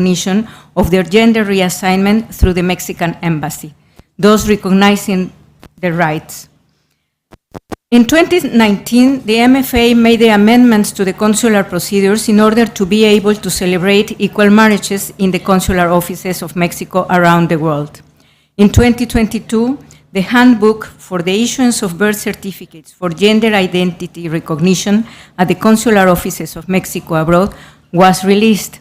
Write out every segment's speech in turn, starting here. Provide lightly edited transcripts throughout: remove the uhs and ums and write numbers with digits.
recognition of their gender reassignment through the Mexican embassy, thus recognizing their rights. In 2019, the MFA made the amendments to the consular procedures in order to be able to celebrate equal marriages in the consular offices of Mexico around the world. In 2022, the handbook for the issuance of birth certificates for gender identity recognition at the consular offices of Mexico abroad was released.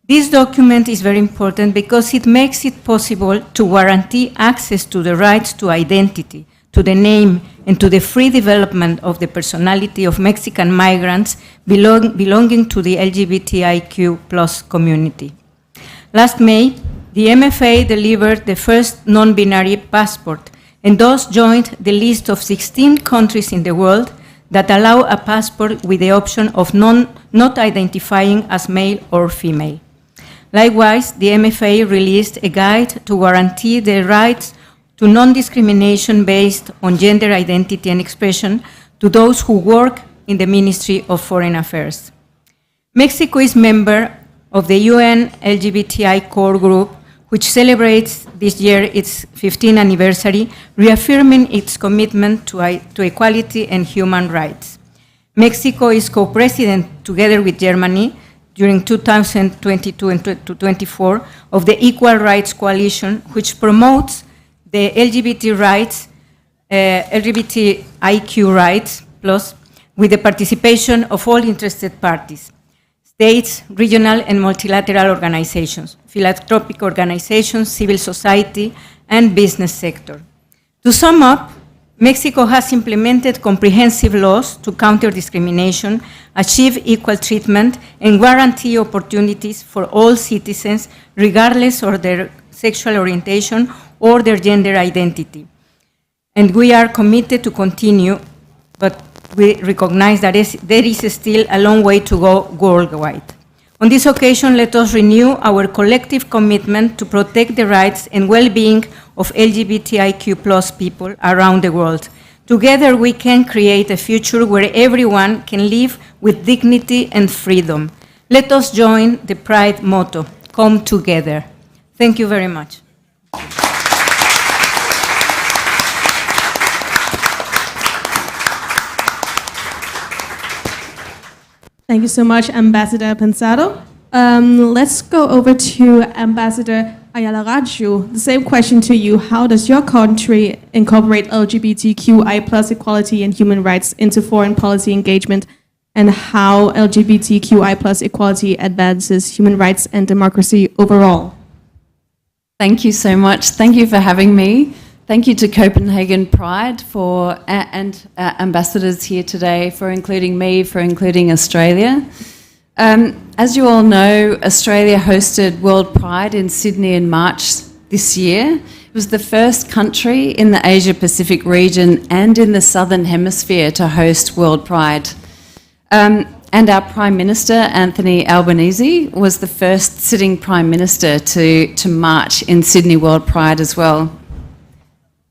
This document is very important because it makes it possible to guarantee access to the rights to identity, to the name, and to the free development of the personality of Mexican migrants belonging to the LGBTIQ+ community. Last May, the MFA delivered the first non-binary passport and thus joined the list of 16 countries in the world that allow a passport with the option of not identifying as male or female. Likewise, the MFA released a guide to guarantee the rights to non-discrimination based on gender identity and expression to those who work in the Ministry of Foreign Affairs. Mexico is member of the UN LGBTI Core Group, which celebrates this year its 15th anniversary, reaffirming its commitment to equality and human rights. Mexico is co-president, together with Germany, during 2022 and 2024, of the Equal Rights Coalition, which promotes the LGBT rights, LGBTIQ rights, plus, with the participation of all interested parties, states, regional and multilateral organizations, philanthropic organizations, civil society, and business sector. To sum up, Mexico has implemented comprehensive laws to counter discrimination, achieve equal treatment, and guarantee opportunities for all citizens, regardless of their sexual orientation or their gender identity. And we are committed to continue, but we recognize that there is still a long way to go worldwide. On this occasion, let us renew our collective commitment to protect the rights and well-being of LGBTIQ+ people around the world. Together, we can create a future where everyone can live with dignity and freedom. Let us join the Pride motto, "Come together." Thank you very much. Thank you so much, Ambassador Pensado. Let's go over to Ambassador Ayala Raju. The same question to you. How does your country incorporate LGBTQI+ equality and human rights into foreign policy engagement, and how LGBTQI+ equality advances human rights and democracy overall? Thank you so much. Thank you for having me. Thank you to Copenhagen Pride and ambassadors here today for including me, for including Australia. As you all know, Australia hosted World Pride in Sydney in March this year. It was the first country in the Asia-Pacific region and in the Southern Hemisphere to host World Pride. And our Prime Minister, Anthony Albanese, was the first sitting Prime Minister to march in Sydney World Pride as well.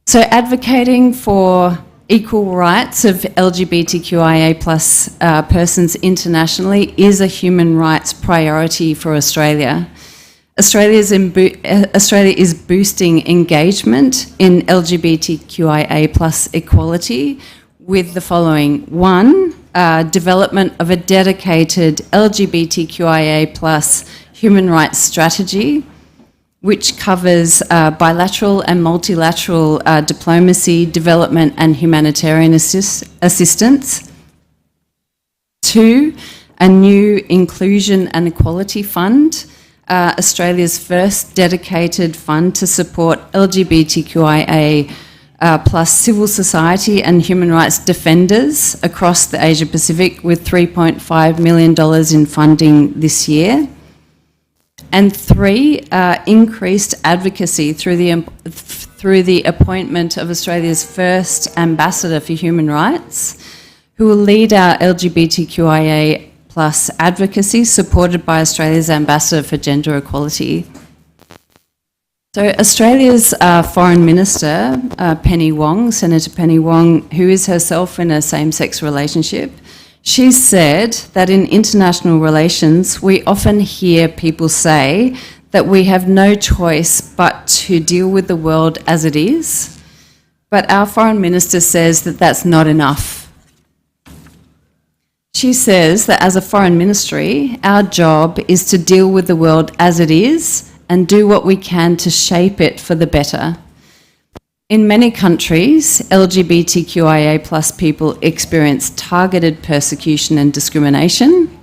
So advocating for equal rights of LGBTQIA+ persons internationally is a human rights priority for Australia. Australia is boosting engagement in LGBTQIA+ equality with the following. One, development of a dedicated LGBTQIA+ human rights strategy, which covers bilateral and multilateral diplomacy, development and humanitarian assistance. Two, a new inclusion and equality fund, Australia's first dedicated fund to support LGBTQIA+ civil society and human rights defenders across the Asia Pacific, with $3.5 million in funding this year. And three, increased advocacy through the appointment of Australia's first ambassador for human rights, who will lead our LGBTQIA+ advocacy, supported by Australia's ambassador for gender equality. So Australia's Foreign Minister, Penny Wong, Senator Penny Wong, who is herself in a same-sex relationship, She said that in international relations, we often hear people say that we have no choice but to deal with the world as it is, but our foreign minister says that that's not enough. She says that as a foreign ministry, our job is to deal with the world as it is and do what we can to shape it for the better. In many countries, LGBTQIA+ people experience targeted persecution and discrimination,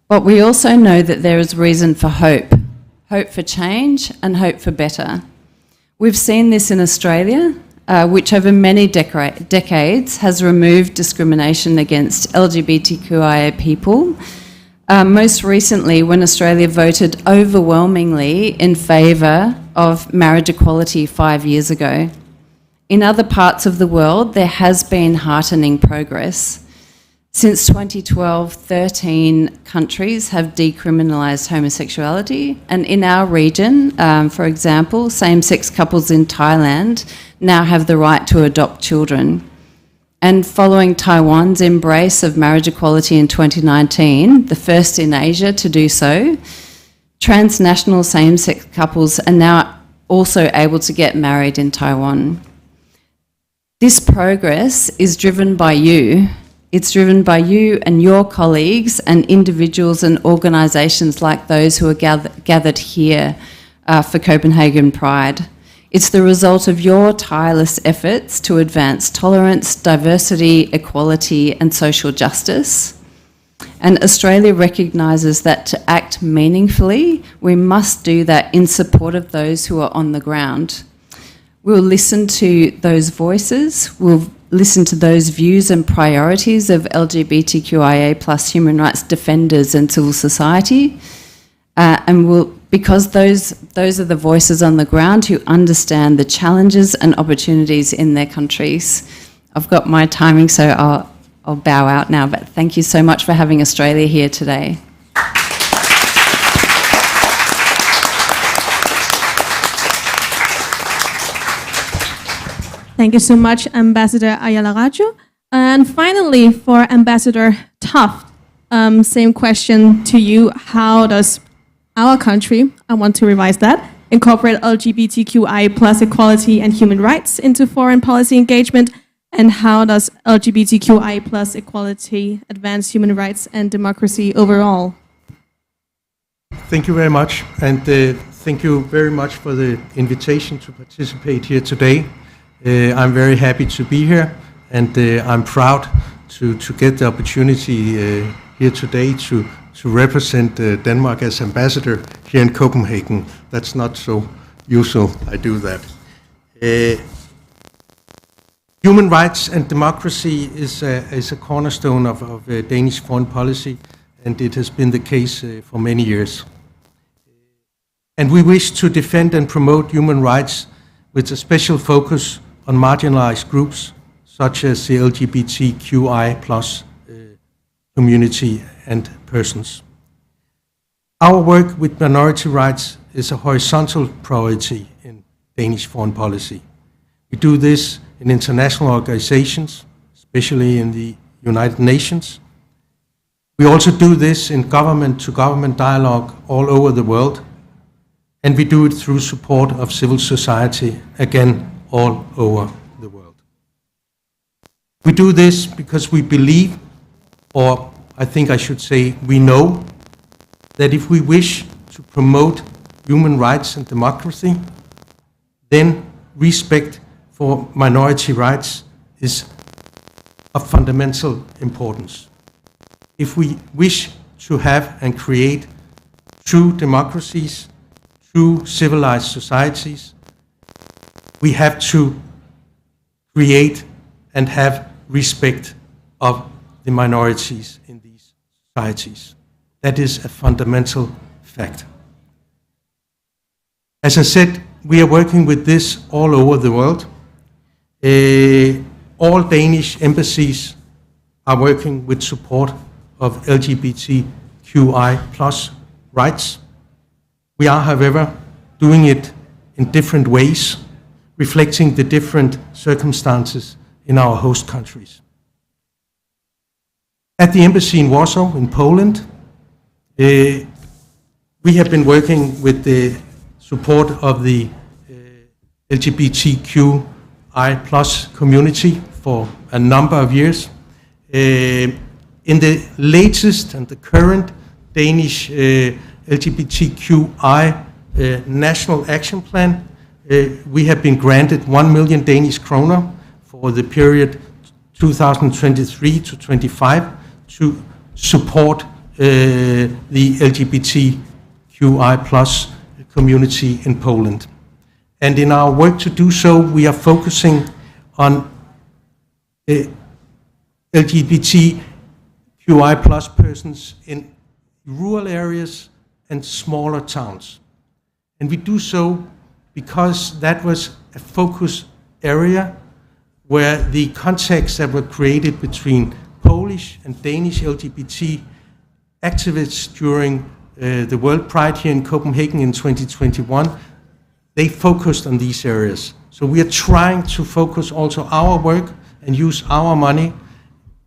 but we also know that there is reason for hope for change and hope for better. We've seen this in Australia, which over many decades has removed discrimination against LGBTQIA people. Most recently, when Australia voted overwhelmingly in favour of marriage equality 5 years ago. In other parts of the world, there has been heartening progress. Since 2012, 13 countries have decriminalised homosexuality, and in our region, for example, same-sex couples in Thailand now have the right to adopt children. And following Taiwan's embrace of marriage equality in 2019, the first in Asia to do so, transnational same-sex couples are now also able to get married in Taiwan. This progress is driven by you. It's driven by you and your colleagues and individuals and organisations like those who are gathered here for Copenhagen Pride. It's the result of your tireless efforts to advance tolerance, diversity, equality and social justice. And Australia recognises that to act meaningfully, we must do that in support of those who are on the ground. We'll listen to those voices, we'll listen to those views and priorities of LGBTQIA+ human rights defenders and civil society, because those are the voices on the ground who understand the challenges and opportunities in their countries. I've got my timing, so I'll bow out now, but thank you so much for having Australia here today. Thank you so much, Ambassador Ayala Raju. And finally, for Ambassador Tuft, same question to you. How does our country, I want to revise that, incorporate LGBTQI+ equality and human rights into foreign policy engagement? And how does LGBTQI+ equality advance human rights and democracy overall? Thank you very much, and thank you very much for the invitation to participate here today. I'm very happy to be here, and I'm proud to get the opportunity here today to represent Denmark as ambassador here in Copenhagen. That's not so usual, I do that. Human rights and democracy is a cornerstone of Danish foreign policy, and it has been the case for many years. And we wish to defend and promote human rights with a special focus on marginalized groups such as the LGBTQI+ community and persons. Our work with minority rights is a horizontal priority in Danish foreign policy. We do this in international organizations, especially in the United Nations. We also do this in government-to-government dialogue all over the world, and we do it through support of civil society, again, all over the world. We do this because we believe, or I think I should say we know, that if we wish to promote human rights and democracy, then respect for minority rights is of fundamental importance. If we wish to have and create true democracies, true civilized societies, we have to create and have respect of the minorities in these societies. That is a fundamental fact. As I said, we are working with this all over the world. All Danish embassies are working with support of LGBTQI+ rights. We are, however, doing it in different ways, reflecting the different circumstances in our host countries. At the embassy in Warsaw, in Poland, we have been working with the support of the LGBTQI plus community for a number of years. In the latest and the current Danish LGBTQI National Action Plan, we have been granted 1 million Danish kroner for the period 2023 to 25 to support the LGBTQI plus community in Poland. And in our work to do so, we are focusing on LGBTQI plus persons in rural areas and smaller towns. And we do so because that was a focus area where the contacts that were created between Polish and Danish LGBT activists during the World Pride here in Copenhagen in 2021, they focused on these areas. So we are trying to focus also our work and use our money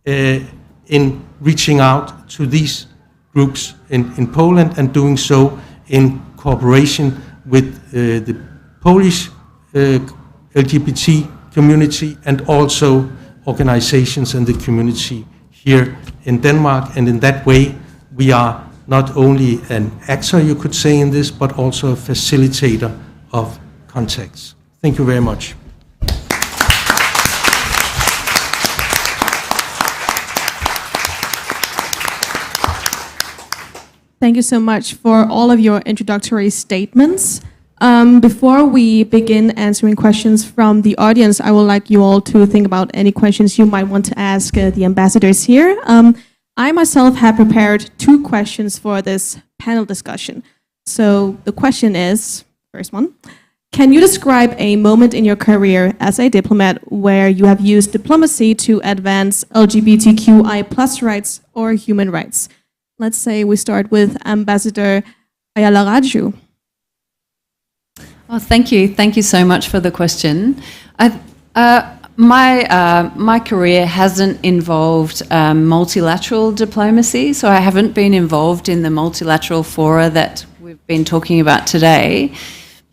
in reaching out to these groups in Poland, and doing so in cooperation with the Polish LGBT community and also organizations and the community here in Denmark. And in that way, we are not only an actor, you could say, in this, but also a facilitator of contacts. Thank you very much. Thank you so much for all of your introductory statements. Before we begin answering questions from the audience, I would like you all to think about any questions you might want to ask the ambassadors here. I myself have prepared 2 questions for this panel discussion. So the question is, first one, can you describe a moment in your career as a diplomat where you have used diplomacy to advance LGBTQI plus rights or human rights? Let's say we start with Ambassador Ayala Raju. Oh, thank you. Thank you so much for the question. My career hasn't involved multilateral diplomacy, so I haven't been involved in the multilateral fora that we've been talking about today.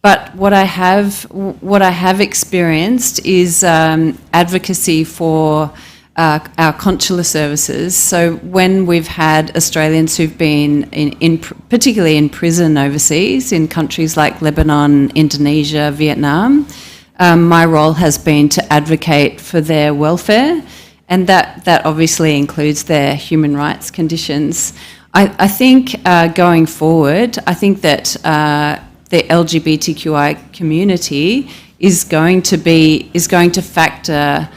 But what I have experienced is advocacy for our consular services. So when we've had Australians who've been particularly in prison overseas in countries like Lebanon, Indonesia, Vietnam, my role has been to advocate for their welfare, and that obviously includes their human rights conditions. I think going forward, I think that the LGBTQI community is going to factor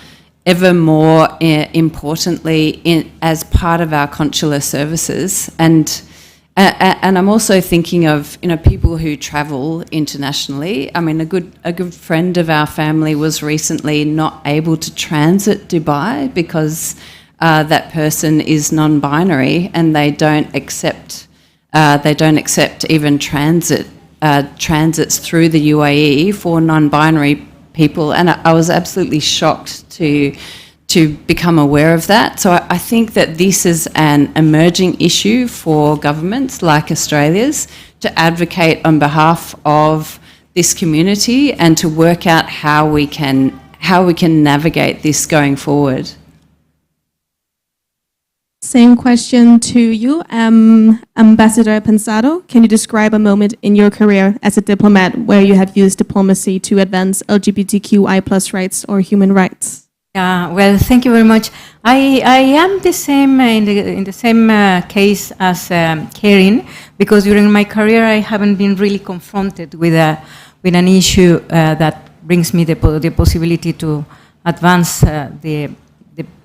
ever more importantly as part of our consular services, and I'm also thinking of people who travel internationally. I mean, a good friend of our family was recently not able to transit Dubai because that person is non-binary, and they don't accept even transits through the UAE for non-binary people, and I was absolutely shocked to become aware of that. So I think that this is an emerging issue for governments like Australia's to advocate on behalf of this community and to work out how we can navigate this going forward. Same question to you, Ambassador Pensado. Can you describe a moment in your career as a diplomat where you have used diplomacy to advance LGBTQI plus rights or human rights? Well, thank you very much. I am the same in the same case as Karin, because during my career I haven't been really confronted with an issue that brings me the possibility to advance the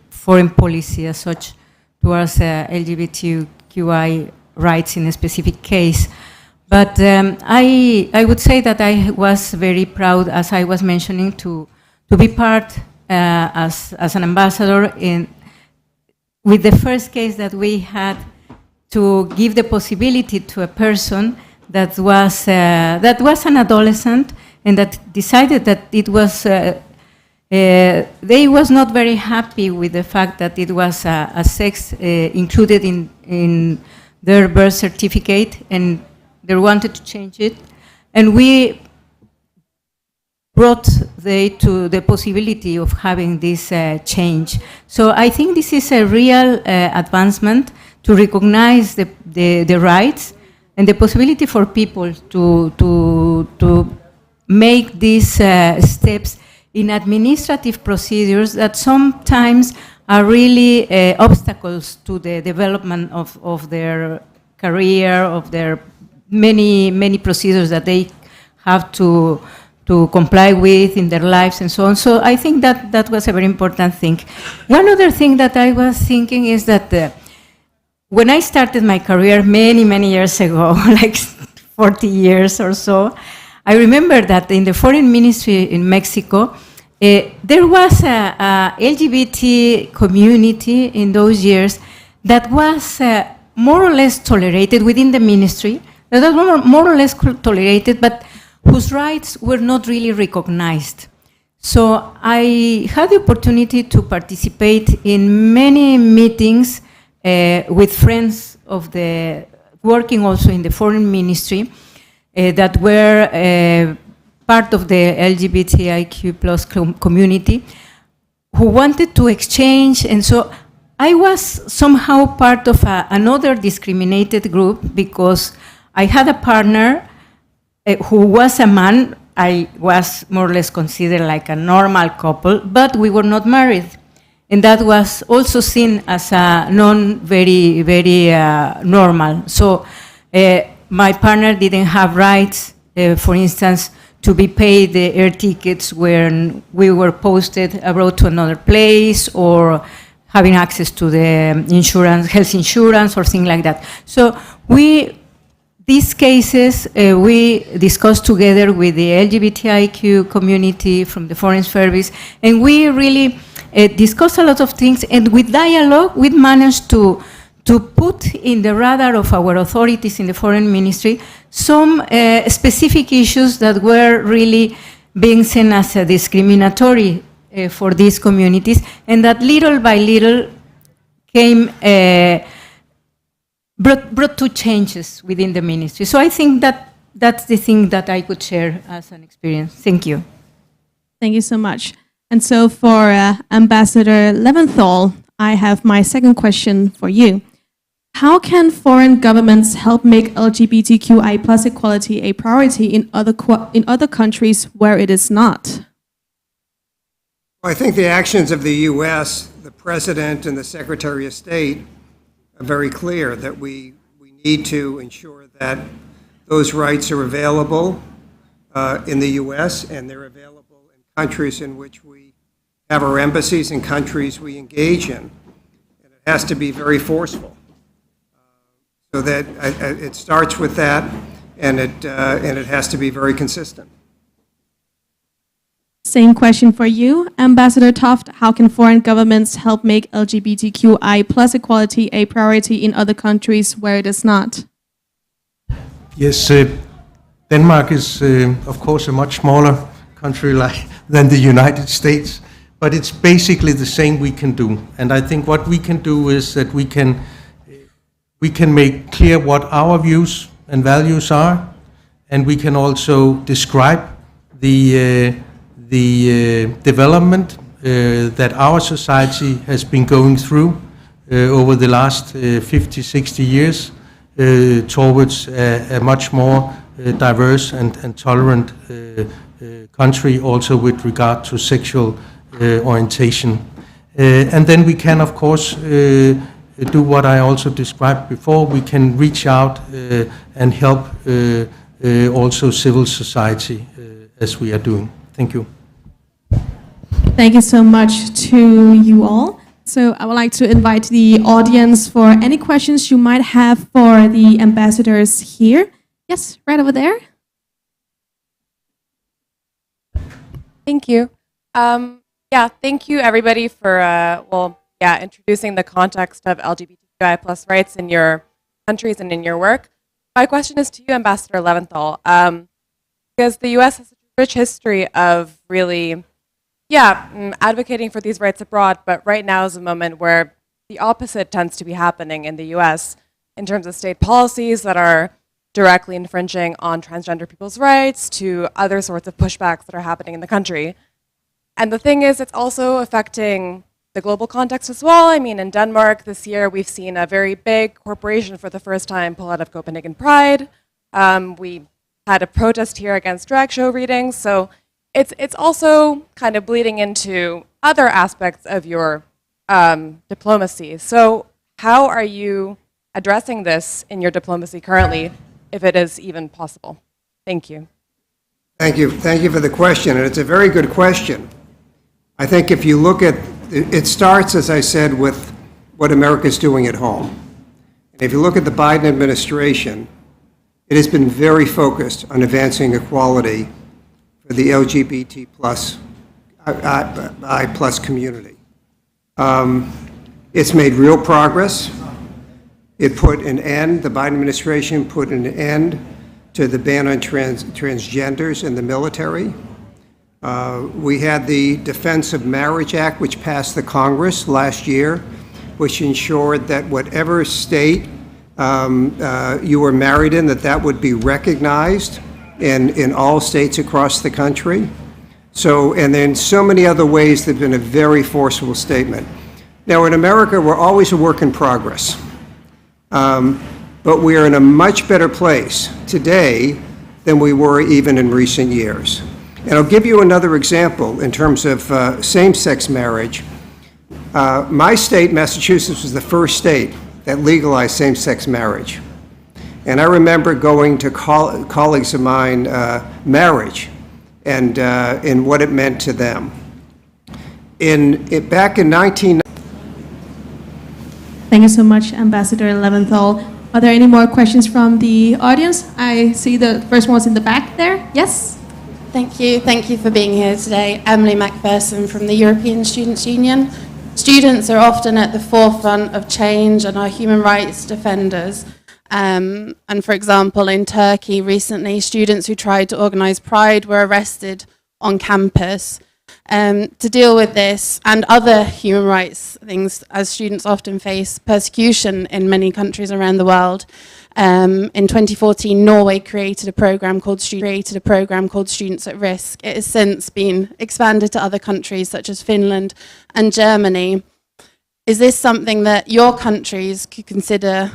foreign policy as such towards LGBTQI rights in a specific case. But I would say that I was very proud, as I was mentioning, to be part as an ambassador with the first case that we had, to give the possibility to a person that was an adolescent and that decided that it was they was not very happy with the fact that it was a sex included in their birth certificate, and they wanted to change it. And we brought to the possibility of having this change. So I think this is a real advancement to recognize the rights and the possibility for people to make these steps in administrative procedures that sometimes are really obstacles to the development of their career, of their many procedures that they have to comply with in their lives and so on. So I think that was a very important thing. One other thing that I was thinking is that when I started my career many years ago, like 40 years or so, I remember that in the foreign ministry in Mexico, there was a LGBT community in those years that was more or less tolerated within the ministry, that was more or less tolerated, but whose rights were not really recognized. So I had the opportunity to participate in many meetings with friends of the, working also in the foreign ministry, that were part of the LGBTIQ plus community, who wanted to exchange. And so I was somehow part of another discriminated group, because I had a partner who was a man. I was more or less considered like a normal couple, but we were not married. And that was also seen as a very normal. So my partner didn't have rights, for instance, to be paid the air tickets when we were posted abroad to another place, or having access to the insurance, health insurance, or things like that. So these cases, we discussed together with the LGBTIQ community from the Foreign Service, and we really discussed a lot of things, and with dialogue, we managed to put in the radar of our authorities in the foreign ministry some specific issues that were really being seen as discriminatory for these communities, and that little by little came, brought to changes within the ministry. So I think that's the thing that I could share as an experience. Thank you. Thank you so much. And so for Ambassador Leventhal, I have my second question for you. How can foreign governments help make LGBTQI plus equality a priority in other countries where it is not? Well, I think the actions of the U.S., the President and the Secretary of State, are very clear that we need to ensure that those rights are available in the U.S., and they're available in countries in which we have our embassies and countries we engage in. And it has to be very forceful. So that it starts with that, and it has to be very consistent. Same question for you, Ambassador Toft. How can foreign governments help make LGBTQI plus equality a priority in other countries where it is not? Yes, Denmark is, of course, a much smaller country than the United States, but it's basically the same we can do. And I think what we can do is that we can make clear what our views and values are, and we can also describe the development that our society has been going through over the last 50, 60 years towards a much more diverse and tolerant country, also with regard to sexual orientation. And then we can, of course, do what I also described before. We can reach out and help also civil society as we are doing. Thank you. Thank you so much to you all. So I would like to invite the audience for any questions you might have for the ambassadors here. Yes, right over there. Thank you. Thank you everybody for introducing the context of LGBTQI plus rights in your countries and in your work. My question is to you, Ambassador Leventhal, because the U.S. has a rich history of really advocating for these rights abroad, but right now is a moment where the opposite tends to be happening in the US in terms of state policies that are directly infringing on transgender people's rights to other sorts of pushbacks that are happening in the country. And the thing is, it's also affecting the global context as well. I mean, in Denmark this year, we've seen a very big corporation for the first time pull out of Copenhagen Pride. We had a protest here against drag show readings. So it's also kind of bleeding into other aspects of your diplomacy. So how are you addressing this in your diplomacy currently, if it is even possible? Thank you. Thank you. Thank you for the question, and it's a very good question. I think if you look at, it starts, as I said, with what America's doing at home. And if you look at the Biden administration, it has been very focused on advancing equality for the LGBT plus, I plus community. It's made real progress. It put an end, the Biden administration put an end to the ban on transgenders in the military. We had the Defense of Marriage Act, which passed the Congress last year, which ensured that whatever state you were married in, that would be recognized in all states across the country. So, and then so many other ways that have been a very forceful statement. Now, in America, we're always a work in progress. But we are in a much better place today than we were even in recent years. And I'll give you another example in terms of same-sex marriage. My state, Massachusetts, was the first state that legalized same-sex marriage. And I remember going to colleagues of mine marriage and what it meant to them. Back in 19... Thank you so much, Ambassador Leventhal. Are there any more questions from the audience? I see the first one's in the back there. Yes? Thank you. Thank you for being here today. Emily Macpherson from the European Students' Union. Students are often at the forefront of change and are human rights defenders. And for example, in Turkey recently, students who tried to organize Pride were arrested on campus. To deal with this and other human rights things, as students often face persecution in many countries around the world. In 2014, Norway created a program called Students at Risk. It has since been expanded to other countries such as Finland and Germany. Is this something that your countries could consider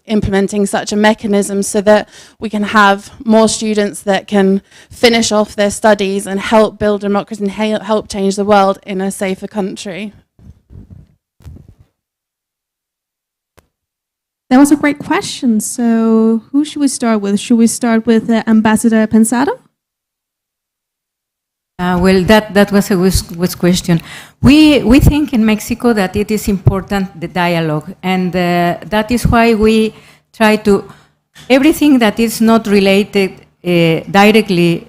implementing such a mechanism so that we can have more students that can finish off their studies and help build democracy and help change the world in a safer country? That was a great question. So who should we start with? Should we start with Ambassador Pensado? Well, that was a good question. We think in Mexico that it is important, the dialogue, and that is why we try to, everything that is not related directly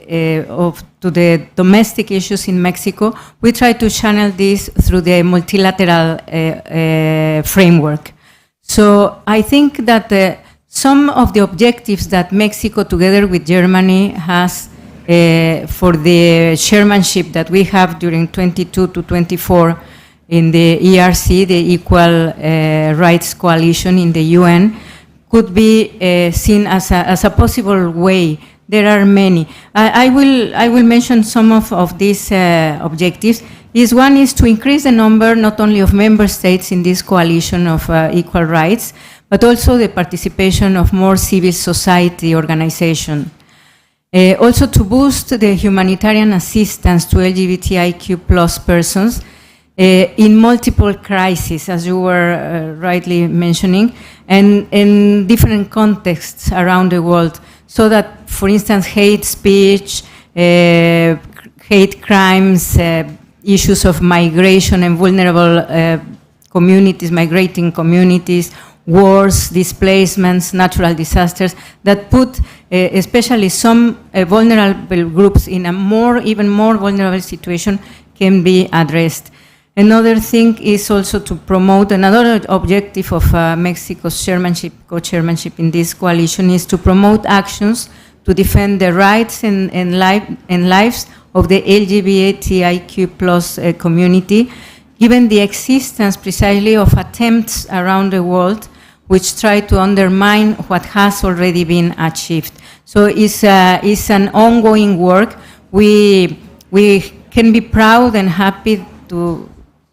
to the domestic issues in Mexico, we try to channel this through the multilateral framework. So I think that some of the objectives that Mexico, together with Germany, has for the chairmanship that we have during 22 to 24 in the ERC, the Equal Rights Coalition in the UN, could be seen as a possible way. There are many. I will mention some of these objectives. One is to increase the number not only of member states in this coalition of equal rights, but also the participation of more civil society organizations. Also to boost the humanitarian assistance to LGBTIQ plus persons in multiple crises, as you were rightly mentioning, and in different contexts around the world, so that, for instance, hate speech, hate crimes, issues of migration and vulnerable communities, migrating communities, wars, displacements, natural disasters, that put especially some vulnerable groups in a even more vulnerable situation can be addressed. Another thing is also to promote, another objective of Mexico's co-chairmanship in this coalition is to promote actions to defend the rights and lives of the LGBTIQ plus community, given the existence precisely of attempts around the world which try to undermine what has already been achieved. So it's an ongoing work. We can be proud and happy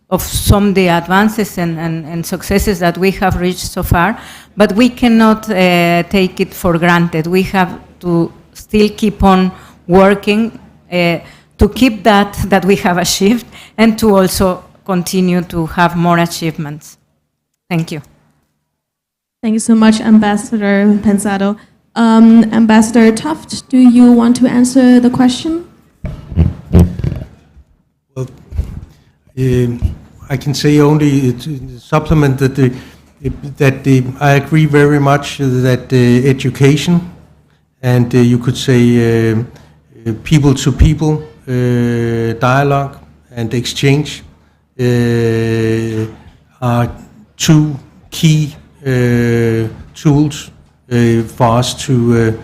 of some of the advances and successes that we have reached so far, but we cannot take it for granted. We have to still keep on working to keep that we have achieved and to also continue to have more achievements. Thank you. Thank you so much, Ambassador Pensado. Ambassador Toft, do you want to answer the question? Well, I can say only to supplement that I agree very much that education and you could say people-to-people dialogue and exchange are two key tools for us to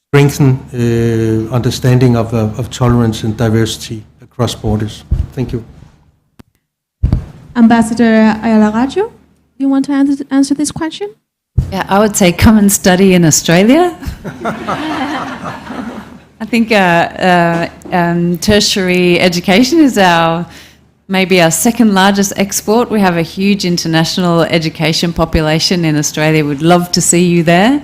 strengthen understanding of tolerance and diversity across borders. Thank you. Ambassador Ayala Raju, do you want to answer this question? Yeah, I would say come and study in Australia. I think tertiary education is maybe our second largest export. We have a huge international education population in Australia. We'd love to see you there.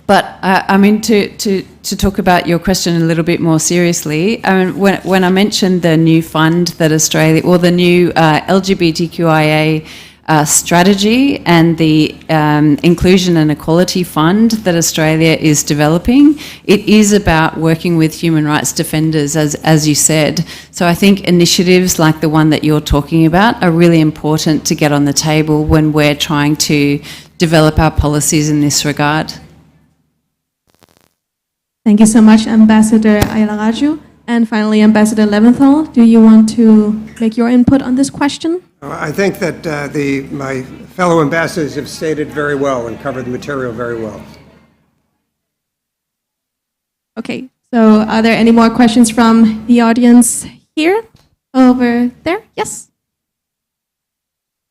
But I mean, to talk about your question a little bit more seriously, I mean, when I mentioned the new fund that Australia, or the new LGBTQIA strategy and the Inclusion and Equality Fund that Australia is developing, it is about working with human rights defenders, as you said. So I think initiatives like the one that you're talking about are really important to get on the table when we're trying to develop our policies in this regard. Thank you so much, Ambassador Ayala Raju. And finally, Ambassador Leventhal, do you want to make your input on this question? I think that my fellow ambassadors have stated very well and covered the material very well. Okay, so are there any more questions from the audience here? Over there? Yes?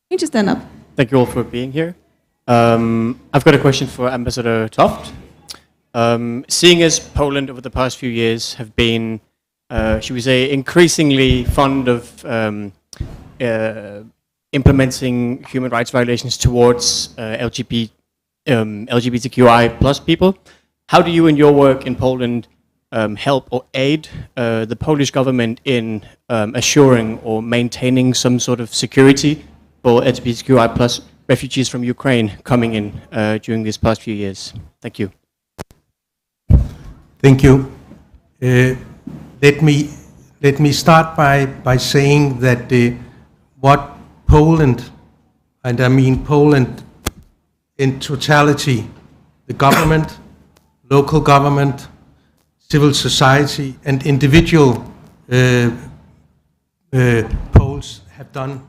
You just stand up. Thank you all for being here. I've got a question for Ambassador Toft. Seeing as Poland over the past few years have been, should we say, increasingly fond of implementing human rights violations towards LGBTQI plus people, how do you in your work in Poland help or aid the Polish government in assuring or maintaining some sort of security for LGBTQI plus refugees from Ukraine coming in during these past few years? Thank you. Thank you. Let me start by saying that what Poland, and I mean Poland in totality, the government, local government, civil society, and individual Poles have done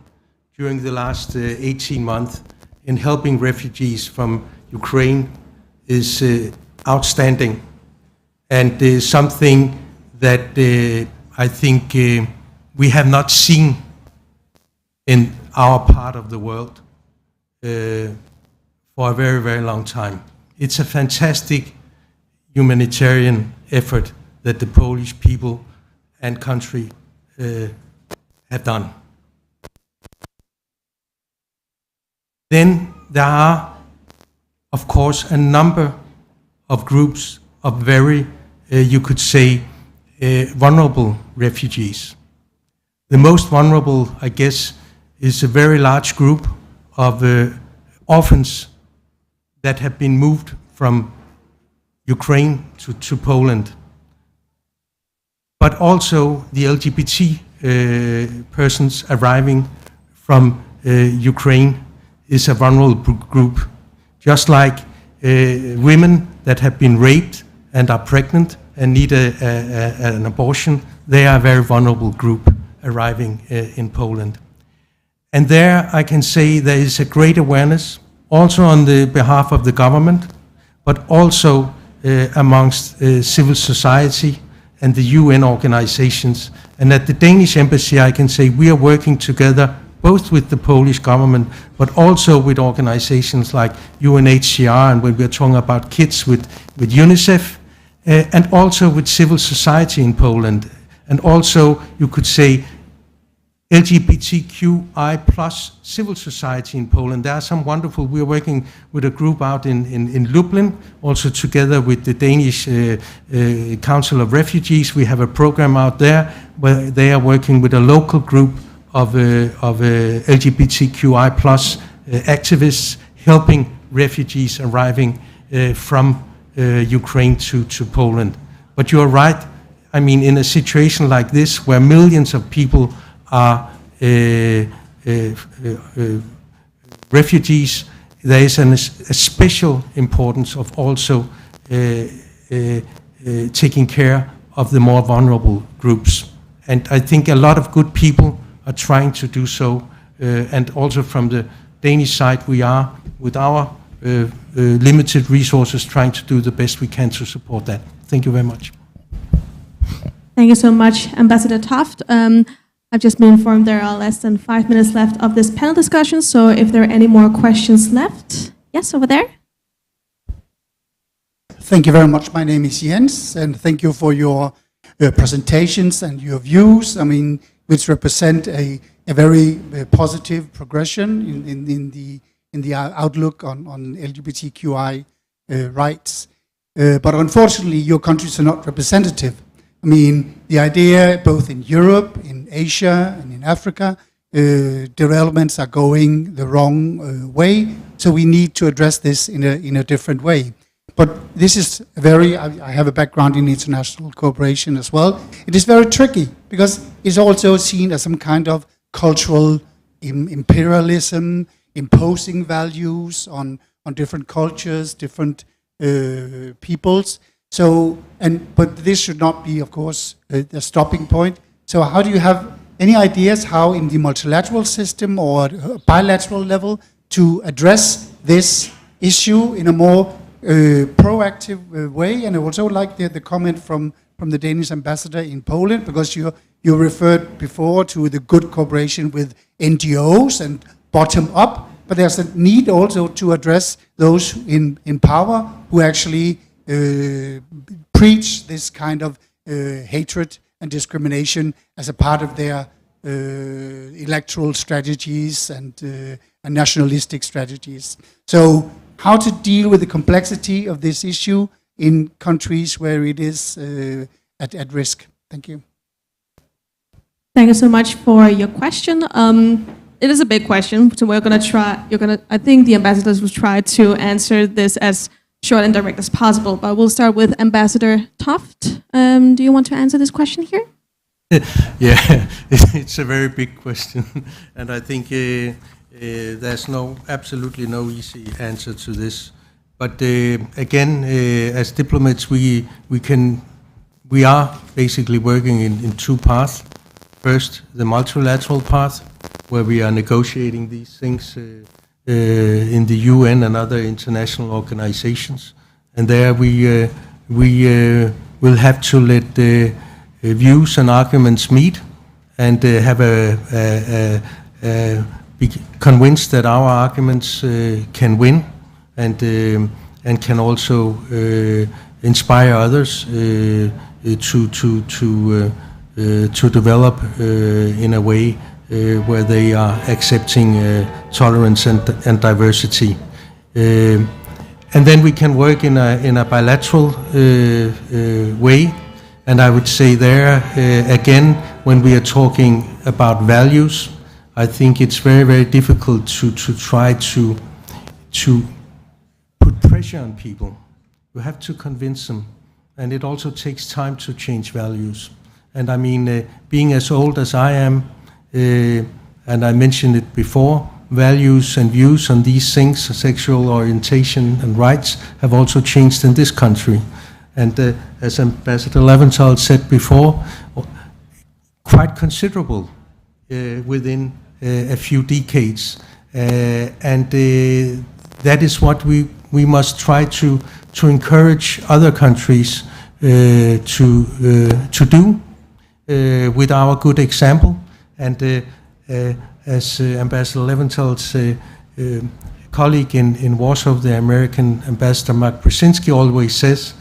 during the last 18 months in helping refugees from Ukraine is outstanding, and something that I think we have not seen in our part of the world for a very, very long time. It's a fantastic humanitarian effort that the Polish people and country have done. Then there are, of course, a number of groups of very, you could say, vulnerable refugees. The most vulnerable, I guess, is a very large group of orphans that have been moved from Ukraine to Poland. But also the LGBT persons arriving from Ukraine is a vulnerable group. Just like women that have been raped and are pregnant and need an abortion, they are a very vulnerable group arriving in Poland. And there I can say there is a great awareness, also on the behalf of the government, but also amongst civil society and the UN organizations. And at the Danish embassy, I can say we are working together both with the Polish government, but also with organizations like UNHCR, and when we're talking about kids with UNICEF, and also with civil society in Poland. And also, you could say, LGBTQI plus civil society in Poland. There are some wonderful, we're working with a group out in Lublin, also together with the Danish Council of Refugees. We have a program out there where they are working with a local group of LGBTQI plus activists helping refugees arriving from Ukraine to Poland. But you're right, I mean, in a situation like this where millions of people are refugees, there is a special importance of also taking care of the more vulnerable groups. And I think a lot of good people are trying to do so, and also from the Danish side, we are, with our limited resources, trying to do the best we can to support that. Thank you very much. Thank you so much, Ambassador Toft. I've just been informed there are less than 5 minutes left of this panel discussion, so if there are any more questions left. Yes, over there. Thank you very much. My name is Jens, and thank you for your presentations and your views, I mean, which represent a very positive progression in the outlook on LGBTQI rights. But unfortunately, your countries are not representative. I mean, the idea both in Europe, in Asia, and in Africa, developments are going the wrong way, so we need to address this in a different way. But this is I have a background in international cooperation as well. It is very tricky because it's also seen as some kind of cultural imperialism, imposing values on different cultures, different peoples. So, but this should not be, of course, the stopping point. So how do you have any ideas how in the multilateral system or bilateral level to address this issue in a more proactive way? And I also like the comment from the Danish ambassador in Poland, because you referred before to the good cooperation with NGOs and bottom up, but there's a need also to address those in power who actually preach this kind of hatred and discrimination as a part of their electoral strategies and nationalistic strategies. So how to deal with the complexity of this issue in countries where it is at risk? Thank you. Thank you so much for your question. It is a big question, so we're going to try. I think the ambassadors will try to answer this as short and direct as possible. But we'll start with Ambassador Toft. Do you want to answer this question here? Yeah, it's a very big question, and I think there's absolutely no easy answer to this. But again, as diplomats, we are basically working in two paths. First, the multilateral path, where we are negotiating these things in the UN and other international organizations, and there we will have to let views and arguments meet, and be convinced that our arguments can win, and can also inspire others to develop in a way where they are accepting tolerance and diversity. And then we can work in a bilateral way. And I would say there, again, when we are talking about values, I think it's very, very difficult to try to put pressure on people. You have to convince them. And it also takes time to change values. And I mean, being as old as I am, and I mentioned it before, values and views on these things, sexual orientation and rights, have also changed in this country. And as Ambassador Leventhal said before, quite considerable within a few decades. And that is what we we must try to encourage other countries to do with our good example. And as Ambassador Leventhal's colleague in Warsaw, the American ambassador Mark Brzezinski, always says,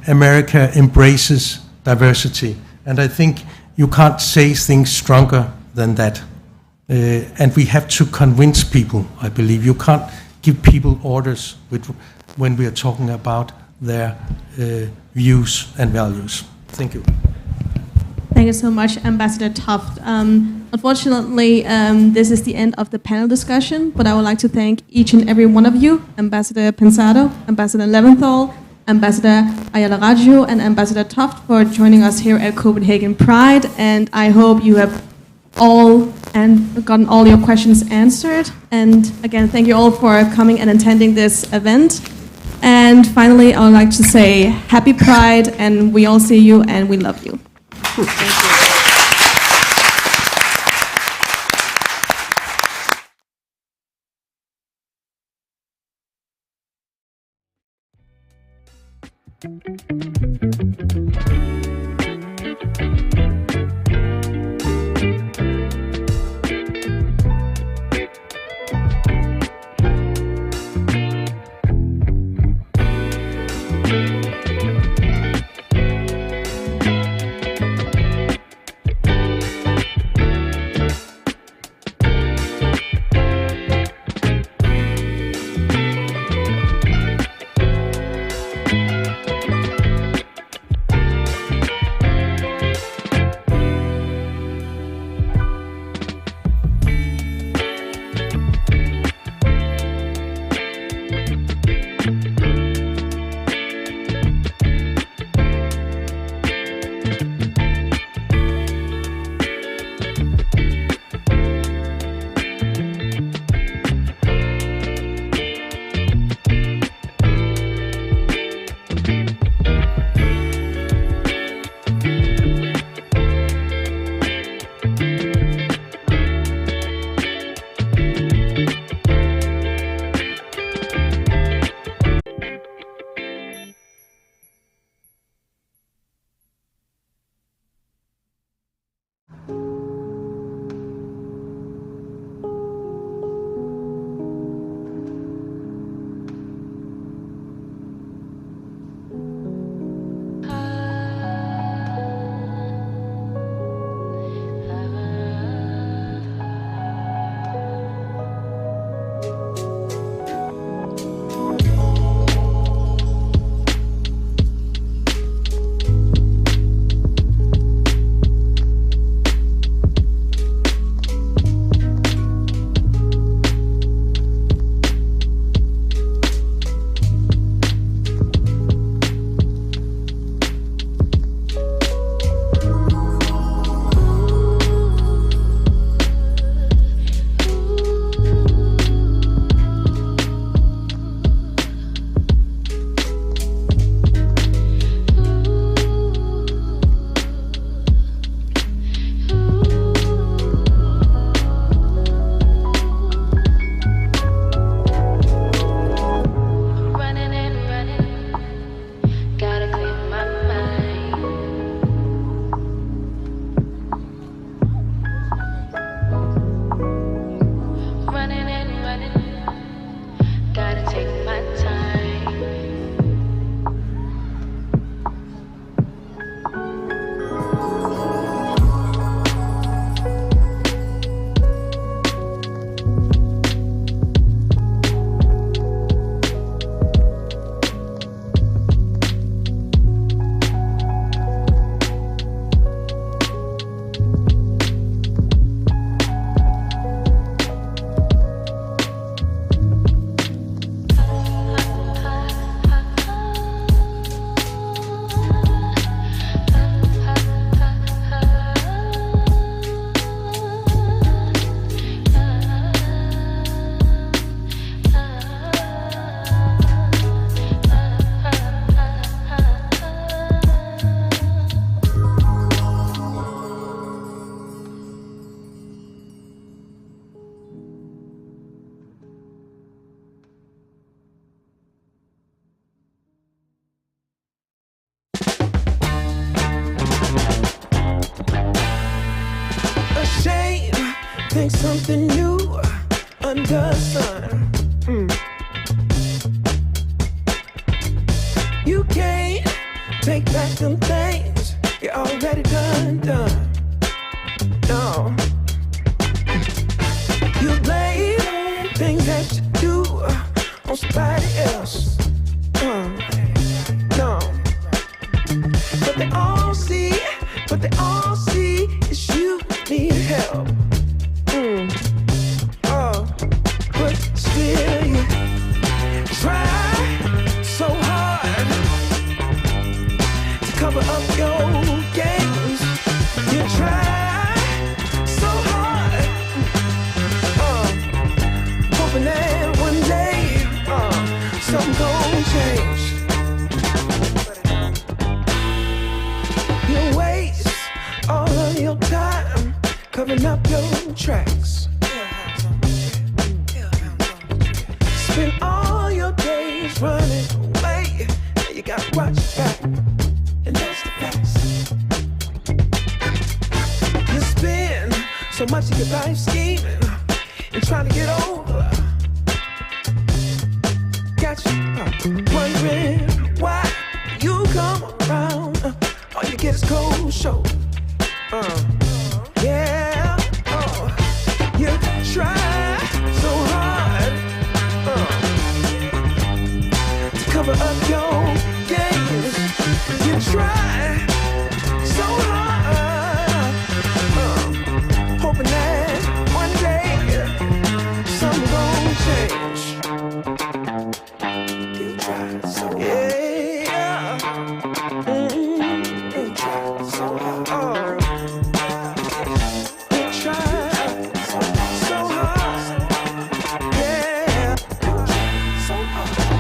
America embraces diversity. And I think you can't say things stronger than that. And we have to convince people, I believe. You can't give people orders when we are talking about their views and values. Thank you. Thank you so much, Ambassador Toft. Unfortunately, this is the end of the panel discussion, but I would like to thank each and every one of you, Ambassador Pensado, Ambassador Leventhal, Ambassador Ayala Raju, and Ambassador Toft, for joining us here at Copenhagen Pride. And I hope you have all gotten all your questions answered. And again, thank you all for coming and attending this event. And finally, I would like to say happy Pride, and we all see you and we love you. Thank you. ain't something new under the sun. You can't take back them things you already done. No. You blame things that you do on somebody else. No. But they all see is you need help. But still you try so hard to cover up your games. You try so hard, hoping that one day something gon' change. You waste all of your time covering up your tracks. Spend all your days running away. You gotta watch your back, and that's the facts. You spend so much of your life scheming and trying to get over. Got you wondering why you come around. All you get is cold shoulder. Yeah. You try so hard to cover up your games. You try so hard, hoping that one day something gon' change. You try so hard. Yeah. You try so hard. You try so hard. Yeah. You try so hard.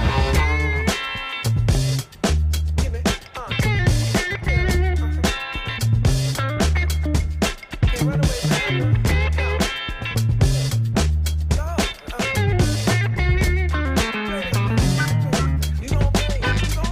Give me, Can't run away, man. You gon' pay.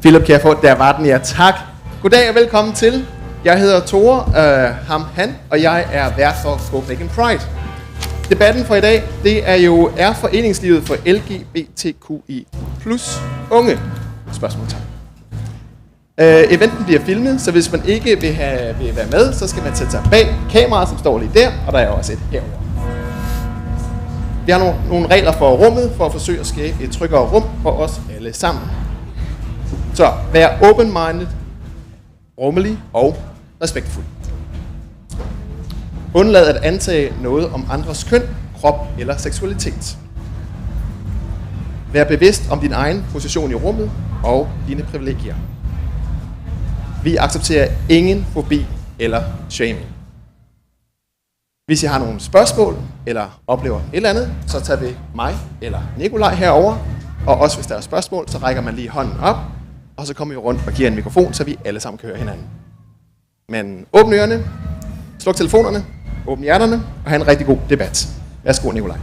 Philip, kan jeg få? Der var den, ja. Tak. Goddag og velkommen til. Jeg hedder Tore, han, og jeg er vært for Copenhagen Pride. Debatten for i dag, det er jo foreningslivet for LGBTQI plus unge? Spørgsmålstegn. Eventen bliver filmet, så hvis man ikke vil være med, så skal man sætte sig bag kameraet, som står lige der, og der er også et herovre. Vi har nogle regler for rummet, for at forsøge at skabe et tryggere rum for os alle sammen. Så vær open-minded, rummelig og respektfuld. Undlad at antage noget om andres køn, krop eller seksualitet. Vær bevidst om din egen position i rummet og dine privilegier. Vi accepterer ingen fobi eller shaming. Hvis I har nogle spørgsmål eller oplever et eller andet, så tager vi mig eller Nikolaj herover. Og også hvis der er spørgsmål, så rækker man lige hånden op, og så kommer vi rundt og giver en mikrofon, så vi alle sammen kan høre hinanden. Men åbn ørerne, sluk telefonerne, åbn hjerterne og have en rigtig god debat. Værsgo, Nikolaj.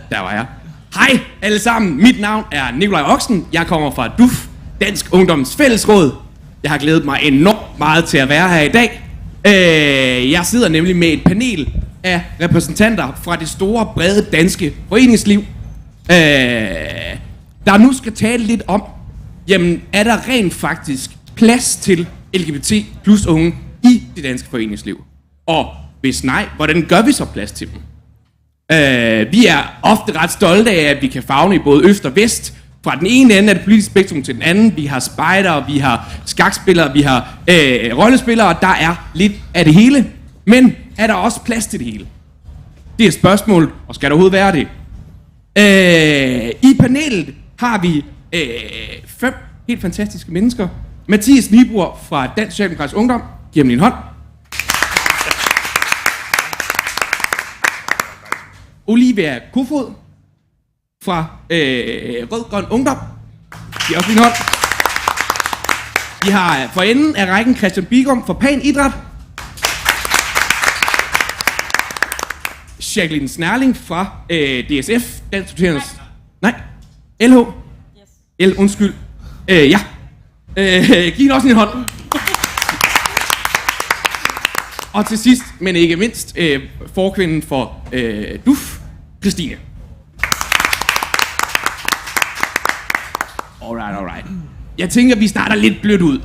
Der var jeg. Hej alle sammen, mit navn er Nikolaj Oxen. Jeg kommer fra DUF, Dansk Ungdoms Fællesråd. Jeg har glædet mig enormt meget til at være her i dag. Jeg sidder nemlig med et panel af repræsentanter fra det store, brede danske foreningsliv, der nu skal tale lidt om, jamen er der rent faktisk plads til LGBT plus unge i det danske foreningsliv? Og hvis nej, hvordan gør vi så plads til dem? Vi er ofte ret stolte af, at vi kan favne i både øst og vest. Fra den ene ende af det politiske spektrum til den anden. Vi har spejdere, vi har skakspillere, vi har rollespillere. Der er lidt af det hele. Men er der også plads til det hele? Det er spørgsmålet, og skal der overhovedet være det? I panelet har vi 5 helt fantastiske mennesker. Mathias Nibor fra Dansk Socialdemokratisk Ungdom. Giv ham din hånd. Olivia Kofod fra Rød Grøn Ungdom. Giv også din hånd. Vi har for enden af rækken Christian Bigum fra Pan Idræt. Jacqueline Snerling fra DSF, Dansk Studerendes... Nej, LH. Yes. Undskyld. Ja. Giv hende også din hånd. Og til sidst, men ikke mindst, forkvinden for DUF, Christine. Alright. Jeg tænker, vi starter lidt blødt ud,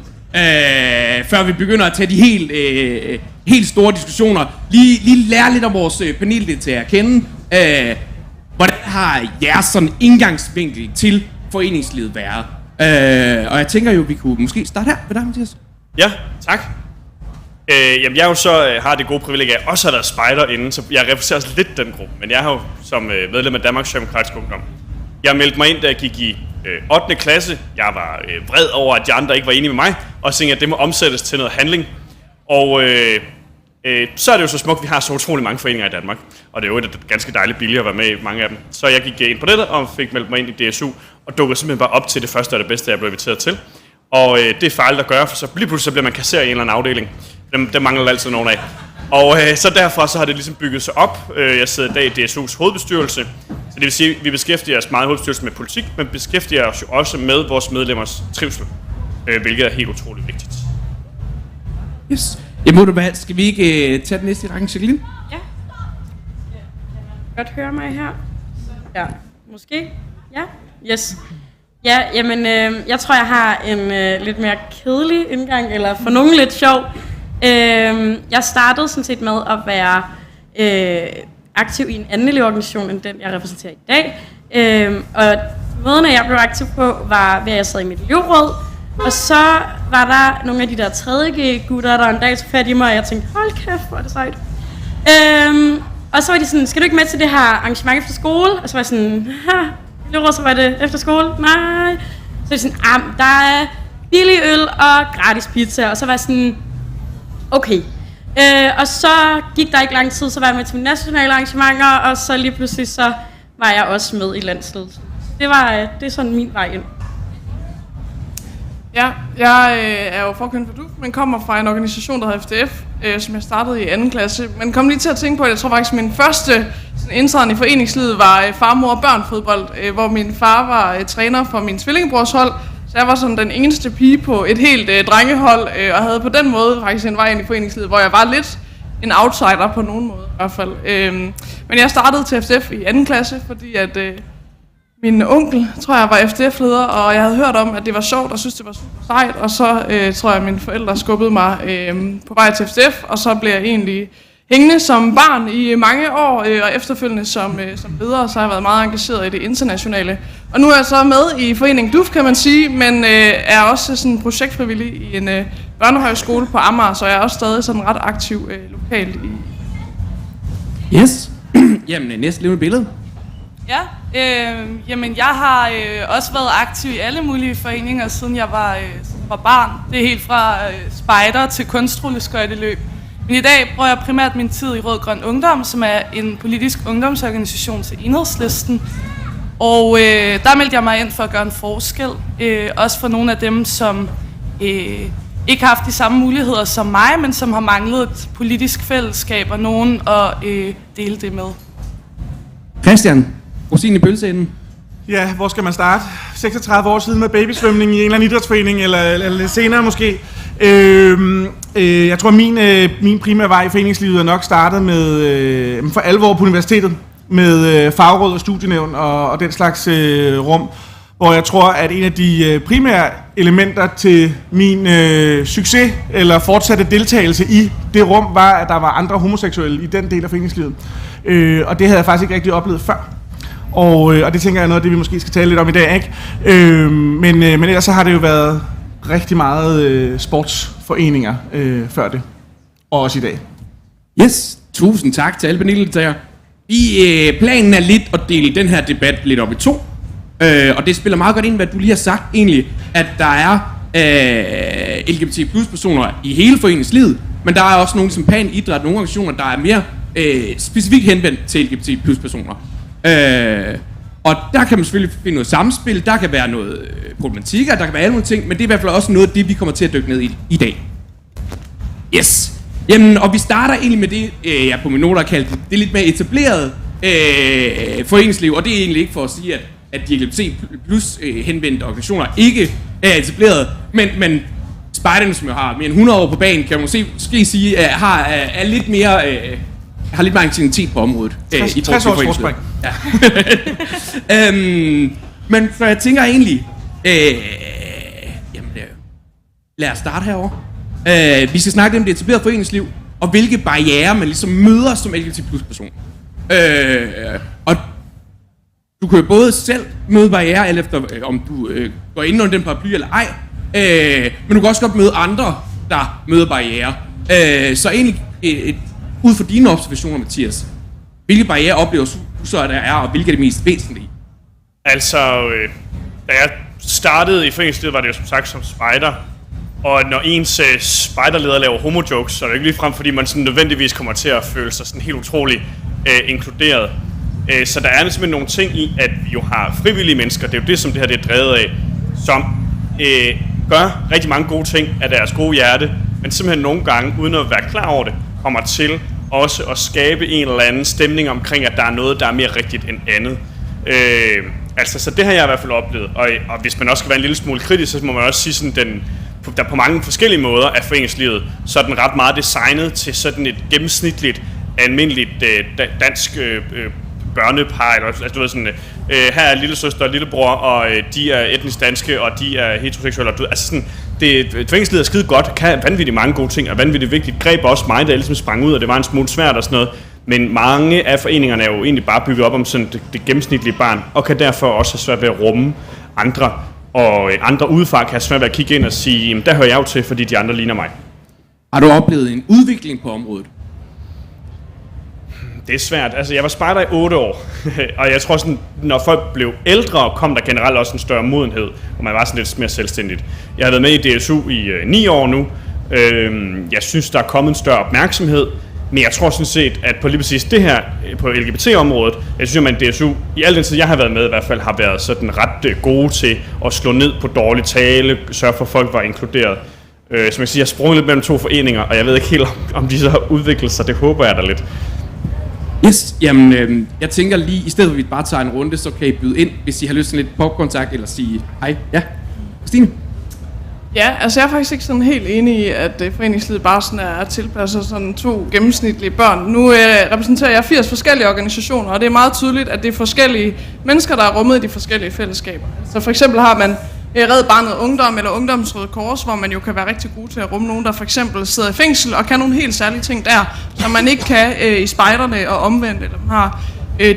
før vi begynder at tage de helt store diskussioner. Lige lære lidt om vores paneldeltagere at kende. Hvordan har jeres sådan indgangsvinkel til foreningslivet været? Og jeg tænker jo, vi kunne måske starte her med dig, Mathias. Ja, tak. Jamen, jeg jo så har det gode privilegie af også at være spejder inden, så jeg repræsenterer også lidt den gruppe. Men jeg har jo som medlem af Danmarks Socialdemokratiske Ungdom. Jeg meldte mig ind, da jeg gik i 8. klasse. Jeg var vred over, at de andre ikke var enige med mig, og tænkte, at det må omsættes til noget handling. Og så er det jo så smukt, at vi har så utrolig mange foreninger i Danmark. Og det er jo et ganske dejligt billigt at være med i mange af dem. Så jeg gik ind på det og fik meldt mig ind i DSU, og dukkede simpelthen bare op til det første og det bedste, jeg blev inviteret til. Og det er farligt at gøre, for så lige pludselig så bliver man kasseret i en eller anden afdeling. Dem mangler der altid nogen af. Og så derfra så har det ligesom bygget sig op. Jeg sidder i dag i DSU's hovedbestyrelse. Så det vil sige, at vi beskæftiger os meget i hovedbestyrelsen med politik, men beskæftiger os jo også med vores medlemmers trivsel. Hvilket er helt utroligt vigtigt. Yes. Jamen, skal vi ikke tage den næste i rækken, Jacqueline? Ja. Godt høre mig her. Ja, måske. Ja, yes. Ja, jamen, jeg tror, jeg har en lidt mere kedelig indgang, eller for nogen lidt sjov. Jeg startede sådan set med at være aktiv i en anden elevorganisation, end den, jeg repræsenterer i dag. Og måden, jeg blev aktiv på, var ved, at jeg sad i mit elevråd. Og så var der nogle af de der 3.G-gutter, der en dag tog fat i mig, og jeg tænkte, hold kæft, hvor er det sejt. Og så var de sådan, skal du ikke med til det her arrangement efter skole? Og så var jeg sådan, så var det efter skole? Nej. Så var jeg sådan, der er billig øl og gratis pizza. Og så var jeg sådan, okay. Og så gik der ikke lang tid, så var jeg med til mine nationale arrangementer, og så lige pludselig så var jeg også med i landsledelsen. Det er sådan min vej ind. Ja, jeg er jo forkønt for DUF, men kommer fra en organisation, der hedder FDF, som jeg startede i 2. klasse. Men kom lige til at tænke på, at jeg tror faktisk, at min første indtræden i foreningslivet var far, mor og børn fodbold, hvor min far var træner for min tvillingebrors hold. Så jeg var sådan den eneste pige på et helt drengehold, og havde på den måde faktisk en vej ind i foreningslivet, hvor jeg var lidt en outsider på nogen måde i hvert fald. Men jeg startede til FDF i 2. klasse, fordi at min onkel, tror jeg, var FDF-leder, og jeg havde hørt om, at det var sjovt, og synes det var super sejt, og så tror jeg, at mine forældre skubbede mig på vej til FDF, og så blev jeg egentlig hængende som barn i mange år, og efterfølgende som leder, så har jeg været meget engageret i det internationale. Og nu er jeg så med i foreningen DUF, kan man sige, men er også sådan projektfrivillig i en børnehøjskole på Amager, så jeg er også stadig sådan ret aktiv lokalt i. Yes. Jamen, næste levende billede. Ja, jamen jeg har også været aktiv i alle mulige foreninger, siden jeg var barn. Det er helt fra spejder til kunstrulleskøjteløb. Men i dag bruger jeg primært min tid i Rød Grøn Ungdom, som er en politisk ungdomsorganisation til Enhedslisten. Og der meldte jeg mig ind for at gøre en forskel. Også for nogle af dem, som ikke har haft de samme muligheder som mig, men som har manglet et politisk fællesskab og nogen at dele det med. Christian, rosin i pølseenden. Ja, hvor skal man starte? 36 år siden med babysvømning i en eller anden idrætsforening, eller lidt senere måske. Jeg tror, min primære vej i foreningslivet er nok startet med for alvor på universitetet, med fagråd og studienævn og den slags rum, hvor jeg tror, at en af de primære elementer til min succes eller fortsatte deltagelse i det rum, var, at der var andre homoseksuelle i den del af foreningslivet. Og det havde jeg faktisk ikke rigtig oplevet før. Og det tænker jeg er noget af det, vi måske skal tale lidt om i dag, ikke? Men ellers så har det jo været rigtig meget sportsforeninger før det. Og også i dag. Yes, tusind tak til alle paneldeltagere. Planen er lidt at dele den her debat lidt op i to. Og det spiller meget godt ind, hvad du lige har sagt egentlig, at der er LGBT plus personer i hele foreningslivet, men der er også nogle som pan idræt, nogle organisationer, der er mere specifikt henvendt til LGBT plus personer. Og der kan man selvfølgelig finde noget samspil, der kan være noget problematikker, der kan være alle mulige ting, men det er i hvert fald også noget af det, vi kommer til at dykke ned i dag. Yes! Jamen, og vi starter egentlig med det, jeg på mine noter har kaldt det lidt mere etableret foreningsliv, og det er egentlig ikke for at sige, at de LGBT plus henvendte organisationer ikke er etableret, men spejderne, som jo har mere end 100 år på banen, kan man måske sige, har lidt mere aktivitet på området. 60 års forspring. Ja. Men så jeg tænker egentlig, lad os starte herovre. Vi skal snakke om det etablerede foreningsliv, og hvilke barrierer man ligesom møder som LGBT plus person. Og du kan jo både selv møde barrierer, eller efter om du går ind under den paraply eller ej, men du kan også godt møde andre, der møder barrierer. Så egentlig ud fra dine observationer, Mathias, hvilke barrierer oplever du så, at der er, og hvilke er det mest væsentlige? Altså, da jeg startede i foreningslivet, var det jo som sagt som spejder. Og når ens spejderleder laver homo-jokes, så er det ikke ligefrem, fordi man sådan nødvendigvis kommer til at føle sig sådan helt utrolig inkluderet. Så der er simpelthen nogle ting i, at vi jo har frivillige mennesker, det er jo det, som det her det er drevet af, som gør rigtig mange gode ting af deres gode hjerte, men simpelthen nogle gange, uden at være klar over det, kommer til også at skabe en eller anden stemning omkring, at der er noget, der er mere rigtigt end andet. Så det har jeg i hvert fald oplevet, og hvis man også skal være en lille smule kritisk, så må man også sige sådan, der på mange forskellige måder af foreningslivet, så er den ret meget designet til sådan et gennemsnitligt, almindeligt dansk børnepar, eller altså du ved sådan, her er lillesøster og lillebror, og de er etnisk danske, og de er heteroseksuelle, og altså sådan, foreningslivet er skide godt, kan vanvittigt mange gode ting, og vanvittigt vigtigt, greb også mig, der ligesom sprang ud, og det var en smule svært og sådan noget, men mange af foreningerne er jo egentlig bare bygget op om sådan det gennemsnitlige barn, og kan derfor også have svært ved at rumme andre, og andre udefra kan have svært ved at kigge ind og sige, jamen der hører jeg jo til, fordi de andre ligner mig. Har du oplevet en udvikling på området? Det er svært. Altså, jeg var spejder i 8 år, og jeg tror sådan, når folk blev ældre, kom der generelt også en større modenhed, og man var sådan lidt mere selvstændigt. Jeg har været med i DSU i 9 år nu. Jeg synes, der er kommet en større opmærksomhed. Men jeg tror sådan set, at på lige præcis det her, på LGBT-området, jeg synes, at DSU, i al den tid, jeg har været med i hvert fald, har været sådan ret gode til at slå ned på dårlig tale, sørge for, at folk var inkluderet. Som jeg siger, jeg har sprunget lidt mellem 2 foreninger, og jeg ved ikke helt, om de så har udviklet sig. Det håber jeg da lidt. Yes, jamen, jeg tænker lige, i stedet for at vi bare tager en runde, så kan I byde ind, hvis I har lyst til lidt popkontakt, eller sige hej. Ja, Christine? Ja, altså jeg er faktisk ikke sådan helt enig i, at foreningslivet bare sådan er tilpasset sådan 2 gennemsnitlige børn. Nu repræsenterer jeg 80 forskellige organisationer, og det er meget tydeligt, at det er forskellige mennesker, der er rummet i de forskellige fællesskaber. Så for eksempel har man Red Barnet Ungdom eller Ungdomsrøde Kors, hvor man jo kan være rigtig god til at rumme nogen, der for eksempel sidder i fængsel og kan nogle helt særlige ting der, som man ikke kan i spejderne og omvendt, eller man har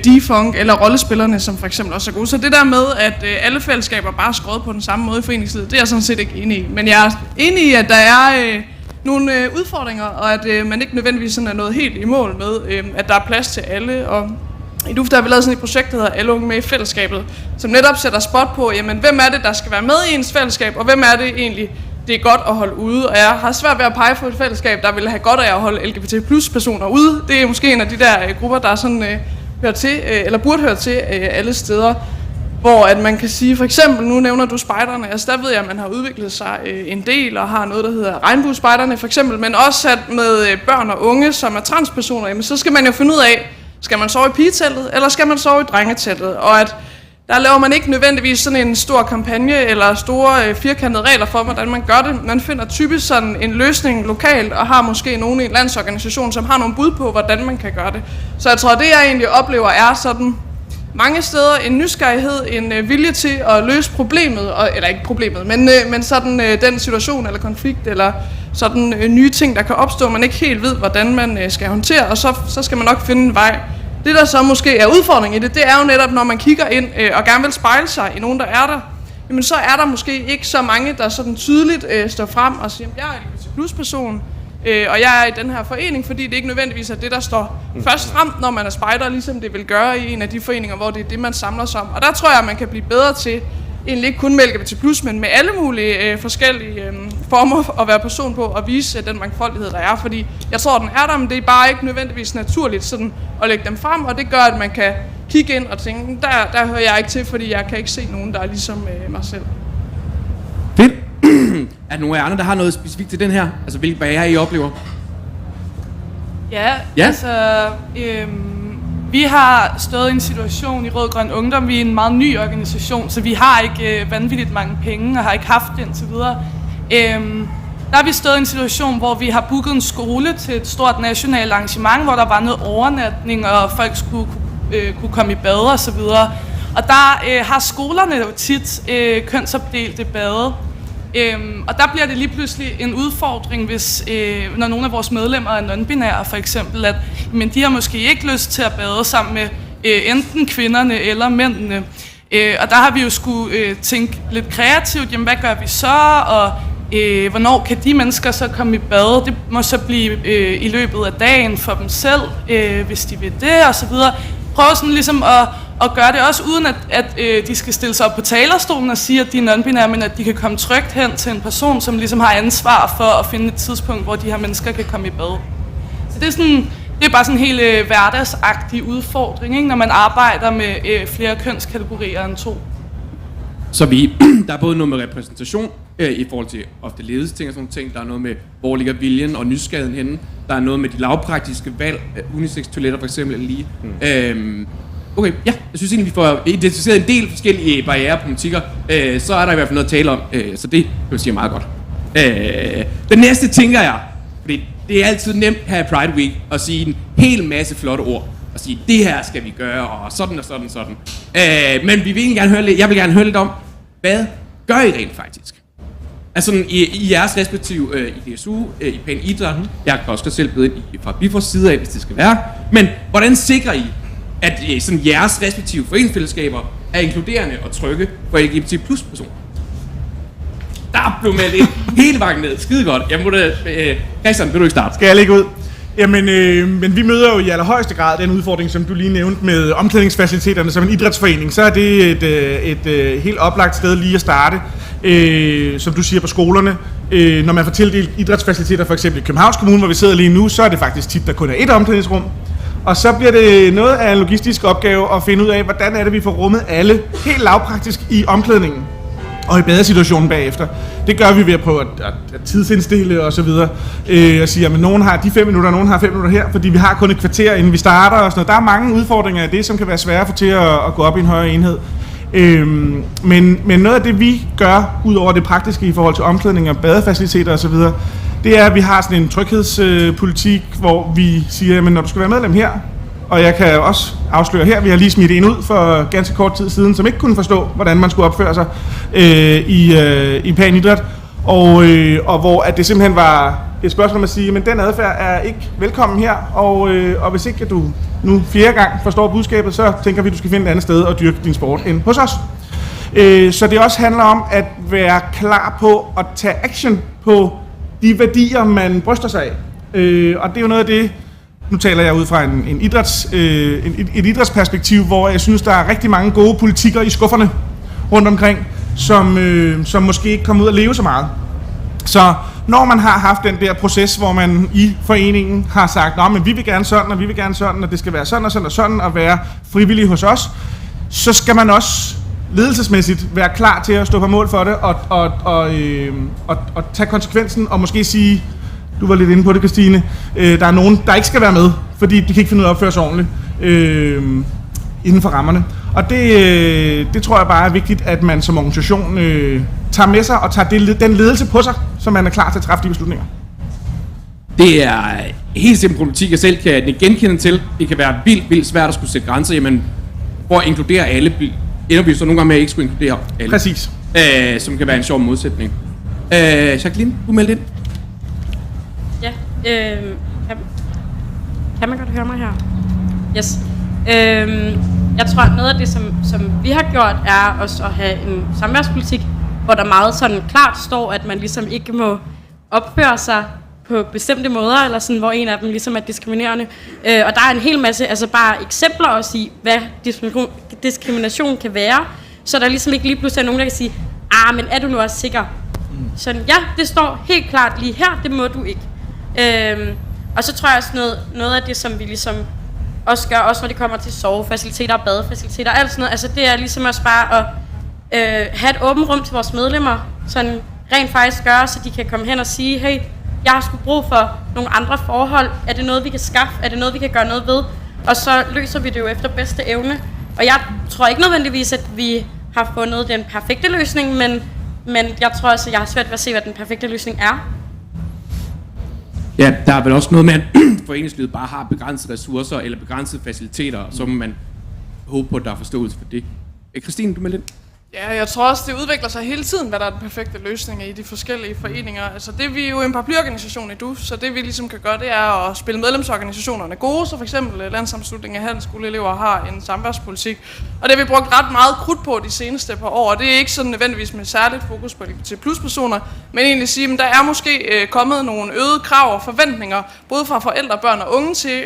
defunk eller rollespillerne, som for eksempel også er gode. Så det der med, at alle fællesskaber bare er skrevet på den samme måde i foreningslivet, det er jeg sådan set ikke enig i. Men jeg er enig i, at der er nogle udfordringer, og at man ikke nødvendigvis sådan er noget helt i mål med, at der er plads til alle. Og i DUF, der har vi lavet sådan et projekt, der hedder Alle Unge Med i Fællesskabet, som netop sætter spot på, jamen, hvem er det, der skal være med i ens fællesskab, og hvem er det egentlig, det er godt at holde ude. Og jeg har svært ved at pege på et fællesskab, der vil have godt af at holde LGBT+ personer ude. Det er måske en af de der grupper, der sådan hører til, eller burde høre til alle steder. Hvor at man kan sige, for eksempel, nu nævner du spejderne, altså der ved jeg, at man har udviklet sig en del, og har noget, der hedder regnbuespejderne for eksempel, men også at med børn og unge, som er transpersoner, jamen, så skal man jo finde ud af, skal man sove i pigeteltet, eller skal man sove i drengeteltet? Og at der laver man ikke nødvendigvis sådan en stor kampagne, eller store firkantede regler for, hvordan man gør det. Man finder typisk sådan en løsning lokalt, og har måske nogen i en landsorganisation, som har nogle bud på, hvordan man kan gøre det. Så jeg tror, det jeg egentlig oplever er sådan mange steder en nysgerrighed, en vilje til at løse problemet, eller ikke problemet, men sådan den situation eller konflikt, eller sådan nye ting, der kan opstå, man ikke helt ved, hvordan man skal håndtere, og så skal man nok finde en vej. Det, der så måske er udfordringen i det, det er jo netop, når man kigger ind og gerne vil spejle sig i nogen, der er der, jamen så er der måske ikke så mange, der sådan tydeligt står frem og siger, jeg er en LGBT+-person, og jeg er i den her forening, fordi det ikke nødvendigvis er det, der står først frem, når man er spejder, ligesom det vil gøre i en af de foreninger, hvor det er det, man samler sig om. Og der tror jeg, at man kan blive bedre til, egentlig ikke kun med LGBT+, men med alle mulige forskellige former at være person på, og vise den mangfoldighed, der er. Fordi jeg tror, den er der, men det er bare ikke nødvendigvis naturligt sådan at lægge dem frem, og det gør, at man kan kigge ind og tænke, der hører jeg ikke til, fordi jeg kan ikke se nogen, der er ligesom mig selv. Fedt. Er der nogen af jer andre, der har noget specifikt til den her? Altså, hvilke barrierer I oplever? Ja. Altså, vi har stået i en situation i Rød Grøn Ungdom. Vi er en meget ny organisation, så vi har ikke vanvittigt mange penge, og har ikke haft det indtil videre. Der har vi stået i en situation, hvor vi har booket en skole til et stort nationalt arrangement, hvor der var noget overnatning, og folk skulle kunne komme i bade og så videre. Og der har skolerne jo tit kønsopdelte bade. Og der bliver det lige pludselig en udfordring, hvis når nogle af vores medlemmer er non-binære for eksempel, at men de har måske ikke lyst til at bade sammen med enten kvinderne eller mændene. Og der har vi jo skulle tænke lidt kreativt, jamen hvad gør vi så, og hvornår kan de mennesker så komme i bade? Det må så blive i løbet af dagen for dem selv, hvis de vil det og så videre. Prøv sådan ligesom at gøre det også uden at de skal stille sig op på talerstolen og sige, at de er non-binære, men at de kan komme trygt hen til en person, som ligesom har ansvar for at finde et tidspunkt, hvor de her mennesker kan komme i bad. Så det er bare sådan en helt hverdagsagtig udfordring, ikke? Når man arbejder med flere kønskategorier end 2. Så der er både noget med repræsentation i forhold til ofte ledelsesting og sådan ting. Der er noget med, hvor ligger viljen og nysgerrigheden henne. Der er noget med de lavpraktiske valg, unisex-toiletter for eksempel, eller lige. Okay, ja, jeg synes egentlig, vi får identificeret en del forskellige barrierepolitikker. Så er der i hvert fald noget at tale om, så det vil jeg sige meget godt. Den næste tænker jeg, fordi det er altid nemt her i Pride Week at sige en hel masse flotte ord. Og sige, det her skal vi gøre, og sådan og sådan og sådan. Men vi vil egentlig gerne høre lidt, jeg vil gerne høre lidt om, hvad gør I rent faktisk? Altså i jeres respektive i DSU, i Pæn Idræt, jeg kan også selv byde ind fra Bifors side af, hvis det skal være. Men hvordan sikrer I, at sådan jeres respektive foreningsfællesskaber er inkluderende og trygge for LGBT+ personer? Der blev meldt ind hele vejen ned. Skide godt. Jeg må da, Christian, vil du ikke starte? Skal jeg lægge ud? Jamen, men vi møder jo i allerhøjeste grad den udfordring, som du lige nævnte med omklædningsfaciliteterne som en idrætsforening. Så er det et helt oplagt sted lige at starte, som du siger, på skolerne. Når man får tildelt idrætsfaciliteter, for eksempel i Københavns Kommune, hvor vi sidder lige nu, så er det faktisk tit, der kun er et omklædningsrum. Og så bliver det noget af en logistisk opgave at finde ud af, hvordan er det, vi får rummet alle helt lavpraktisk i omklædningen og i badesituationen bagefter. Det gør vi ved at prøve at tidsindstille og så videre. Og sige, at nogen har de 5 minutter, nogen har 5 minutter her, fordi vi har kun et kvarter, inden vi starter og sådan noget. Der er mange udfordringer af det, som kan være svære at få til at gå op i en højere enhed. Men noget af det, vi gør, ud over det praktiske i forhold til omklædning og badefaciliteter og så videre, det er, at vi har sådan en tryghedspolitik, hvor vi siger, at når du skal være medlem her, og jeg kan også afsløre her, vi har lige smidt en ud for ganske kort tid siden, som ikke kunne forstå, hvordan man skulle opføre sig i pæn idræt, og hvor at det simpelthen var et spørgsmål om at sige, men den adfærd er ikke velkommen her, og hvis ikke du nu 4. gang forstår budskabet, så tænker vi, du skal finde et andet sted og dyrke din sport end hos os. Så det også handler om at være klar på at tage action på de værdier, man bryster sig af. Og det er jo noget af det, nu taler jeg ud fra et idrætsperspektiv, hvor jeg synes, der er rigtig mange gode politikker i skufferne rundt omkring, som måske ikke kommer ud at leve så meget. Så når man har haft den der proces, hvor man i foreningen har sagt, men vi vil gerne sådan, og vi vil gerne sådan, og det skal være sådan og sådan og sådan, og være frivillig hos os, så skal man også ledelsesmæssigt være klar til at stå på mål for det, og tage konsekvensen, og måske sige, du var lidt inde på det, Christine, der er nogen, der ikke skal være med, fordi de kan ikke finde ud af at opføre sig ordentligt inden for rammerne. Og det tror jeg bare er vigtigt, at man som organisation tager med sig, og tager den ledelse på sig, så man er klar til at træffe de beslutninger. Det er helt simpel problematik, jeg selv kan genkende til. Det kan være vildt svært at skulle sætte grænser, jamen, for at inkludere alle, ender vi så nogle gange med at ikke skulle inkludere alle. Præcis. Som kan være en sjov modsætning. Jacqueline, du meldte ind. Ja, kan man godt høre mig her? Yes. Jeg tror, at noget af det, som vi har gjort, er også at have en samværspolitik, hvor der meget sådan klart står, at man ligesom ikke må opføre sig på bestemte måder, eller sådan, hvor en af dem ligesom er diskriminerende. Og der er en hel masse, altså bare eksempler også i, hvad diskrimination kan være, så der ligesom ikke lige pludselig er nogen, der kan sige, men er du nu også sikker? Sådan, ja, det står helt klart lige her, det må du ikke. Og så tror jeg også noget af det, som vi ligesom også gør, også når det kommer til sovefaciliteter og badefaciliteter, alt sådan noget, altså det er ligesom også bare at have et åbent rum til vores medlemmer, sådan rent faktisk gøre, så de kan komme hen og sige, hey, jeg har sgu brug for nogle andre forhold, er det noget, vi kan skaffe, er det noget, vi kan gøre noget ved, og så løser vi det jo efter bedste evne. Og jeg tror ikke nødvendigvis, at vi har fundet den perfekte løsning, men jeg tror også, at jeg har svært ved at se, hvad den perfekte løsning er. Ja, der er vel også noget med, at foreningslivet bare har begrænsede ressourcer eller begrænsede faciliteter, så må man håbe på, at der er forståelse for det. Christine, du med lidt? Ja, jeg tror også, det udvikler sig hele tiden, hvad der er den perfekte løsning i de forskellige foreninger. Altså det vi er jo en paraplyorganisation i DUF, så det vi ligesom kan gøre, det er at spille medlemsorganisationerne gode. Så for eksempel Landssammenslutningen af handelsskoleelever har en samværspolitik. Og det har vi brugt ret meget krudt på de seneste par år. Og det er ikke sådan nødvendigvis med særligt fokus på LGBT+-personer, men egentlig sige, at der er måske kommet nogle øgede krav og forventninger, både fra forældre, børn og unge til,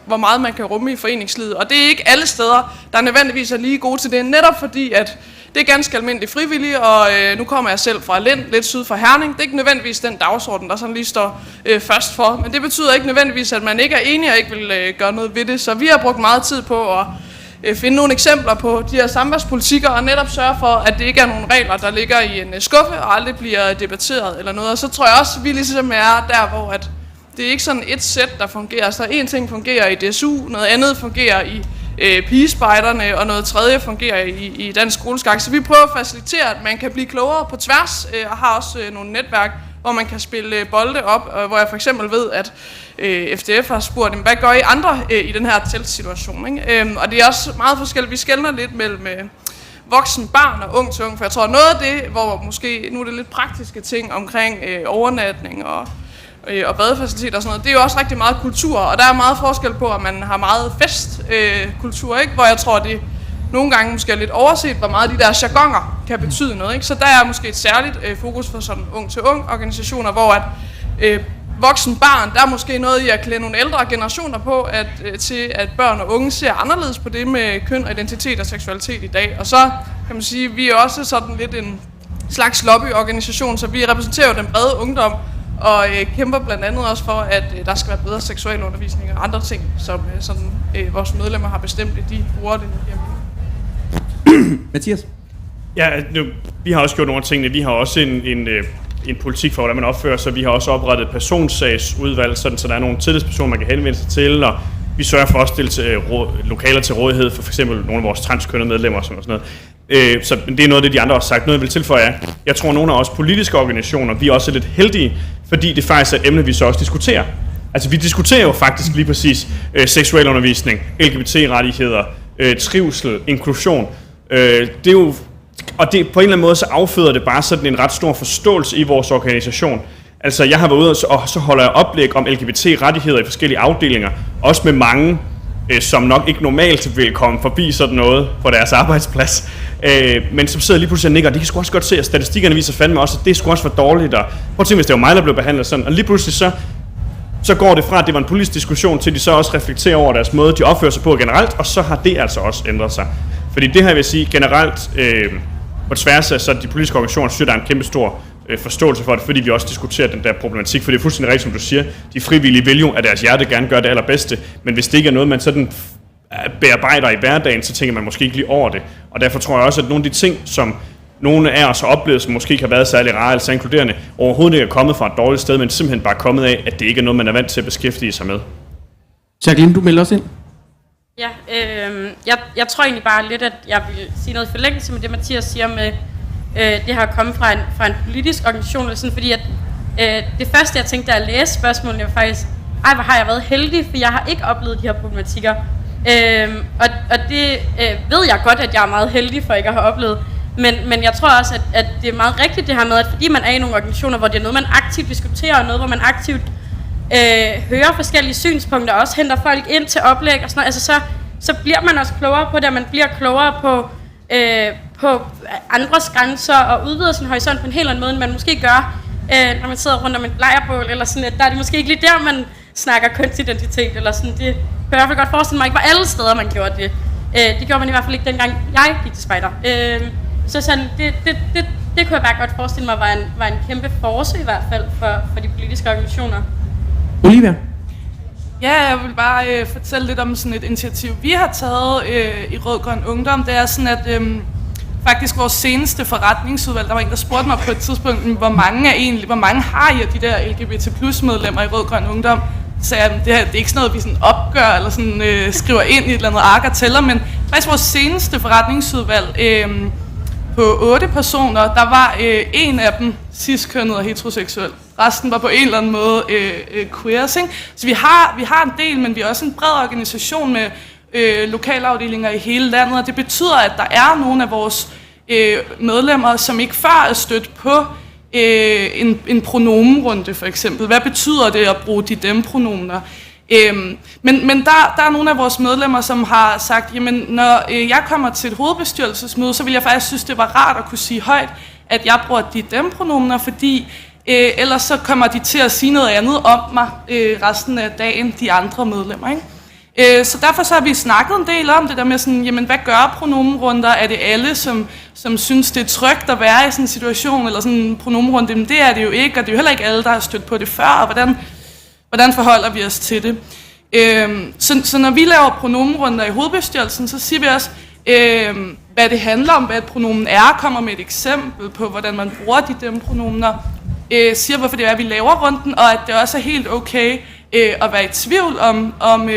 hvor meget man kan rumme i foreningslivet. Og det er ikke alle steder, der nødvendigvis er lige gode til det, netop fordi, at det er ganske almindeligt frivilligt, og nu kommer jeg selv fra Lind, lidt syd for Herning. Det er ikke nødvendigvis den dagsorden, der sådan lige står først for, men det betyder ikke nødvendigvis, at man ikke er enig og ikke vil gøre noget ved det. Så vi har brugt meget tid på at finde nogle eksempler på de her samværspolitikker, og netop sørge for, at det ikke er nogle regler, der ligger i en skuffe og aldrig bliver debatteret eller noget. Og så tror jeg også, at vi ligesom er der, hvor at det er ikke sådan et sæt, der fungerer. Så en ting fungerer i DSU, noget andet fungerer i pigespejderne, og noget tredje fungerer i dansk skoleskak. Så vi prøver at facilitere, at man kan blive klogere på tværs, og har også nogle netværk, hvor man kan spille bolde op, hvor jeg for eksempel ved, at FDF har spurgt, hvad gør I andre i den her teltsituation? Ikke? Og det er også meget forskelligt. Vi skelner lidt mellem voksen, barn og ung til ung, for jeg tror noget af det, hvor måske, nu er det lidt praktiske ting omkring overnatning og badefaciliteter og sådan noget, det er jo også rigtig meget kultur, og der er meget forskel på, at man har meget festkultur, ikke? Hvor jeg tror, det nogle gange måske er lidt overset, hvor meget de der jargoner kan betyde noget. Ikke? Så der er måske et særligt fokus for sådan ung til ung organisationer, hvor at voksen barn, der er måske noget i at klæde nogle ældre generationer på, til at børn og unge ser anderledes på det med køn og identitet og seksualitet i dag. Og så kan man sige, at vi er også sådan lidt en slags lobbyorganisation, så vi repræsenterer jo den brede ungdom, og kæmper blandt andet også for, at der skal være bedre seksualundervisning og andre ting, som vores medlemmer har bestemt, at de bruger det hjemme. Mathias? Ja, vi har også gjort nogle af tingene. Vi har også en politik for, hvordan man opfører sig. Vi har også oprettet personsagsudvalg, så der er nogle tillidspersoner, man kan henvende sig til, og vi sørger for at stille lokaler til rådighed for f.eks. nogle af vores transkønnede medlemmer og sådan noget. Så det er noget af det, de andre også har sagt. Noget, jeg vil tilføje er, jeg tror, at nogle af os politiske organisationer, vi er også lidt heldige, fordi det faktisk er et emne, vi så også diskuterer. Altså, vi diskuterer jo faktisk lige præcis seksualundervisning, LGBT-rettigheder, trivsel, inklusion. Det er jo, og det, på en eller anden måde, så afføder det bare sådan en ret stor forståelse i vores organisation. Altså, jeg har været ude, og så holder jeg oplæg om LGBT-rettigheder i forskellige afdelinger, også med mange, som nok ikke normalt vil komme forbi sådan noget på deres arbejdsplads, men som sidder lige pludselig og nikker, de kan sgu også godt se, at statistikkerne viser fandme også, at det skulle også for dårligt, og prøv at tænke, hvis det var mig, der blev behandlet sådan, og lige pludselig så går det fra, at det var en politisk diskussion, til de så også reflekterer over deres måde, de opfører sig på generelt, og så har det altså også ændret sig. Fordi det her, vil sige, generelt på tværs af så de politiske organisationer, synes der er en kæmpe stor forståelse for det, fordi vi også diskuterer den der problematik, for det er fuldstændig rigtigt, som du siger, de frivillige vil jo af deres hjerte gerne gøre det allerbedste, men hvis det ikke er noget, man sådan bearbejder i hverdagen, så tænker man måske ikke lige over det, og derfor tror jeg også, at nogle af de ting, som nogle af os har oplevet, som måske ikke har været særlig rare eller så inkluderende, overhovedet ikke er kommet fra et dårligt sted, men simpelthen bare kommet af, at det ikke er noget, man er vant til at beskæftige sig med. Jacqueline, du melder også ind. Ja, jeg tror egentlig bare lidt, at jeg vil sige noget i forlængelse med det, Mathias siger med, det har kommet fra en politisk organisation, eller sådan, fordi at, det første, jeg tænkte, da jeg læste spørgsmålene, var faktisk, hvor har jeg været heldig, for jeg har ikke oplevet de her problematikker. Og det ved jeg godt, at jeg er meget heldig for ikke at have oplevet. Men jeg tror også, at det er meget rigtigt det her med, at fordi man er i nogle organisationer, hvor det er noget, man aktivt diskuterer, og noget, hvor man aktivt hører forskellige synspunkter, og også henter folk ind til oplæg og sådan noget, altså så bliver man også klogere på det, og man bliver klogere på andres grænser, og udvider sin horisont på en helt anden måde, end man måske gør, når man sidder rundt om et lejrbål, eller sådan, der er det måske ikke lige der, man snakker kønsidentitet, eller sådan, det kan jeg i hvert fald godt forestille mig, ikke var alle steder, man gjorde det. Det gjorde man i hvert fald ikke dengang, jeg gik til spejder. Så sådan, det kunne jeg bare godt forestille mig var en kæmpe force i hvert fald for de politiske organisationer. Olivia? Ja, jeg vil bare fortælle lidt om sådan et initiativ, vi har taget i Rød Grøn Ungdom. Det er sådan, at faktisk vores seneste forretningsudvalg, der var en, der spurgte mig på et tidspunkt, hvor mange har I af de der LGBT plus medlemmer i Rød Grøn Ungdom? Så sagde jeg, det er ikke sådan noget, vi sådan opgør eller sådan, skriver ind i et eller andet ark og tæller, men faktisk vores seneste forretningsudvalg på 8 personer, der var en af dem cis-kønnet og heteroseksuel. Resten var på en eller anden måde queers, ikke? Så vi har en del, men vi er også en bred organisation med lokalafdelinger i hele landet, og det betyder, at der er nogle af vores medlemmer, som ikke før er stødt på en pronomenrunde, for eksempel. Hvad betyder det at bruge de-dem-pronomener? Men der er nogle af vores medlemmer, som har sagt, jamen når jeg kommer til et hovedbestyrelsesmøde, så vil jeg faktisk synes, det var rart at kunne sige højt, at jeg bruger de-dem-pronomener, fordi ellers så kommer de til at sige noget andet om mig resten af dagen, de andre medlemmer, ikke? Så derfor så har vi snakket en del om det der med sådan, jamen hvad gør pronomenrunder? Er det alle, som synes, det er trygt at være i sådan en situation, eller sådan en pronomenrunde? Men det er det jo ikke, og det er jo heller ikke alle, der har stødt på det før, og hvordan forholder vi os til det? Så når vi laver pronomenrunder i hovedbestyrelsen, så siger vi også, hvad det handler om, hvad et pronomen er, kommer med et eksempel på, hvordan man bruger de pronomener, siger, hvorfor det er, at vi laver runden, og at det også er helt okay at være i tvivl om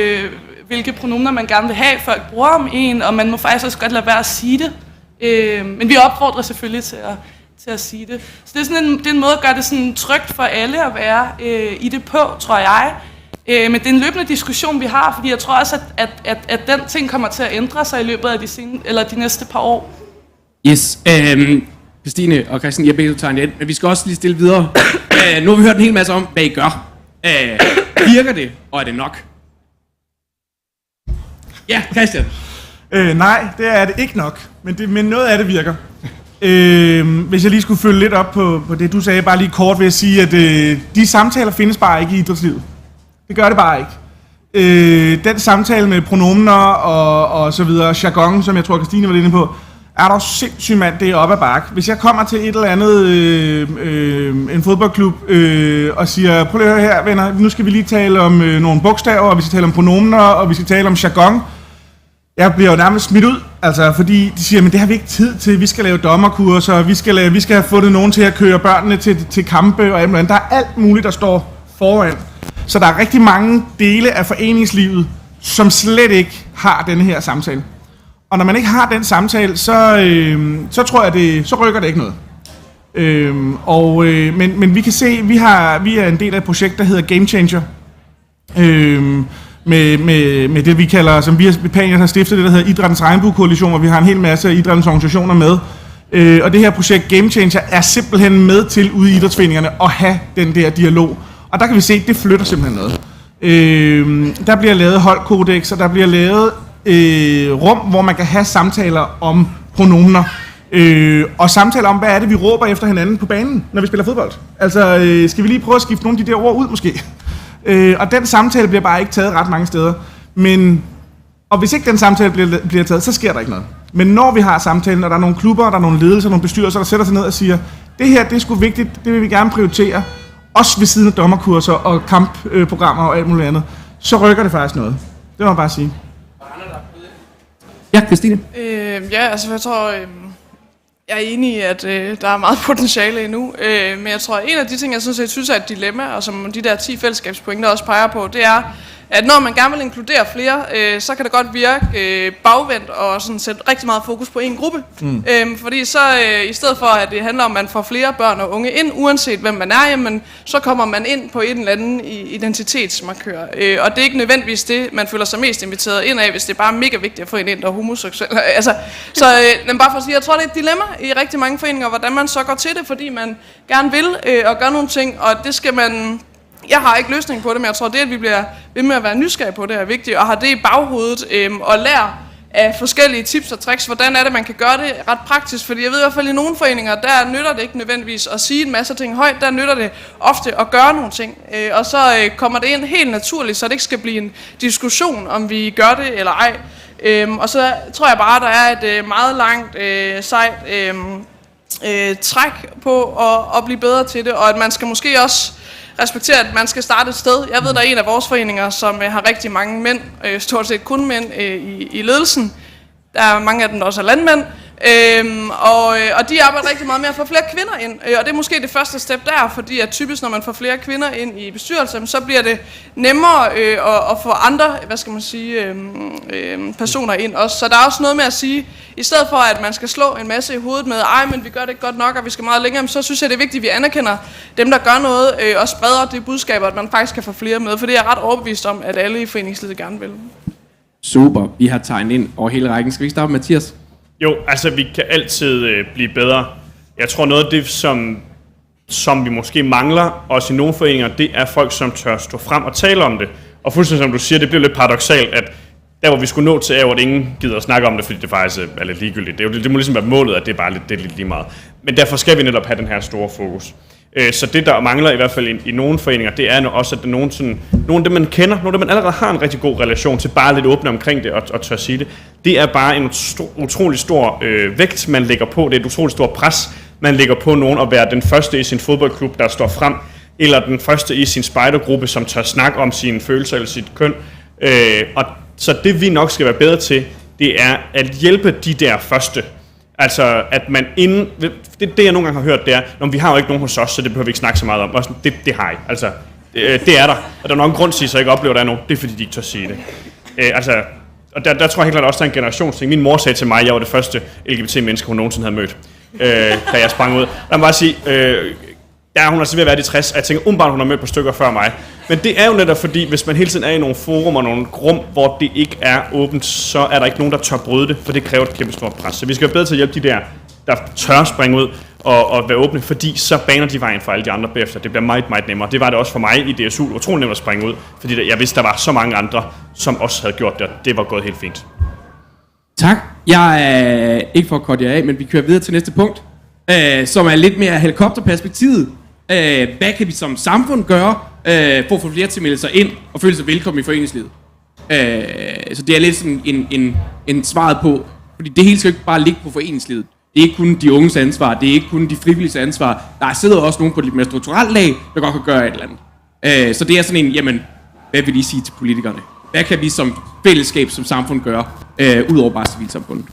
hvilke pronomener man gerne vil have, folk bruger om en, og man må faktisk også godt lade være at sige det. Men vi opfordrer selvfølgelig til at sige det. Så det er sådan det er en måde at gøre det sådan trygt for alle at være i det på, tror jeg. Men det er en løbende diskussion, vi har, fordi jeg tror også, at den ting kommer til at ændre sig i løbet af de næste par år. Yes. Christine og Christian, jeg beder dig ind, men vi skal også lige stille videre. Nu har vi hørt en hel masse om, hvad I gør. Virker det, og er det nok? Ja, Christian. Nej, det er det ikke nok, men noget af det virker. Hvis jeg lige skulle følge lidt op på det, du sagde, bare lige kort, vil jeg sige, at de samtaler findes bare ikke i idrætslivet. Det gør det bare ikke. Den samtale med pronomener og så videre, jargon, som jeg tror, Christine var inde på, er der sindssygt mand, det er op ad bakke. Hvis jeg kommer til et eller andet, en fodboldklub, og siger, prøv lige at høre her, venner, nu skal vi lige tale om nogle bogstaver, og vi skal tale om pronomener, og vi skal tale om jargon. Jeg bliver jo nærmest smidt ud, altså, fordi de siger, men det har vi ikke tid til, vi skal lave dommerkurser, vi skal have fundet nogen til at køre børnene til kampe og alt muligt. Der er alt muligt, der står foran. Så der er rigtig mange dele af foreningslivet, som slet ikke har denne her samtale. Og når man ikke har den samtale, så tror jeg, så rykker det ikke noget. Men vi kan se, vi er en del af et projekt, der hedder Game Changer. Med det, vi kalder, som vi har stiftet, det der hedder Idrættens Regnbue-koalition, hvor vi har en hel masse af idrættens organisationer med. Og det her projekt Game Changer er simpelthen med til ude i idrætsforeningerne at have den der dialog. Og der kan vi se, at det flytter simpelthen noget. Der bliver lavet holdkodex, og der bliver lavet rum, hvor man kan have samtaler om pronomener. Og samtaler om, hvad er det, vi råber efter hinanden på banen, når vi spiller fodbold. Altså, skal vi lige prøve at skifte nogle af de der ord ud, måske? Og den samtale bliver bare ikke taget ret mange steder. Og hvis ikke den samtale bliver taget, så sker der ikke noget. Men når vi har samtalen, og der er nogle klubber, der er nogle ledelser, nogle bestyrelser, der sætter sig ned og siger, det her, det er sgu vigtigt, det vil vi gerne prioritere, også ved siden af dommerkurser og kampprogrammer og alt muligt andet, så rykker det faktisk noget. Det må man bare sige. Ja, Christine? Altså jeg tror, jeg er enig i, at der er meget potentiale endnu. Men jeg tror, en af de ting, jeg synes er et dilemma, og som de der 10 fællesskabspointer også peger på, det er, at når man gerne vil inkludere flere, så kan det godt virke bagvendt og sådan sætte rigtig meget fokus på en gruppe. Fordi så i stedet for, at det handler om, at man får flere børn og unge ind, uanset hvem man er, jamen, så kommer man ind på en eller anden identitetsmarkør. Og det er ikke nødvendigvis det, man føler sig mest inviteret ind af, hvis det er bare mega vigtigt at få en ind, der er homoseksuel. Men bare for at sige, jeg tror, det er et dilemma i rigtig mange foreninger, hvordan man så går til det, fordi man gerne vil og gør nogle ting, og det skal man... Jeg har ikke løsning på det, men jeg tror, det, at vi bliver ved med at være nysgerrige på det, er vigtigt, og har det i baghovedet, og lære af forskellige tips og tricks, hvordan er det, man kan gøre det ret praktisk, fordi jeg ved i hvert fald, i nogle foreninger, der nytter det ikke nødvendigvis at sige en masse ting højt, der nytter det ofte at gøre nogle ting, og så kommer det ind helt naturligt, så det ikke skal blive en diskussion, om vi gør det eller ej. Og så tror jeg bare, der er et meget langt, sejt træk på at blive bedre til det, og at man skal måske også respektere, at man skal starte et sted. Jeg ved, der er en af vores foreninger, som har rigtig mange mænd, stort set kun mænd i ledelsen. Der er mange af dem, der også er landmænd. Og de arbejder rigtig meget med at få flere kvinder ind. Og det er måske det første step der, fordi at typisk, når man får flere kvinder ind i bestyrelsen, så bliver det nemmere at få andre, personer ind også. Så der er også noget med at sige, i stedet for at man skal slå en masse i hovedet med, men vi gør det ikke godt nok, og vi skal meget længere, så synes jeg, det er vigtigt, at vi anerkender dem, der gør noget, og spreder det budskab, at man faktisk kan få flere med. For det er jeg ret overbevist om, at alle i foreningslivet gerne vil. Super. Vi har tegnet ind over hele rækken. Skal vi starte med Mathias? Jo, altså vi kan altid blive bedre. Jeg tror noget af det, som vi måske mangler, også i nogle foreninger, det er folk, som tør stå frem og tale om det. Og fuldstændig som du siger, det bliver lidt paradoksalt, at der hvor vi skulle nå til, er, hvor ingen gider at snakke om det, fordi det faktisk er lidt ligegyldigt. Det må ligesom være målet, at det er bare lidt lige meget. Men derfor skal vi netop have den her store fokus. Så det, der mangler i hvert fald i nogle foreninger, det er også, at nogle af dem, man kender, nogle af dem, man allerede har en rigtig god relation til, bare lidt åbne omkring det og tør sige det. Det er bare en utrolig stor vægt, man lægger på. Det er et utroligt stort pres, man lægger på nogen at være den første i sin fodboldklub, der står frem, eller den første i sin spejdergruppe, som tør snakke om sine følelser eller sit køn. Og så det, vi nok skal være bedre til, det er at hjælpe de der første. Altså, at man inden... Det jeg nogle gange har hørt, det er, når vi har jo ikke nogen hos os, så det behøver vi ikke snakke så meget om. Og det har I. Altså, det er der. Og der er nok en grund til, at jeg ikke oplever, at der er nogen. Det er, fordi de ikke tør sige det. Og der tror jeg helt klart også, der er en generationsting. Min mor sagde til mig, at jeg var det første LGBT-menneske, hun nogensinde havde mødt, da jeg sprang ud. Lad mig bare sige... hun er så ved at være de 60, og jeg tænker, umiddelbart hun har mødt på stykker før mig. Men det er jo netop fordi, hvis man hele tiden er i nogle forum og nogle rum, hvor det ikke er åbent, så er der ikke nogen, der tør bryde det, for det kræver et kæmpe stort pres. Så vi skal være bedre til at hjælpe de der tør springe ud og være åbne, fordi så baner de vejen for alle de andre bagefter. Det bliver meget, meget nemmere. Det var det også for mig i DSU, utroligt nemt at springe ud, fordi jeg vidste, der var så mange andre, som også havde gjort det, og det var gået helt fint. Tak. Jeg er ikke for at korte jer af, men vi kører videre til næste punkt, som er lidt mere helikopterperspektivet. Hvad kan vi som samfund gøre for at få flere til at melde sig ind og føle sig velkommen i foreningslivet? Så det er lidt sådan en svaret på, fordi det hele skal ikke bare ligge på foreningslivet. Det er ikke kun de unges ansvar, det er ikke kun de frivilliges ansvar. Der sidder også nogen på et lidt mere strukturelt lag, der godt kan gøre et eller andet. Så det er sådan en, jamen, hvad vil I sige til politikerne? Hvad kan vi som fællesskab, som samfund gøre, ud over bare civilsamfundet?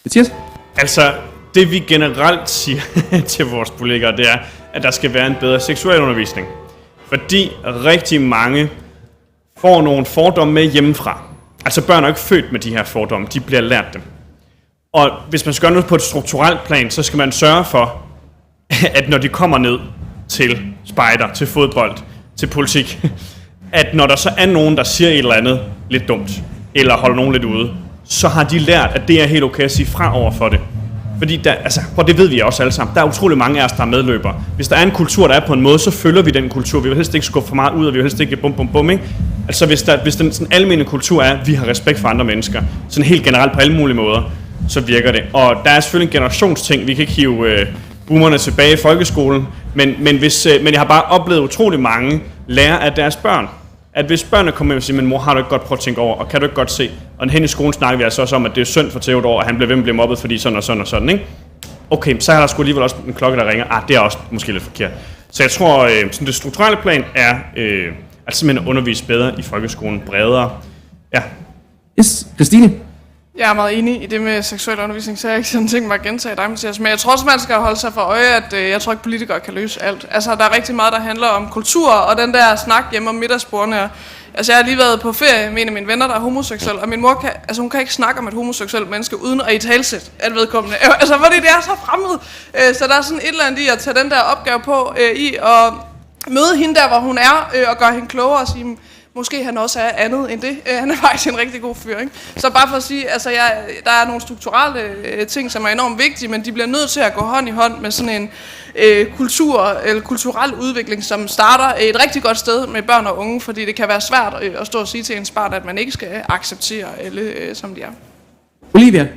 Mathias? Altså, det vi generelt siger til vores politikere, det er, at der skal være en bedre seksualundervisning. Fordi rigtig mange får nogle fordomme med hjemmefra. Altså børn er ikke født med de her fordomme, de bliver lært dem. Og hvis man skal gøre noget på et strukturelt plan, så skal man sørge for, at når de kommer ned til spejder, til fodbold, til politik, at når der så er nogen, der siger et eller andet lidt dumt, eller holder nogen lidt ude, så har de lært, at det er helt okay at sige fra over for det. Fordi det ved vi også alle sammen. Der er utrolig mange af os, der er medløbere. Hvis der er en kultur, der er på en måde, så følger vi den kultur. Vi vil helst ikke skubbe for meget ud, og vi vil helst ikke bum bum bum, ikke? Altså hvis den sådan almene kultur er, at vi har respekt for andre mennesker, sådan helt generelt på alle mulige måder, så virker det. Og der er selvfølgelig en generationsting. Vi kan ikke hive boomerne tilbage i folkeskolen, men jeg har bare oplevet utrolig mange lære af deres børn. At hvis børnene kommer hjem og siger, men mor, har du ikke godt prøvet at tænke over, og kan du ikke godt se? Og hen i skolen snakker vi altså også om, at det er synd for Theodor, at han bliver ved med at blive mobbet, fordi sådan og sådan og sådan, ikke? Okay, så er der sgu alligevel også en klokke, der ringer. Det er også måske lidt forkert. Så jeg tror, sådan det strukturelle plan er at simpelthen undervise bedre i folkeskolen, bredere. Ja. Yes, Christine? Jeg er meget enig i det med seksuel undervisning, så jeg har ikke sådan tænkt mig at gentage dig, Mathias. Men jeg tror også, man skal holde sig for øje, at jeg tror ikke, politikere kan løse alt. Altså, der er rigtig meget, der handler om kultur, og den der snak hjemme om middagsbordene. Altså, jeg har lige været på ferie med en af mine venner, der er homoseksuel, og min mor hun kan ikke snakke om et homoseksuelt menneske, uden at italesætte at vedkommende. Altså, fordi det er så fremmed. Så der er sådan et eller andet i at tage den der opgave på, i at møde hende der, hvor hun er, og gøre hende klogere og sige, måske han også er andet end det. Han er faktisk en rigtig god fyr, ikke? Så bare for at sige, altså der er nogle strukturelle ting, som er enormt vigtige, men de bliver nødt til at gå hånd i hånd med sådan en kulturel udvikling, som starter et rigtig godt sted med børn og unge, fordi det kan være svært at stå og sige til ens barn, at man ikke skal acceptere alle, som de er. Olivia?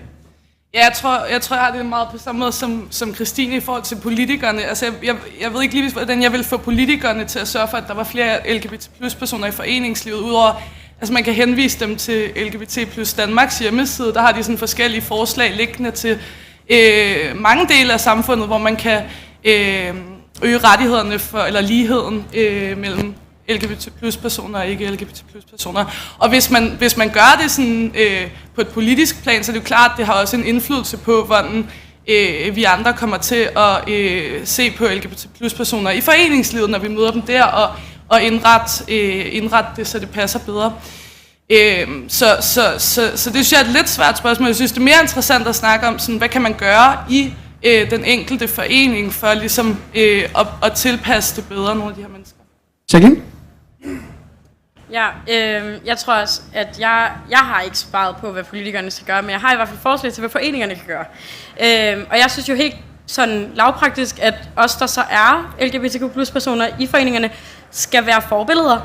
Ja, jeg tror, jeg har det meget på samme måde som Christine i forhold til politikerne. Altså, jeg ved ikke lige, hvordan jeg vil få politikerne til at sørge for, at der var flere LGBT plus personer i foreningslivet, udover, altså man kan henvise dem til LGBT plus Danmarks hjemmeside, der har de sådan forskellige forslag liggende til mange dele af samfundet, hvor man kan øge rettighederne for, eller ligheden mellem LGBT plus personer og ikke LGBT plus personer. Og hvis man gør det sådan på et politisk plan, så er det jo klart, at det har også en indflydelse på, hvordan vi andre kommer til at se på LGBT plus personer i foreningslivet, når vi møder dem der, og indrette det, så det passer bedre. Så det synes jeg er et lidt svært spørgsmål. Jeg synes, det er mere interessant at snakke om, sådan, hvad kan man gøre i den enkelte forening, for ligesom at tilpasse det bedre nogle af de her mennesker. Jacqueline? Ja, jeg tror også, at jeg har ikke svaret på, hvad politikerne skal gøre, men jeg har i hvert fald forslag til, hvad foreningerne kan gøre. Og jeg synes jo helt sådan lavpraktisk, at os, der så er LGBTQ plus personer i foreningerne, skal være forbilleder,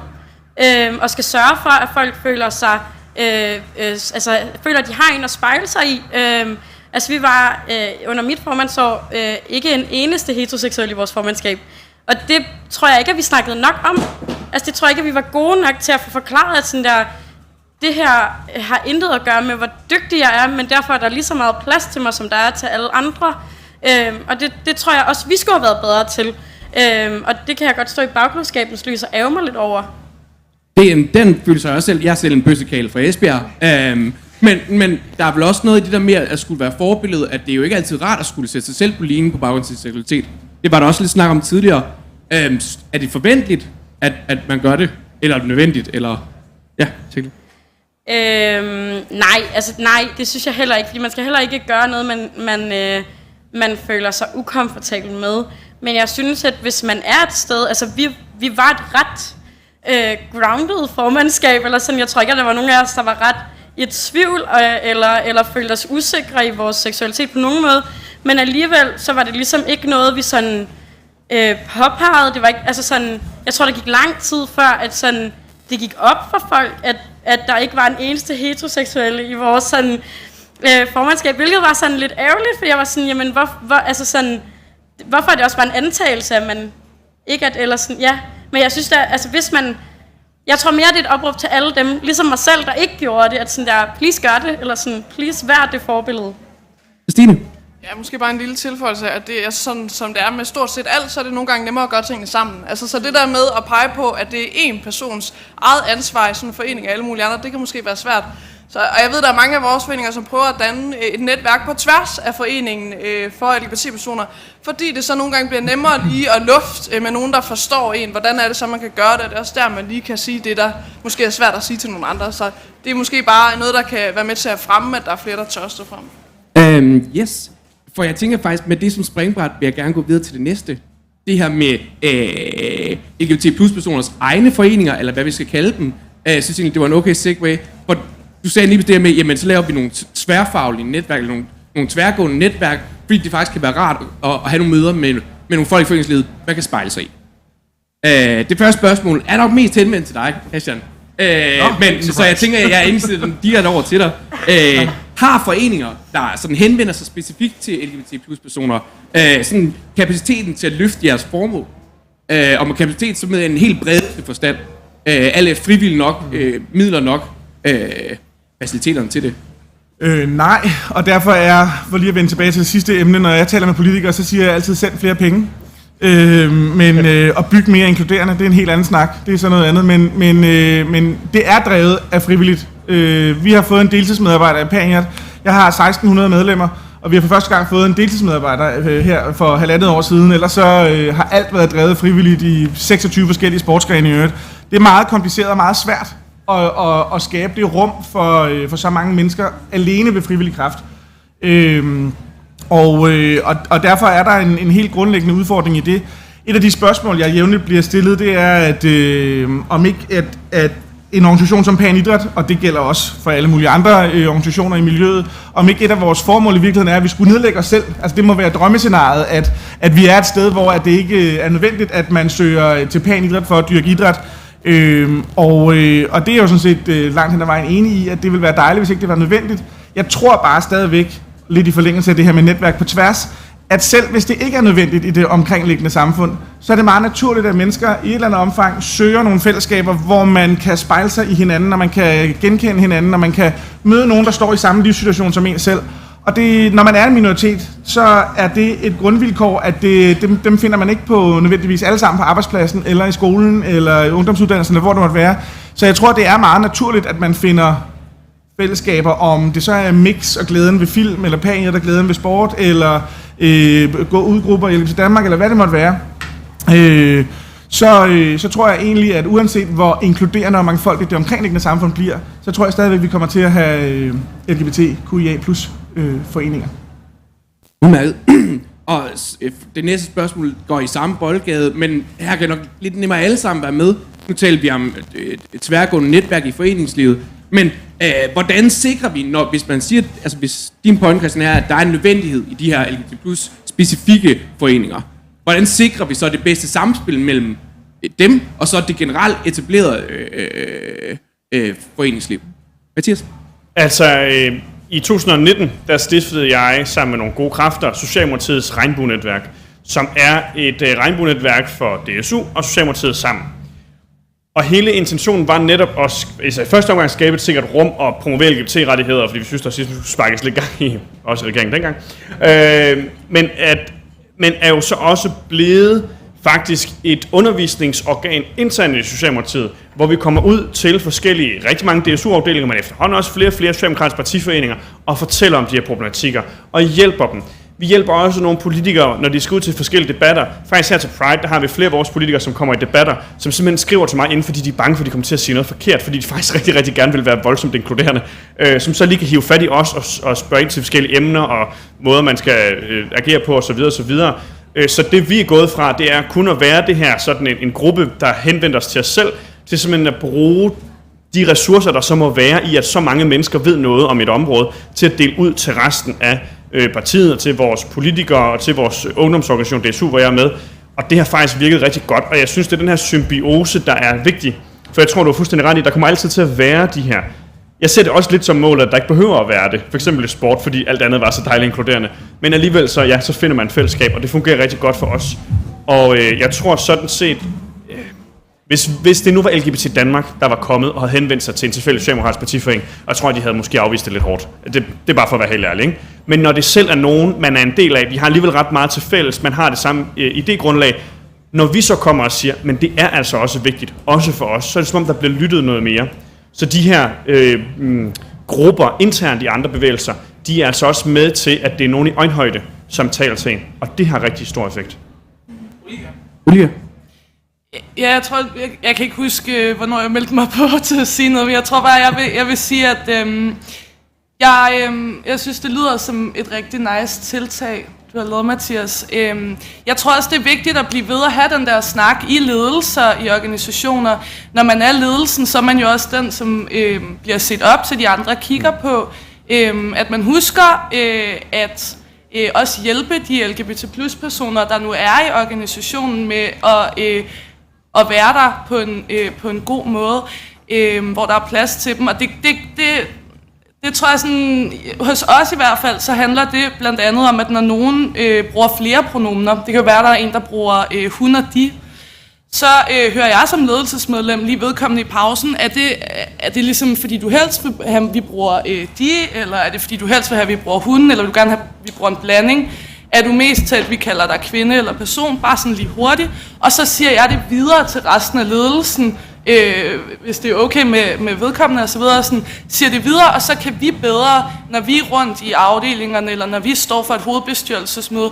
og skal sørge for, at folk føler sig, føler, at de har en at spejle sig i. Altså vi var under mit formandsår ikke en eneste heteroseksuel i vores formandskab. Og det tror jeg ikke, at vi snakkede nok om. Altså det tror jeg ikke, at vi var gode nok til at få forklaret, at sådan der, det her har intet at gøre med, hvor dygtig jeg er, men derfor er der lige så meget plads til mig, som der er til alle andre. Og det tror jeg også, vi skulle have været bedre til. Og det kan jeg godt stå i bagklodskabens lys og ærge mig lidt over. Den følelse jeg også selv. Jeg er selv en bøssekale fra Esbjerg. Men der er vel også noget i det der med at skulle være forbillede, at det er jo ikke altid rart at skulle sætte sig selv på linjen på baggrund af sin seksualitet. Det var der også lidt snak om tidligere. Er det forventeligt, at man gør det? Eller er det nødvendigt? Eller ja, sikkert. Nej, det synes jeg heller ikke, fordi man skal heller ikke gøre noget, man føler sig ukomfortabel med. Men jeg synes, at hvis man er et sted, altså vi var et ret grounded formandskab, eller sådan, jeg tror ikke, at der var nogen af os, der var ret i et tvivl, eller følte os usikre i vores seksualitet på nogen måde. Men alligevel, så var det ligesom ikke noget, vi sådan påpegede. Det var ikke, altså sådan, jeg tror, der gik lang tid før, at sådan, det gik op for folk, at der ikke var en eneste heteroseksuelle i vores sådan, formandskab, hvilket var sådan lidt ærgerligt, for jeg var sådan, jamen, hvorfor er det også bare en antagelse, at man ikke at, eller sådan, ja. Men jeg synes, altså hvis man, jeg tror mere, det er et opråb til alle dem, ligesom mig selv, der ikke gjorde det, at sådan der, please gør det, eller sådan, please vær det forbillede. Stine? Ja, måske bare en lille tilføjelse, at det er sådan, som det er med stort set alt, så er det nogle gange nemmere at gøre tingene sammen. Altså, så det der med at pege på, at det er én persons eget ansvar i sådan en forening af alle mulige andre, det kan måske være svært. Så, og jeg ved, der er mange af vores foreninger, som prøver at danne et netværk på tværs af foreningen for LGBT-personer, fordi det så nogle gange bliver nemmere lige at lufte med nogen, der forstår en, hvordan er det så, man kan gøre det, og det er også der, man lige kan sige det, der måske er svært at sige til nogle andre. Så det er måske bare noget, der kan være med til at fremme, at der er flere, der tør stå frem. Yes. For jeg tænker faktisk, med det som springbræt, vil jeg gerne gå videre til det næste. Det her med LGBT plus personers egne foreninger, eller hvad vi skal kalde dem. Så synes jeg, det var en okay segue. For du sagde lige på det her med, jamen så laver vi nogle tværfaglige netværk, eller nogle tværgående netværk, fordi det faktisk kan være rart at have nogle møder med nogle folk i foreningslivet, man kan spejle sig i. Det første spørgsmål er nok mest henvendt til dig, Christian. Så jeg tænker, at jeg indsætter den direkte over til dig. Har foreninger, der sådan henvender sig specifikt til LGBT plus personer, sådan kapaciteten til at løfte jeres formål, og med kapacitet som med en helt bred forstand, alle frivillige nok, midler nok, faciliteterne til det? Nej, og derfor for lige at vende tilbage til det sidste emne, når jeg taler med politikere, så siger jeg altid, send flere penge. Men at bygge mere inkluderende, det er en helt anden snak. Det er så noget andet, men det er drevet af frivilligt. Vi har fået en deltidsmedarbejder i Paniat. Jeg har 1600 medlemmer, og vi har for første gang fået en deltidsmedarbejder her for 1,5 år siden. Ellers så har alt været drevet frivilligt i 26 forskellige sportsgrene i øvrigt. Det er meget kompliceret og meget svært at skabe det rum for så mange mennesker alene ved frivillig kraft. Og derfor er der en helt grundlæggende udfordring i det. Et af de spørgsmål, jeg jævnligt bliver stillet, det er, at om ikke at en organisation som Pan Idræt, og det gælder også for alle mulige andre organisationer i miljøet, om ikke et af vores formål i virkeligheden er, at vi skulle nedlægge os selv. Altså det må være drømmescenariet, at vi er et sted, hvor at det ikke er nødvendigt, at man søger til Pan Idræt for at dyrke idræt. Og det er jo sådan set langt hen ad vejen enig i, at det ville være dejligt, hvis ikke det var nødvendigt. Jeg tror bare stadigvæk, lidt i forlængelse af det her med netværk på tværs, at selv hvis det ikke er nødvendigt i det omkringliggende samfund, så er det meget naturligt, at mennesker i et eller andet omfang søger nogle fællesskaber, hvor man kan spejle sig i hinanden, og man kan genkende hinanden, og man kan møde nogen, der står i samme livssituation som en selv. Og det, når man er en minoritet, så er det et grundvilkår, at dem finder man ikke på nødvendigvis alle sammen på arbejdspladsen, eller i skolen, eller i ungdomsuddannelsen, eller hvor det måtte være. Så jeg tror, det er meget naturligt, at man finder fællesskaber, om det så er mix og glæden ved film, eller panier og glæden ved sport, eller gå ud grupper i Danmark, eller hvad det måtte være. Så tror jeg egentlig, at uanset hvor inkluderende og mangfoldigt det omkringliggende samfund bliver, så tror jeg stadigvæk, at vi kommer til at have LGBTQIA+ foreninger. Udmærket. Og det næste spørgsmål går i samme boldgade, men her kan nok lidt nemmere alle sammen være med. Nu taler vi om et tværgående netværk i foreningslivet, men hvordan sikrer vi, hvis man siger, altså hvis din point, Christian, er, at der er en nødvendighed i de her LGBT+ specifikke foreninger, hvordan sikrer vi så det bedste samspil mellem dem og så det generelt etablerede foreningsliv? Mathias? Altså, i 2019, der stiftede jeg sammen med nogle gode kræfter Socialdemokratiets regnbuenetværk, som er et regnbuenetværk for DSU og Socialdemokratiet sammen. Og hele intentionen var netop at i første omgang skabe et sikkert rum og promovere LGBT-rettigheder, fordi vi synes, der sidst skulle sparkes lidt gang i, også regeringen dengang. Men er jo så også blevet faktisk et undervisningsorgan internt i Socialdemokratiet, hvor vi kommer ud til forskellige, rigtig mange DSU-afdelinger, men efterhånden også flere socialdemokratiske partiforeninger, og fortæller om de her problematikker, og hjælper dem. Vi hjælper også nogle politikere, når de skal ud til forskellige debatter. Faktisk her til Pride, der har vi flere af vores politikere, som kommer i debatter, som simpelthen skriver til mig inden, fordi de er bange for, at de kommer til at sige noget forkert, fordi de faktisk rigtig, rigtig gerne vil være voldsomt inkluderende, som så lige kan hive fat i os og spørge ind til forskellige emner og måder, man skal agere på osv. osv. Så det vi er gået fra, det er kun at være det her sådan en gruppe, der henvender os til os selv, til simpelthen at bruge de ressourcer, der så må være i, at så mange mennesker ved noget om et område, til at dele ud til resten af partiet, og til vores politikere og til vores ungdomsorganisation DSU, hvor jeg er med. Og det har faktisk virket rigtig godt, og jeg synes, det er den her symbiose, der er vigtig. For jeg tror, du er fuldstændig ret i, der kommer altid til at være de her. Jeg ser det også lidt som mål, at der ikke behøver at være det. For eksempel i sport, fordi alt andet var så dejligt inkluderende. Men alligevel så finder man et fællesskab, og det fungerer rigtig godt for os. Og jeg tror sådan set, hvis det nu var LGBT Danmark, der var kommet og havde henvendt sig til en tilfældig socialdemokratisk partiforening, og jeg tror, de havde måske afvist det lidt hårdt. Det er bare for at være helt ærlig, ikke? Men når det selv er nogen, man er en del af, vi har alligevel ret meget til fælles, man har det samme idégrundlag, når vi så kommer og siger, men det er altså også vigtigt, også for os, så er det som om, der bliver lyttet noget mere. Så de her grupper internt i andre bevægelser, de er altså også med til, at det er nogen i øjenhøjde, som taler til en, og det har rigtig stor effekt. Olivia? Ja, jeg tror, jeg kan ikke huske, hvornår jeg meldte mig på til at sige noget, men jeg tror bare, jeg vil sige, at jeg synes, det lyder som et rigtig nice tiltag, du har lavet, Mathias. Jeg tror også, det er vigtigt at blive ved at have den der snak i ledelser, i organisationer. Når man er ledelsen, så er man jo også den, som bliver set op til de andre kigger på. At man husker at også hjælpe de LGBT+ personer, der nu er i organisationen med at være der på en god måde, hvor der er plads til dem. Og det tror jeg sådan, hos os i hvert fald, så handler det blandt andet om, at når nogen bruger flere pronomener, det kan jo være, der er en, der bruger hun og de, så hører jeg som ledelsesmedlem lige vedkommende i pausen, er det ligesom, fordi du helst vil have, at vi bruger de, eller er det fordi du helst vil have, at vi bruger hun, eller vil du gerne have, at vi bruger en blanding? Er du mest til, at vi kalder dig kvinde eller person, bare sådan lige hurtigt, og så siger jeg det videre til resten af ledelsen, hvis det er okay med vedkommende og så videre, sådan, siger det videre, og så kan vi bedre, når vi er rundt i afdelingerne, eller når vi står for et hovedbestyrelsesmøde,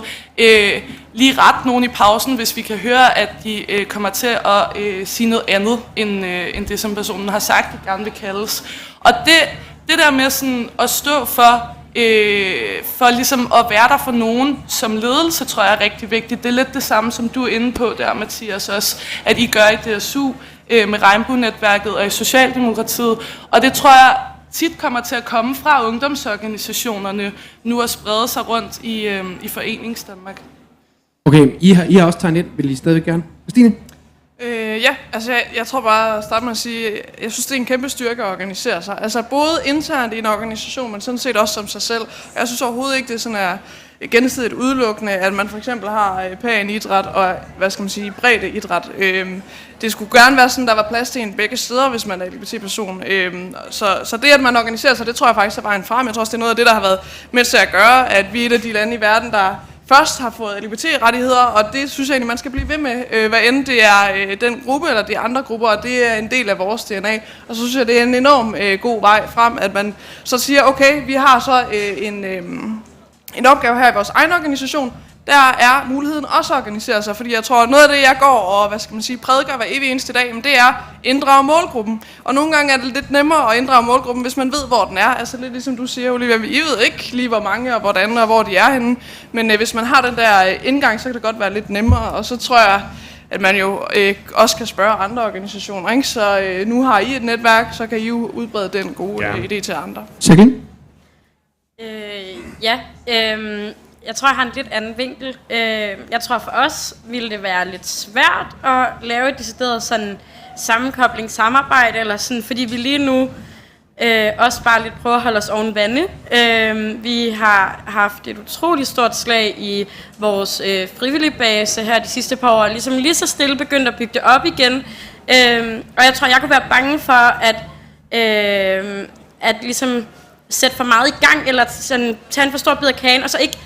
lige rette nogen i pausen, hvis vi kan høre, at de kommer til at sige noget andet, end det, som personen har sagt, det gerne vil kaldes. Og det der med sådan at stå for ligesom at være der for nogen som ledelse, tror jeg er rigtig vigtigt. Det er lidt det samme, som du er inde på der, Mathias, også, at I gør i DSU, med Regnbue-netværket og i Socialdemokratiet. Og det tror jeg tit kommer til at komme fra ungdomsorganisationerne nu og sprede sig rundt i Foreningsdanmark. Okay, I har også tegnet ind. Vil I stadig gerne? Stine? Ja, altså jeg tror bare at starte med at sige, jeg synes, det er en kæmpe styrke at organisere sig. Altså både internt i en organisation, men sådan set også som sig selv. Jeg synes overhovedet ikke, det sådan er gensidigt udelukkende, at man for eksempel har pæn idræt og, hvad skal man sige, bredde idræt. Det skulle gerne være sådan, der var plads til en begge steder, hvis man er LGBT-person. Så det, at man organiserer sig, det tror jeg faktisk er vejen frem. Jeg tror også, det er noget af det, der har været med til at gøre, at vi er et af de lande i verden, der først har fået LGBT-rettigheder, og det synes jeg egentlig, man skal blive ved med, hvad end det er den gruppe eller de andre grupper, og det er en del af vores DNA. Og så synes jeg, det er en enorm god vej frem, at man så siger, okay, vi har så en opgave her i vores egen organisation, der er muligheden også at organisere sig, fordi jeg tror, at noget af det, jeg går og, prædiker hver evig eneste dag, det er inddrage målgruppen. Og nogle gange er det lidt nemmere at inddrage målgruppen, hvis man ved, hvor den er. Altså lidt ligesom du siger, Olivia, I ved ikke lige, hvor mange og hvordan og hvor de er henne. Men hvis man har den der indgang, så kan det godt være lidt nemmere. Og så tror jeg, at man jo også kan spørge andre organisationer. Ikke? Så nu har I et netværk, så kan I jo udbrede den gode idé til andre. Jacqueline? Jeg tror, jeg har en lidt anden vinkel. Jeg tror, for os ville det være lidt svært at lave et decideret sådan sammenkobling, samarbejde, eller sådan, fordi vi lige nu også bare lidt prøver at holde os oven vande. Vi har haft et utroligt stort slag i vores frivillige base her de sidste par år, ligesom lige så stille begyndt at bygge det op igen. Og jeg tror, jeg kunne være bange for, at ligesom sætte for meget i gang, eller sådan, tage en for stor bid af kagen, og så ikke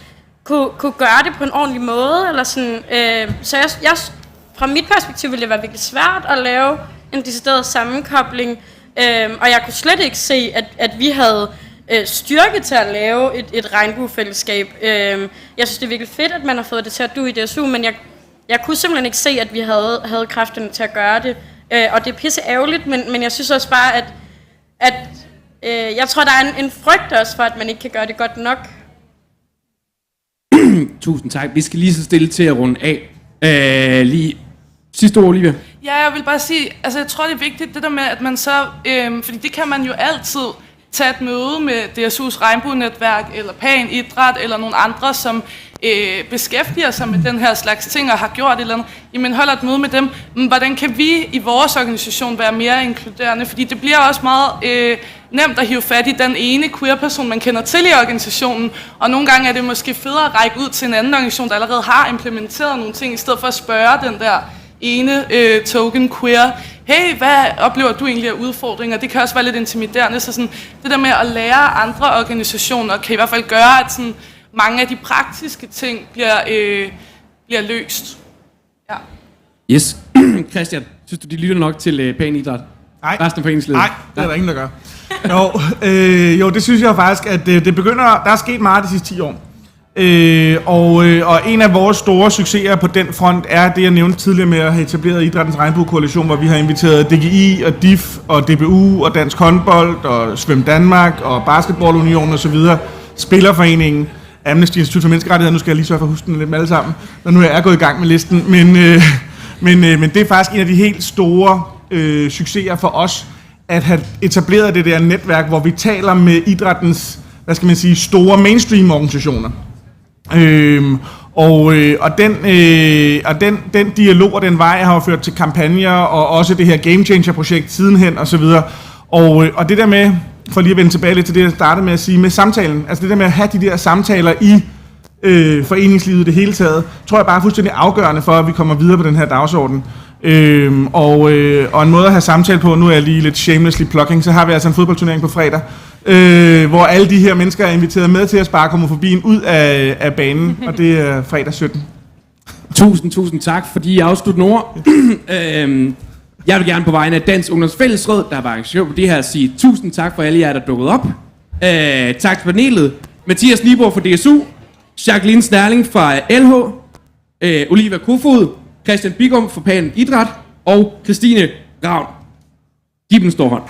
kunne gøre det på en ordentlig måde, eller sådan. Så jeg, fra mit perspektiv ville det være virkelig svært at lave en decideret sammenkobling, og jeg kunne slet ikke se, at vi havde styrke til at lave et regnbuefællesskab. Jeg synes, det er virkelig fedt, at man har fået det til at du i DSU, men jeg kunne simpelthen ikke se, at vi havde kræfterne til at gøre det. Og det er pisse ærgerligt, men jeg synes også bare, at jeg tror, der er en frygt også for, at man ikke kan gøre det godt nok. Tusind tak. Vi skal lige så stille til at runde af. Lige sidste ord, Olivia. Ja, jeg vil bare sige, altså jeg tror, det er vigtigt, det der med, at man så, fordi det kan man jo altid tage et møde med DSU's Regnbue-netværk, eller Pan Idræt, eller nogle andre, som beskæftiger sig med den her slags ting og har gjort et eller andet, jamen holder et møde med dem. Hvordan kan vi i vores organisation være mere inkluderende? Fordi det bliver også meget nemt at hive fat i den ene queer-person, man kender til i organisationen, og nogle gange er det måske federe at række ud til en anden organisation, der allerede har implementeret nogle ting, i stedet for at spørge den der ene token queer, hey, hvad oplever du egentlig af udfordringer? Det kan også være lidt intimiderende, så sådan, det der med at lære andre organisationer kan i hvert fald gøre, at sådan, mange af de praktiske ting bliver løst. Ja. Yes. Christian, synes du, de lytter nok til pæn idræt? Nej. Resten af foreningslivet? Nej, det er der ingen, der gør. Jo, det synes jeg faktisk, at det begynder, der er sket meget de sidste 10 år. Og en af vores store succeser på den front er det, jeg nævnte tidligere med at have etableret Idrættens Regnbue-koalition, hvor vi har inviteret DGI og DIF og DBU og Dansk Håndbold og Svøm Danmark og Basketballunionen osv., Spillerforeningen, Amnesty Institut for Menneskerettigheder, nu skal jeg lige sørge for at huske den lidt med alle sammen, når nu jeg er gået i gang med listen, men det er faktisk en af de helt store succeser for os, at have etableret det der netværk, hvor vi taler med idrættens, hvad skal man sige, store mainstream-organisationer. Den dialog og den vej har jo ført til kampagner, og også det her Game Changer-projekt sidenhen og så videre. Og det der med, for lige at vende tilbage lidt til det, jeg startede med at sige, med samtalen, altså det der med at have de der samtaler i foreningslivet det hele taget, tror jeg bare er fuldstændig afgørende for, at vi kommer videre på den her dagsorden. Og en måde at have samtale på, nu er jeg lige lidt shamelessly plugging, så har vi altså en fodboldturnering på fredag, hvor alle de her mennesker er inviteret med til at spare homofobien ud af banen, og det er fredag 17. Tusind tak, fordi I afsluttede ord. Jeg vil gerne på vegne af Dansk Ungdoms Fællesråd, der har arrangeret på det her, sige tusind tak for alle jer, der dukkede op. Tak til panelet. Mathias Niborg fra DSU, Jacqueline Snerling fra LH, Olivia Kofod, Christian Bigum fra Pan Idræt og Christine Ravn. Giv dem en stor hånd.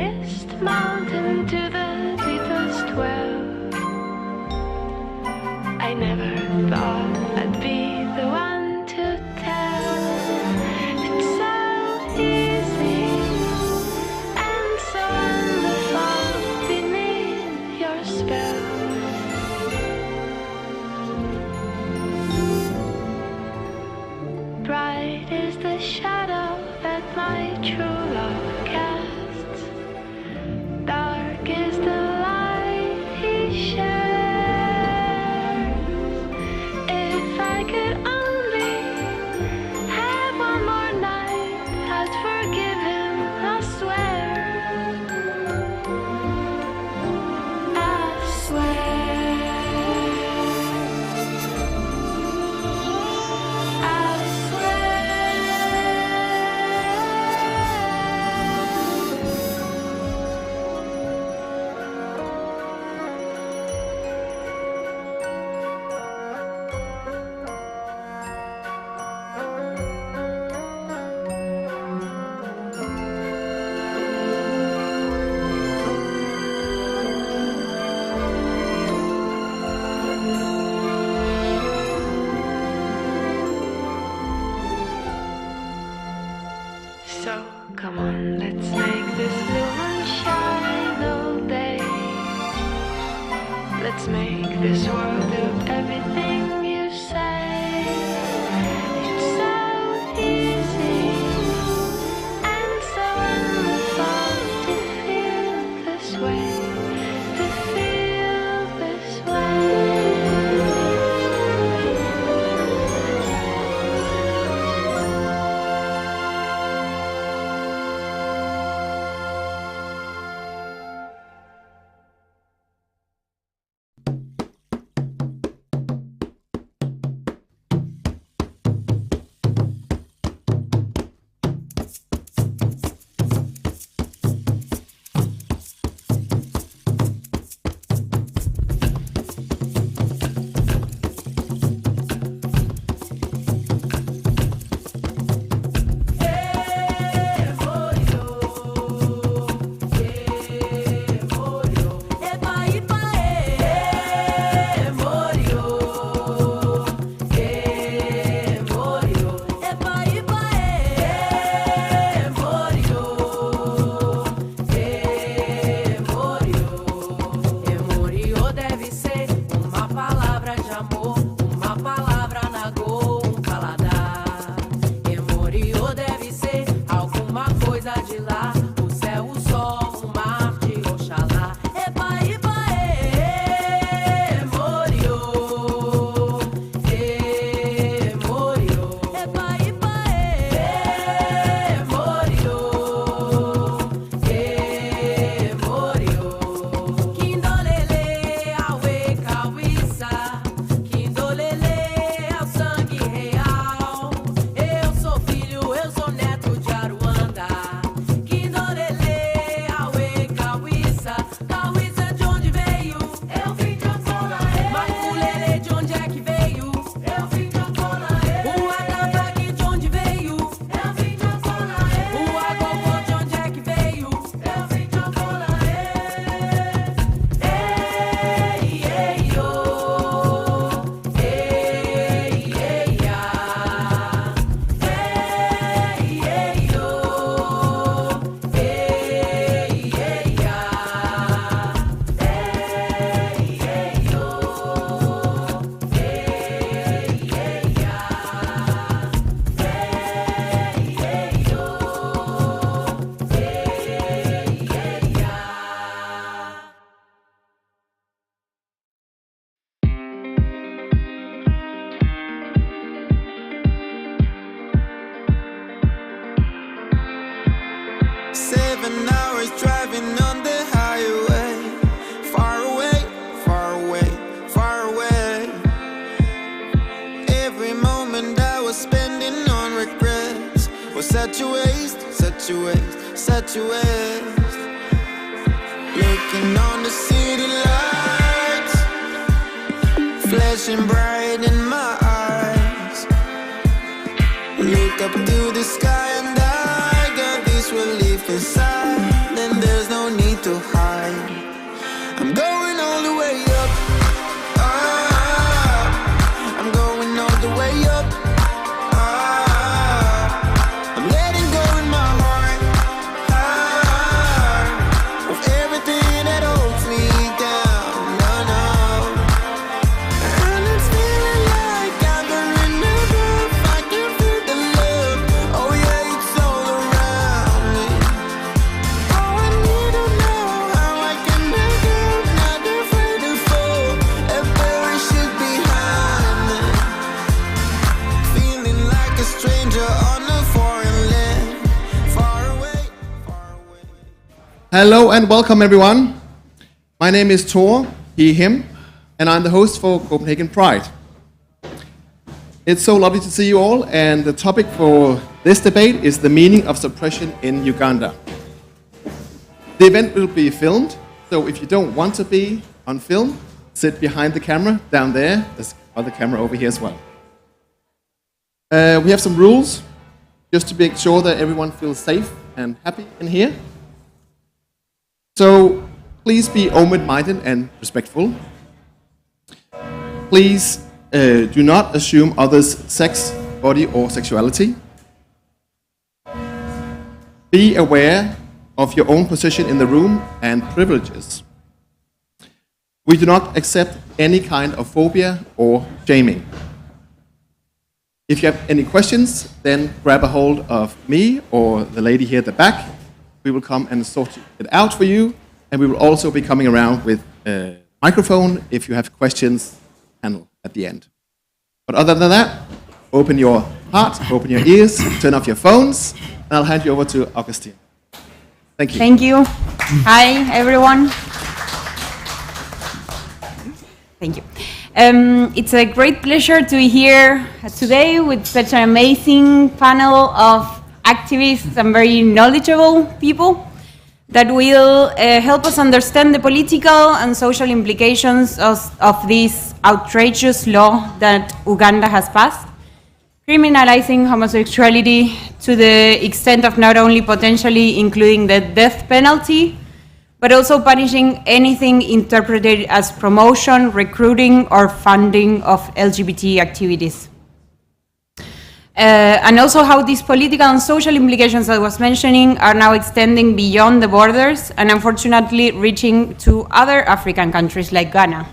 highest mountain to the deepest well. I never thought I'd be the one to tell. It's so easy and so wonderful beneath your spell. Bright is the shadow that my true love casts. Dark is the light he shares. If I could only have one more night, I'd forgive him, I swear. I swear. I So come on, let's make this blue one shine all day. Let's make this world do everything you say. It's so easy and so wonderful to feel this way, to feel this way. Such a waste, such a waste, such a waste. Looking on the city lights, flashing bright in my eyes. Look up to the sky and I got this relief inside. Then there's no Hello and welcome everyone. My name is Tor, he, him, and I'm the host for Copenhagen Pride. It's so lovely to see you all, and the topic for this debate is the meaning of suppression in Uganda. The event will be filmed, so if you don't want to be on film, sit behind the camera down there. There's another camera over here as well. We have some rules, just to make sure that everyone feels safe and happy in here. So please be open-minded and respectful. Please do not assume others' sex, body, or sexuality. Be aware of your own position in the room and privileges. We do not accept any kind of phobia or shaming. If you have any questions, then grab a hold of me or the lady here at the back. We will come and sort it out for you, and we will also be coming around with a microphone if you have questions panel at the end. But other than that, open your heart, open your ears, turn off your phones, and I'll hand you over to Augustine. Thank you. Thank you. Hi, everyone. Thank you. It's a great pleasure to be here today with such an amazing panel of activists and very knowledgeable people that will help us understand the political and social implications of this outrageous law that Uganda has passed, criminalizing homosexuality to the extent of not only potentially including the death penalty, but also punishing anything interpreted as promotion, recruiting, or funding of LGBT activities. And also how these political and social implications I was mentioning are now extending beyond the borders and unfortunately reaching to other African countries like Ghana.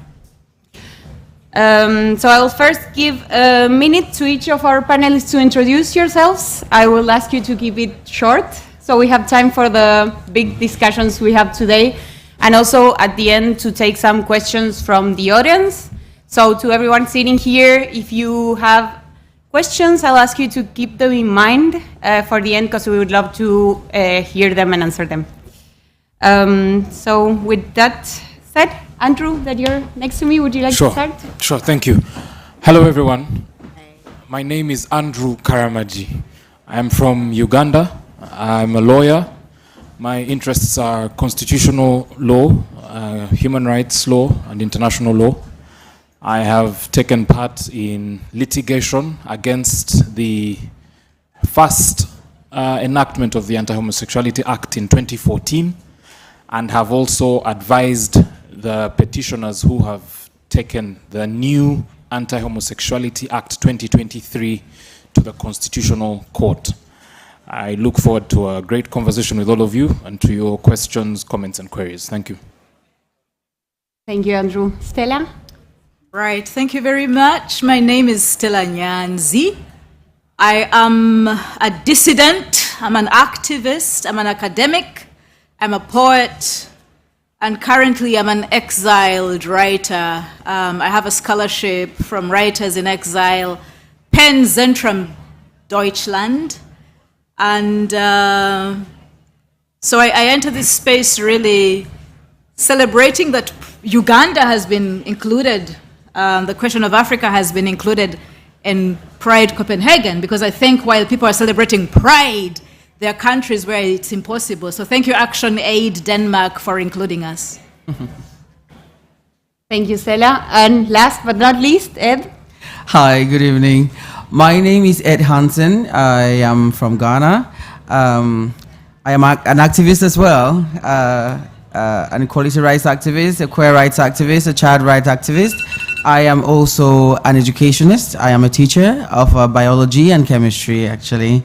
So I will first give a minute to each of our panelists to introduce yourselves. I will ask you to keep it short, so we have time for the big discussions we have today, and also at the end to take some questions from the audience. So to everyone sitting here, if you have questions, I'll ask you to keep them in mind for the end, because we would love to hear them and answer them. So with that said, Andrew, that you're next to me, would you like to start? Sure, thank you. Hello, everyone. My name is Andrew Karamaji. I'm from Uganda. I'm a lawyer. My interests are constitutional law, human rights law, and international law. I have taken part in litigation against the first enactment of the Anti-Homosexuality Act in 2014, and have also advised the petitioners who have taken the new Anti-Homosexuality Act 2023 to the Constitutional Court. I look forward to a great conversation with all of you and to your questions, comments, and queries. Thank you. Thank you, Andrew. Stella? Right, thank you very much. My name is Stella Nyanzi. I am a dissident, I'm an activist, I'm an academic, I'm a poet, and currently I'm an exiled writer. I have a scholarship from Writers in Exile, Penn Zentrum Deutschland. And so I entered this space really celebrating that Uganda has been included, the question of Africa has been included in Pride Copenhagen, because I think while people are celebrating Pride, there are countries where it's impossible. So thank you, Action Aid Denmark, for including us. Thank you, Stella. And last but not least, Ed. Hi, good evening. My name is Ed Hansen. I am from Ghana. I am an activist as well, an equality rights activist, a queer rights activist, a child rights activist. I am also an educationist. I am a teacher of biology and chemistry, actually.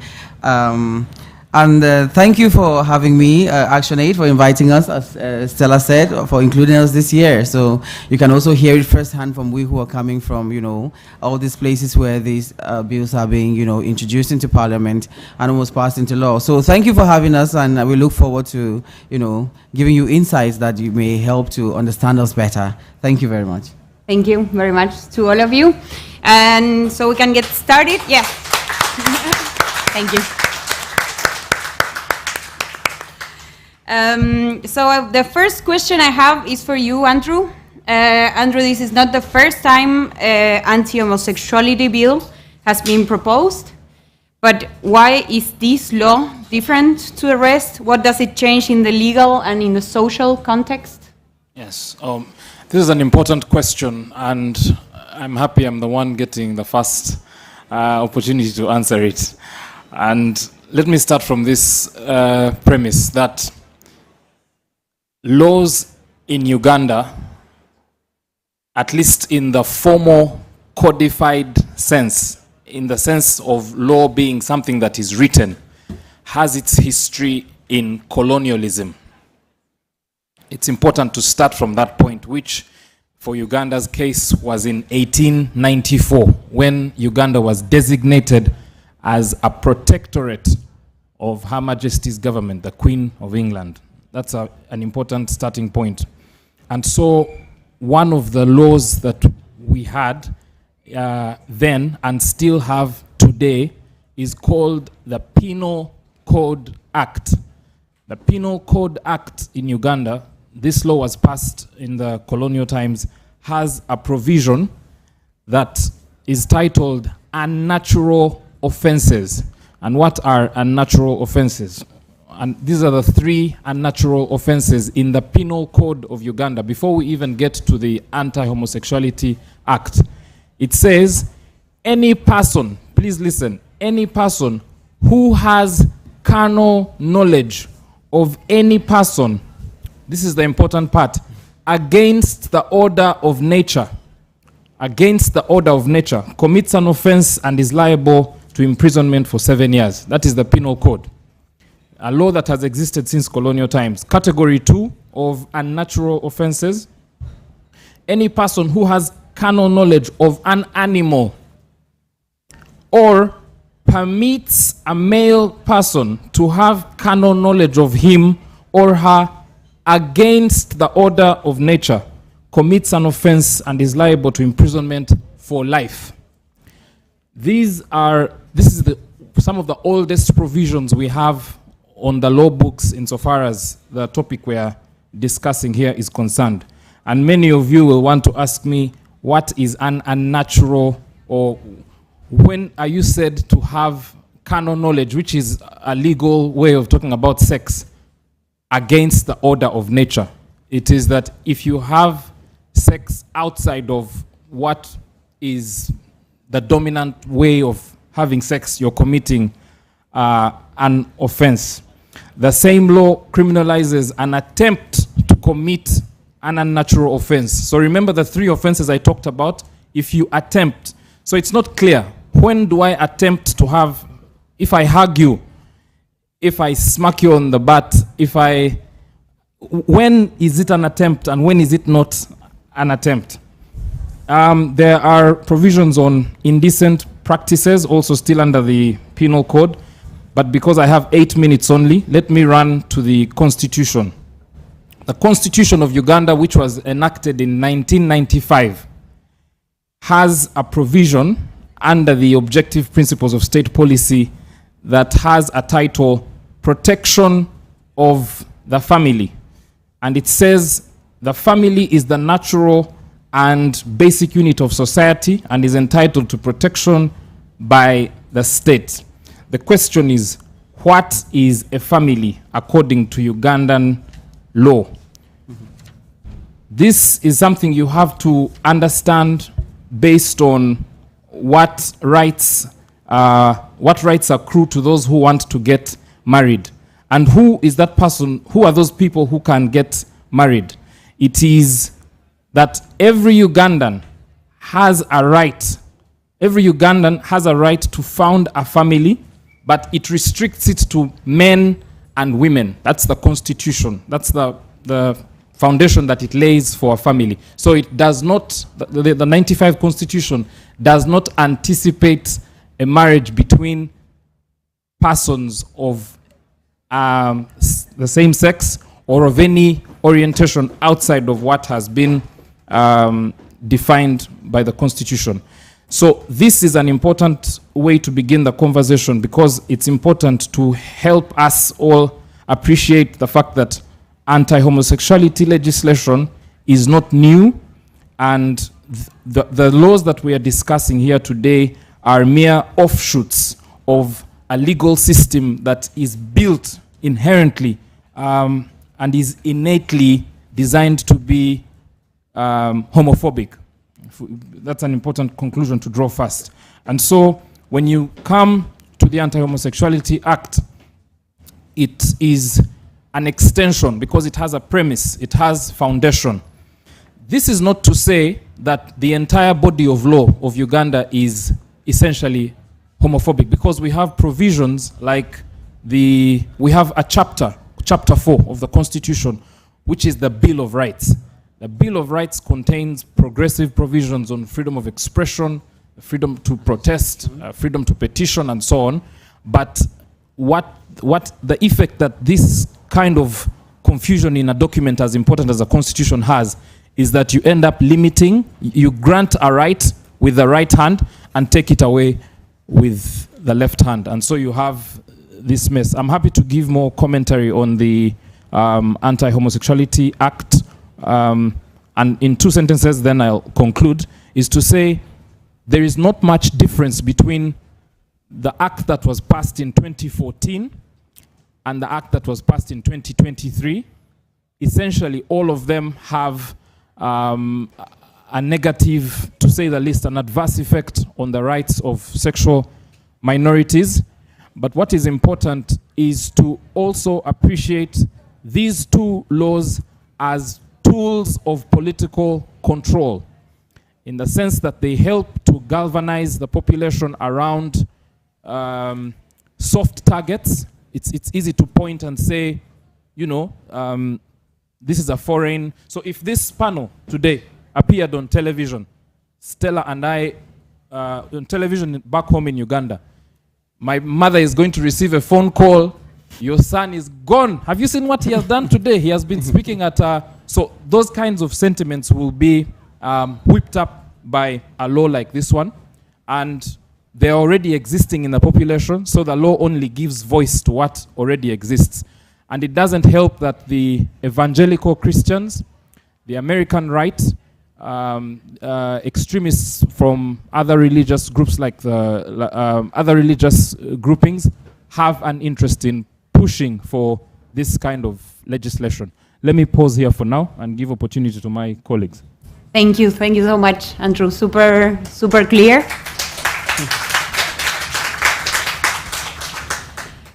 And thank you for having me, ActionAid, for inviting us, as Stella said, for including us this year. So you can also hear it firsthand from we who are coming from, all these places where these bills are being, introduced into Parliament and almost passed into law. So thank you for having us, and we look forward to, giving you insights that you may help to understand us better. Thank you very much. Thank you very much to all of you. And so we can get started. Yes. The first question I have is for you, Andrew. Andrew, this is not the first time anti-homosexuality bill has been proposed, but why is this law different to the rest? What does it change in the legal and in the social context? Yes, this is an important question, and I'm happy I'm the one getting the first opportunity to answer it. And let me start from this premise that laws in Uganda, at least in the formal codified sense, in the sense of law being something that is written, has its history in colonialism. It's important to start from that point, which for Uganda's case was in 1894, when Uganda was designated as a protectorate of Her Majesty's government, the Queen of England. That's an important starting point. And so one of the laws that we had then and still have today is called the Penal Code Act. The Penal Code Act in Uganda, this law was passed in the colonial times, has a provision that is titled unnatural offenses. And what are unnatural offenses? And these are the 3 unnatural offenses in the Penal Code of Uganda. Before we even get to the Anti-Homosexuality Act, it says, any person, please listen, any person who has carnal knowledge of any person, this is the important part, against the order of nature, commits an offense and is liable to imprisonment for 7 years. That is the Penal Code, a law that has existed since colonial times. Category 2 of unnatural offenses, any person who has carnal knowledge of an animal or permits a male person to have carnal knowledge of him or her against the order of nature, commits an offense and is liable to imprisonment for life. This is some of the oldest provisions we have on the law books insofar as the topic we are discussing here is concerned. And many of you will want to ask me, what is an unnatural, or when are you said to have carnal knowledge, which is a legal way of talking about sex, against the order of nature? It is that if you have sex outside of what is the dominant way of having sex, you're committing an offense. The same law criminalizes an attempt to commit an unnatural offense. So remember the 3 offenses I talked about. If you attempt, so it's not clear, when do I attempt to have, if I hug you, if I smack you on the butt, when is it an attempt and when is it not an attempt? There are provisions on indecent practices, also still under the Penal Code, but because I have 8 minutes only, let me run to the Constitution. The Constitution of Uganda, which was enacted in 1995, has a provision under the objective principles of state policy that has a title, Protection of the Family. And it says the family is the natural and basic unit of society and is entitled to protection by the state. The question is, what is a family according to Ugandan law? This is something you have to understand based on what rights accrue to those who want to get married. And who is that person, who are those people who can get married? It is that every Ugandan has a right to found a family, but it restricts it to men and women. That's the Constitution. That's the foundation that it lays for a family. So it does not, the 95 Constitution does not anticipate a marriage between persons of the same sex or of any orientation outside of what has been defined by the Constitution. So this is an important way to begin the conversation because it's important to help us all appreciate the fact that anti-homosexuality legislation is not new, and the laws that we are discussing here today are mere offshoots of a legal system that is built inherently and is innately designed to be homophobic. That's an important conclusion to draw first. And so when you come to the Anti-Homosexuality Act, it is an extension because it has a premise, it has foundation. This is not to say that the entire body of law of Uganda is essentially homophobic, because we have provisions like we have a chapter 4 of the Constitution, which is the Bill of Rights. The Bill of Rights contains progressive provisions on freedom of expression, freedom to protest, freedom to petition, and so on. But what the effect that this kind of confusion in a document as important as a constitution has is that you end up limiting, you grant a right with the right hand and take it away with the left hand. And so you have this mess. I'm happy to give more commentary on the Anti-Homosexuality Act. And in 2 sentences, then I'll conclude, is to say there is not much difference between the act that was passed in 2014 and the act that was passed in 2023. Essentially, all of them have a negative, to say the least, an adverse effect on the rights of sexual minorities. But what is important is to also appreciate these two laws as tools of political control, in the sense that they help to galvanize the population around soft targets. It's easy to point and say, you know, this is a foreign. So if this panel today appeared on television, Stella and I, on television back home in Uganda, my mother is going to receive a phone call. Your son is gone. Have you seen what he has done today? He has been speaking at... so those kinds of sentiments will be whipped up by a law like this one. And they're already existing in the population, so the law only gives voice to what already exists. And it doesn't help that the evangelical Christians, the American right, extremists from other religious groups like the other religious groupings have an interest in pushing for this kind of legislation. Let me pause here for now and give opportunity to my colleagues. Thank you so much, Andrew. Super clear.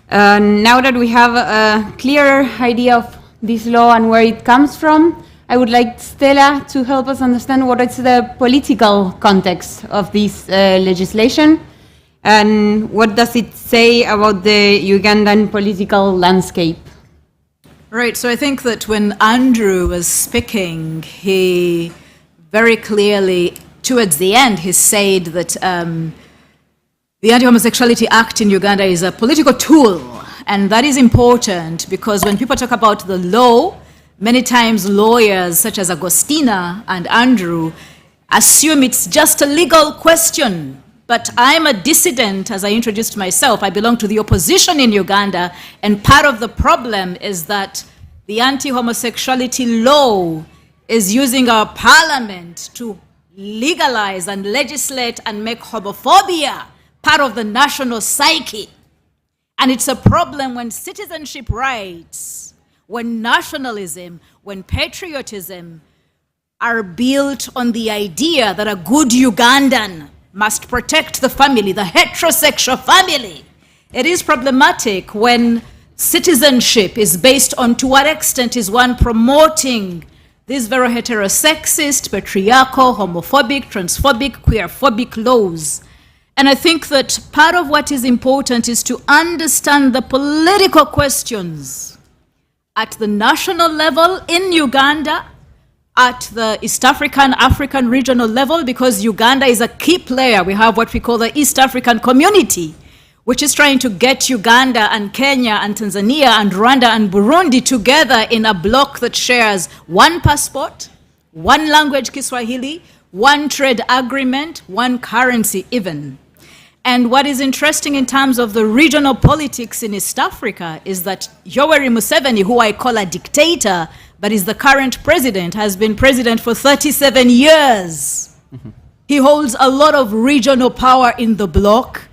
Now that we have a clear idea of this law and where it comes from, I would like Stella to help us understand what is the political context of this legislation and what does it say about the Ugandan political landscape. Right, so I think that when Andrew was speaking, he very clearly, towards the end, he said that the Anti-Homosexuality Act in Uganda is a political tool, and that is important because when people talk about the law, many times lawyers such as Agostina and Andrew assume it's just a legal question. But I'm a dissident, as I introduced myself. I belong to the opposition in Uganda, and part of the problem is that the anti-homosexuality law is using our parliament to legalize and legislate and make homophobia part of the national psyche. And it's a problem when citizenship rights, when nationalism, when patriotism are built on the idea that a good Ugandan must protect the family, the heterosexual family. It is problematic when citizenship is based on to what extent is one promoting these very heterosexist, patriarchal, homophobic, transphobic, queerphobic laws. And I think that part of what is important is to understand the political questions at the national level in Uganda, at the East African regional level, because Uganda is a key player. We have what we call the East African Community, which is trying to get Uganda and Kenya and Tanzania and Rwanda and Burundi together in a bloc that shares one passport, one language, Kiswahili, one trade agreement, one currency even. And what is interesting in terms of the regional politics in East Africa is that Yoweri Museveni, who I call a dictator, but is the current president, has been president for 37 years. He holds a lot of regional power in the bloc.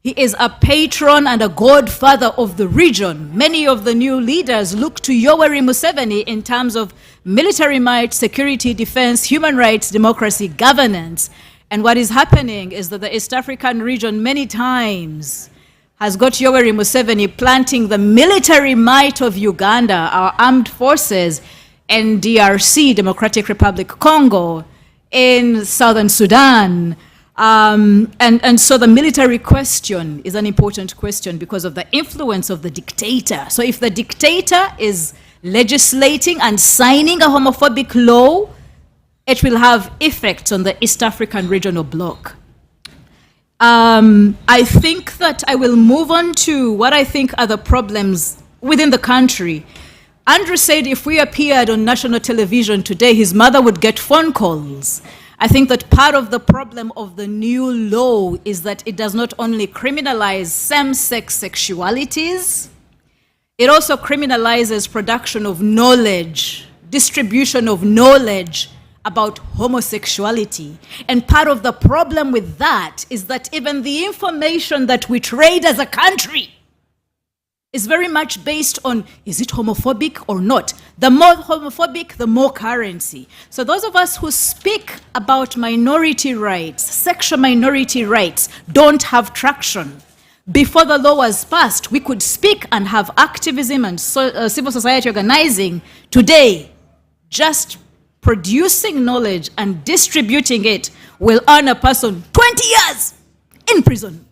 He is a patron and a godfather of the region. Many of the new leaders look to Yoweri Museveni in terms of military might, security, defense, human rights, democracy, governance. And what is happening is that the East African region many times has got Yoweri Museveni planting the military might of Uganda, our armed forces, in DRC, Democratic Republic Congo, in Southern Sudan. And so the military question is an important question because of the influence of the dictator. So if the dictator is legislating and signing a homophobic law, it will have effects on the East African regional bloc. I think that I will move on to what I think are the problems within the country. Andrew said if we appeared on national television today, his mother would get phone calls. I think that part of the problem of the new law is that it does not only criminalize same-sex sexualities, it also criminalizes production of knowledge, distribution of knowledge about homosexuality. And part of the problem with that is that even the information that we trade as a country is very much based on, is it homophobic or not? The more homophobic, the more currency. So those of us who speak about minority rights, sexual minority rights, don't have traction. Before the law was passed, we could speak and have activism and civil society organizing. Today, just producing knowledge and distributing it will earn a person 20 years in prison.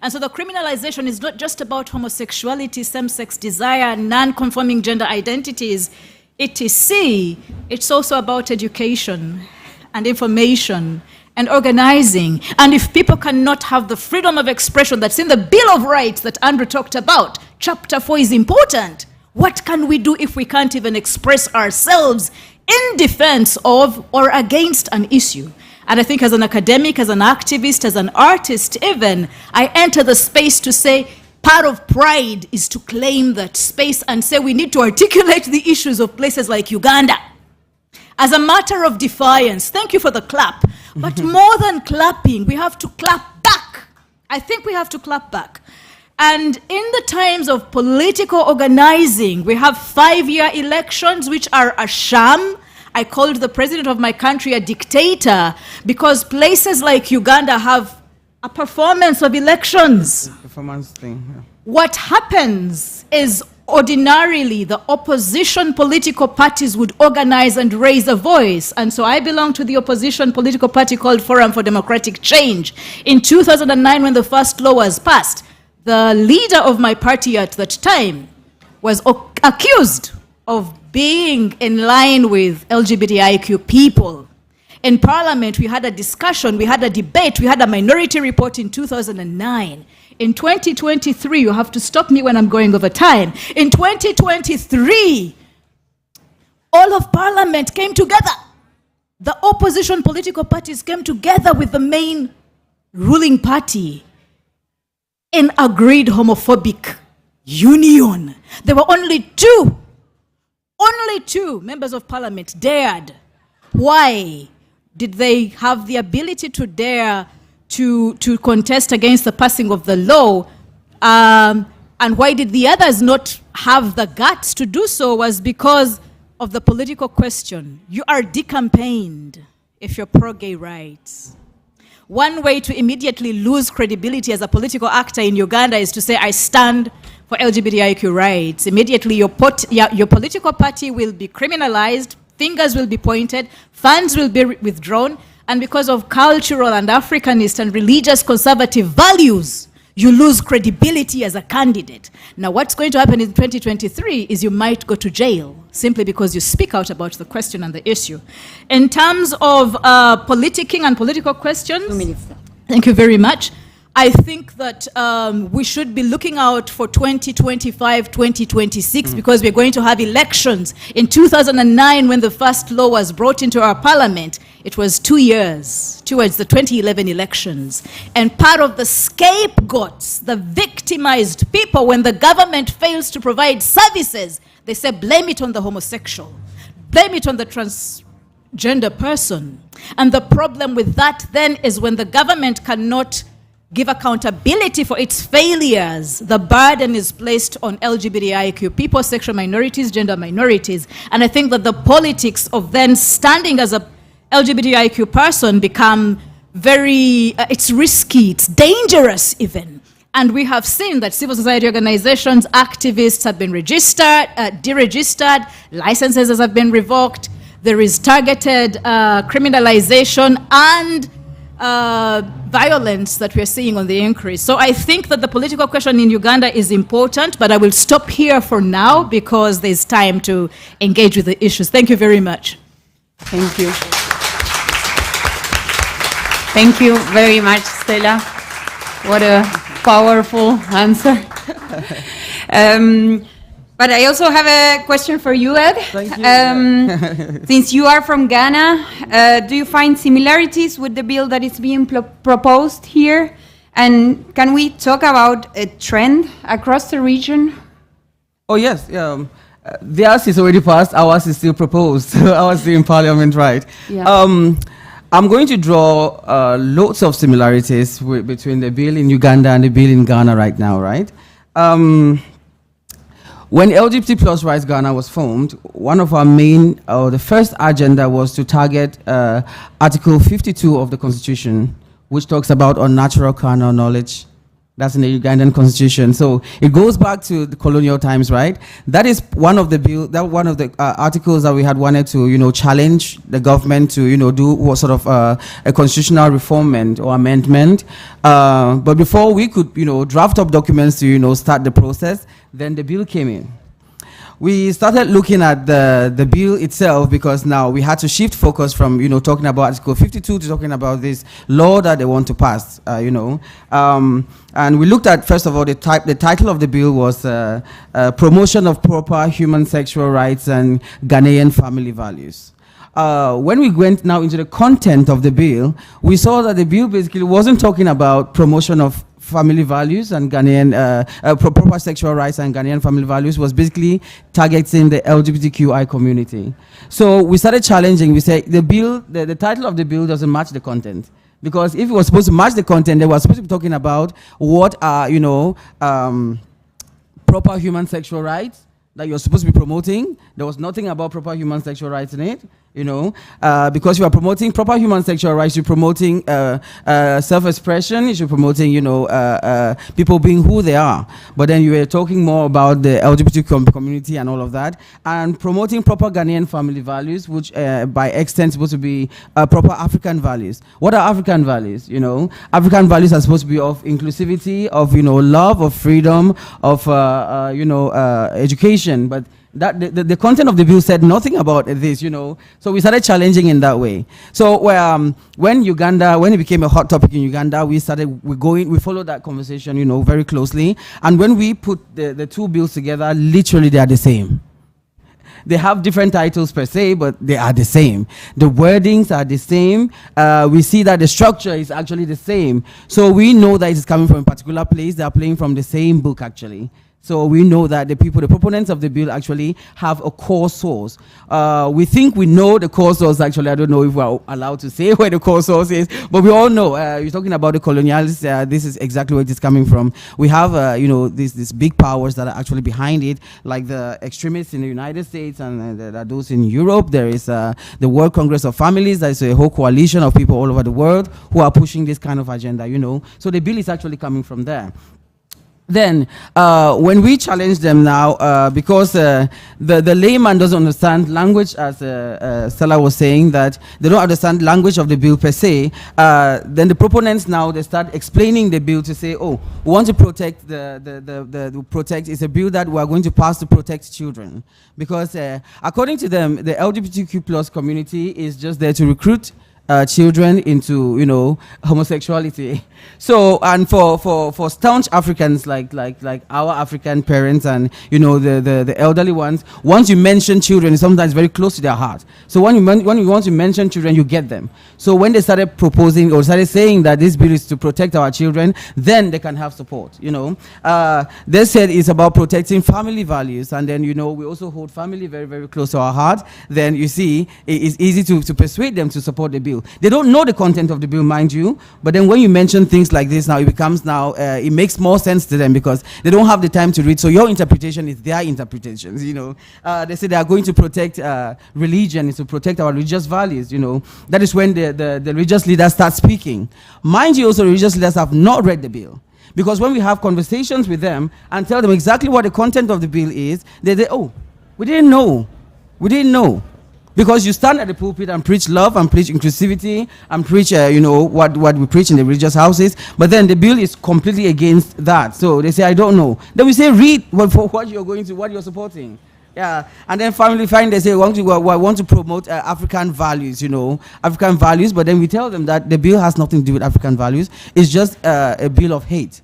And so the criminalization is not just about homosexuality, same-sex desire, non-conforming gender identities, etc. It's also about education and information and organizing. And if people cannot have the freedom of expression that's in the Bill of Rights that Andrew talked about, Chapter 4 is important. What can we do if we can't even express ourselves in defense of or against an issue? And I think as an academic, as an activist, as an artist even, I enter the space to say part of pride is to claim that space and say we need to articulate the issues of places like Uganda. As a matter of defiance, thank you for the clap, but more than clapping, we have to clap back. I think we have to clap back. And in the times of political organizing, we have 5-year elections, which are a sham. I called the president of my country a dictator because places like Uganda have a performance of elections. Performance thing. Yeah. What happens is ordinarily the opposition political parties would organize and raise a voice. And so I belong to the opposition political party called Forum for Democratic Change. In 2009, when the first law was passed, the leader of my party at that time was accused of being in line with LGBTIQ people. In Parliament, we had a discussion, we had a debate, we had a minority report in 2009. In 2023, you have to stop me when I'm going over time. In 2023, all of Parliament came together. The opposition political parties came together with the main ruling party in agreed homophobic union. There were only two members of Parliament dared. Why did they have the ability to dare to contest against the passing of the law? And why did the others not have the guts to do so? Was because of the political question. You are decampaigned if you're pro-gay rights. One way to immediately lose credibility as a political actor in Uganda is to say, I stand for LGBTIQ rights. Immediately your political party will be criminalized, fingers will be pointed, funds will be withdrawn, and because of cultural and Africanist and religious conservative values, you lose credibility as a candidate. Now what's going to happen in 2023 is you might go to jail simply because you speak out about the question and the issue. In terms of politicking and political questions, 2 minutes. Thank you very much. I think that we should be looking out for 2025, 2026, because we're going to have elections. In 2009, when the first law was brought into our parliament, It was 2 years towards the 2011 elections. And part of the scapegoats, the victimized people, when the government fails to provide services, they say blame it on the homosexual, blame it on the transgender person. And the problem with that then is when the government cannot give accountability for its failures, the burden is placed on LGBTIQ people, sexual minorities, gender minorities. And I think that the politics of then standing as a LGBTIQ person become very, it's risky, it's dangerous even. And we have seen that civil society organizations, activists have been registered, deregistered, licenses have been revoked. There is targeted criminalization and violence that we're seeing on the increase. So I think that the political question in Uganda is important, but I will stop here for now because there's time to engage with the issues. Thank you very much. Thank you. Thank you very much, Stella. What a powerful answer. But I also have a question for you, Ed. Thank you. Since you are from Ghana, do you find similarities with the bill that is being proposed here? And can we talk about a trend across the region? Oh, yes. Theirs is already passed. Ours is still proposed. Ours is in Parliament, right? Yeah. I'm going to draw lots of similarities between the bill in Uganda and the bill in Ghana right now, right? When LGBT Plus Rights Ghana was formed, one of our main, the first agenda was to target Article 52 of the Constitution, which talks about unnatural carnal knowledge. That's in the Ugandan Constitution. So it goes back to the colonial times, right? That is one of the articles that we had wanted to, challenge the government to, do what sort of a constitutional reformment or amendment. But before we could, draft up documents to, start the process, then the bill came in. We started looking at the bill itself because now we had to shift focus from, talking about Article 52 to talking about this law that they want to pass, And we looked at, first of all, the title of the bill was Promotion of Proper Human Sexual Rights and Ghanaian Family Values. When we went now into the content of the bill, we saw that the bill basically wasn't talking about promotion of family values and Ghanaian, proper sexual rights and Ghanaian family values, was basically targeting the LGBTQI community. So we started challenging, we said the bill, the title of the bill doesn't match the content. Because if it was supposed to match the content, they were supposed to be talking about what are, proper human sexual rights that you're supposed to be promoting. There was nothing about proper human sexual rights in it, because you are promoting proper human sexual rights, you're promoting self-expression, you're promoting, people being who they are. But then you were talking more about the LGBT community and all of that, and promoting proper Ghanaian family values, which by extent supposed to be proper African values. What are African values? African values are supposed to be of inclusivity, of, love, of freedom, of, education. But that the content of the bill said nothing about this, So we started challenging in that way. So when it became a hot topic in Uganda, we followed that conversation, very closely. And when we put the two bills together, literally they are the same. They have different titles per se, but they are the same. The wordings are the same. We see that the structure is actually the same. So we know that it is coming from a particular place. They are playing from the same book, actually. So we know that the proponents of the bill actually have a core source. We think we know the core source, actually. I don't know if we're allowed to say where the core source is, but we all know. You're talking about the colonialists. This is exactly where it is coming from. We have, these big powers that are actually behind it, like the extremists in the United States and there are those in Europe. There is the World Congress of Families. There's a whole coalition of people all over the world who are pushing this kind of agenda, So the bill is actually coming from there. Then, when we challenge them now, because the layman doesn't understand language, as Stella was saying, that they don't understand language of the bill per se, then the proponents now, they start explaining the bill to say, oh, we want to protect protect, it's a bill that we are going to pass to protect children. Because according to them, the LGBTQ plus community is just there to recruit children into, homosexuality. So, and for staunch Africans like our African parents and, the elderly ones, once you mention children, it's sometimes very close to their heart. So when you want to mention children, you get them. So when they started proposing or started saying that this bill is to protect our children, then they can have support, They said it's about protecting family values, and then, we also hold family very, very close to our heart. Then you see, it's easy to persuade them to support the bill. They don't know the content of the bill, mind you, but then when you mention things like this now, it makes more sense to them because they don't have the time to read. So your interpretation is their interpretations, They say they are going to protect religion, is to protect our religious values, That is when the religious leaders start speaking. Mind you, also religious leaders have not read the bill. Because when we have conversations with them and tell them exactly what the content of the bill is, they say, oh, we didn't know. We didn't know. Because you stand at the pulpit and preach love and preach inclusivity and preach, what we preach in the religious houses. But then the bill is completely against that. So they say, I don't know. Then we say, read what you're supporting. Yeah, and then finally they say, we want to promote African values, African values. But then we tell them that the bill has nothing to do with African values. It's just a bill of hate.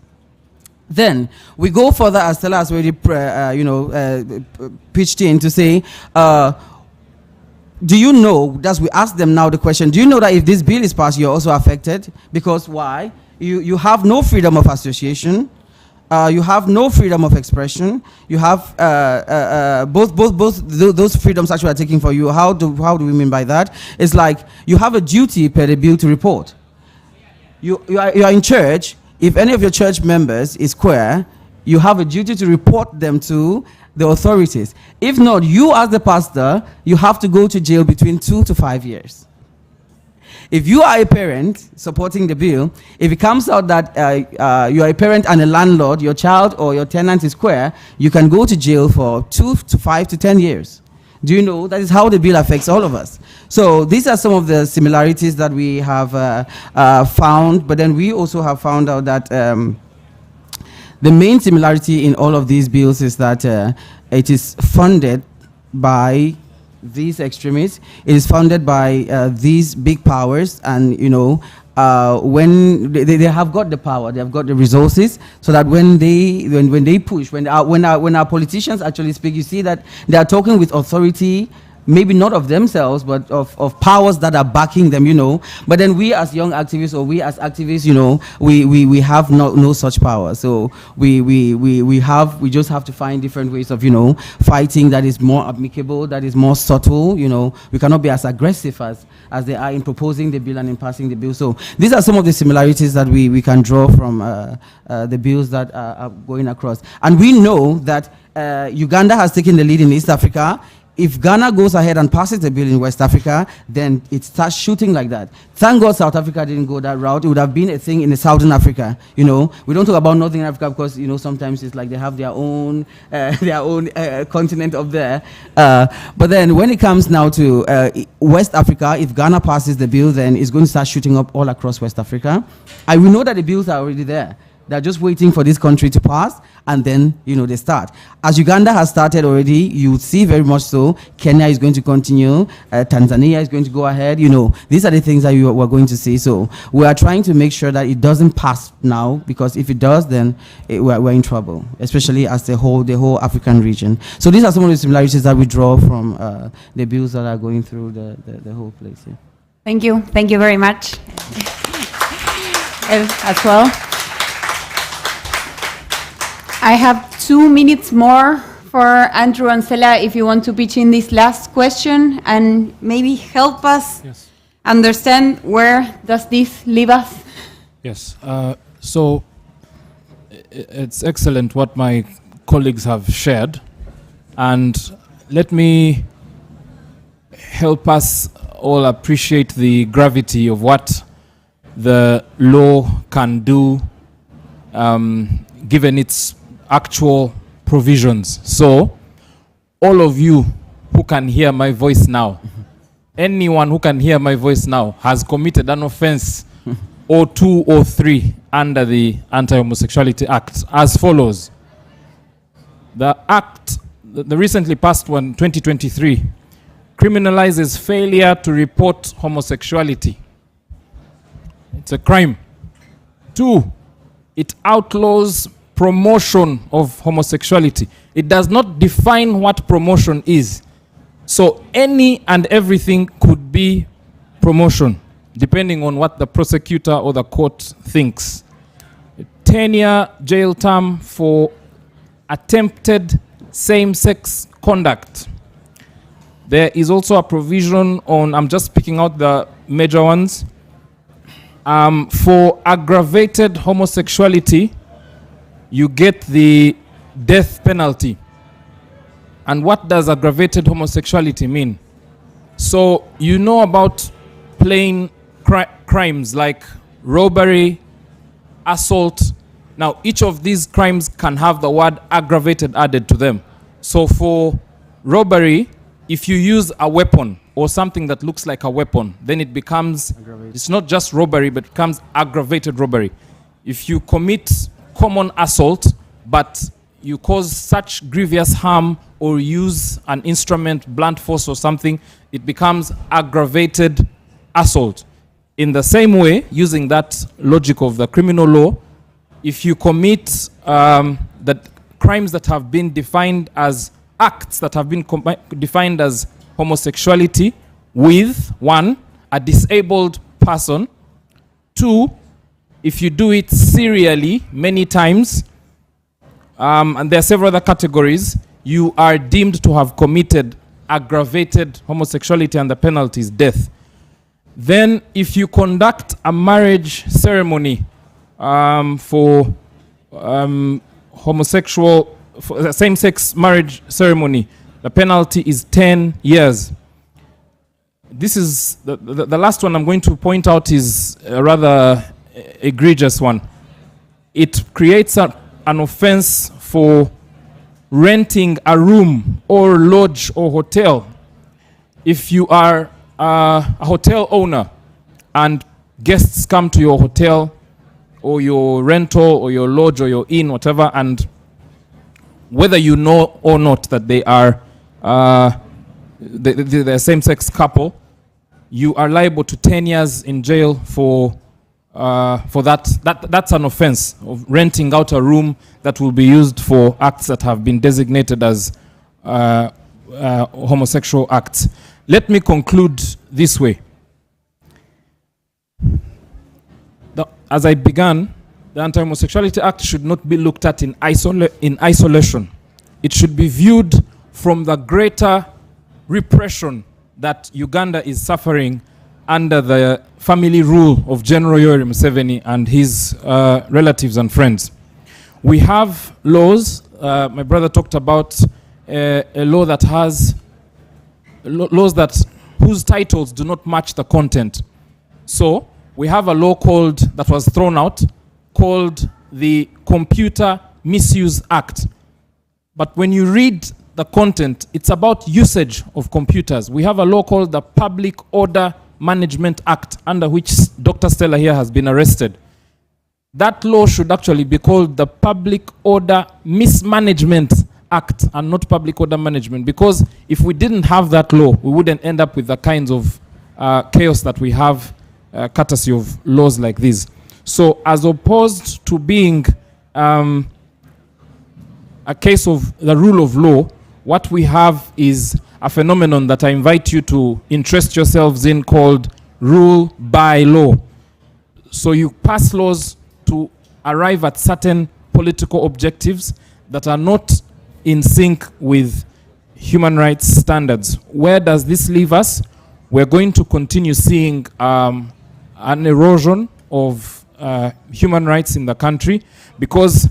Then we go further, as Stella has already, pitched in to say, do you know, we ask them now the question, do you know that if this bill is passed, you're also affected? Because why? You have no freedom of association. You have no freedom of expression. You have both those freedoms actually are taken for you. How do we mean by that? It's like you have a duty per the bill to report. You are in church. If any of your church members is queer, you have a duty to report them to the authorities. If not, you as the pastor, you have to go to jail between 2 to 5 years. If you are a parent supporting the bill, if it comes out that you are a parent and a landlord, your child or your tenant is queer, you can go to jail for 2 to 5 to 10 years. Do you know that is how the bill affects all of us? So these are some of the similarities that we have found, but then we also have found out that the main similarity in all of these bills is that it is funded by these extremists. It is funded by these big powers, and when they have got the power, they have got the resources, so that when they push, when our politicians actually speak, you see that they are talking with authority, maybe not of themselves, but of powers that are backing them, But then we as young activists, or we as activists, we have no such power. So we just have to find different ways of, fighting that is more amicable, that is more subtle, We cannot be as aggressive as they are in proposing the bill and in passing the bill. So these are some of the similarities that we can draw from the bills that are going across. And we know that Uganda has taken the lead in East Africa. If Ghana goes ahead and passes the bill in West Africa, then it starts shooting like that. Thank God South Africa didn't go that route. It would have been a thing in the Southern Africa. We don't talk about Northern Africa because, sometimes it's like they have their own continent up there. But then when it comes now to West Africa, if Ghana passes the bill, then it's going to start shooting up all across West Africa. And we know that the bills are already there. They're just waiting for this country to pass, and then, they start. As Uganda has started already, you see very much so. Kenya is going to continue. Tanzania is going to go ahead. These are the things that we're going to see. So we are trying to make sure that it doesn't pass now, because if it does, then we're in trouble, especially as the whole African region. So these are some of the similarities that we draw from the bills that are going through the whole place. Yeah. Thank you. Thank you very much. As well. I have 2 minutes more for Andrew and Stella if you want to pitch in this last question and maybe help us understand where does this leave us. Yes. So it's excellent what my colleagues have shared, and let me help us all appreciate the gravity of what the law can do given its actual provisions. So, all of you who can hear my voice now, anyone who can hear my voice now has committed an offense or 2 or 3 under the Anti-Homosexuality Act as follows. The Act, the recently passed one, 2023, criminalizes failure to report homosexuality It's a crime. 2, it outlaws promotion of homosexuality. It does not define what promotion is. So any and everything could be promotion, depending on what the prosecutor or the court thinks. 10-year jail term for attempted same-sex conduct. There is also a provision on, I'm just picking out the major ones, for aggravated homosexuality, you get the death penalty. And what does aggravated homosexuality mean? So you know about plain crimes like robbery, assault. Now, each of these crimes can have the word aggravated added to them. So for robbery, if you use a weapon or something that looks like a weapon, then it becomes, it's not just robbery, but it becomes aggravated robbery. If you commit common assault, but you cause such grievous harm or use an instrument, blunt force or something, it becomes aggravated assault. In the same way, using that logic of the criminal law, if you commit the crimes that have been defined as acts that have been defined as homosexuality with, 1, a disabled person, 2, if you do it serially many times, and there are several other categories, you are deemed to have committed aggravated homosexuality and the penalty is death. Then if you conduct a marriage ceremony for homosexual, for same-sex marriage ceremony, the penalty is 10 years. This is, the last one I'm going to point out is a rather egregious one. It creates an offense for renting a room or lodge or hotel. If you are a hotel owner and guests come to your hotel or your rental or your lodge or your inn, whatever, and whether you know or not that they are the same-sex couple, you are liable to 10 years in jail for that. That's an offense of renting out a room that will be used for acts that have been designated as homosexual acts. Let me conclude this way. As I began, the Anti-Homosexuality Act should not be looked at in isolation. It should be viewed from the greater repression that Uganda is suffering under the family rule of General Yoweri Museveni and his relatives and friends. We have laws. My brother talked about a law that has laws whose titles do not match the content. So we have a law that was thrown out called the Computer Misuse Act. But when you read the content, it's about usage of computers. We have a law called the Public Order Management Act, under which Dr. Stella here has been arrested. That law should actually be called the Public Order Mismanagement Act and not Public Order Management, because if we didn't have that law, we wouldn't end up with the kinds of chaos that we have courtesy of laws like these. So as opposed to being a case of the rule of law, what we have is a phenomenon that I invite you to interest yourselves in called rule by law. So you pass laws to arrive at certain political objectives that are not in sync with human rights standards. Where does this leave us? We're going to continue seeing an erosion of human rights in the country, because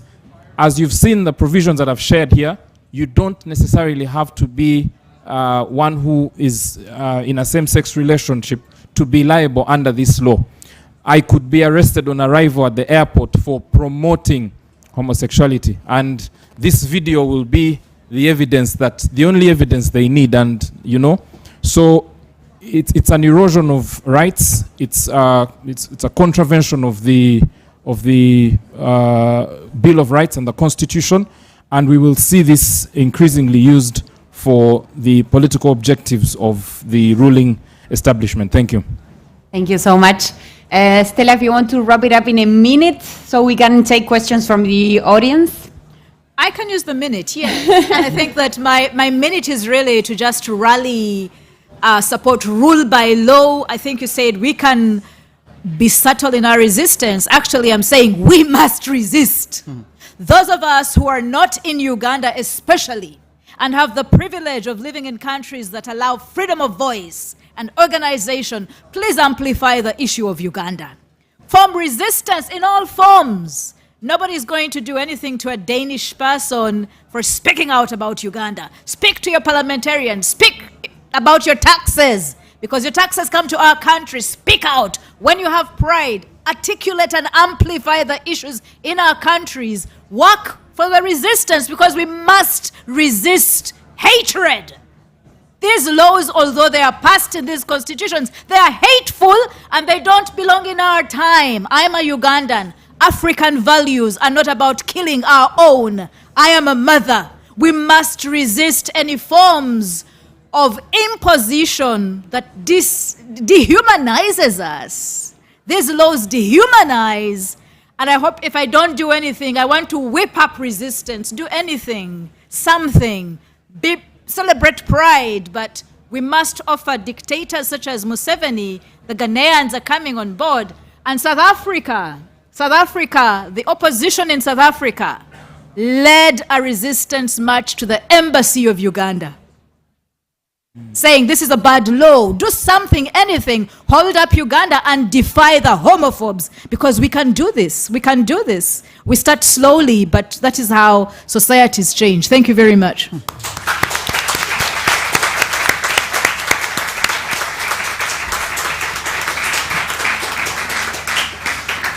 as you've seen the provisions that I've shared here, you don't necessarily have to be one who is in a same-sex relationship to be liable under this law. I could be arrested on arrival at the airport for promoting homosexuality, and this video will be the evidence, that the only evidence they need, and so it's an erosion of rights. It's a contravention of the Bill of Rights and the Constitution, and we will see this increasingly used for the political objectives of the ruling establishment. Thank you. Thank you so much. Stella, if you want to wrap it up in a minute so we can take questions from the audience. I can use the minute, yes. And I think that my minute is really to just rally support rule by law. I think you said we can be subtle in our resistance. Actually, I'm saying we must resist. Those of us who are not in Uganda especially and have the privilege of living in countries that allow freedom of voice and organization, please amplify the issue of Uganda. Form resistance in all forms. Nobody's going to do anything to a Danish person for speaking out about Uganda. Speak to your parliamentarians. Speak about your taxes, because your taxes come to our country. Speak out. When you have pride, articulate and amplify the issues in our countries. Work for the resistance, because we must resist hatred. These laws, although they are passed in these constitutions, they are hateful and they don't belong in our time. I'm a Ugandan. African values are not about killing our own. I am a mother. We must resist any forms of imposition that dehumanizes us. These laws dehumanize, and I hope if I don't do anything, I want to whip up resistance, do anything, something, celebrate pride, but we must offer dictators such as Museveni. The Ghanaians are coming on board, and South Africa, the opposition in South Africa led a resistance march to the embassy of Uganda, saying this is a bad law, do something, anything, hold up Uganda and defy the homophobes, because we can do this, we can do this. We start slowly, but that is how societies change. Thank you very much.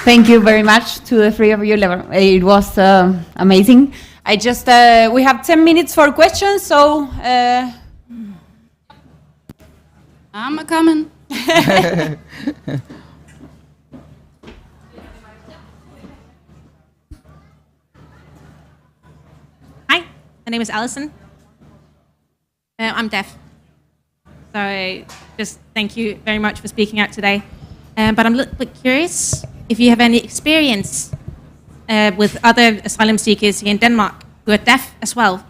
Thank you very much to the three of you. It was amazing. We have 10 minutes for questions, so I'm a coming. Hi, my name is Alison. I'm deaf. So just thank you very much for speaking out today. But I'm a little bit curious if you have any experience with other asylum seekers here in Denmark who are deaf as well,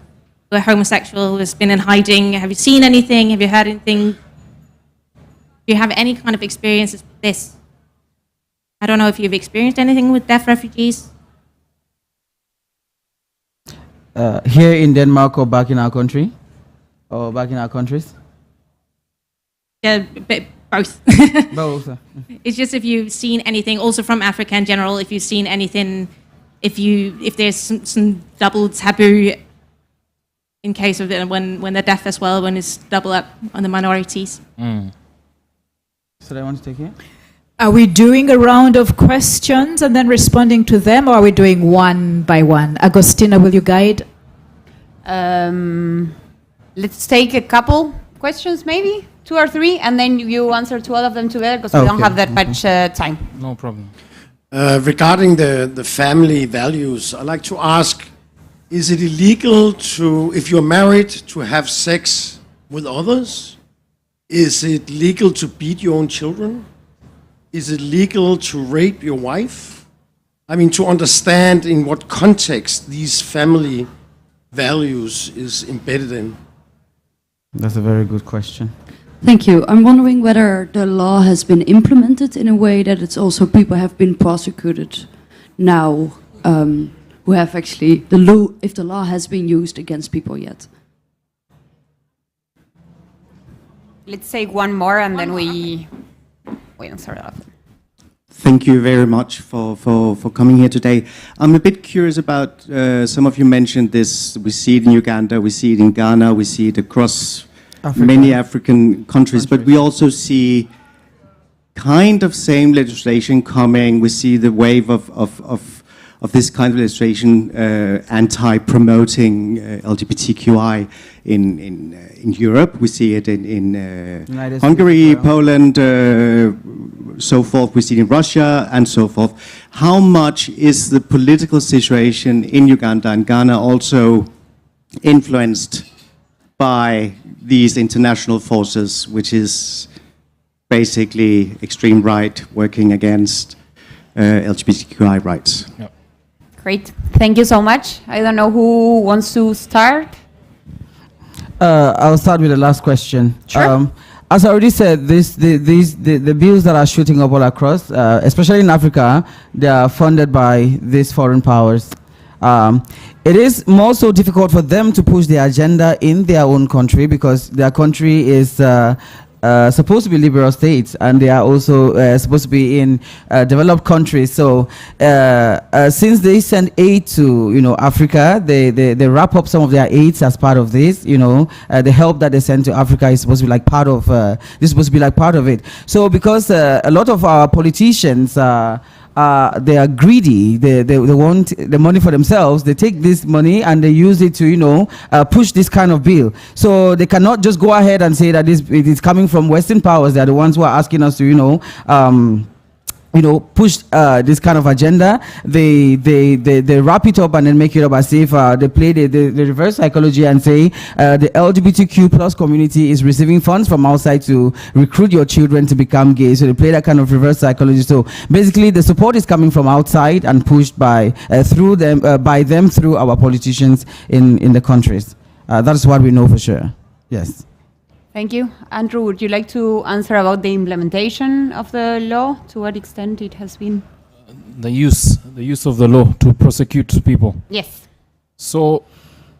who are homosexual, who has been in hiding. Have you seen anything? Have you heard anything? Do you have any kind of experiences with this? I don't know if you've experienced anything with deaf refugees. Here in Denmark or back in our country? Or back in our countries? Yeah, both. Both. It's just if you've seen anything, also from Africa in general, if you've seen anything, if there's some double taboo in case of it, when they're deaf as well, when it's double up on the minorities. So I want to take it? Are we doing a round of questions and then responding to them, or are we doing one by one? Agostina, will you guide? Let's take a couple questions, maybe 2 or 3, and then you answer to all of them together, because we don't have that much time. No problem. Regarding the family values, I'd like to ask, is it illegal to, if you're married, to have sex with others? Is it legal to beat your own children? Is it legal to rape your wife? I mean, to understand in what context these family values is embedded in. That's a very good question. Thank you. I'm wondering whether the law has been implemented in a way that it's also people have been prosecuted now, who have actually the law, if the law has been used against people yet. Let's take one more, and then we answer that. Thank you very much for coming here today. I'm a bit curious about, some of you mentioned this, we see it in Uganda, we see it in Ghana, we see it across many African countries, but we also see kind of same legislation coming. We see the wave of this kind of legislation anti-promoting LGBTQI in Europe. We see it in Hungary, Poland, so forth. We see it in Russia and so forth. How much is the political situation in Uganda and Ghana also influenced by these international forces, which is basically extreme right working against LGBTQI rights. Great. Thank you so much. I don't know who wants to start. I'll start with the last question. Sure. As I already said, the bills that are shooting up all across, especially in Africa, they are funded by these foreign powers. It is more so difficult for them to push the agenda in their own country because their country is supposed to be liberal states, and they are also supposed to be in developed countries. So since they send aid to Africa, they wrap up some of their aids as part of this. The help that they send to Africa is supposed to be like part of this is supposed to be like part of it. So because a lot of our politicians they are greedy. They want the money for themselves. They take this money and they use it to push this kind of bill. So they cannot just go ahead and say that it is coming from Western powers. They are the ones who are asking us to push this kind of agenda. They wrap it up and then make it up as if they play the reverse psychology and say the LGBTQ plus community is receiving funds from outside to recruit your children to become gay. So they play that kind of reverse psychology. So basically, the support is coming from outside and pushed by them through our politicians in the countries. That's what we know for sure. Yes. Thank you. Andrew, would you like to answer about the implementation of the law? To what extent it has been? The use of the law to prosecute people. Yes. So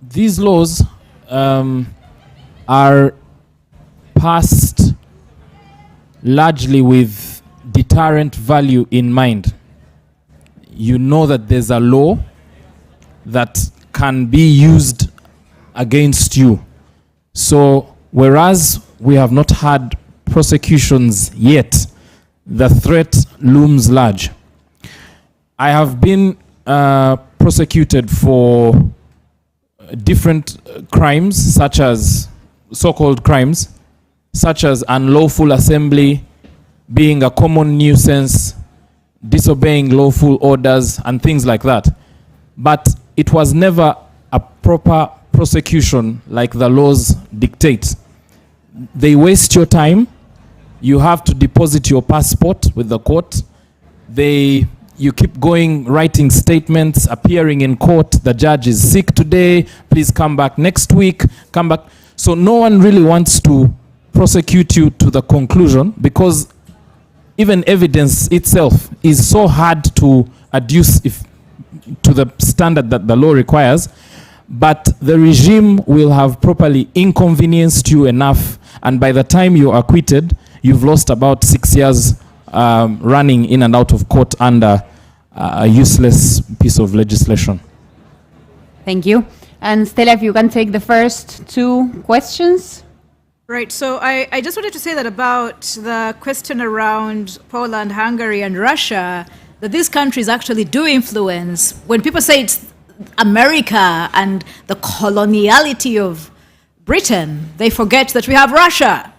these laws are passed largely with deterrent value in mind. You know that there's a law that can be used against you. So whereas we have not had prosecutions yet, the threat looms large. I have been prosecuted for different crimes, such as so-called crimes, such as unlawful assembly, being a common nuisance, disobeying lawful orders, and things like that. But it was never a proper prosecution like the laws dictate. They waste your time. You have to deposit your passport with the court. You keep going, writing statements, appearing in court. The judge is sick today. Please come back next week. Come back. So no one really wants to prosecute you to the conclusion because even evidence itself is so hard to adduce to the standard that the law requires. But the regime will have properly inconvenienced you enough, and by the time you're acquitted, you've lost about 6 years running in and out of court under a useless piece of legislation. Thank you. And Stella, if you can take the first two questions. Right, so I just wanted to say that about the question around Poland, Hungary, and Russia, that these countries actually do influence. When people say it's America and the coloniality of Britain, they forget that we have Russia,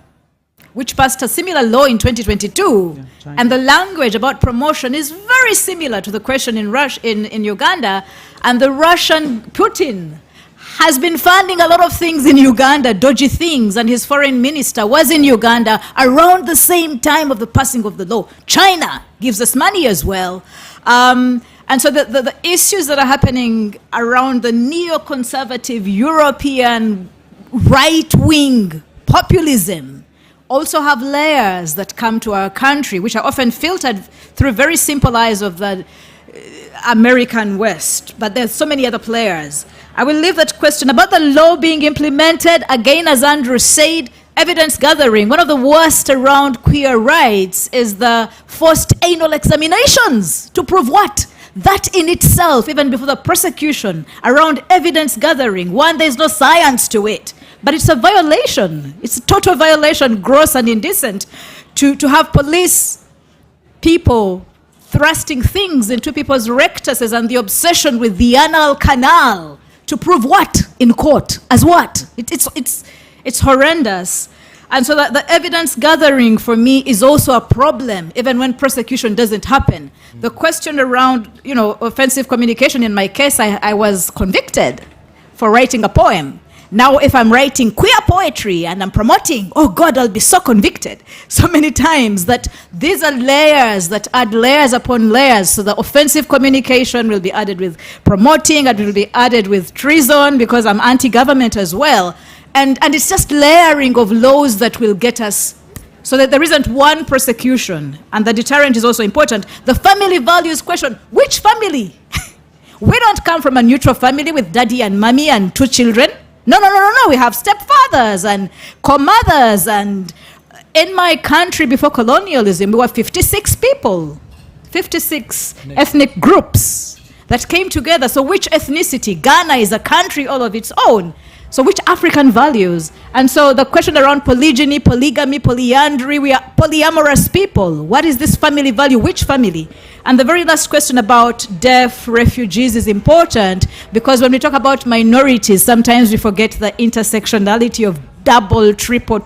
which passed a similar law in 2022. And the language about promotion is very similar to the question in Uganda. And the Russian Putin has been funding a lot of things in Uganda, dodgy things, and his foreign minister was in Uganda around the same time of the passing of the law. China gives us money as well. And so the issues that are happening around the neoconservative European right-wing populism also have layers that come to our country, which are often filtered through very simple eyes of the American West. But there's so many other players. I will leave that question about the law being implemented. Again, as Andrew said, evidence gathering. One of the worst around queer rights is the forced anal examinations. To prove what? That in itself, even before the prosecution, around evidence gathering, one, there's no science to it, but it's a violation. It's a total violation, gross and indecent, to have police people thrusting things into people's rectuses and the obsession with the anal canal to prove what in court as what? It's horrendous. And so that the evidence gathering for me is also a problem, even when prosecution doesn't happen. The question around, offensive communication, in my case, I was convicted for writing a poem. Now, if I'm writing queer poetry and I'm promoting, oh God, I'll be so convicted so many times that these are layers that add layers upon layers. So the offensive communication will be added with promoting, it will be added with treason because I'm anti-government as well. And it's just layering of laws that will get us so that there isn't one prosecution. And the deterrent is also important. The family values question, which family? We don't come from a neutral family with daddy and mommy and 2 children. No. We have stepfathers and co-mothers. And in my country before colonialism, we were 56 people, 56 ethnic groups that came together. So which ethnicity? Ghana is a country all of its own. So which African values? And so the question around polygyny, polygamy, polyandry, we are polyamorous people. What is this family value? Which family? And the very last question about deaf refugees is important because when we talk about minorities, sometimes we forget the intersectionality of double, triple,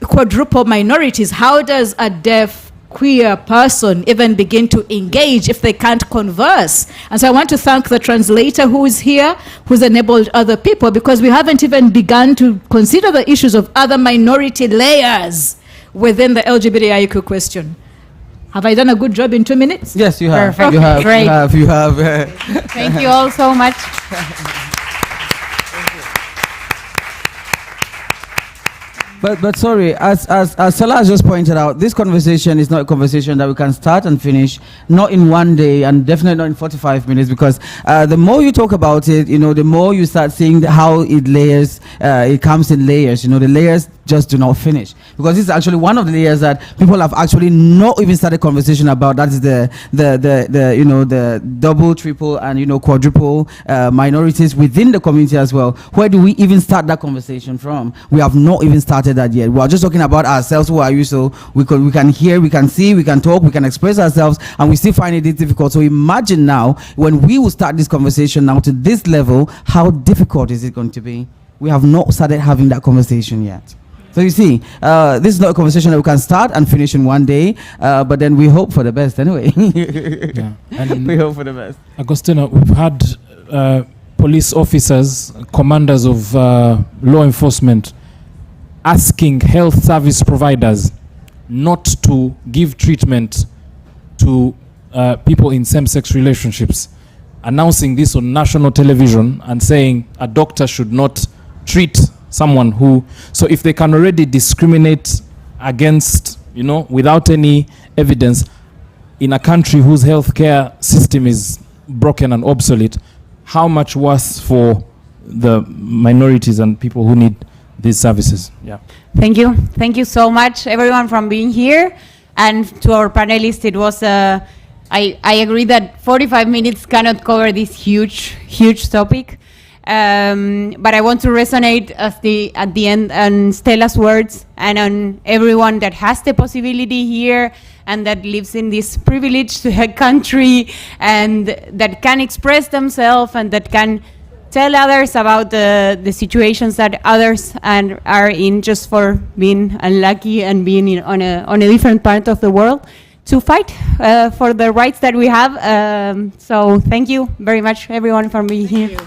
quadruple minorities. How does a deaf queer person even begin to engage if they can't converse? And so I want to thank the translator who is here, who's enabled other people, because we haven't even begun to consider the issues of other minority layers within the LGBTIQ question. Have I done a good job in 2 minutes? Yes, you have. Perfect. You have. Great. You have. Thank you all so much. But sorry, as Salah just pointed out, this conversation is not a conversation that we can start and finish, not in one day, and definitely not in 45 minutes, because the more you talk about it, the more you start seeing how it layers, it comes in layers. The layers just do not finish, because this is actually one of the layers that people have actually not even started conversation about. That is the double, triple, and quadruple minorities within the community as well. Where do we even start that conversation from? We have not even started that yet. We are just talking about ourselves. Who are you? So we can hear, we can see, we can talk, we can express ourselves, and we still find it difficult. So imagine now when we will start this conversation now to this level, how difficult is it going to be? We have not started having that conversation yet. So you see, this is not a conversation that we can start and finish in one day, but then we hope for the best anyway. Yeah. And we hope for the best. Agostina, we've had police officers, commanders of law enforcement asking health service providers not to give treatment to people in same-sex relationships, announcing this on national television and saying a doctor should not treat someone who, so if they can already discriminate against, without any evidence in a country whose healthcare system is broken and obsolete, how much worse for the minorities and people who need these services? Yeah. Thank you. Thank you so much, everyone, for being here. And to our panelists, it was I agree that 45 minutes cannot cover this huge topic. But I want to resonate at the end on Stella's words and on everyone that has the possibility here and that lives in this privileged country and that can express themselves and that can tell others about the situations that others are in just for being unlucky and being on a different part of the world to fight for the rights that we have. So thank you very much, everyone, for being here.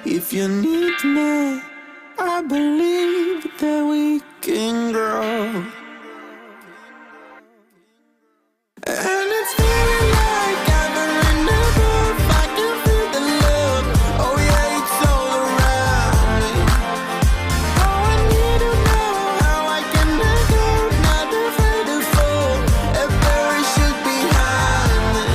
If you need me, I believe that we can grow. And it's feeling like I've been enough. I can feel the love. Oh yeah, it's all around me. Oh, I need to know how I can let go. Not afraid to fall. A parachute behind me.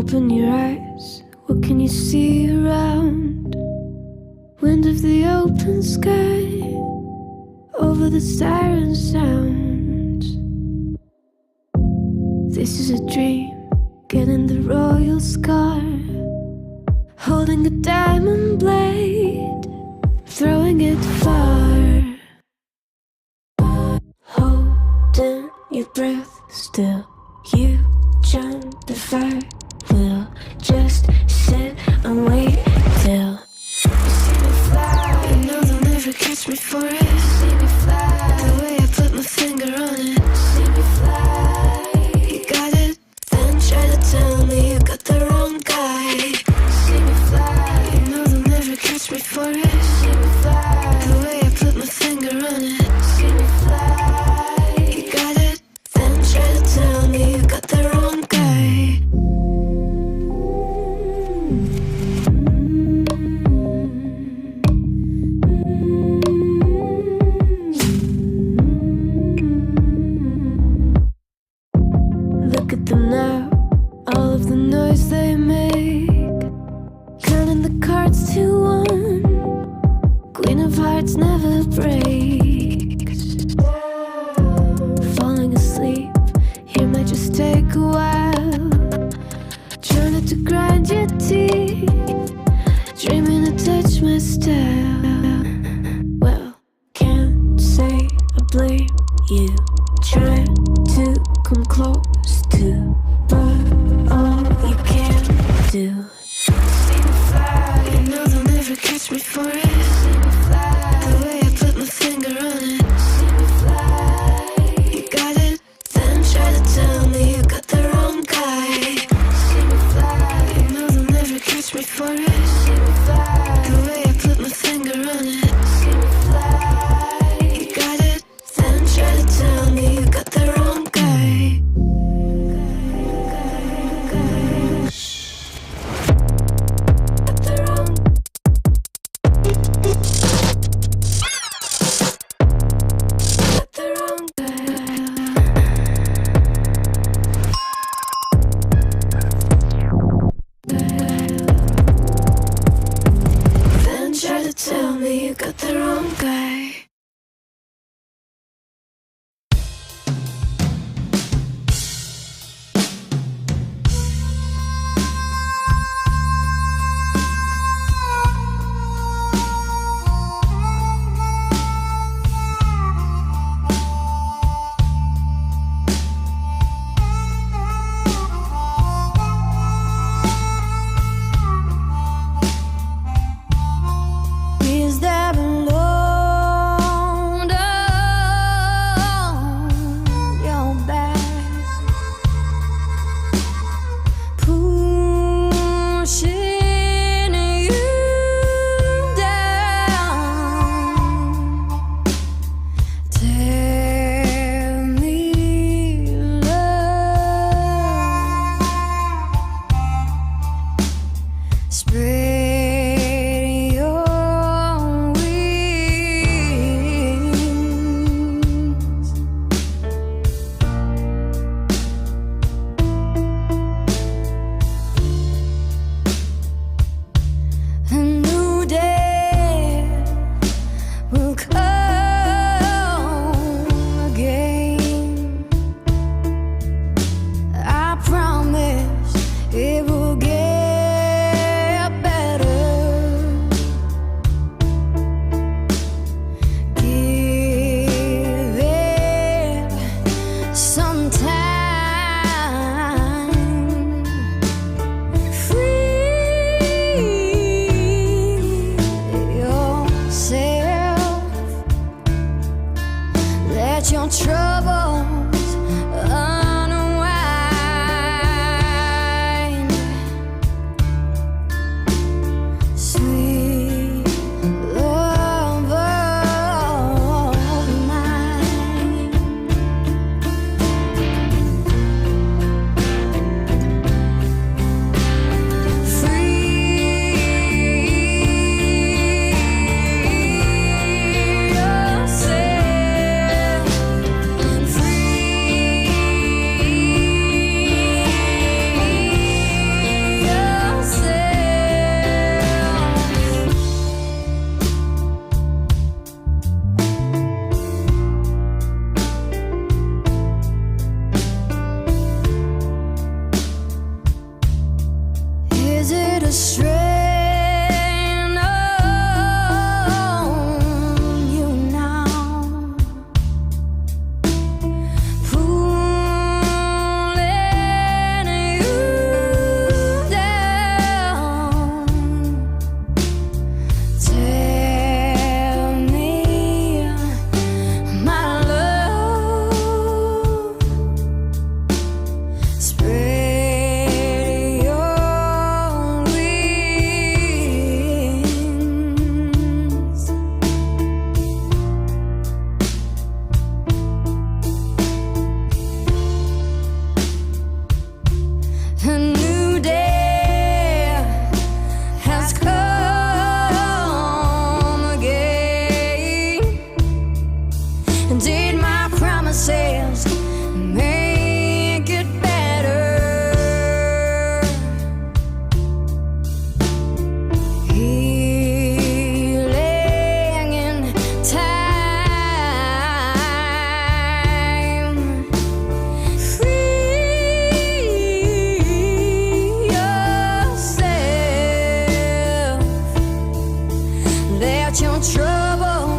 Open your eyes, what can you see around? Wind of the open sky, over the siren sound. This is a dream, getting the royal scar, holding a diamond blade, throwing it far. Holding your breath still, you jump the fire. We'll just sit and wait till you see me fly. You know they'll never catch me for it. See me fly, the way I put my finger on it. See me fly, you got it, then try to tell me you got the wrong guy. See me fly, you know they'll never catch me for it. See me fly, the way I put my finger on it. See me fly, you got it, then try to tell me you got the wrong guy. Look at them now, all of the noise they make, counting the cards to one. Queen of hearts never breaks. Falling asleep, here might just take a while. Trying not to grind your teeth, dreaming to touch my style. Well, can't say I blame you. Trying to come close to, but all you can do. See me fly, you know they'll never catch me for it. See me fly, the way I put my finger on it. See me fly, you got it, then try to tell me you got the wrong guy. See me fly, you know they'll never catch me for it. See me fly, the way I put my finger on it. See me fly, you got it, then try to tell me you got the wrong guy. Then try to tell me you got the wrong guy. Is there alone on your back, pushing you down? Tell me love, spread your wings. A new day will come again. I promise it will get better. Give it some time. Free yourself. Let your troubles unwind. Sweet lover of mine. Free yourself. Did my promises make it better? Healing in time. Free yourself. Let your troubles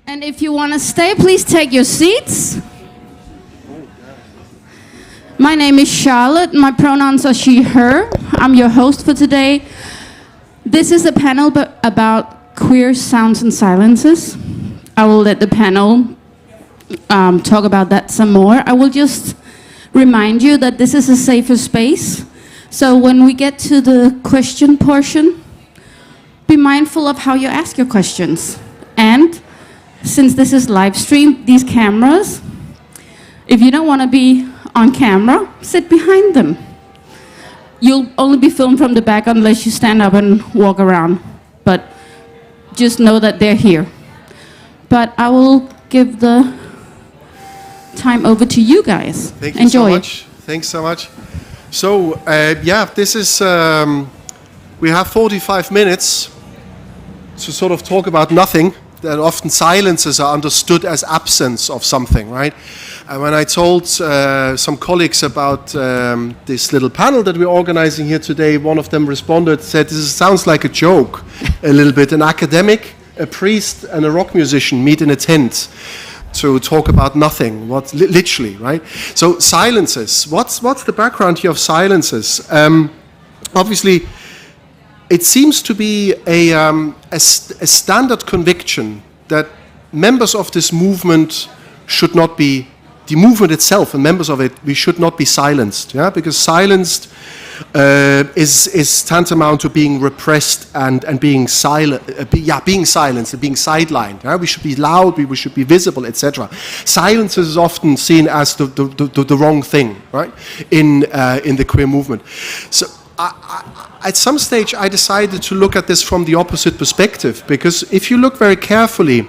And if you want to stay, please take your seats. My name is Charlotte. My pronouns are she, her. I'm your host for today. This is a panel about queer sounds and silences. I will let the panel talk about that some more. I will just remind you that this is a safer space. So when we get to the question portion, be mindful of how you ask your questions. And since this is live streamed, these cameras, if you don't want to be on camera, sit behind them. You'll only be filmed from the back unless you stand up and walk around. But just know that they're here. But I will give the time over to you guys. Thank you Enjoy. so much. Thanks so much. So, yeah, this is, we have 45 minutes to sort of talk about nothing. that often silences are understood as absence of something, right? And when I told some colleagues about this little panel that we're organizing here today, one of them responded, said, "This sounds like a joke, a little bit. An academic, a priest, and a rock musician meet in a tent to talk about nothing." What literally, right? So silences. What's the background here of silences? Obviously, it seems to be a standard conviction that members of this movement should not be, the movement itself and members of it, we should not be silenced, yeah, because silenced is tantamount to being repressed and being silent, being silenced and being sidelined. Yeah? We should be loud, we should be visible, etc. Silence is often seen as the wrong thing, right? In the queer movement. So at some stage, I decided to look at this from the opposite perspective, because if you look very carefully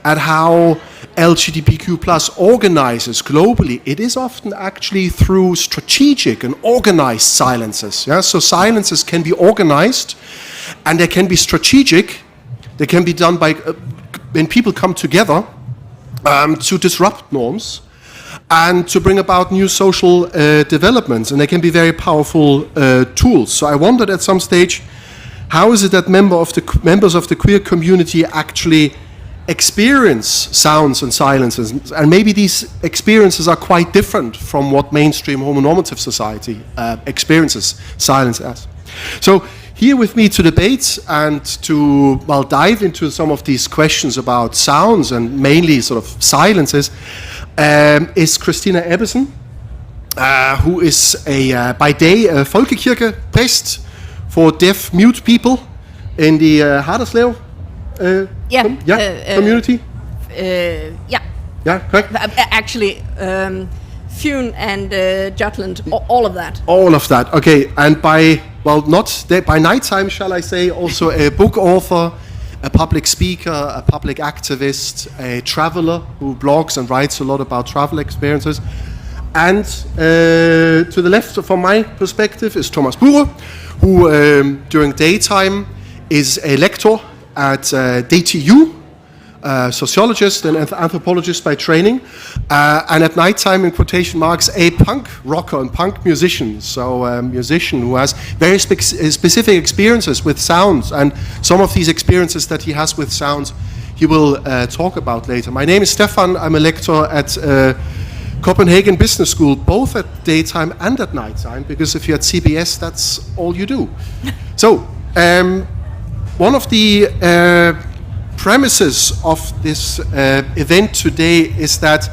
at how LGBTQ+ organizes globally, it is often actually through strategic and organized silences. Yeah? So silences can be organized and they can be strategic. They can be done by when people come together to disrupt norms and to bring about new social developments, and they can be very powerful tools. So I wondered at some stage, how is it that members of the queer community actually experience sounds and silences, and maybe these experiences are quite different from what mainstream homonormative society experiences silence as. So here with me to debate and to dive into some of these questions about sounds and mainly sort of silences is Christina Ebbesen, who is by day a folkekirke-præst for deaf mute people in the Haderslev community. Yeah, correct. Actually, Fune and Jutland, all of that. All of that, okay. And by nighttime, shall I say, also a book author, a public speaker, a public activist, a traveler who blogs and writes a lot about travel experiences. And to the left, from my perspective, is Thomas Bure, who during daytime is a lector at DTU, sociologist and anthropologist by training, and at nighttime, in quotation marks, a punk rocker and punk musician. So a musician who has very specific experiences with sounds, and some of these experiences that he has with sounds he will talk about later. My name is Stefan. I'm a lecturer at Copenhagen Business School, both at daytime and at nighttime, because if you're at CBS, that's all you do. So one of the premises of this event today is that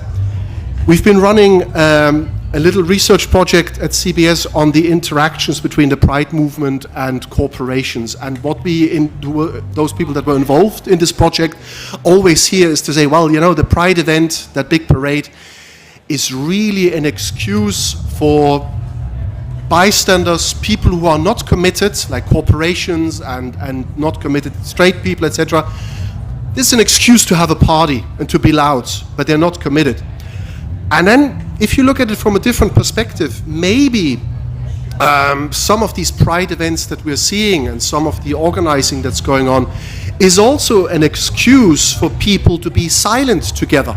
we've been running a little research project at CBS on the interactions between the Pride movement and corporations. And what those people that were involved in this project always hear is to say, well, you know, the Pride event, that big parade, is really an excuse for bystanders, people who are not committed, like corporations and not committed straight people, etc. This is an excuse to have a party and to be loud, but they're not committed. And then, if you look at it from a different perspective, maybe some of these Pride events that we're seeing and some of the organizing that's going on is also an excuse for people to be silent together.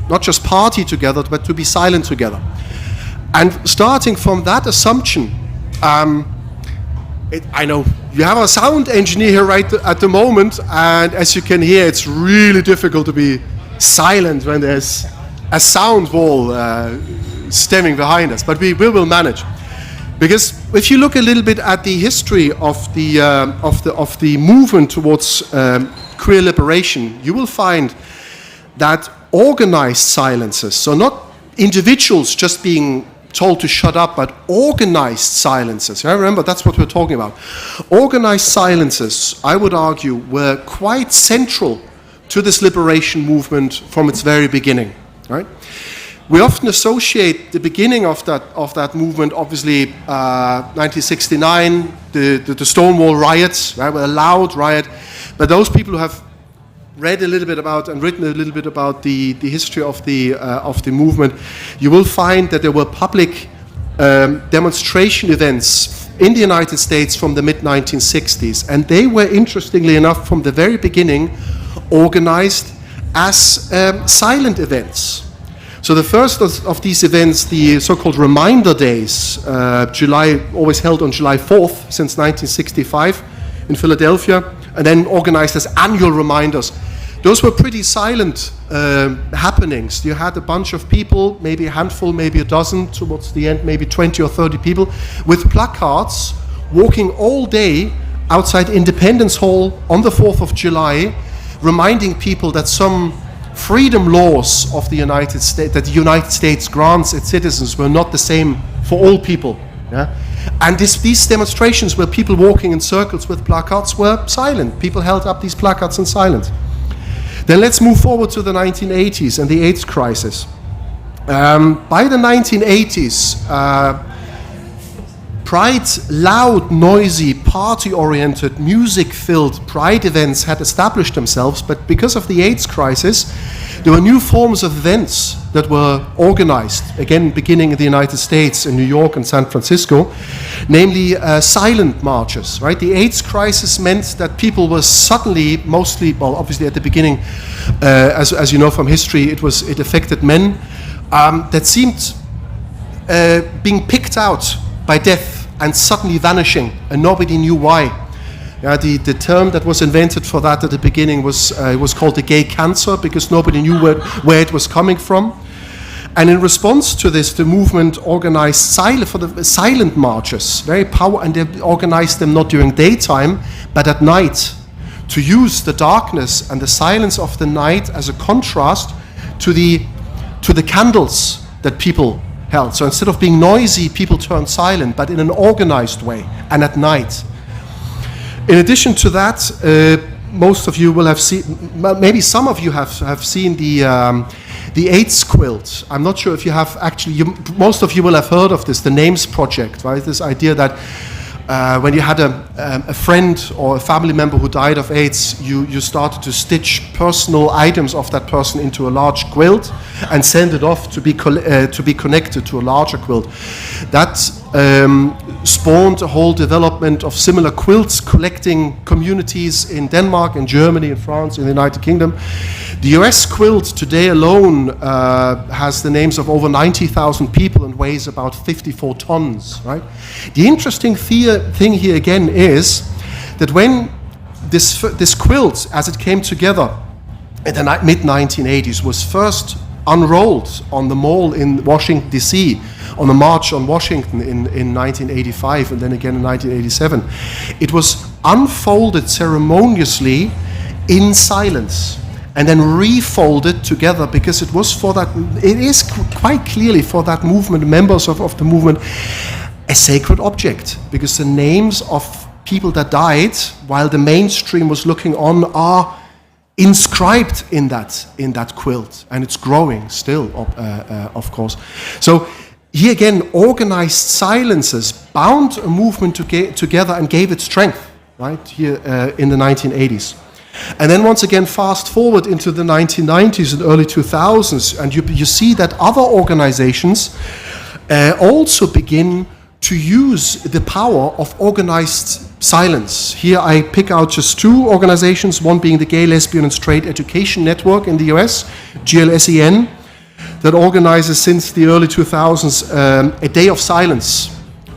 Not just party together, but to be silent together. And starting from that assumption, I know you have a sound engineer here right at the moment, and as you can hear, it's really difficult to be silent when there's a sound wall stemming behind us, but we will manage. Because if you look a little bit at the history of the movement towards queer liberation, you will find that organized silences, so not individuals just being told to shut up, but organized silences. Yeah, remember, that's what we're talking about. Organized silences, I would argue, were quite central to this liberation movement from its very beginning. Right? We often associate the beginning of that movement, obviously, 1969, the Stonewall riots, right? A loud riot. But those people who have read a little bit about and written a little bit about the history of the movement, you will find that there were public demonstration events in the United States from the mid-1960s, and they were, interestingly enough, from the very beginning, organized as silent events. So the first of these events, the so-called Reminder Days, always held on July 4th since 1965 in Philadelphia, and then organized as annual reminders. Those were pretty silent happenings. You had a bunch of people, maybe a handful, maybe a dozen, towards the end, maybe 20 or 30 people, with placards, walking all day outside Independence Hall on the 4th of July, reminding people that some freedom laws of the United States, that the United States grants its citizens, were not the same for all people. Yeah? And these demonstrations where people walking in circles with placards were silent. People held up these placards in silence. Then let's move forward to the 1980s and the AIDS crisis. By the 1980s, Pride's loud, noisy, party-oriented, music-filled Pride events had established themselves, but because of the AIDS crisis, there were new forms of events that were organized, again beginning in the United States, in New York and San Francisco, namely silent marches, right? The AIDS crisis meant that people were suddenly, mostly, well, obviously at the beginning, as you know from history, it affected men, that seemed being picked out by death and suddenly vanishing, and nobody knew why. The term that was invented for that at the beginning was called the gay cancer, because nobody knew where it was coming from. And in response to this, the movement organized silent marches, and they organized them not during daytime, but at night, to use the darkness and the silence of the night as a contrast to the candles that people held. So instead of being noisy, people turned silent, but in an organized way and at night. In addition to that, most of you will have seen, maybe some of you have seen the AIDS quilt. I'm not sure if you have actually, most of you will have heard of this, the NAMES project, right? This idea that when you had a friend or a family member who died of AIDS, you started to stitch personal items of that person into a large quilt and send it off to be connected to a larger quilt. That spawned a whole development of similar quilts collecting communities in Denmark, in Germany, in France, in the United Kingdom. The US quilt today alone has the names of over 90,000 people and weighs about 54 tons, right? The interesting thing here again is that when this quilt, as it came together in the mid-1980s, was first unrolled on the Mall in Washington, D.C., on the March on Washington in 1985 and then again in 1987, it was unfolded ceremoniously in silence and then refolded together, because it was for that, it is quite clearly for that movement, members of the movement, a sacred object, because the names of people that died while the mainstream was looking on are inscribed in that quilt, and it's growing still, of course. So here again, organized silences bound a movement together and gave it strength, right, here in the 1980s. And then once again, fast forward into the 1990s and early 2000s, and you see that other organizations also begin to use the power of organized silence. Here I pick out just two organizations, one being the Gay, Lesbian and Straight Education Network in the US, GLSEN, that organizes since the early 2000s a day of silence,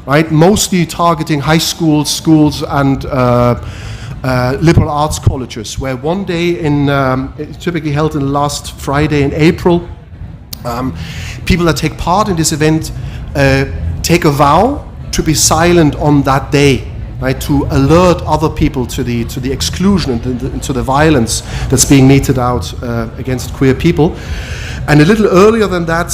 right? Mostly targeting high schools and liberal arts colleges, where one day typically held in the last Friday in April, people that take part in this event take a vow to be silent on that day, right, to alert other people to the exclusion and to the violence that's being meted out against queer people. And a little earlier than that,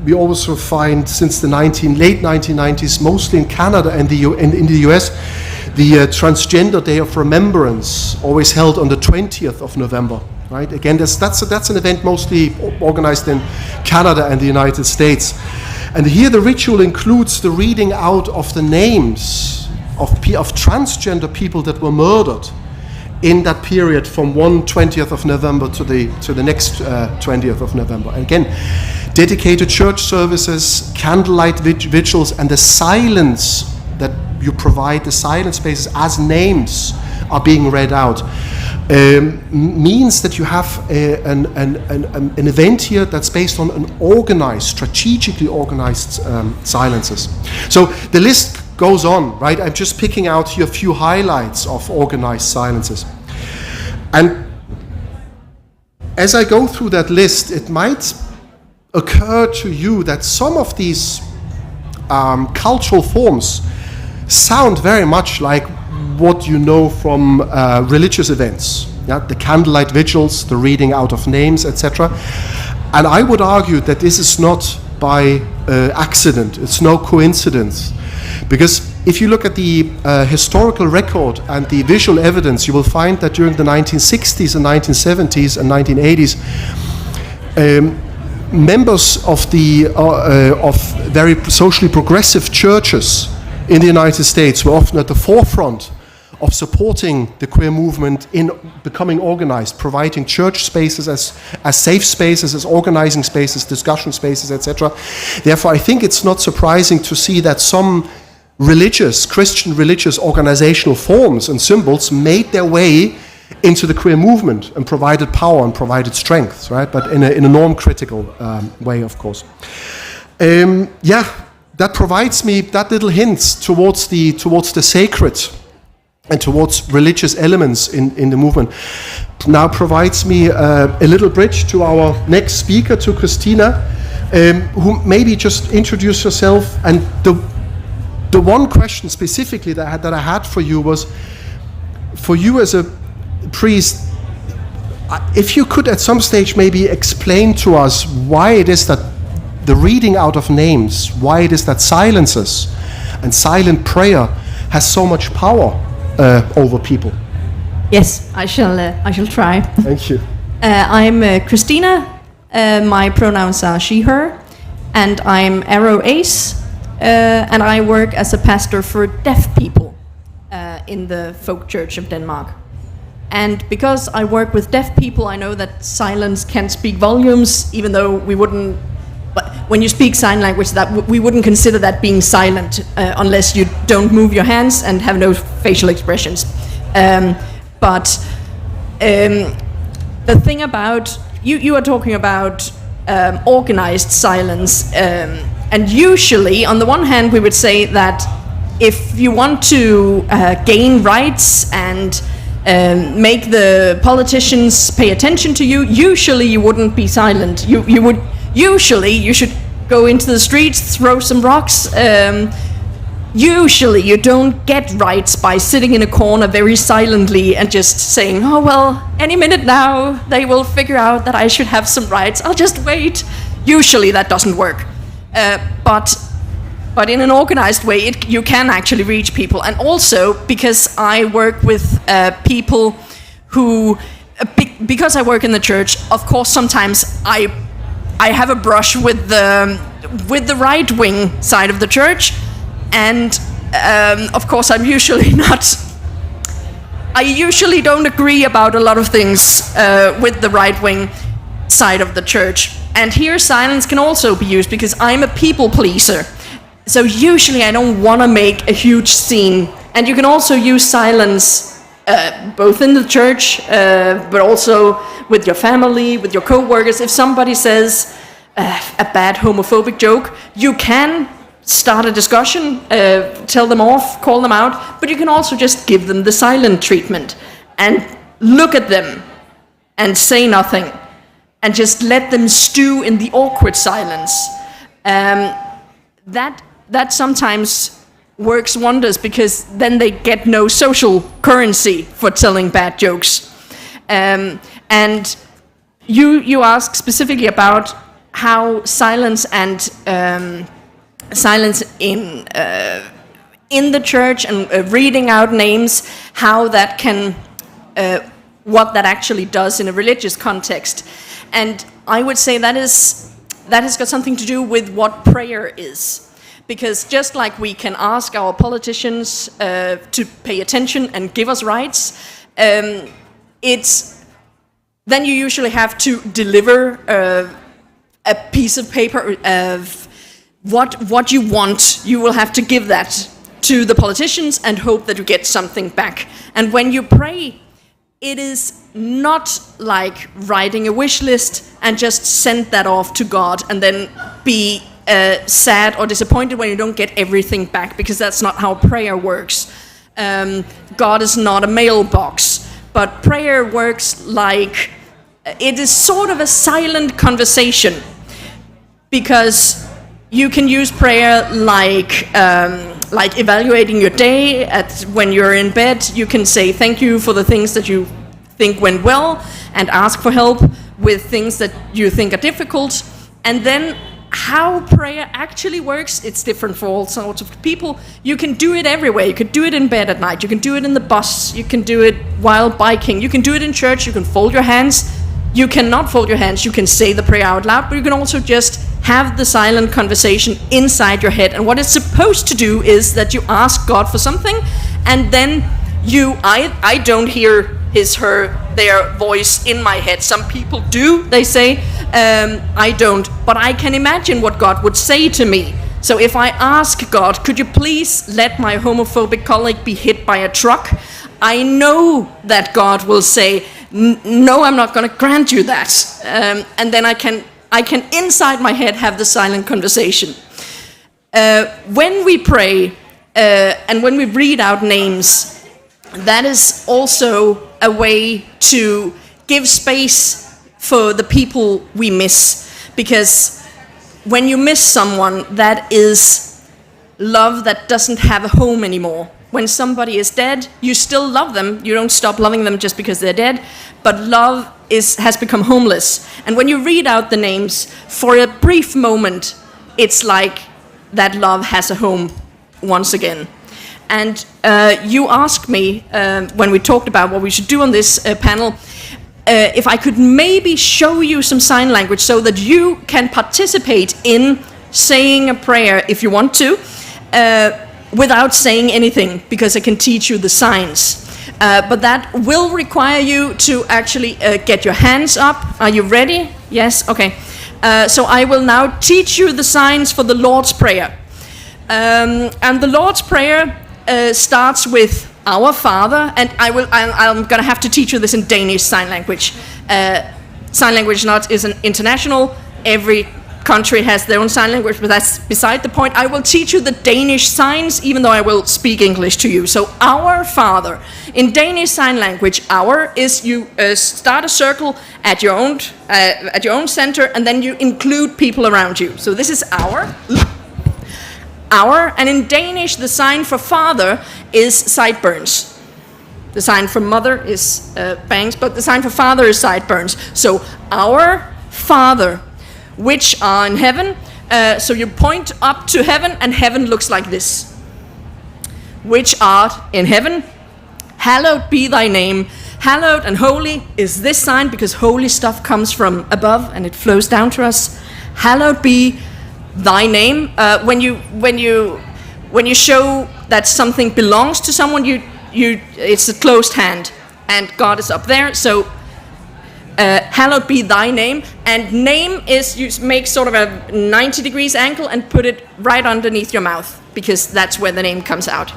we also find, since the late 1990s, mostly in Canada and in the US, the Transgender Day of Remembrance, always held on the 20th of November. Right? Again, that's an event mostly organized in Canada and the United States. And here the ritual includes the reading out of the names of transgender people that were murdered in that period from 20th of November to the next 20th of November. And again, dedicated church services, candlelight vigils, and the silence that you provide, the silent spaces as names are being read out. means that you have an event here that's based on an organized, strategically organized silences. So the list goes on, right? I'm just picking out here a few highlights of organized silences. And as I go through that list, it might occur to you that some of these cultural forms sound very much like what you know from religious events, yeah? The candlelight vigils, the reading out of names, etc. And I would argue that this is not by accident, it's no coincidence. Because if you look at the historical record and the visual evidence, you will find that during the 1960s and 1970s and 1980s, members of the of very socially progressive churches in the United States were often at the forefront of supporting the queer movement in becoming organized, providing church spaces as safe spaces, as organizing spaces, discussion spaces, etc. Therefore, I think it's not surprising to see that some Christian religious organizational forms and symbols made their way into the queer movement and provided power and provided strength, right? But in a norm-critical way, of course. That provides me that little hints towards the sacred and towards religious elements in the movement. Now provides me a little bridge to our next speaker, to Christina, who maybe just introduce yourself. And the one question specifically that I had for you was, for you as a priest, if you could at some stage maybe explain to us why it is that the reading out of names, why it is that silences and silent prayer has so much power over people. Yes, I shall try. Thank you. I'm Christina. My pronouns are she, her, and I'm Arrow Ace, and I work as a pastor for deaf people in the Folk Church of Denmark. And because I work with deaf people, I know that silence can speak volumes, even though we wouldn't. But when you speak sign language, that we wouldn't consider that being silent unless you don't move your hands and have no facial expressions. But the thing about you are talking about organized silence, and usually, on the one hand, we would say that if you want to gain rights and make the politicians pay attention to you, usually you wouldn't be silent. You would. Usually, you should go into the streets, throw some rocks. Usually, you don't get rights by sitting in a corner very silently and just saying, "Oh well, any minute now they will figure out that I should have some rights. I'll just wait." Usually, that doesn't work. But in an organized way, you can actually reach people. And also, because I work with people who, because I work in the church, of course, sometimes I have a brush with the right-wing side of the church, and of course I usually don't agree about a lot of things with the right-wing side of the church. And here silence can also be used because I'm a people pleaser. So usually I don't want to make a huge scene. And you can also use silence both in the church, but also with your family, with your co-workers. If somebody says a bad homophobic joke, you can start a discussion, tell them off, call them out, but you can also just give them the silent treatment and look at them and say nothing and just let them stew in the awkward silence. That sometimes works wonders because then they get no social currency for telling bad jokes. And you ask specifically about how silence and silence in the church and reading out names, how that can, what that actually does in a religious context. And I would say that has got something to do with what prayer is. Because just like we can ask our politicians to pay attention and give us rights, then you usually have to deliver a piece of paper of what you want. You will have to give that to the politicians and hope that you get something back. And when you pray, it is not like writing a wish list and just send that off to God and then be sad or disappointed when you don't get everything back, because that's not how prayer works. God is not a mailbox, but prayer works like it is sort of a silent conversation, because you can use prayer like evaluating your day. When you're in bed, you can say thank you for the things that you think went well and ask for help with things that you think are difficult. And then how prayer actually works, it's different for all sorts of people. You can do it everywhere. You can do it in bed at night. You can do it in the bus. You can do it while biking. You can do it in church. You can fold your hands. You cannot fold your hands. You can say the prayer out loud, but you can also just have the silent conversation inside your head. And what it's supposed to do is that you ask God for something, and then I don't hear their voice in my head. Some people do, they say. I don't, but I can imagine what God would say to me. So if I ask God, could you please let my homophobic colleague be hit by a truck? I know that God will say, no, I'm not going to grant you that. And then I can inside my head have the silent conversation. When we pray and when we read out names, that is also a way to give space for the people we miss. Because when you miss someone, that is love that doesn't have a home anymore. When somebody is dead, you still love them. You don't stop loving them just because they're dead. But love has become homeless. And when you read out the names, for a brief moment, it's like that love has a home once again. And you asked me, when we talked about what we should do on this panel, if I could maybe show you some sign language so that you can participate in saying a prayer if you want to, without saying anything, because I can teach you the signs. But that will require you to actually get your hands up. Are you ready? Yes? Okay. So I will now teach you the signs for the Lord's Prayer. And the Lord's Prayer starts with Our Father, and I'm going to have to teach you this in Danish sign language. Sign language is an international. Every country has their own sign language, but that's beside the point. I will teach you the Danish signs, even though I will speak English to you. So, Our Father. In Danish sign language, our is you start a circle at your own center, and then you include people around you. So this is our. Our, and in Danish, the sign for father is sideburns. The sign for mother is bangs, but the sign for father is sideburns. So, Our Father, which are in heaven. So you point up to heaven, and heaven looks like this. Which art in heaven, hallowed be thy name. Hallowed and holy is this sign, because holy stuff comes from above and it flows down to us. Hallowed be thy name. When you show that something belongs to someone, it's a closed hand, and God is up there. So hallowed be thy name. And name is, you make sort of a 90 degrees angle and put it right underneath your mouth, because that's where the name comes out.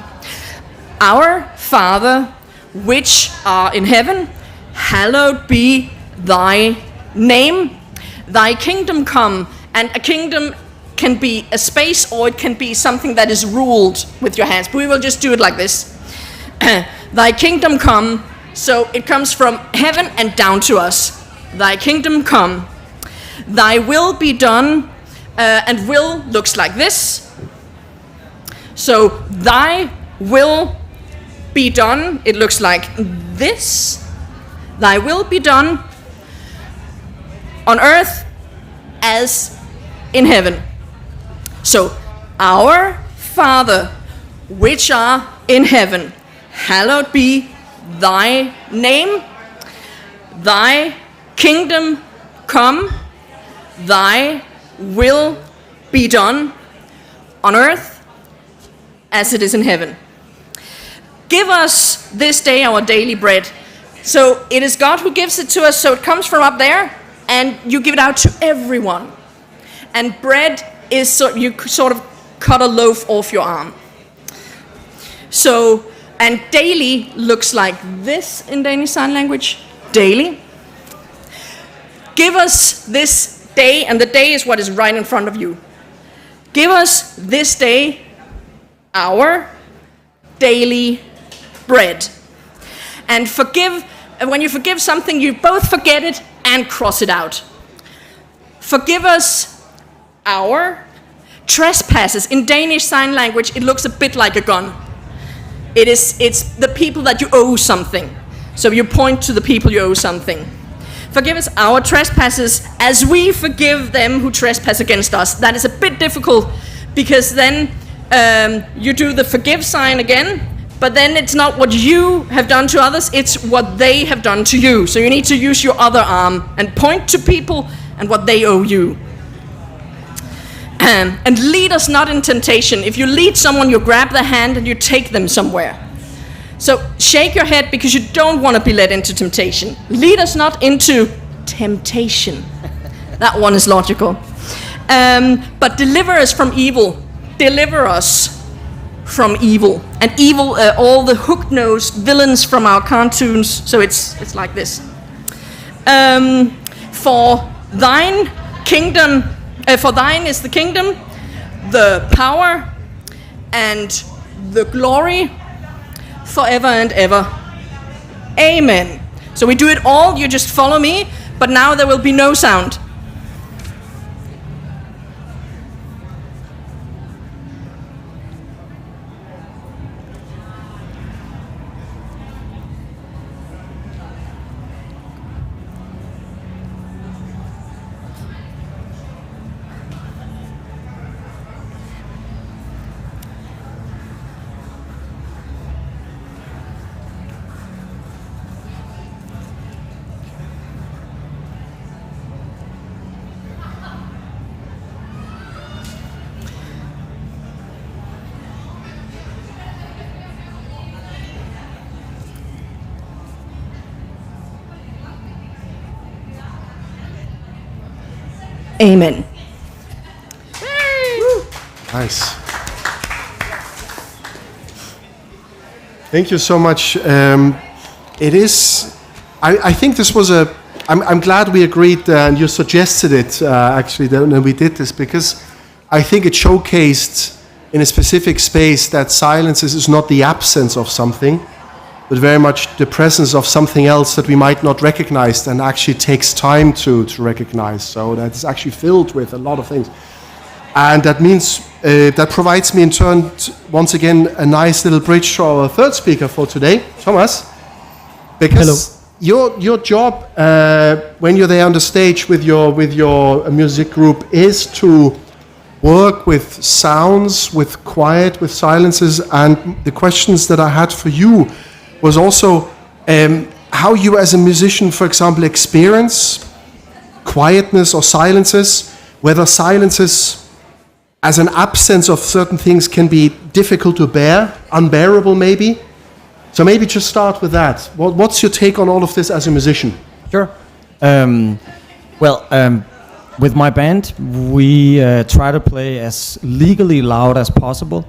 Our Father, which are in heaven, hallowed be thy name. Thy kingdom come. And a kingdom can be a space, or it can be something that is ruled with your hands. But we will just do it like this. Thy kingdom come. So it comes from heaven and down to us. Thy kingdom come. Thy will be done. And will looks like this. So thy will be done. It looks like this. Thy will be done on earth as in heaven. So, Our Father, which are in heaven, hallowed be thy name. Thy kingdom come. Thy will be done on earth as it is in heaven. Give us this day our daily bread. So it is God who gives it to us, so it comes from up there, and you give it out to everyone. And bread is, you sort of cut a loaf off your arm. So And daily looks like this in Danish Sign Language. Daily. Give us this day, and the day is what is right in front of you. Give us this day our daily bread. And forgive, when you forgive something, you both forget it and cross it out. Forgive us our trespasses. In Danish Sign Language, it looks a bit like a gun. It's the people that you owe something. So you point to the people you owe something. Forgive us our trespasses as we forgive them who trespass against us. That is a bit difficult because then you do the forgive sign again, but then it's not what you have done to others, it's what they have done to you. So you need to use your other arm and point to people and what they owe you. And lead us not in temptation. If you lead someone, you grab their hand and you take them somewhere. So shake your head because you don't want to be led into temptation. Lead us not into temptation. That one is logical. But deliver us from evil. Deliver us from evil. And evil, all the hook-nosed villains from our cartoons. So it's like this. For thine kingdom, for thine is the kingdom, the power, and the glory forever and ever. Amen. So we do it all, you just follow me, but now there will be no sound. Amen. Nice. Thank you so much. It is, I think this was I'm glad we agreed and you suggested it actually when we did this, because I think it showcased in a specific space that silence is not the absence of something, but very much the presence of something else that we might not recognize and actually takes time to recognize. So that's actually filled with a lot of things. And that means, that provides me in turn, once again, a nice little bridge to our third speaker for today, Thomas. Because your job, when you're there on the stage with your music group, is to work with sounds, with quiet, with silences. And the questions that I had for you was also how you as a musician, for example, experience quietness or silences, whether silences as an absence of certain things can be difficult to bear, unbearable maybe. So maybe just start with that. What's your take on all of this as a musician? Sure. With my band, we try to play as legally loud as possible.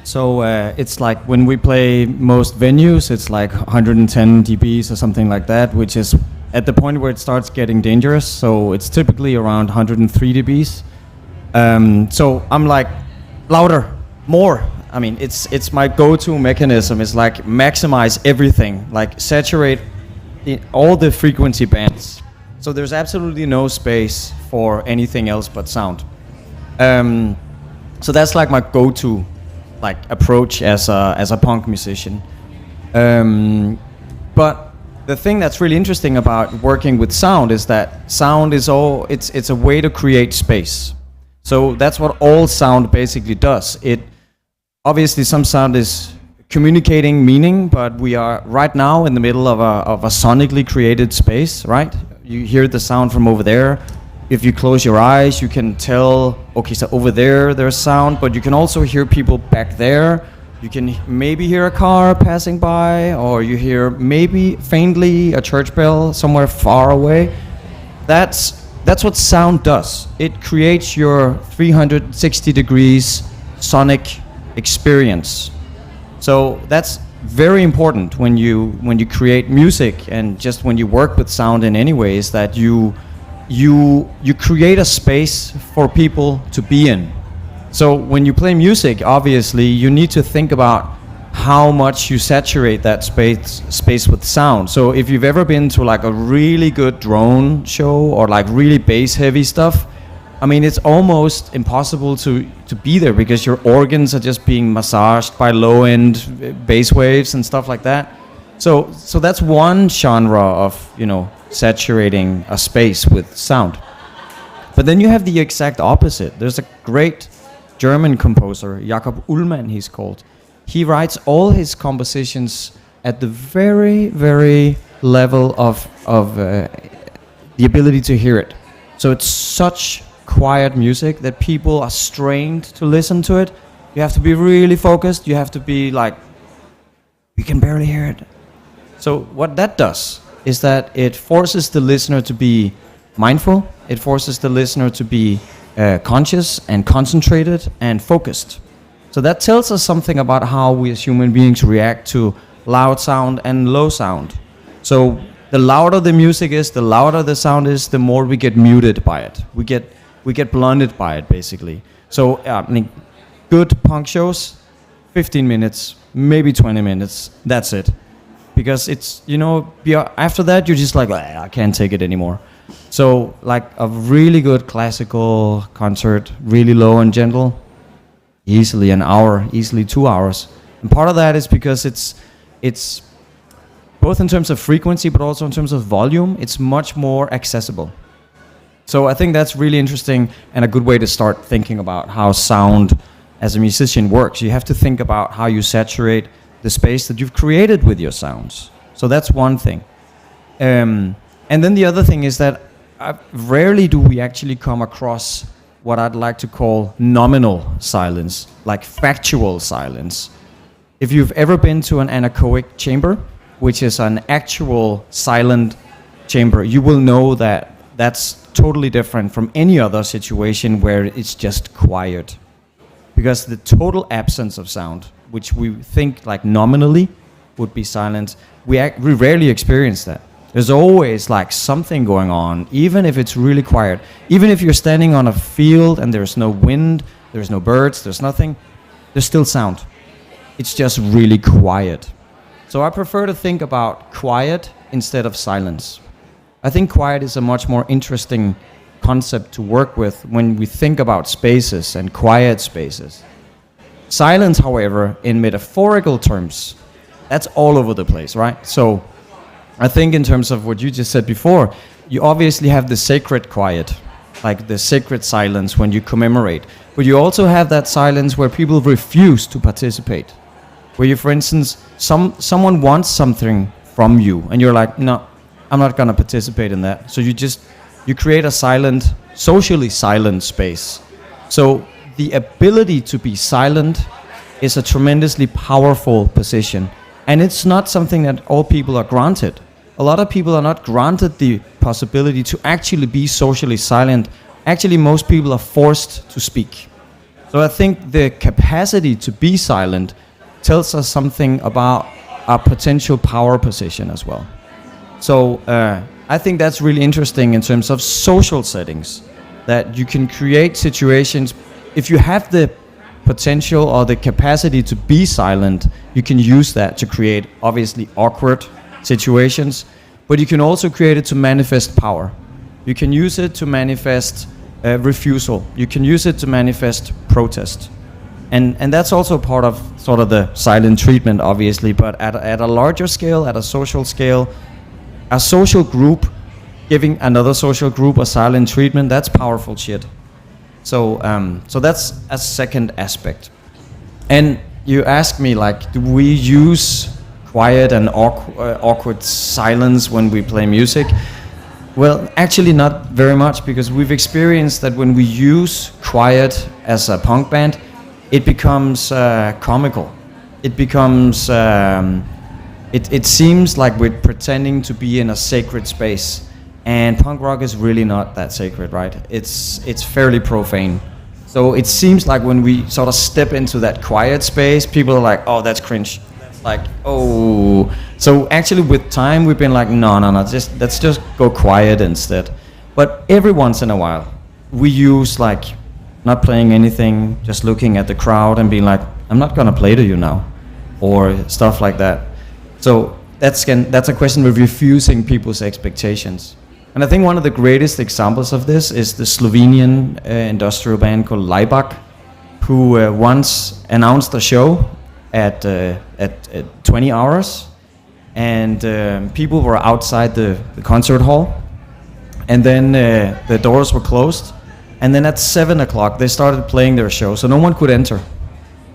So it's like when we play most venues, it's like 110 dBs or something like that, which is at the point where it starts getting dangerous. So it's typically around 103 dBs. So I'm like, louder, more. I mean, it's my go-to mechanism. It's like maximize everything, like saturate all the frequency bands. So there's absolutely no space for anything else but sound. So that's like my go-to approach as a punk musician. But the thing that's really interesting about working with sound is that sound is it's a way to create space. So that's what all sound basically does. Obviously some sound is communicating meaning, but we are right now in the middle of a sonically created space, right? You hear the sound from over there. If you close your eyes, you can tell, okay, so over there's sound, but you can also hear people back there. You can maybe hear a car passing by, or you hear maybe faintly a church bell somewhere far away. That's what sound does. It creates your 360 degrees sonic experience. So that's very important when you create music and just when you work with sound in any way is that you create a space for people to be in. So when you play music, obviously you need to think about how much you saturate that space with sound. So if you've ever been to like a really good drone show or like really bass heavy stuff, I mean, it's almost impossible to be there because your organs are just being massaged by low-end bass waves and stuff like that. So that's one genre of, saturating a space with sound. But then you have the exact opposite. There's a great German composer, Jakob Ullmann he's called. He writes all his compositions at the very, very level of the ability to hear it. So it's such quiet music that people are strained to listen to it. You have to be really focused. You have to be like, you can barely hear it. So what that does is that it forces the listener to be mindful. It forces the listener to be conscious and concentrated and focused. So that tells us something about how we as human beings react to loud sound and low sound. So the louder the music is, the louder the sound is, the more we get muted by it. We get blunted by it, basically. So good punk shows, 15 minutes, maybe 20 minutes, that's it. Because it's, after that you're just like, I can't take it anymore. So like a really good classical concert, really low and gentle, easily an hour, easily 2 hours. And part of that is because it's both in terms of frequency, but also in terms of volume, it's much more accessible. So I think that's really interesting and a good way to start thinking about how sound as a musician works. You have to think about how you saturate the space that you've created with your sounds. So that's one thing. And then the other thing is that rarely do we actually come across what I'd like to call nominal silence, like factual silence. If you've ever been to an anechoic chamber, which is an actual silent chamber, you will know that that's totally different from any other situation where it's just quiet. Because the total absence of sound, which we think like nominally would be silence, we rarely experience that. There's always like something going on, even if it's really quiet. Even if you're standing on a field and there's no wind, there's no birds, there's nothing, there's still sound. It's just really quiet. So I prefer to think about quiet instead of silence. I think quiet is a much more interesting concept to work with when we think about spaces and quiet spaces. Silence, however, in metaphorical terms, that's all over the place, right? So I think in terms of what you just said before, you obviously have the sacred quiet, like the sacred silence when you commemorate. But you also have that silence where people refuse to participate. Where you, for instance, someone wants something from you and you're like, no, I'm not going to participate in that. So you create a silent, socially silent space. So the ability to be silent is a tremendously powerful position. And it's not something that all people are granted. A lot of people are not granted the possibility to actually be socially silent. Actually, most people are forced to speak. So I think the capacity to be silent tells us something about our potential power position as well. So I think that's really interesting in terms of social settings, that you can create situations. If you have the potential or the capacity to be silent, you can use that to create obviously awkward situations, but you can also create it to manifest power. You can use it to manifest refusal. You can use it to manifest protest. And that's also part of sort of the silent treatment, obviously, but at a larger scale, at a social scale, a social group giving another social group a silent treatment, that's powerful shit. So that's a second aspect. And you ask me, like, do we use quiet and awkward silence when we play music? Well, actually not very much, because we've experienced that when we use quiet as a punk band, it becomes comical. It becomes, it seems like we're pretending to be in a sacred space. And punk rock is really not that sacred, right? It's fairly profane. So it seems like when we sort of step into that quiet space, people are like, oh, that's cringe. Like, oh. So actually with time we've been like, no, let's just go quiet instead. But every once in a while we use like not playing anything, just looking at the crowd and being like, I'm not gonna play to you now, or stuff like that. So that's a question of refusing people's expectations. And I think one of the greatest examples of this is the Slovenian industrial band called Laibach, who once announced a show at 20 hours, and people were outside the concert hall, and then the doors were closed, and then at 7 o'clock they started playing their show, so no one could enter.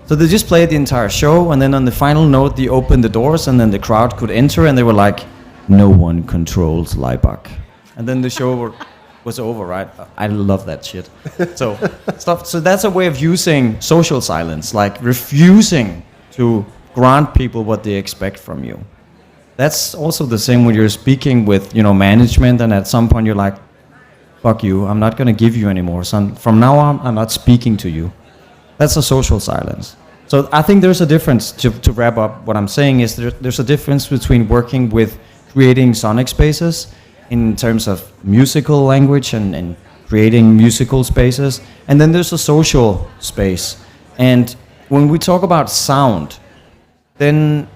So they just played the entire show, and then on the final note they opened the doors, and then the crowd could enter, and they were like, no one controls Laibach. And then the show was over, right? I love that shit. So that's a way of using social silence, like refusing to grant people what they expect from you. That's also the same when you're speaking with, management, and at some point you're like, fuck you, I'm not gonna give you anymore. So from now on, I'm not speaking to you. That's a social silence. So I think there's a difference, to wrap up what I'm saying, is there's a difference between working with creating sonic spaces in terms of musical language and creating musical spaces, and then there's a social space. And when we talk about sound, then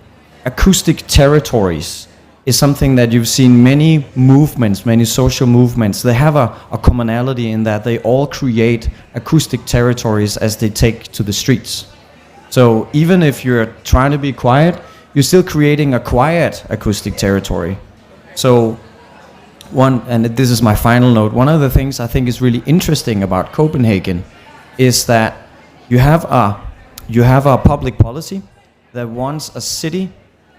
acoustic territories is something that you've seen many movements, many social movements, they have a commonality in that they all create acoustic territories as they take to the streets. So even if you're trying to be quiet, you're still creating a quiet acoustic territory. So and this is my final note, one of the things I think is really interesting about Copenhagen is that you have a public policy that wants a city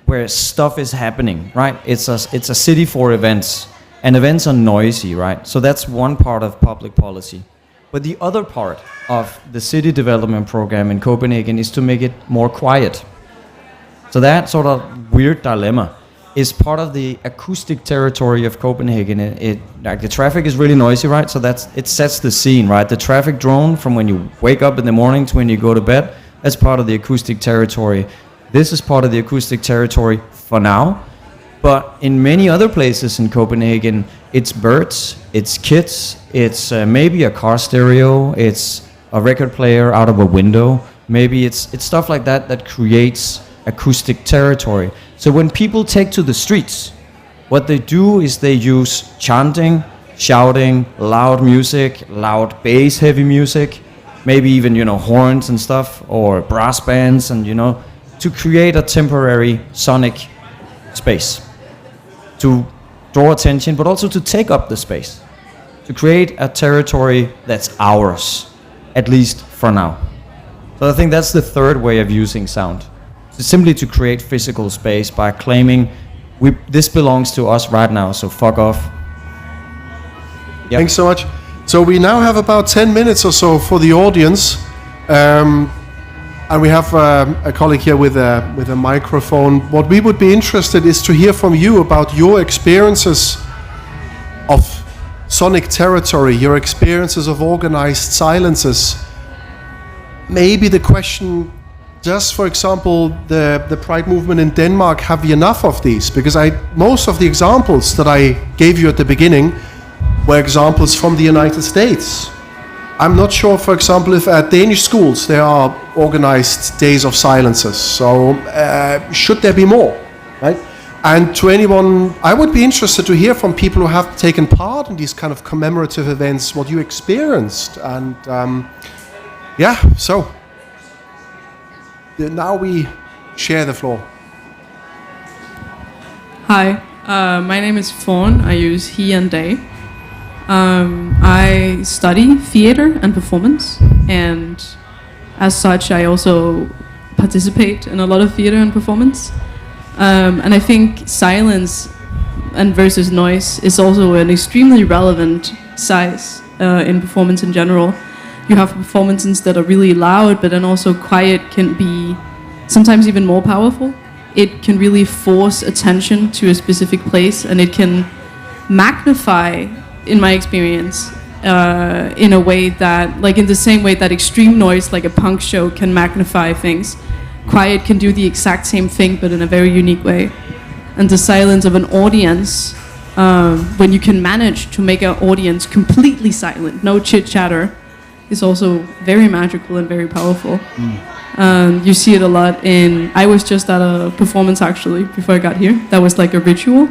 where stuff is happening, right? It's a city for events, and events are noisy, right? So that's one part of public policy. But the other part of the city development program in Copenhagen is to make it more quiet. So that sort of weird dilemma is part of the acoustic territory of Copenhagen. Like the traffic is really noisy, right? So it sets the scene, right? The traffic drone from when you wake up in the morning to when you go to bed, that's part of the acoustic territory. This is part of the acoustic territory for now. But in many other places in Copenhagen, it's birds, it's kids, it's maybe a car stereo, it's a record player out of a window. Maybe it's stuff like that creates acoustic territory. So when people take to the streets, what they do is they use chanting, shouting, loud music, loud bass heavy music, maybe even, horns and stuff, or brass bands, and, to create a temporary sonic space, to draw attention, but also to take up the space, to create a territory that's ours, at least for now. So I think that's the third way of using sound. It's simply to create physical space by claiming this belongs to us right now, so fuck off. Yep. Thanks so much. So we now have about 10 minutes or so for the audience. And we have a colleague here with a microphone. What we would be interested is to hear from you about your experiences of sonic territory, your experiences of organized silences. Maybe the question, just for example, the Pride movement in Denmark, have we enough of these? Because most of the examples that I gave you at the beginning were examples from the United States. I'm not sure, for example, if at Danish schools there are organized days of silences. So should there be more, right? And to anyone, I would be interested to hear from people who have taken part in these kind of commemorative events, what you experienced. And so now we share the floor. Hi, my name is Fawn. I use he and they. I study theater and performance, and as such I also participate in a lot of theater and performance. And I think silence and versus noise is also an extremely relevant size in performance in general. You have performances that are really loud, but then also quiet can be sometimes even more powerful. It can really force attention to a specific place, and it can magnify, in my experience, in a way that, like in the same way that extreme noise, like a punk show, can magnify things, quiet can do the exact same thing, but in a very unique way. And the silence of an audience, when you can manage to make an audience completely silent, no chit chatter, is also very magical and very powerful. You see it a lot in. I was just at a performance actually before I got here. That was like a ritual.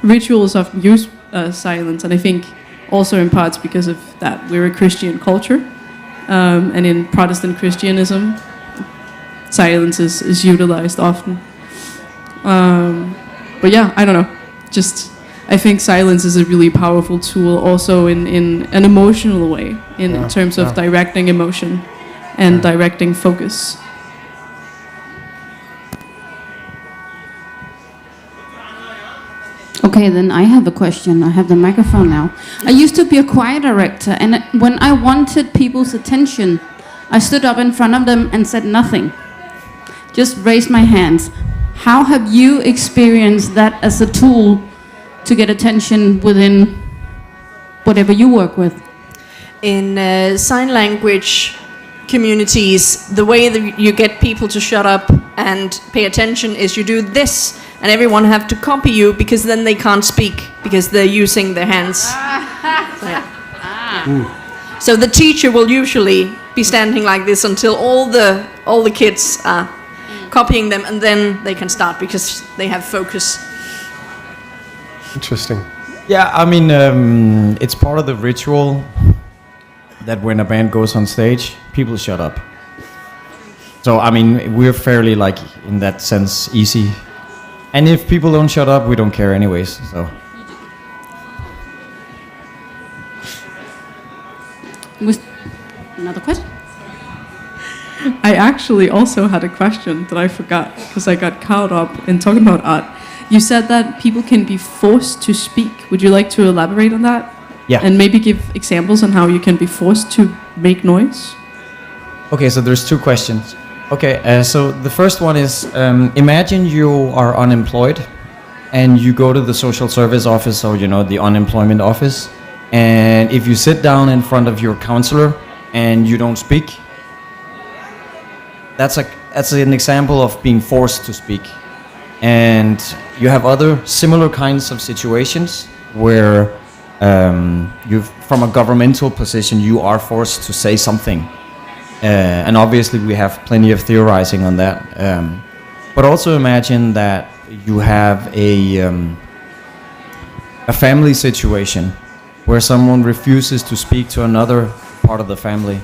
Rituals often use silence, and I think also in parts because of that we're a Christian culture, and in Protestant Christianism, silence is utilized often. But yeah, I don't know. Just I think silence is a really powerful tool, also in an emotional way, in terms of directing emotion and directing focus. Okay, then I have a question. I have the microphone now. I used to be a choir director, and when I wanted people's attention, I stood up in front of them and said nothing. Just raised my hands. How have you experienced that as a tool to get attention within whatever you work with? In sign language communities, the way that you get people to shut up and pay attention is you do this, and everyone have to copy you, because then they can't speak because they're using their hands. So, yeah. So the teacher will usually be standing like this until all the kids are copying them, and then they can start because they have focus. Interesting. Yeah, I mean, it's part of the ritual that when a band goes on stage, people shut up. So, I mean, we're fairly, like, in that sense, easy. And if people don't shut up, we don't care anyways, so. Was another question? I actually also had a question that I forgot because I got caught up in talking about art. You said that people can be forced to speak. Would you like to elaborate on that? Yeah. And maybe give examples on how you can be forced to make noise? Okay, so there's two questions. Okay, so the first one is, imagine you are unemployed and you go to the social service office, or the unemployment office, and if you sit down in front of your counselor and you don't speak, that's an example of being forced to speak. And you have other similar kinds of situations where from a governmental position you are forced to say something. And obviously we have plenty of theorizing on that. But also imagine that you have a family situation where someone refuses to speak to another part of the family.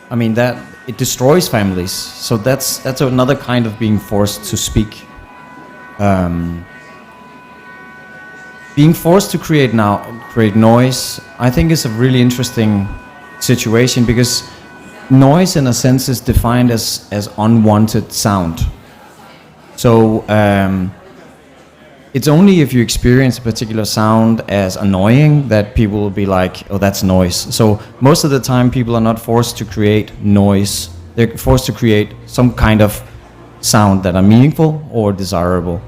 I mean, that it destroys families. So that's another kind of being forced to speak. Being forced to create noise, I think, is a really interesting situation, because noise, in a sense, is defined as unwanted sound. So it's only if you experience a particular sound as annoying that people will be like, oh, that's noise. So most of the time people are not forced to create noise. They're forced to create some kind of sound that are meaningful or desirable.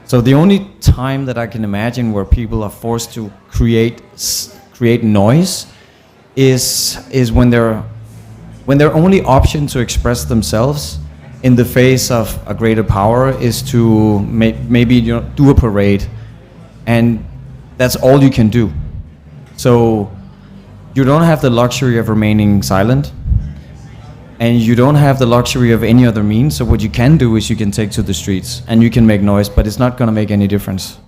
So the only time that I can imagine where people are forced to create noise is when their only option to express themselves in the face of a greater power is to maybe do a parade, and that's all you can do. So you don't have the luxury of remaining silent, and you don't have the luxury of any other means. So what you can do is you can take to the streets and you can make noise, but it's not going to make any difference.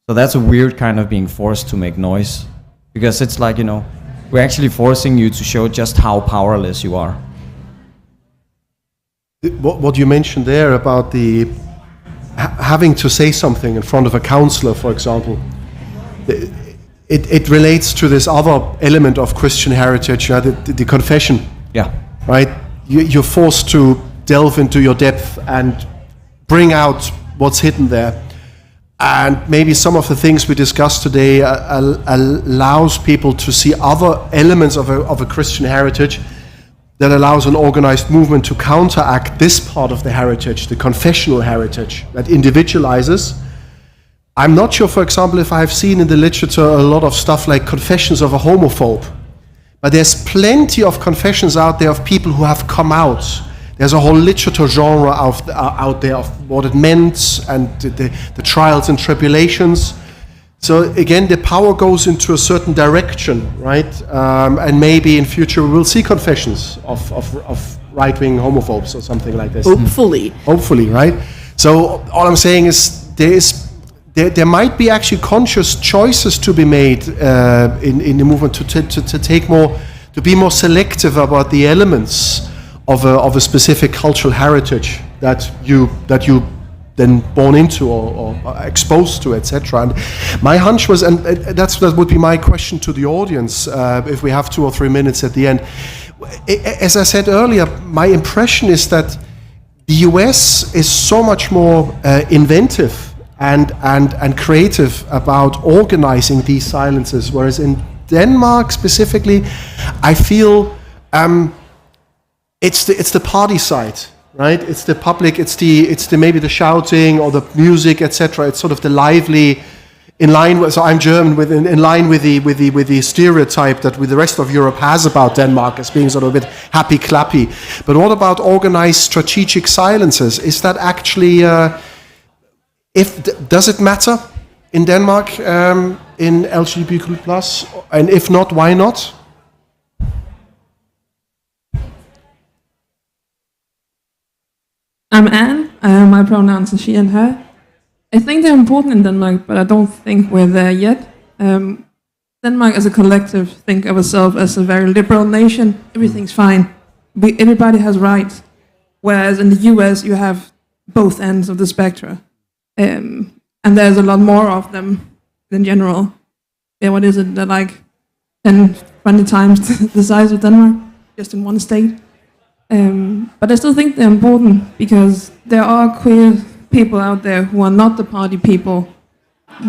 So that's a weird kind of being forced to make noise, because it's like, we're actually forcing you to show just how powerless you are. What you mentioned there about the having to say something in front of a counselor, for example, it relates to this other element of Christian heritage, the confession. Yeah. Right? You're forced to delve into your depth and bring out what's hidden there. And maybe some of the things we discussed today allows people to see other elements of a Christian heritage that allows an organized movement to counteract this part of the heritage, the confessional heritage, that individualizes. I'm not sure, for example, if I have seen in the literature a lot of stuff like confessions of a homophobe. But there's plenty of confessions out there of people who have come out. there's a whole literature genre out there of what it meant and the trials and tribulations. So again, the power goes into a certain direction, right? And maybe in future we will see confessions of right-wing homophobes or something like this. Hopefully, right? So all I'm saying is there might be actually conscious choices to be made in the movement to take more, to be more selective about the elements of a specific cultural heritage that you then born into or exposed to, etc. And my hunch was, and that would be my question to the audience, if we have 2 or 3 minutes at the end. As I said earlier, my impression is that the US is so much more inventive and creative about organizing these silences, whereas in Denmark specifically, I feel it's the party side, right? It's the public, it's the maybe the shouting or the music, etc. It's sort of the lively, in line with. So I'm German, in line with the stereotype that the rest of Europe has about Denmark as being sort of a bit happy clappy. But what about organized strategic silences? Is that actually does it matter in Denmark in LGBTQ plus? And if not, why not? I'm Anne. My pronouns are she and her. I think they're important in Denmark, but I don't think we're there yet. Denmark as a collective think of ourselves as a very liberal nation. Everything's fine. Everybody has rights. Whereas in the US, you have both ends of the spectrum. And there's a lot more of them in general. Yeah, what is it? They're like 10, 20 times the size of Denmark, just in one state. But I still think they're important because there are queer people out there who are not the party people.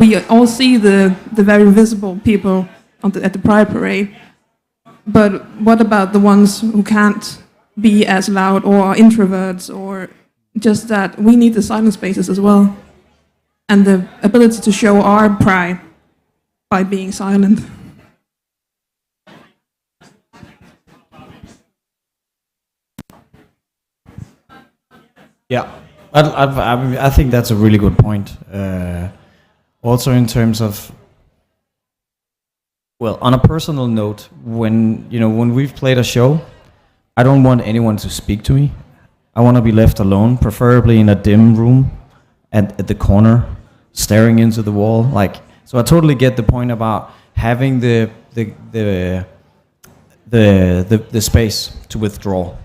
We all see the very visible people at the Pride Parade. But what about the ones who can't be as loud or are introverts, or just that we need the silent spaces as well? And the ability to show our pride by being silent. Yeah, I think that's a really good point. Also in terms of, well, on a personal note, when we've played a show, I don't want anyone to speak to me. I want to be left alone, preferably in a dim room at the corner, staring into the wall. So I totally get the point about having the space to withdraw.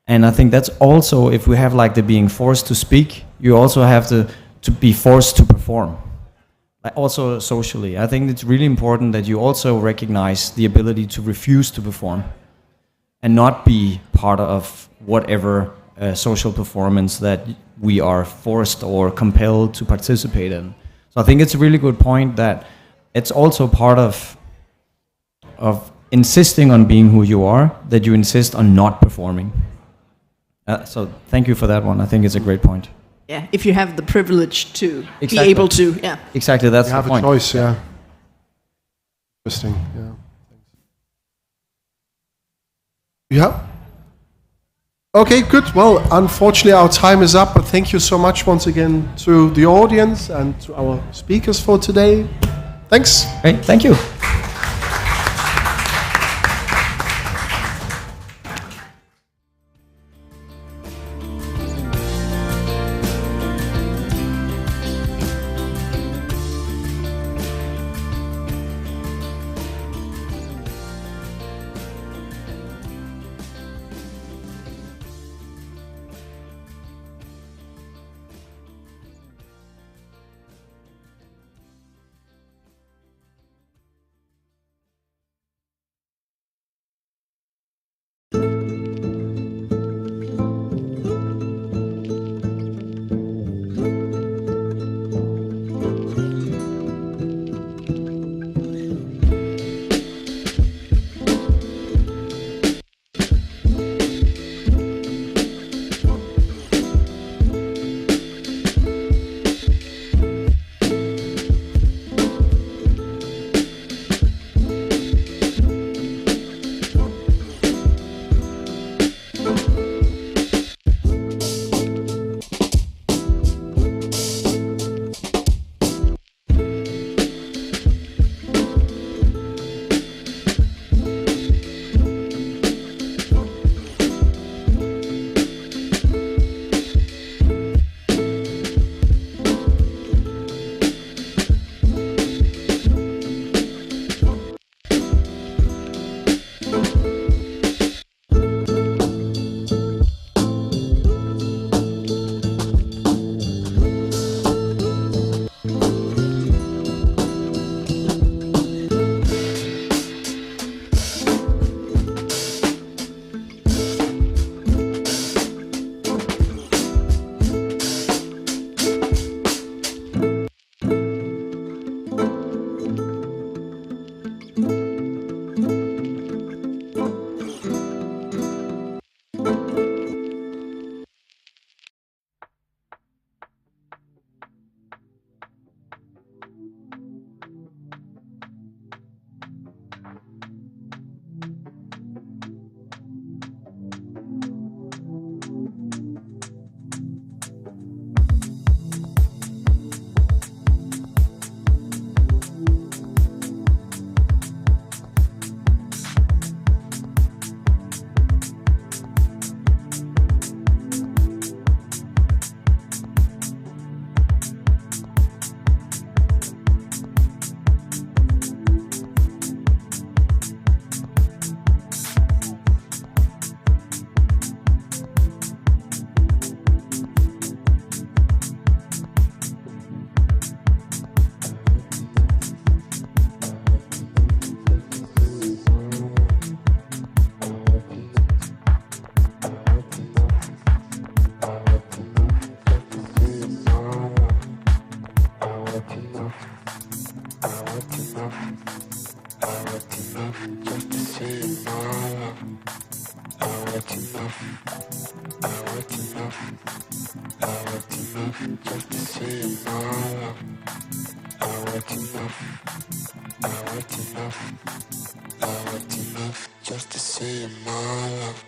And I think that's also, if we have the being forced to speak, you also have to be forced to perform. Also socially, I think it's really important that you also recognize the ability to refuse to perform and not be part of whatever social performance that we are forced or compelled to participate in. So I think it's a really good point that it's also part of insisting on being who you are, that you insist on not performing. So thank you for that one. I think it's a great point. Yeah, if you have the privilege to be Exactly. able to, yeah. Exactly, that's you the have point. a choice, yeah. Interesting, yeah. Yeah. Okay, good. Well, unfortunately, our time is up, but thank you so much once again to the audience and to our speakers for today. Thanks. Great, thank you. Just to say you're my love.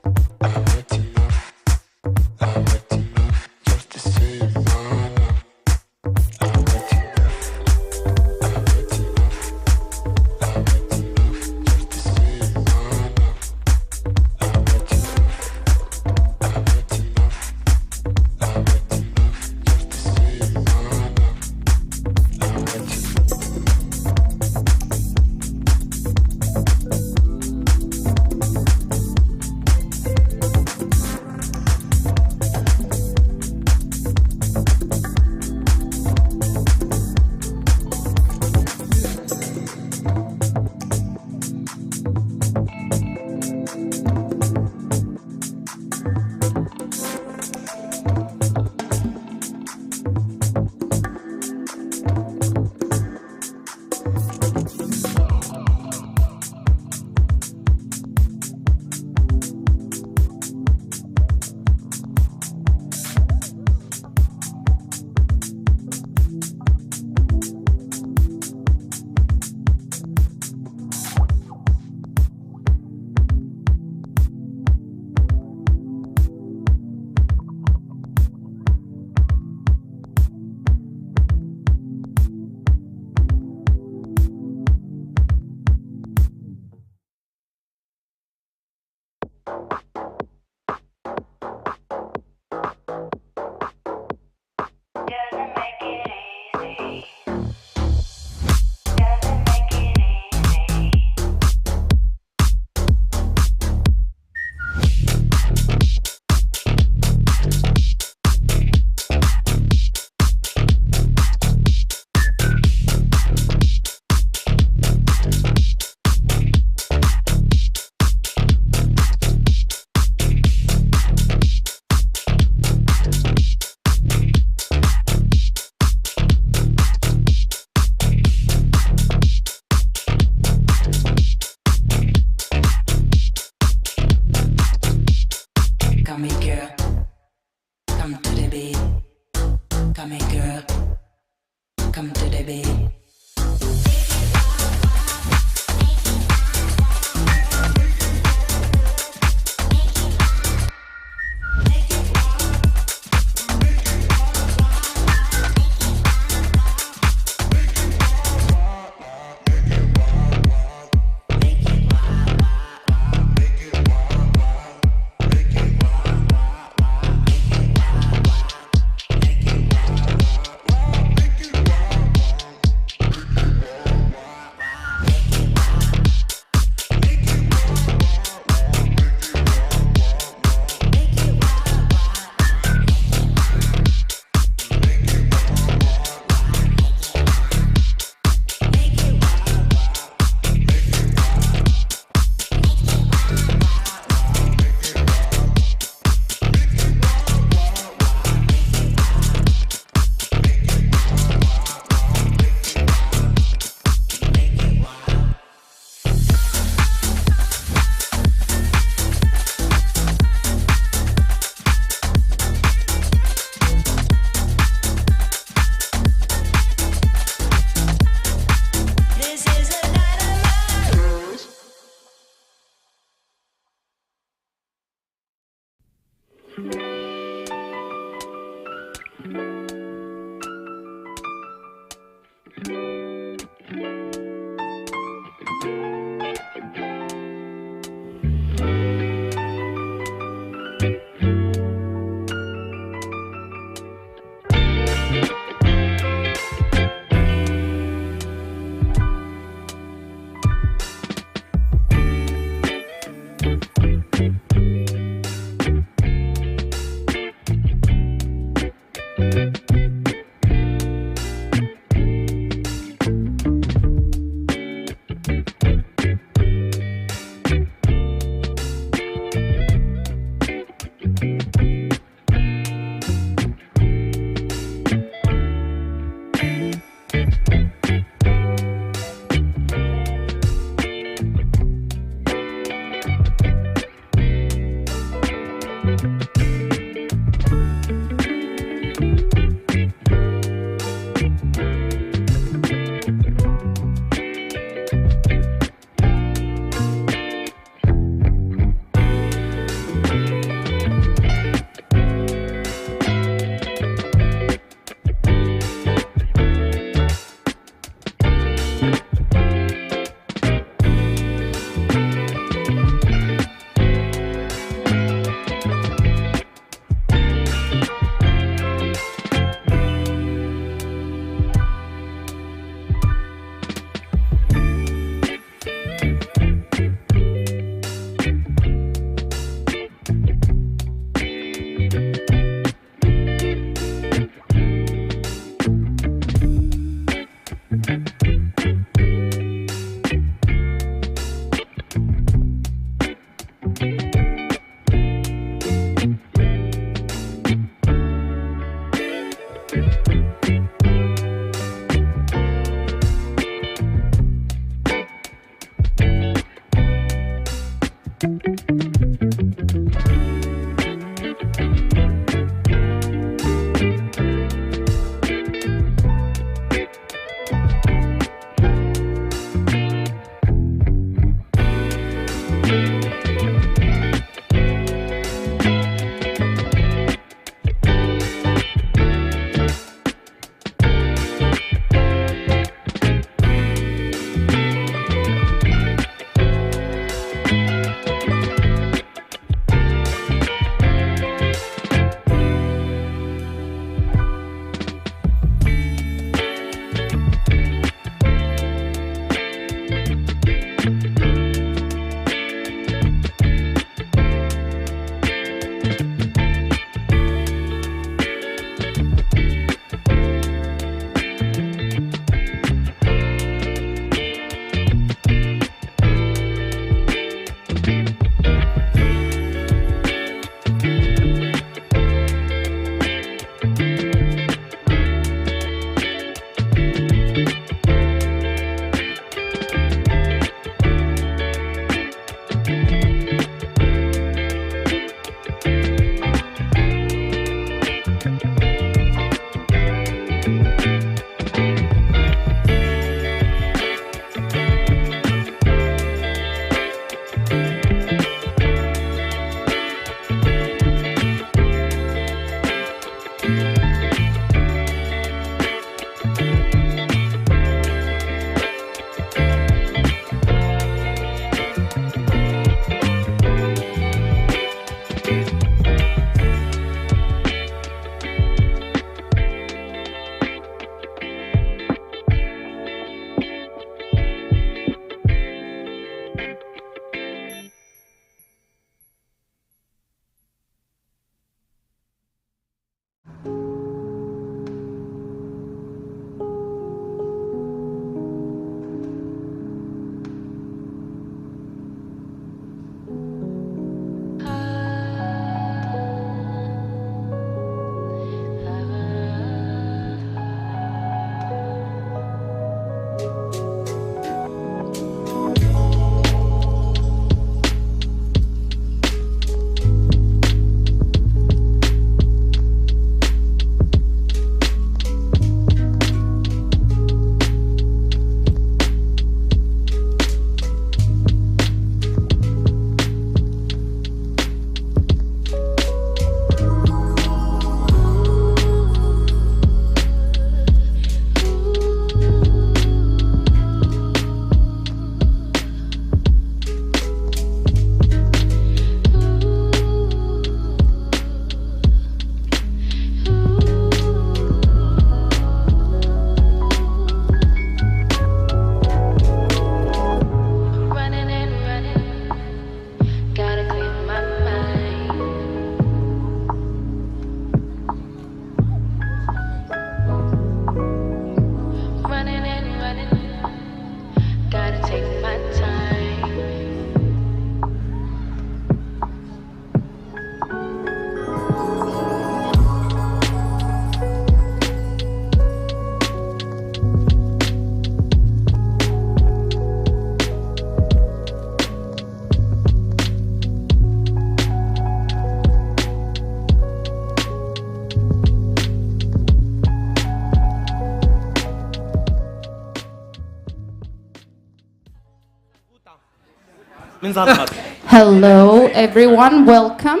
Hello, everyone. Welcome.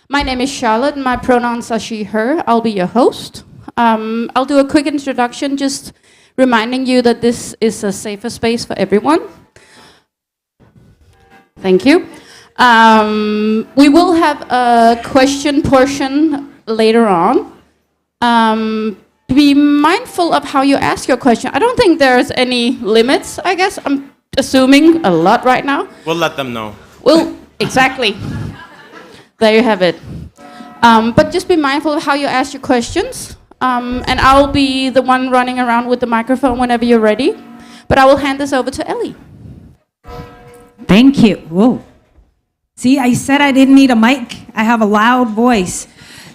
My name is Charlotte. My pronouns are she, her. I'll be your host. I'll do a quick introduction, just reminding you that this is a safer space for everyone. Thank you. We will have a question portion later on. Be mindful of how you ask your question. I don't think there's any limits, I guess. I'm assuming a lot right now. We'll let them know. Well, exactly. There you have it. But just be mindful of how you ask your questions. And I'll be the one running around with the microphone whenever you're ready. But I will hand this over to Ellie. Thank you. Whoa. See, I said I didn't need a mic. I have a loud voice.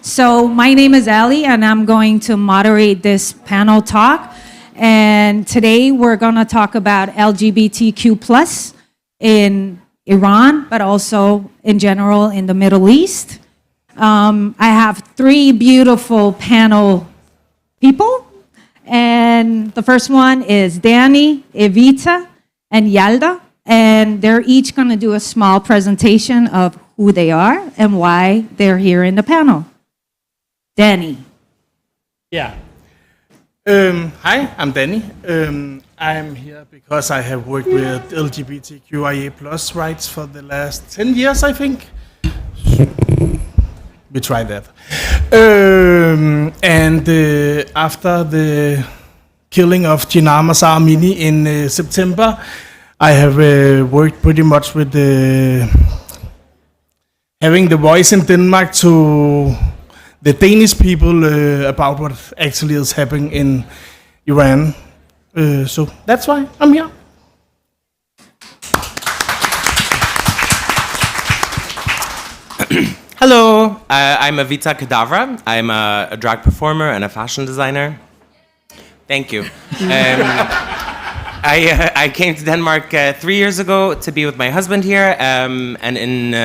So my name is Ellie, and I'm going to moderate this panel talk. And today we're going to talk about LGBTQ+ in Iran, but also in general in the Middle East. I have three beautiful panel people. And the first one is Danny, Evita, and Yalda. And they're each going to do a small presentation of who they are and why they're here in the panel. Danny. Yeah. Hi, I'm Danny. I'm here because I have worked with LGBTQIA+ rights for the last 10 years, I think. We tried that. After the killing of Jinnah Mahsa Amini in September, I have worked pretty much with having the voice in Denmark to the Danish people about what actually is happening in Iran. So that's why I'm here. Hello, I'm Evita Kadavra. I'm a drag performer and a fashion designer. Thank you. I came to Denmark 3 years ago to be with my husband here, and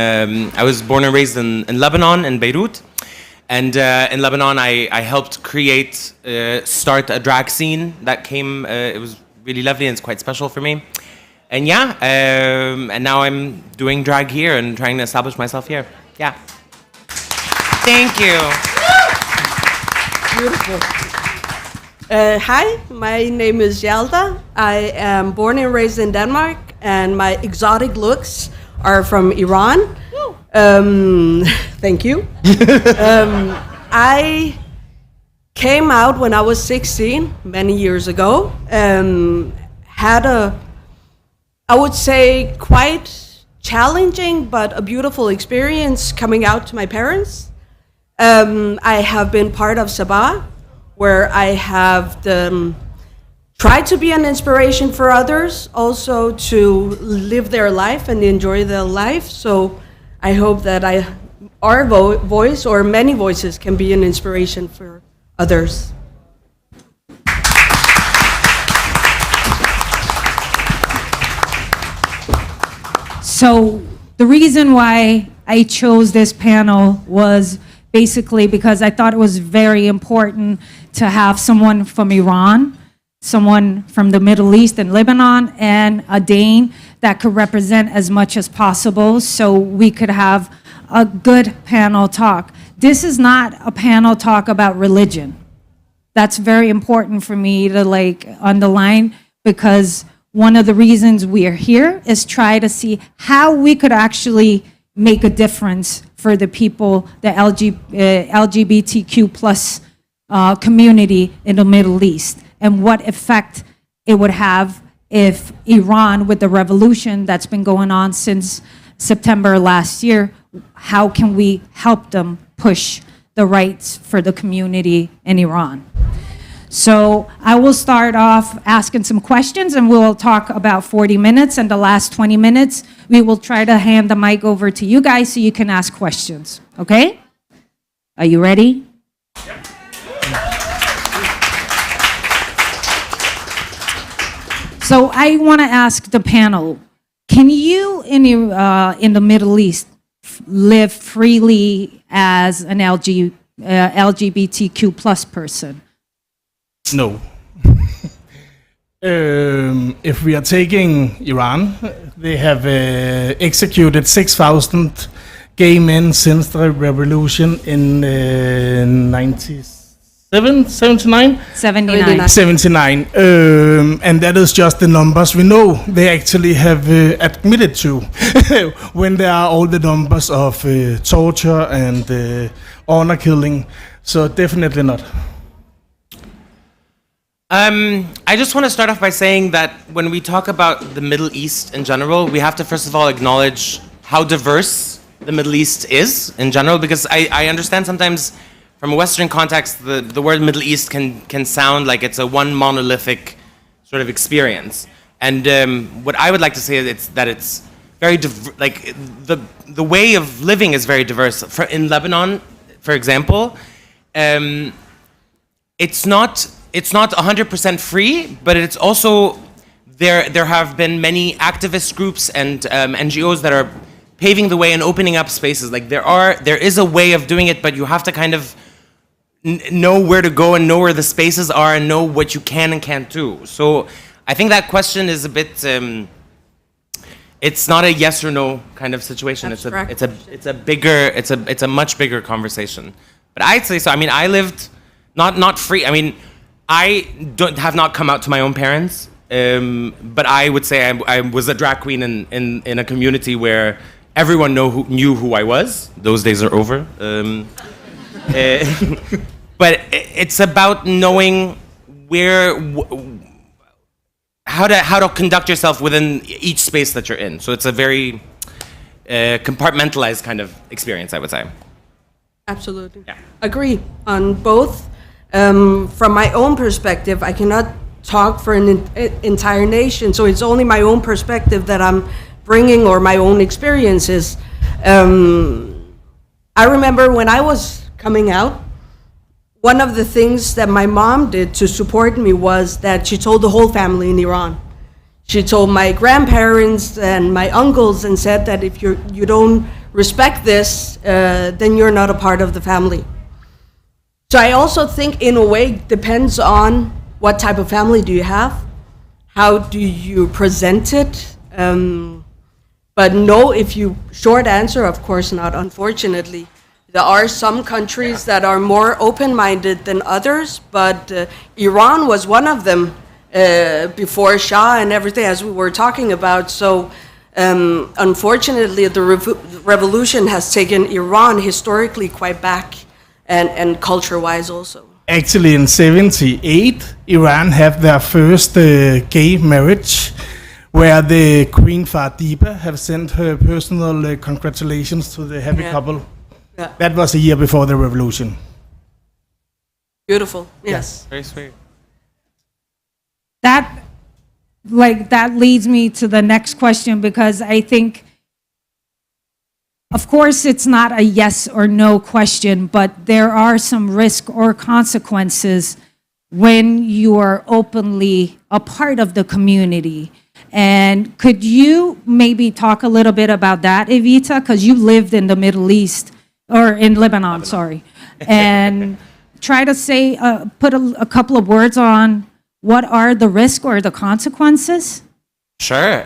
I was born and raised in Lebanon, in Beirut. And in Lebanon, I helped start a drag scene that came. It was really lovely and it's quite special for me. And yeah, and now I'm doing drag here and trying to establish myself here. Yeah. Thank you. Beautiful. Hi, my name is Yalda. I am born and raised in Denmark, and my exotic looks are from Iran. Thank you. I came out when I was 16, many years ago. Had I would say, quite challenging, but a beautiful experience coming out to my parents. I have been part of Sabah, where I have tried to be an inspiration for others, also to live their life and enjoy their life. So I hope that our voice, or many voices, can be an inspiration for others. So the reason why I chose this panel was basically because I thought it was very important to have someone from Iran, someone from the Middle East and Lebanon, and a Dane that could represent as much as possible so we could have a good panel talk. This is not a panel talk about religion. That's very important for me to underline, because one of the reasons we are here is try to see how we could actually make a difference for the people, the LGBTQ+ community in the Middle East, and what effect it would have if Iran, with the revolution that's been going on since September last year, how can we help them push the rights for the community in Iran? So I will start off asking some questions, and we'll talk about 40 minutes, and the last 20 minutes, we will try to hand the mic over to you guys so you can ask questions, okay? Are you ready? So I want to ask the panel, can you in the Middle East live freely as an LGBTQ+ person? No. If we are taking Iran, they have executed 6,000 gay men since the revolution in 79? 79. 79. And that is just the numbers we know they actually have admitted to when there are all the numbers of torture and honor killing. So definitely not. I just want to start off by saying that when we talk about the Middle East in general, we have to first of all acknowledge how diverse the Middle East is in general, because I understand sometimes from a Western context, the word Middle East can sound like it's a one monolithic sort of experience. And what I would like to say is that it's very, like the way of living is very diverse. In Lebanon, for example, it's not 100% free, but it's also there have been many activist groups and NGOs that are paving the way and opening up spaces. Like there is a way of doing it, but you have to kind of know where to go and know where the spaces are and know what you can and can't do. So I think that question is a bit. It's not a yes or no kind of situation. It's a much bigger conversation. But I'd say so. I mean, I lived not free. I mean, I have not come out to my own parents, but I would say I was a drag queen in a community where everyone knew who I was. Those days are over. But it's about knowing how to conduct yourself within each space that you're in. So it's a very compartmentalized kind of experience, I would say. Absolutely. Yeah. Agree on both. From my own perspective, I cannot talk for an entire nation, so it's only my own perspective that I'm bringing, or my own experiences. I remember when I was coming out, one of the things that my mom did to support me was that she told the whole family in Iran. She told my grandparents and my uncles and said that if you don't respect this, then you're not a part of the family. So I also think, in a way, depends on what type of family do you have, how do you present it. But no, short answer, of course not, unfortunately. There are some countries that are more open-minded than others, but Iran was one of them before Shah and everything, as we were talking about. So unfortunately, the revolution has taken Iran historically quite back. And culture-wise also. Actually, in 78, Iran had their first gay marriage, where the Queen Fatiba have sent her personal congratulations to the happy couple. Yeah. That was a year before the revolution. Beautiful. Yes. Very sweet. That leads me to the next question, because I think, of course, it's not a yes or no question, but there are some risk or consequences when you are openly a part of the community. And could you maybe talk a little bit about that, Evita? Because you lived in the Middle East, or in Lebanon, sorry. And try to say, put a couple of words on what are the risks or the consequences? Sure.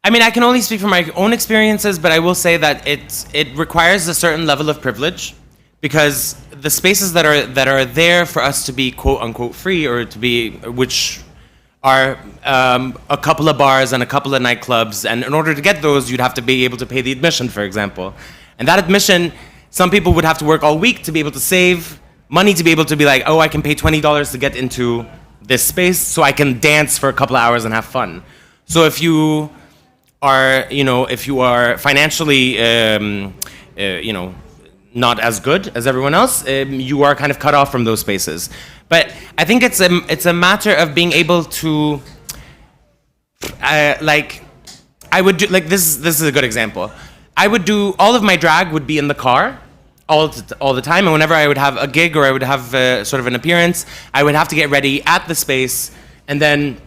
I mean, I can only speak from my own experiences, but I will say that it requires a certain level of privilege, because the spaces that are there for us to be quote unquote free, or to be, which are a couple of bars and a couple of nightclubs, and in order to get those, you'd have to be able to pay the admission, for example. And that admission, some people would have to work all week to be able to save money to be able to be like, oh, I can pay $20 to get into this space, so I can dance for a couple of hours and have fun. So if you are financially, not as good as everyone else, you are kind of cut off from those spaces. But I think it's a matter of being able to, I would do, like, this is a good example. I would do, all of my drag would be in the car all the time, and whenever I would have a gig or I would have sort of an appearance, I would have to get ready at the space, and then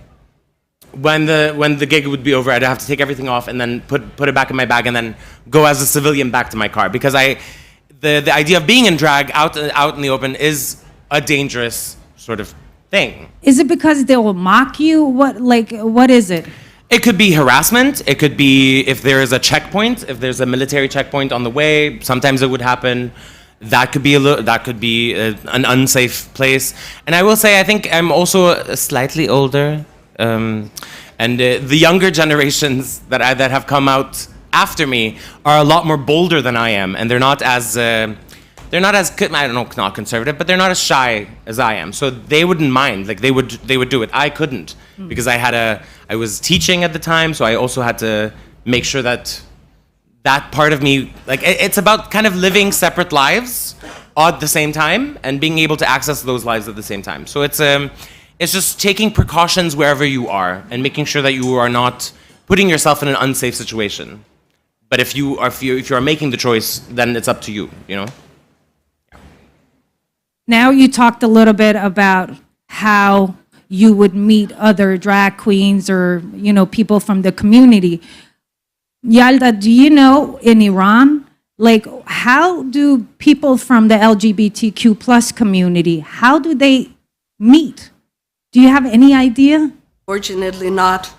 when the gig would be over, I'd have to take everything off and then put it back in my bag and then go as a civilian back to my car, because the idea of being in drag out in the open is a dangerous sort of thing. Is it because they will mock you? What is it? It could be harassment. It could be if there is a checkpoint, if there's a military checkpoint on the way. Sometimes it would happen. That could be an unsafe place. And I will say, I think I'm also slightly older, and the younger generations that have come out after me are a lot more bolder than I am, and they're not as I don't know, not conservative, but they're not as shy as I am. So they wouldn't mind. Like they would do it. I couldn't because I was teaching at the time, so I also had to make sure that part of me, like it's about kind of living separate lives at the same time and being able to access those lives at the same time. So it's just taking precautions wherever you are and making sure that you are not putting yourself in an unsafe situation. But if you are making the choice, then it's up to you, you know? Now you talked a little bit about how you would meet other drag queens or, people from the community. Yalda, do you know in Iran, how do people from the LGBTQ plus community, how do they meet? Do you have any idea? Fortunately not.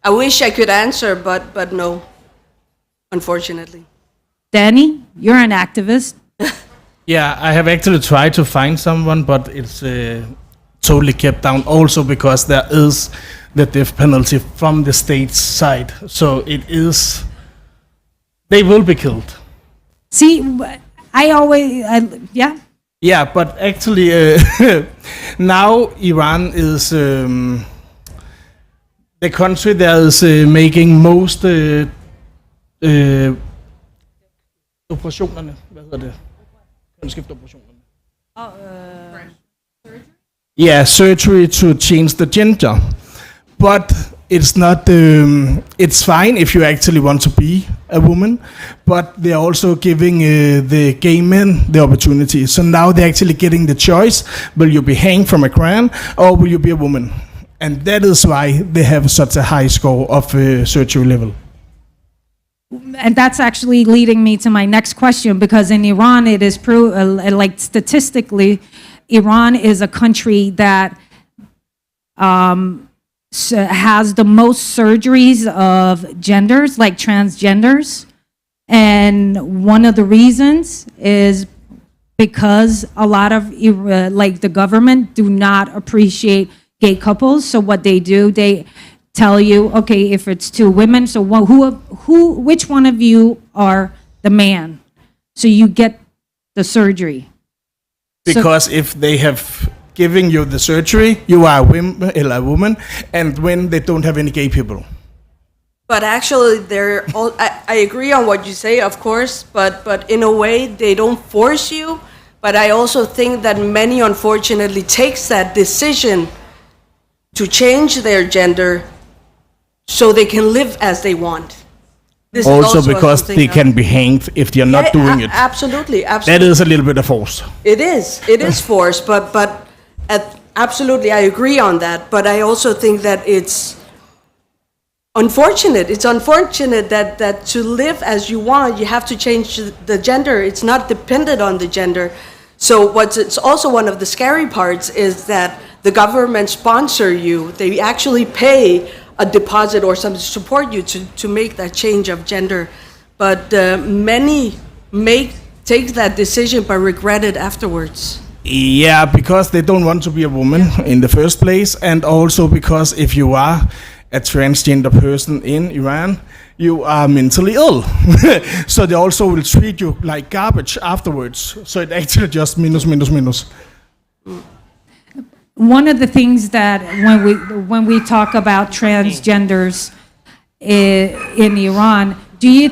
I wish I could answer, but no, unfortunately. Danny, you're an activist. Yeah, I have actually tried to find someone, but it's totally kept down also because there is the death penalty from the state's side. So they will be killed. See, yeah. Yeah, but actually now Iran is the country that is making most operationerne. Hvad hedder det? Kønsskifteoperationerne. Yeah, surgery to change the gender. But it's not, it's fine if you actually want to be a woman, but they're also giving the gay men the opportunity. So now they're actually getting the choice, will you be hanged from a crane or will you be a woman? And that is why they have such a high score of surgery level. And that's actually leading me to my next question, because in Iran, it is statistically, Iran is a country that has the most surgeries of genders, like transgenders. And one of the reasons is because a lot of the government do not appreciate gay couples. So what they do, they tell you, okay, if it's two women, so which one of you are the man? So you get the surgery. Because if they have given you the surgery, you are a woman, and when they don't have any gay people. But actually, I agree on what you say, of course, but in a way, they don't force you. But I also think that many, unfortunately, takes that decision to change their gender so they can live as they want. This is also because they can be hanged if they're not doing it. Absolutely. That is a little bit of force. It is force, but absolutely, I agree on that. But I also think that it's unfortunate. It's unfortunate that to live as you want, you have to change the gender. It's not dependent on the gender. So it's also one of the scary parts is that the government sponsor you. They actually pay a deposit or something to support you to make that change of gender. But many take that decision but regret it afterwards. Yeah, because they don't want to be a woman in the first place, and also because if you are a transgender person in Iran, you are mentally ill. So they also will treat you like garbage afterwards. So it actually just minus. One of the things that when we talk about transgenders in Iran, do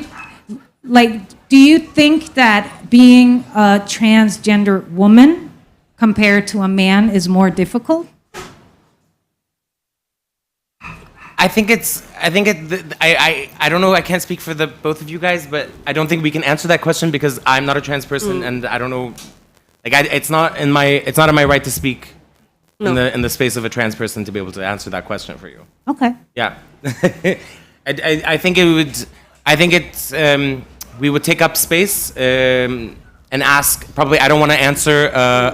you think that being a transgender woman compared to a man is more difficult? I don't know, I can't speak for the both of you guys, but I don't think we can answer that question because I'm not a trans person and I don't know, it's not in my right to speak in the space of a trans person to be able to answer that question for you. Okay. Yeah. I think we would take up space and and ask. Probably, I don't want to answer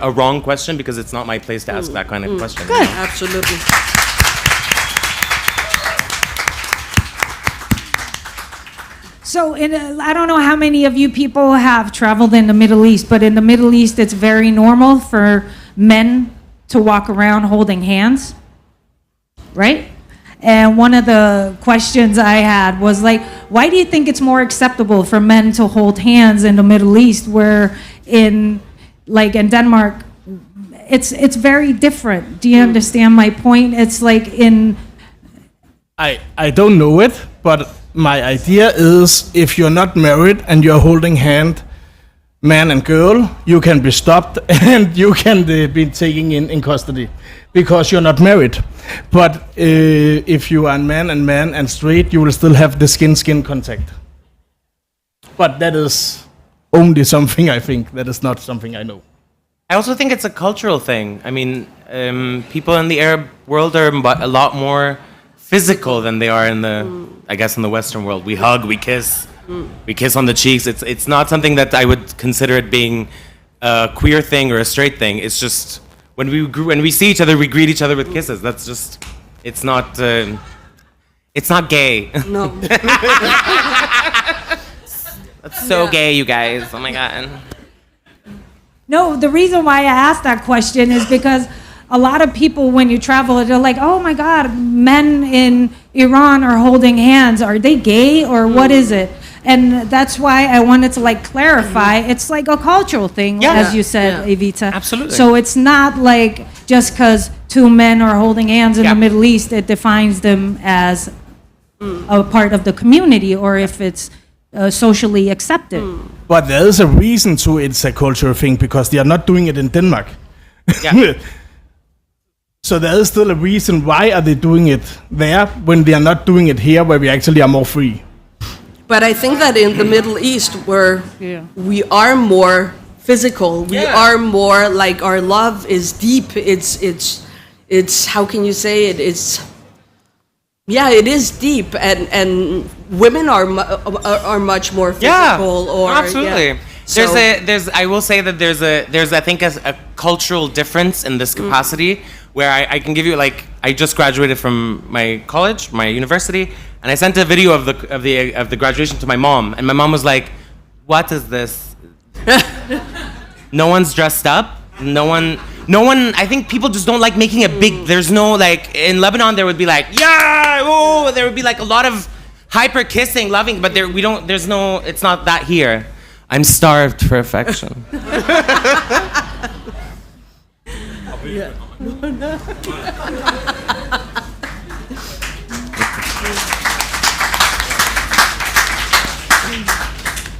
a wrong question because it's not my place to ask that kind of question. Good. Absolutely. So, I don't know how many of you people have traveled in the Middle East, but in the Middle East, it's very normal for men to walk around holding hands, right? And one of the questions I had was like, why do you think it's more acceptable for men to hold hands in the Middle East, where in Denmark, it's very different? Do you understand my point? It's like I don't know it, but my idea is if you're not married and you're holding hand, man and girl, you can be stopped and you can be taken in custody because you're not married. But if you are man and straight, you will still have the skin contact. But that is only something I think. That is not something I know. I also think it's a cultural thing. I mean, people in the Arab world are a lot more physical than they are in the Western world. We hug, we kiss on the cheeks. It's not something that I would consider it being a queer thing or a straight thing. It's just when we see each other, we greet each other with kisses. That's just, it's not gay. No. That's so gay, you guys. Oh my God. No, the reason why I asked that question is because a lot of people, when you travel, they're like, oh my God, men in Iran are holding hands. Are they gay or what is it? And that's why I wanted to clarify. It's like a cultural thing, as you said, Evita. Absolutely. So it's not like just because two men are holding hands in the Middle East, it defines them as a part of the community or if it's socially accepted. But there is a reason to it's a cultural thing because they are not doing it in Denmark. Yeah. So there is still a reason why are they doing it there when they are not doing it here where we actually are more free. But I think that in the Middle East, where we are more physical, we are more like our love is deep. It's how can you say it? It is deep, and women are much more physical. Absolutely. I will say that there's I think a cultural difference in this capacity where I can give you I just graduated from my college, my university, and I sent a video of the graduation to my mom, and my mom was like, "What is this? No one's dressed up. No one. I think people just don't like making a big. There's no in Lebanon there would be there would be a lot of hyper kissing, loving, but we don't. There's no. It's not that here. I'm starved for affection."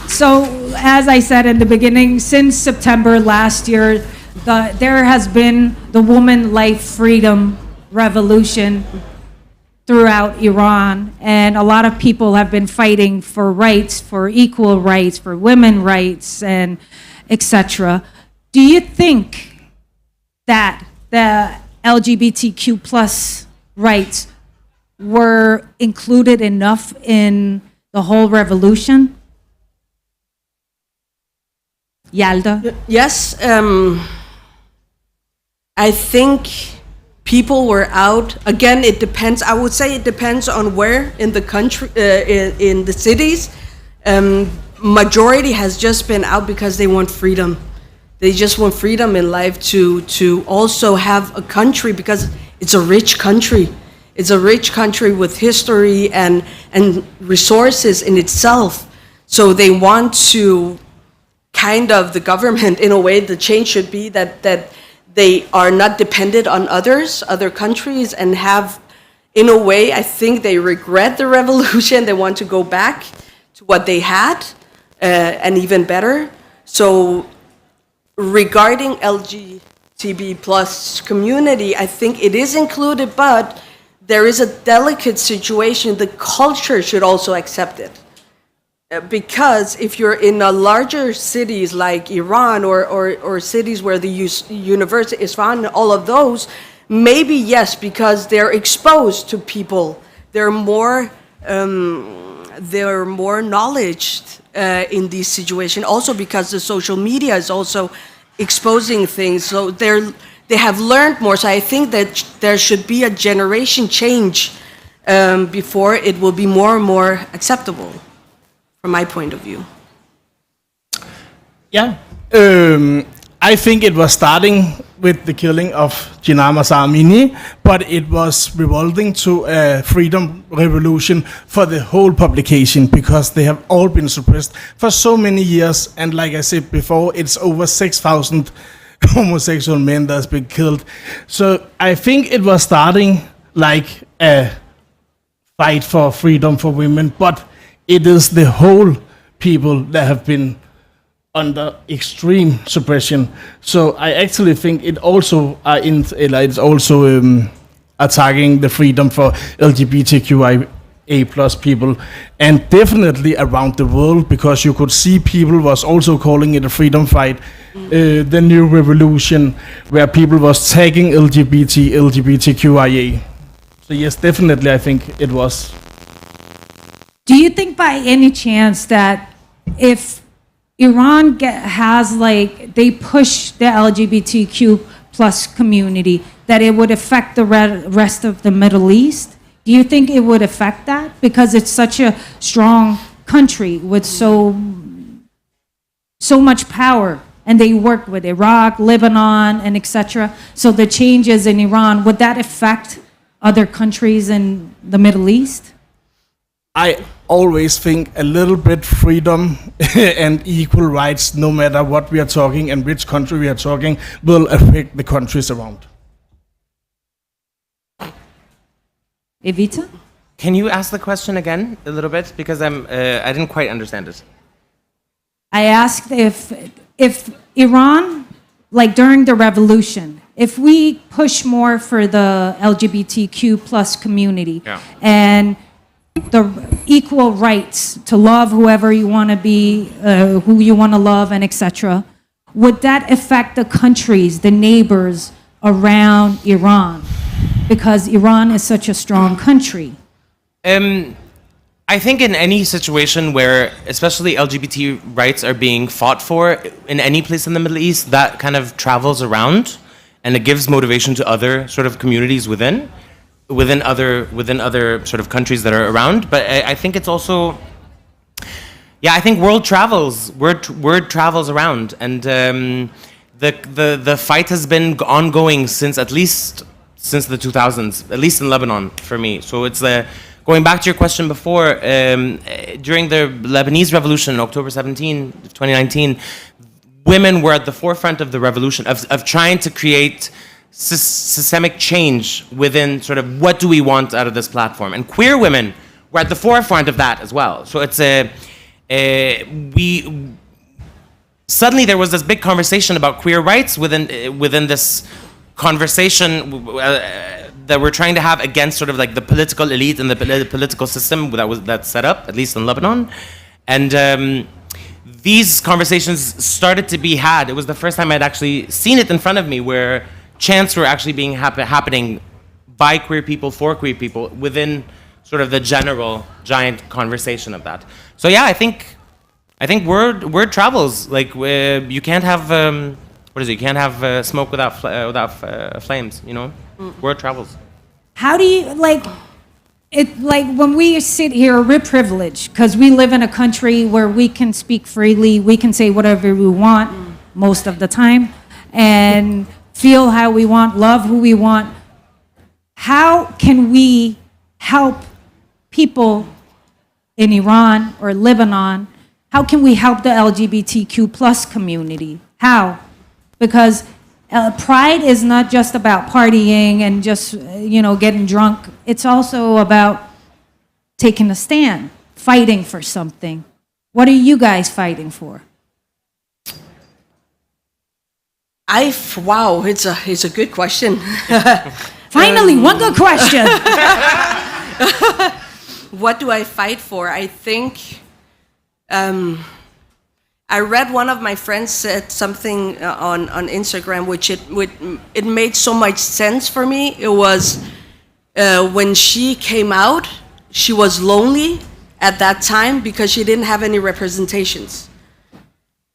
So, as I said in the beginning, since September last year, there has been the woman life freedom revolution throughout Iran, and a lot of people have been fighting for rights, for equal rights, for women rights, and etc. Do you think that the LGBTQ plus rights were included enough in the whole revolution? Hjalte? Yes, I think people were out. Again, it depends. I would say it depends on where in the country, in the cities. Majority has just been out because they want freedom. They just want freedom in life to also have a country because it's a rich country. It's a rich country with history and resources in itself. So they want to the government, in a way, the change should be that they are not dependent on other countries, and have, in a way, I think they regret the revolution. They want to go back to what they had, and even better. So regarding LGBT plus community, I think it is included, but there is a delicate situation. The culture should also accept it. Because if you're in a larger cities like Iran or cities where the university is found, all of those, maybe yes, because they're exposed to people. They're more knowledge in this situation. Also because the social media is also exposing things, so they have learned more. So I think that there should be a generation change before it will be more and more acceptable, from my point of view. Yeah. I think it was starting with the killing of Jinnah Mahsa Amini, but it was revolving to a freedom revolution for the whole publication, because they have all been suppressed for so many years. And like I said before, it's over 6,000 homosexual men that's been killed. So I think it was starting like a fight for freedom for women, but it is the whole people that have been under extreme suppression. So I actually think it also it's also attacking the freedom for LGBTQIA+ people, and definitely around the world, because you could see people was also calling it a freedom fight, the new revolution, where people was tagging LGBTQIA. So yes, definitely I think it was. Do you think by any chance that if Iran has like, they push the LGBTQ plus community, that it would affect the rest of the Middle East? Do you think it would affect that? Because it's such a strong country with so much power, and they work with Iraq, Lebanon, and etc. So the changes in Iran, would that affect other countries in the Middle East? I always think a little bit freedom and equal rights, no matter what we are talking and which country we are talking, will affect the countries around. Evita? Can you ask the question again a little bit? Because I didn't quite understand it. I asked if Iran, like during the revolution, if we push more for the LGBTQ plus community and the equal rights to love whoever you want to be, who you want to love, and etc., would that affect the countries, the neighbors around Iran? Because Iran is such a strong country. I think in any situation where especially LGBT rights are being fought for in any place in the Middle East, that kind of travels around and it gives motivation to other sort of communities within other sort of countries that are around. But I think it's also, I think word travels around, and the fight has been ongoing since the 2000s, at least in Lebanon for me. So it's going back to your question before, during the Lebanese revolution, October 17, 2019, women were at the forefront of the revolution, of trying to create systemic change within sort of what do we want out of this platform. And queer women were at the forefront of that as well. So it's suddenly there was this big conversation about queer rights within this conversation that we're trying to have against sort of like the political elite and the political system that's set up, at least in Lebanon. And these conversations started to be had. It was the first time I'd actually seen it in front of me, where chants were actually being happening by queer people, for queer people, within sort of the general giant conversation of that. So yeah, I think word travels. Like you can't have you can't have smoke without flames. You know, word travels. How do you like when we sit here, we're privileged because we live in a country where we can speak freely, we can say whatever we want most of the time, and feel how we want, love who we want. How can we help people in Iran or Lebanon? How can we help the LGBTQ plus community? How? Because pride is not just about partying and just, getting drunk. It's also about taking a stand, fighting for something. What are you guys fighting for? Wow, it's a good question. Finally, one good question. What do I fight for? I think I read one of my friends said something on Instagram, which it made so much sense for me. It was when she came out, she was lonely at that time because she didn't have any representations.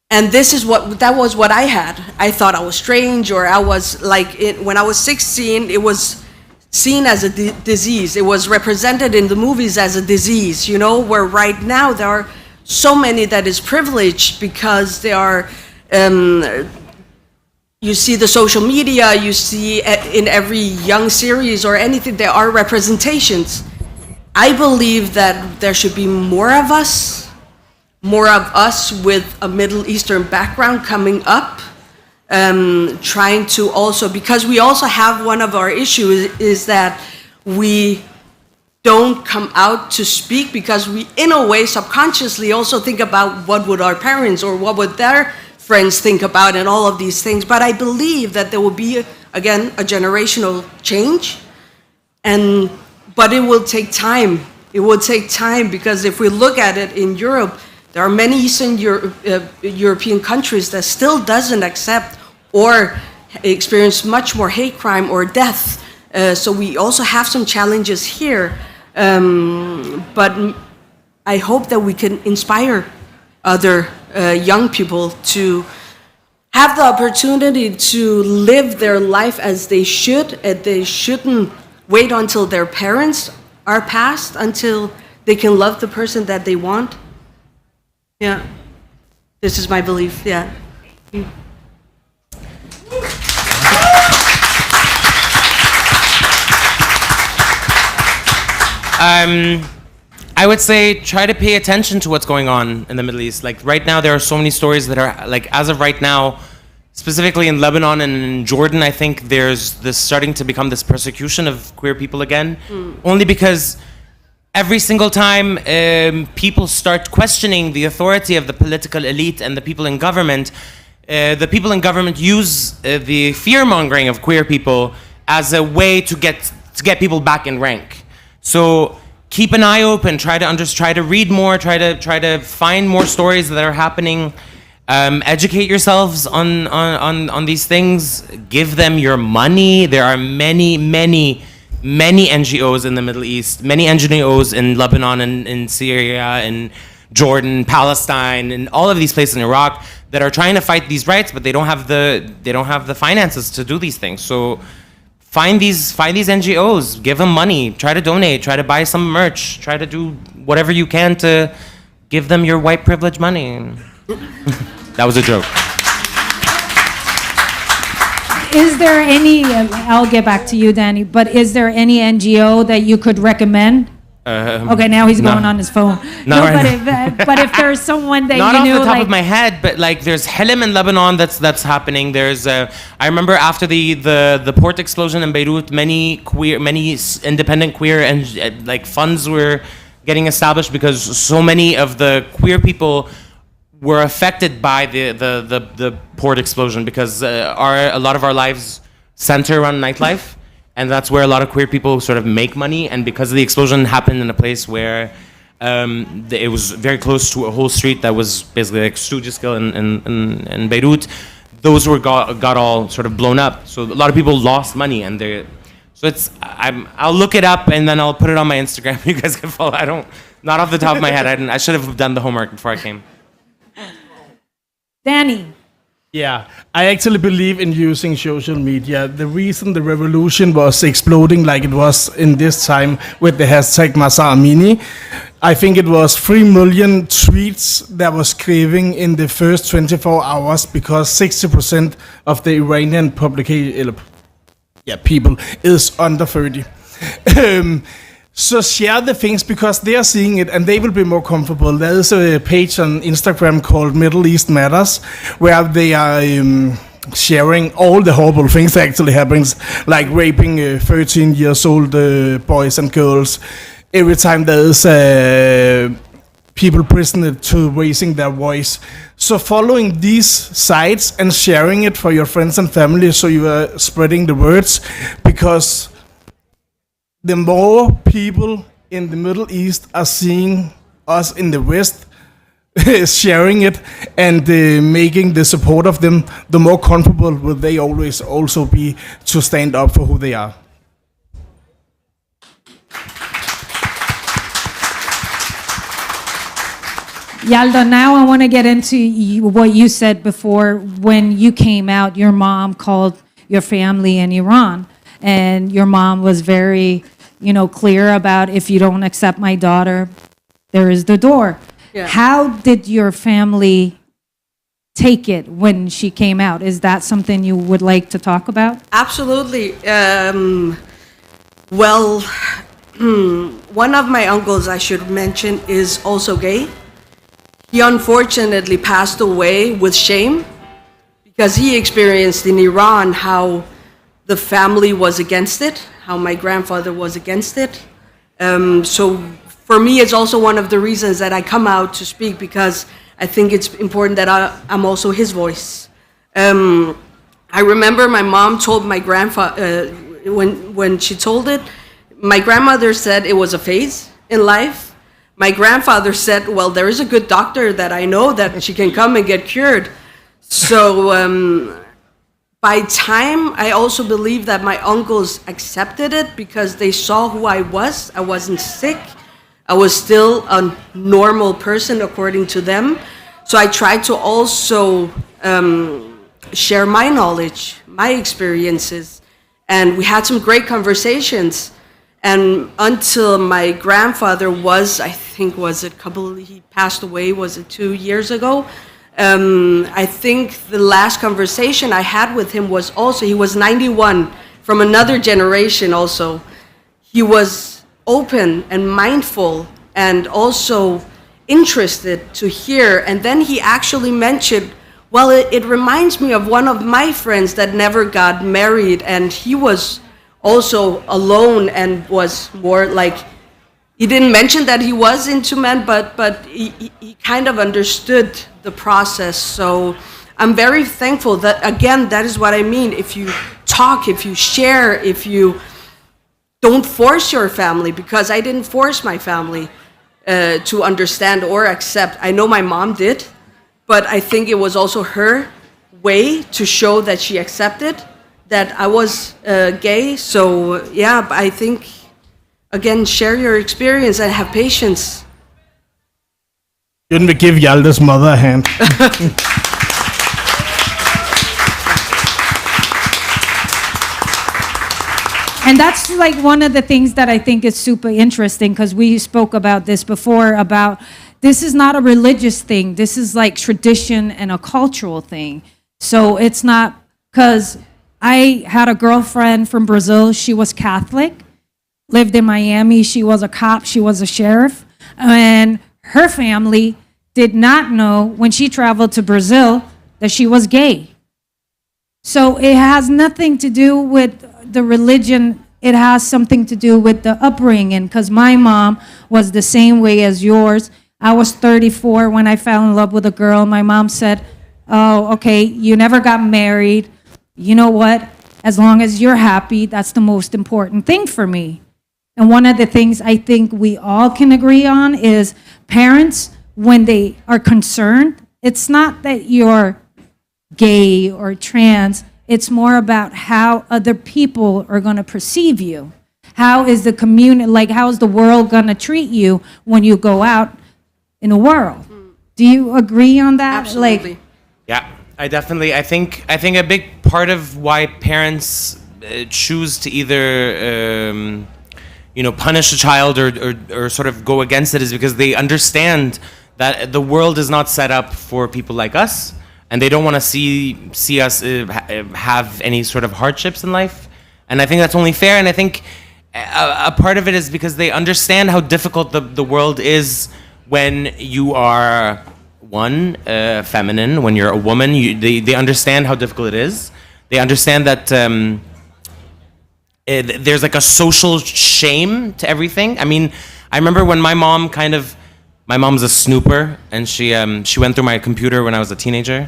And that was what I had. I thought I was strange, or I was like, when I was 16, it was seen as a disease. It was represented in the movies as a disease, you know, where right now there are so many that is privileged because they are, you see the social media, you see in every young series or anything, there are representations. I believe that there should be more of us with a Middle Eastern background coming up, trying to also, because we also have one of our issues is that we don't come out to speak because we, in a way, subconsciously also think about what would our parents or what would their friends think about and all of these things. But I believe that there will be, again, a generational change, but it will take time. It will take time because if we look at it in Europe, there are many Eastern European countries that still doesn't accept or experience much more hate crime or death. So we also have some challenges here. But I hope that we can inspire other young people to have the opportunity to live their life as they should, and they shouldn't wait until their parents are passed until they can love the person that they want. Yeah, this is my belief, yeah. I would say try to pay attention to what's going on in the Middle East. Like right now, there are so many stories that are like, as of right now, specifically in Lebanon and in Jordan, I think there's this starting to become this persecution of queer people again, only because every single time people start questioning the authority of the political elite and the people in government use the fear-mongering of queer people as a way to get people back in rank. So keep an eye open, try to read more, try to find more stories that are happening. Educate yourselves on these things. Give them your money. There are many NGOs in the Middle East, many NGOs in Lebanon and in Syria and Jordan, Palestine, and all of these places in Iraq that are trying to fight these rights, but they don't have the finances to do these things. So find these NGOs, give them money, try to donate, try to buy some merch, try to do whatever you can to give them your white privilege money. That was a joke. Is there any, I'll get back to you, Danny, but is there any NGO that you could recommend? Okay, now he's going on his phone. But if there's someone that not you off knew, the top of my head, but like there's Helm in Lebanon that's happening. There's I remember after the port explosion in Beirut, many independent queer and like funds were getting established because so many of the queer people were affected by the port explosion because a lot of our lives center around nightlife. And that's where a lot of queer people sort of make money. And because the explosion happened in a place where it was very close to a whole street that was basically like Studieskil in Beirut, those got all sort of blown up. So a lot of people lost money, and I'll look it up and then I'll put it on my Instagram. You guys can follow. Not off the top of my head. I should have done the homework before I came. Danny. Yeah, I actually believe in using social media. The reason the revolution was exploding like it was in this time with the hashtag Mahsa Amini, I think it was 3 million tweets that was craving in the first 24 hours because 60% of the Iranian people is under 30. So share the things because they are seeing it and they will be more comfortable. There is a page on Instagram called Middle East Matters where they are sharing all the horrible things that actually happens, like raping 13 years old boys and girls. Every time there is people prisoned to raising their voice. So following these sites and sharing it for your friends and family so you are spreading the words, because the more people in the Middle East are seeing us in the West sharing it and making the support of them, the more comfortable will they always also be to stand up for who they are. Yalda, now I want to get into what you said before. When you came out, your mom called your family in Iran, and your mom was very, clear about, if you don't accept my daughter, there is the door. Yeah. How did your family take it when she came out? Is that something you would like to talk about? Absolutely. Well, one of my uncles, I should mention, is also gay. He unfortunately passed away with shame because he experienced in Iran how the family was against it, how my grandfather was against it. So for me, it's also one of the reasons that I come out to speak, because I think it's important that I'm also his voice. I remember my mom told my grandfather, when she told it, my grandmother said it was a phase in life. My grandfather said, well, there is a good doctor that I know that she can come and get cured. So by time, I also believe that my uncles accepted it because they saw who I was. I wasn't sick. I was still a normal person according to them. So I tried to also share my knowledge, my experiences. And we had some great conversations. And until my grandfather he passed away, was it 2 years ago? I think the last conversation I had with him was also, he was 91, from another generation also. He was open and mindful and also interested to hear. And then he actually mentioned, well, it reminds me of one of my friends that never got married, and he was also alone and was more like, he didn't mention that he was into men, but he kind of understood the process. So I'm very thankful that, again, that is what I mean. If you talk, if you share, if you don't force your family, because I didn't force my family to understand or accept. I know my mom did, but I think it was also her way to show that she accepted that I was gay. So yeah, I think, again, share your experience and have patience. Shouldn't we give Hjalda's mother a hand? And that's like one of the things that I think is super interesting, because we spoke about this before, about this is not a religious thing. This is like tradition and a cultural thing. So it's not, because I had a girlfriend from Brazil. She was Catholic, lived in Miami. She was a cop. She was a sheriff. And her family did not know when she traveled to Brazil that she was gay. So it has nothing to do with the religion. It has something to do with the upbringing, because my mom was the same way as yours. I was 34 when I fell in love with a girl. My mom said, oh, okay, you never got married. You know what? As long as you're happy, that's the most important thing for me. And one of the things I think we all can agree on is parents, when they are concerned, it's not that you're gay or trans, it's more about how other people are going to perceive you. How is the community, like how is the world going to treat you when you go out in the world? Do you agree on that? Absolutely. Like, Yeah, I think a big part of why parents choose to either punish a child or sort of go against it is because they understand that the world is not set up for people like us, and they don't want to see us have any sort of hardships in life. And I think that's only fair. And I think a part of it is because they understand how difficult the world is when you are feminine, when you're a woman. They understand how difficult it is. They understand that there's like a social shame to everything. I mean, I remember when my mom's a snooper, and she went through my computer when I was a teenager,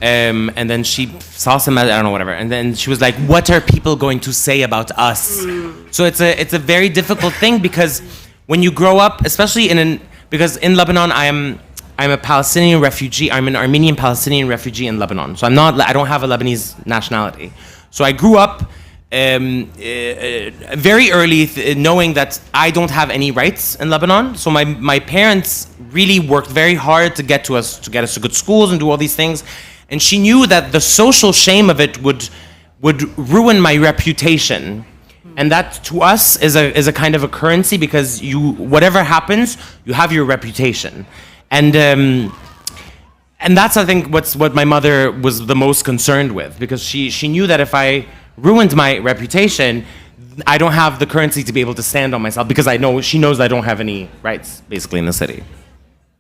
and then she saw some, I don't know, whatever, and then she was like, "What are people going to say about us?" So it's a very difficult thing, because when you grow up, especially because in Lebanon, I'm a Palestinian refugee. I'm an Armenian Palestinian refugee in Lebanon. So I don't have a Lebanese nationality. So I grew up very early knowing that I don't have any rights in Lebanon. So my parents really worked very hard to get us to good schools and do all these things. And she knew that the social shame of it would ruin my reputation. And that to us is a kind of a currency, because whatever happens, you have your reputation. And that's, I think, what my mother was the most concerned with, because she knew that if I ruined my reputation, I don't have the currency to be able to stand on myself, because she knows I don't have any rights basically in the city.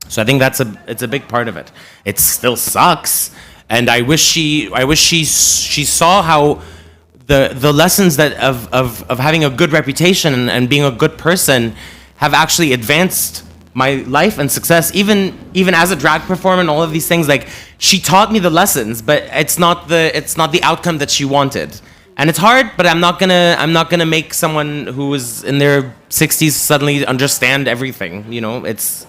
So I think it's a big part of it. It still sucks, and I wish she saw how the lessons that of having a good reputation and being a good person have actually advanced my life and success, even as a drag performer and all of these things. Like, she taught me the lessons, but it's not the outcome that she wanted. And it's hard, but I'm not gonna make someone who is in their 60s suddenly understand everything. You know, it's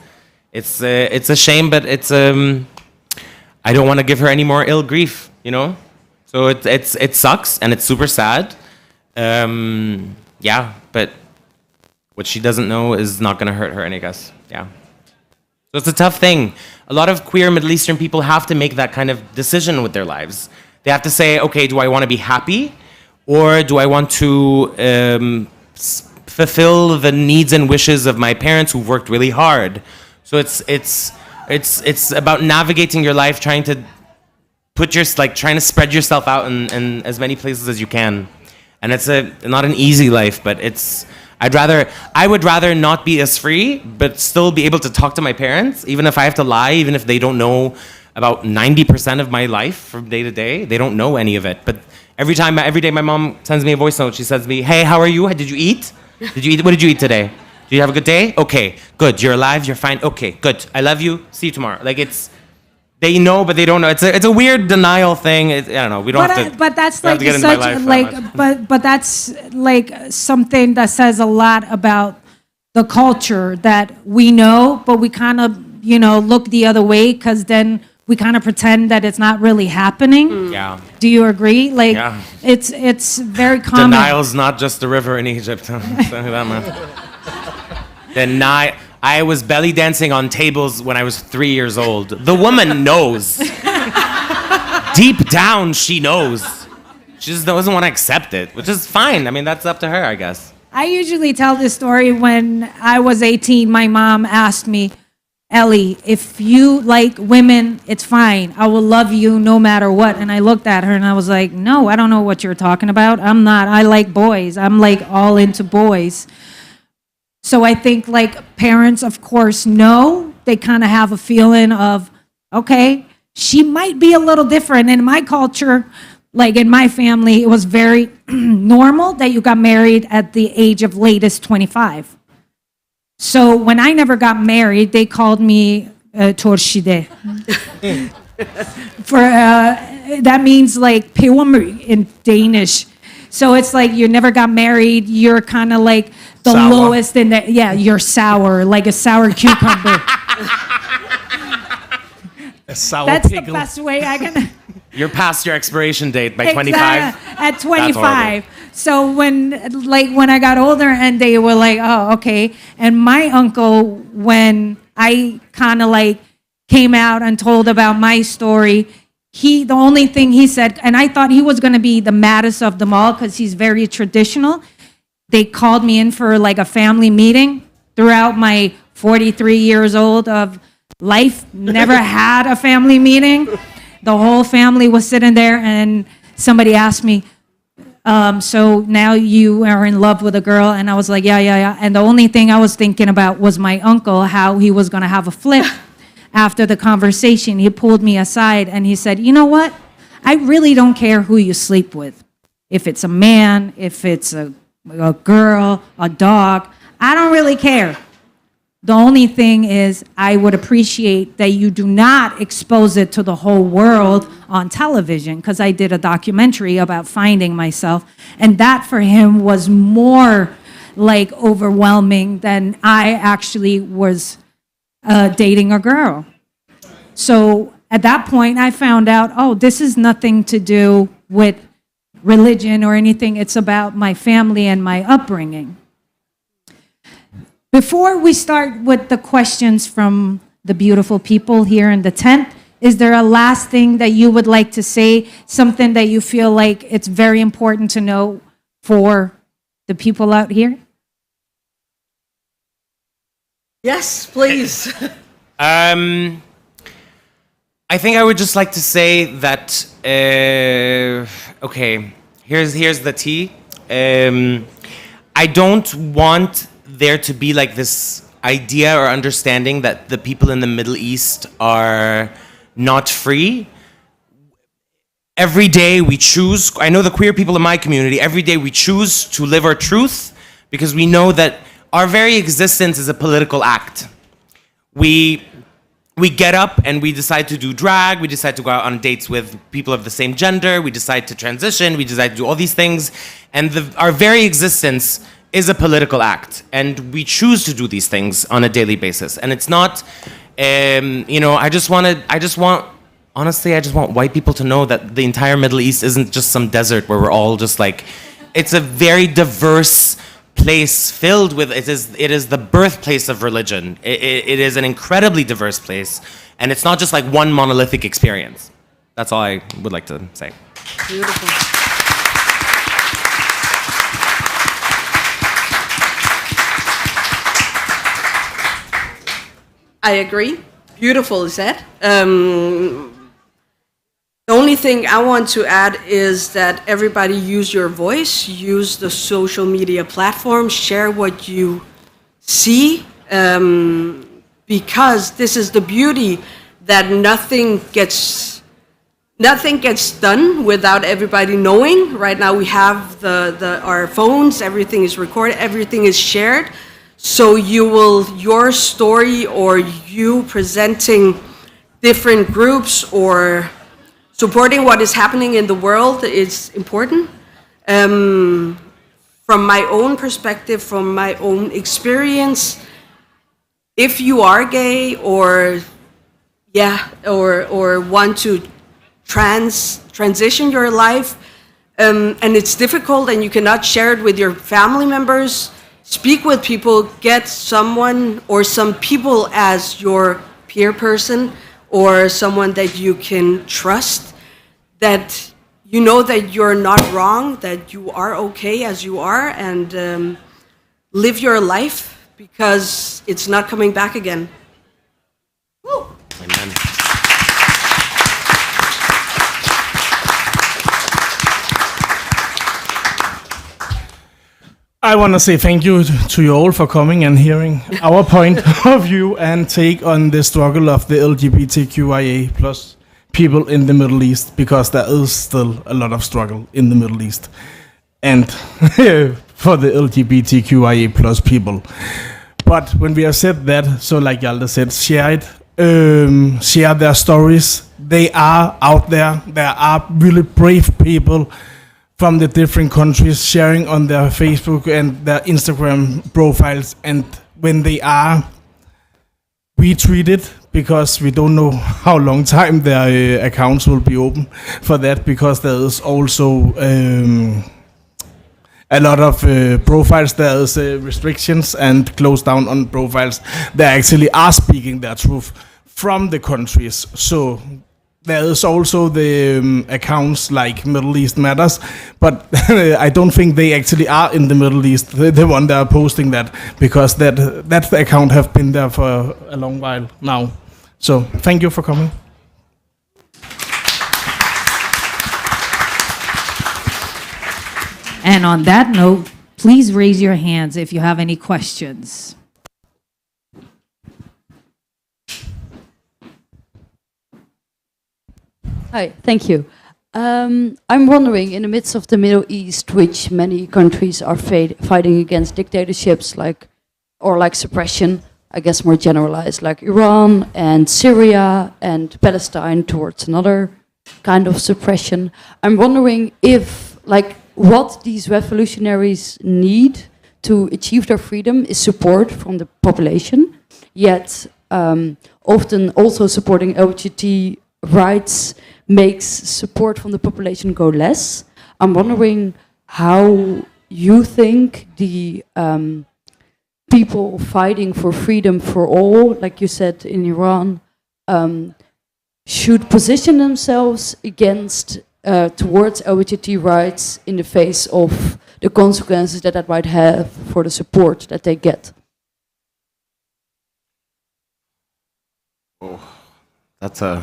a shame, but I don't want to give her any more ill grief. You know, so it sucks and it's super sad. Yeah, but what she doesn't know is not gonna hurt her, and I guess. Yeah. So it's a tough thing. A lot of queer Middle Eastern people have to make that kind of decision with their lives. They have to say, okay, do I want to be happy? Or do I want to fulfill the needs and wishes of my parents who've worked really hard? So it's about navigating your life, trying to trying to spread yourself out in as many places as you can. And it's not an easy life, but I would rather not be as free, but still be able to talk to my parents, even if I have to lie, even if they don't know about 90% of my life from day to day. They don't know any of it, but every day my mom sends me a voice note. She says to me, "Hey, how are you? Did you eat? What did you eat today? Did you have a good day? Okay, good. You're alive. You're fine. Okay, good. I love you. See you tomorrow." Like, they know, but they don't know. It's a weird denial thing. I don't know. We don't have to. But that's we don't like have to get into my such life that much. but that's like something that says a lot about the culture that we know, but we kind of look the other way, because then we kind of pretend that it's not really happening. Yeah. Do you agree? Like, Yeah. it's very common. Denial's not just a river in Egypt. I'll tell you that, man. I was belly dancing on tables when I was 3 years old. The woman knows. Deep down, she knows. She just doesn't want to accept it, which is fine. I mean, that's up to her, I guess. I usually tell this story. When I was 18, my mom asked me, "Ellie, if you like women, it's fine. I will love you no matter what." And I looked at her and I was like, "No, I don't know what you're talking about. I'm not. I like boys. I'm like all into boys." So I think like parents, of course, know. They kind of have a feeling of, okay, she might be a little different. In my culture, like in my family, it was very normal that you got married at the age of latest 25. So when I never got married, they called me Torshide. That means like pewamri in Danish. So it's like you never got married. You're kind of like the Sour. lowest in the, you're sour, like a sour cucumber. A sour That's pickle. the best way I can. You're past your expiration date by 25. At That's 25. horrible. So when I got older and they were like, "Oh, okay." And my uncle, when I kind of like came out and told about my story, the only thing he said, and I thought he was going to be the maddest of them all because he's very traditional. They called me in for like a family meeting. Throughout my 43 years old of life, never had a family meeting. The whole family was sitting there, and somebody asked me, "So now you are in love with a girl?" And I was like, yeah. And the only thing I was thinking about was my uncle, how he was going to have a flip. After the conversation, he pulled me aside and he said, "You know what? I really don't care who you sleep with. If it's a man, if it's a girl, a dog, I don't really care. The only thing is I would appreciate that you do not expose it to the whole world on television," because I did a documentary about finding myself. And that for him was more like overwhelming than I actually was dating a girl. So at that point, I found out, oh, this is nothing to do with religion or anything. It's about my family and my upbringing. Before we start with the questions from the beautiful people here in the tent, is there a last thing that you would like to say, something that you feel like it's very important to know for the people out here? Yes, please. I think I would just like to say that, okay, here's the tea. I don't want there to be like this idea or understanding that the people in the Middle East are not free. Every day we choose, I know the queer people in my community, every day we choose to live our truth because we know that our very existence is a political act. We get up and we decide to do drag, we decide to go out on dates with people of the same gender, we decide to transition, we decide to do all these things, and our very existence is a political act, and we choose to do these things on a daily basis. And it's not, honestly, I just want white people to know that the entire Middle East isn't just some desert where we're all just like, it's a very diverse place filled with, it is the birthplace of religion. It is an incredibly diverse place, and it's not just like one monolithic experience. That's all I would like to say. Beautiful. I agree. Beautiful said. The only thing I want to add is that everybody use your voice, use the social media platforms, share what you see, because this is the beauty that nothing gets done without everybody knowing. Right now we have our phones, everything is recorded, everything is shared. So your story or you presenting different groups or supporting what is happening in the world is important. From my own perspective, from my own experience, if you are gay or want to transition your life, and it's difficult and you cannot share it with your family members, speak with people, get someone or some people as your peer person or someone that you can trust, that you know that you're not wrong, that you are okay as you are, and live your life because it's not coming back again. Woo. Amen. I want to say thank you to you all for coming and hearing our point of view and take on the struggle of the LGBTQIA plus people in the Middle East, because there is still a lot of struggle in the Middle East and for the LGBTQIA plus people. But when we have said that, so like Hjalte said, share it, share their stories. They are out there. There are really brave people from the different countries sharing on their Facebook and their Instagram profiles, and when they are retweeted, because we don't know how long time their accounts will be open for that, because there is also a lot of profiles, there is restrictions and close down on profiles that actually are speaking their truth from the countries. So there is also the accounts like Middle East Matters, but I don't think they actually are in the Middle East, the one that are posting that, because that account have been there for a long while now. So thank you for coming. And on that note, please raise your hands if you have any questions. Hi, thank you. I'm wondering, in the midst of the Middle East, which many countries are fighting against dictatorships like suppression, I guess more generalized, like Iran and Syria and Palestine towards another kind of suppression. I'm wondering if, what these revolutionaries need to achieve their freedom is support from the population, yet often also supporting LGBT rights makes support from the population go less. I'm wondering how you think the people fighting for freedom for all, like you said in Iran, should position themselves against towards LGBT rights in the face of the consequences that that might have for the support that they get. Oh, that's a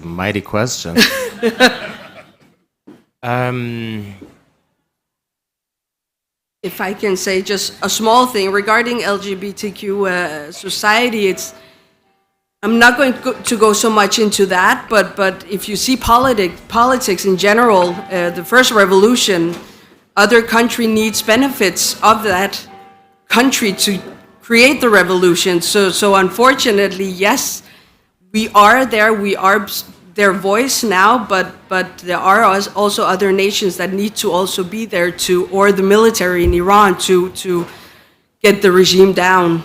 mighty question. If I can say just a small thing regarding LGBTQ society, I'm not going to go so much into that, but if you see politics in general, the first revolution, other country needs benefits of that country to create the revolution. So unfortunately, yes, we are there, we are their voice now, but there are also other nations that need to also be there or the military in Iran to get the regime down.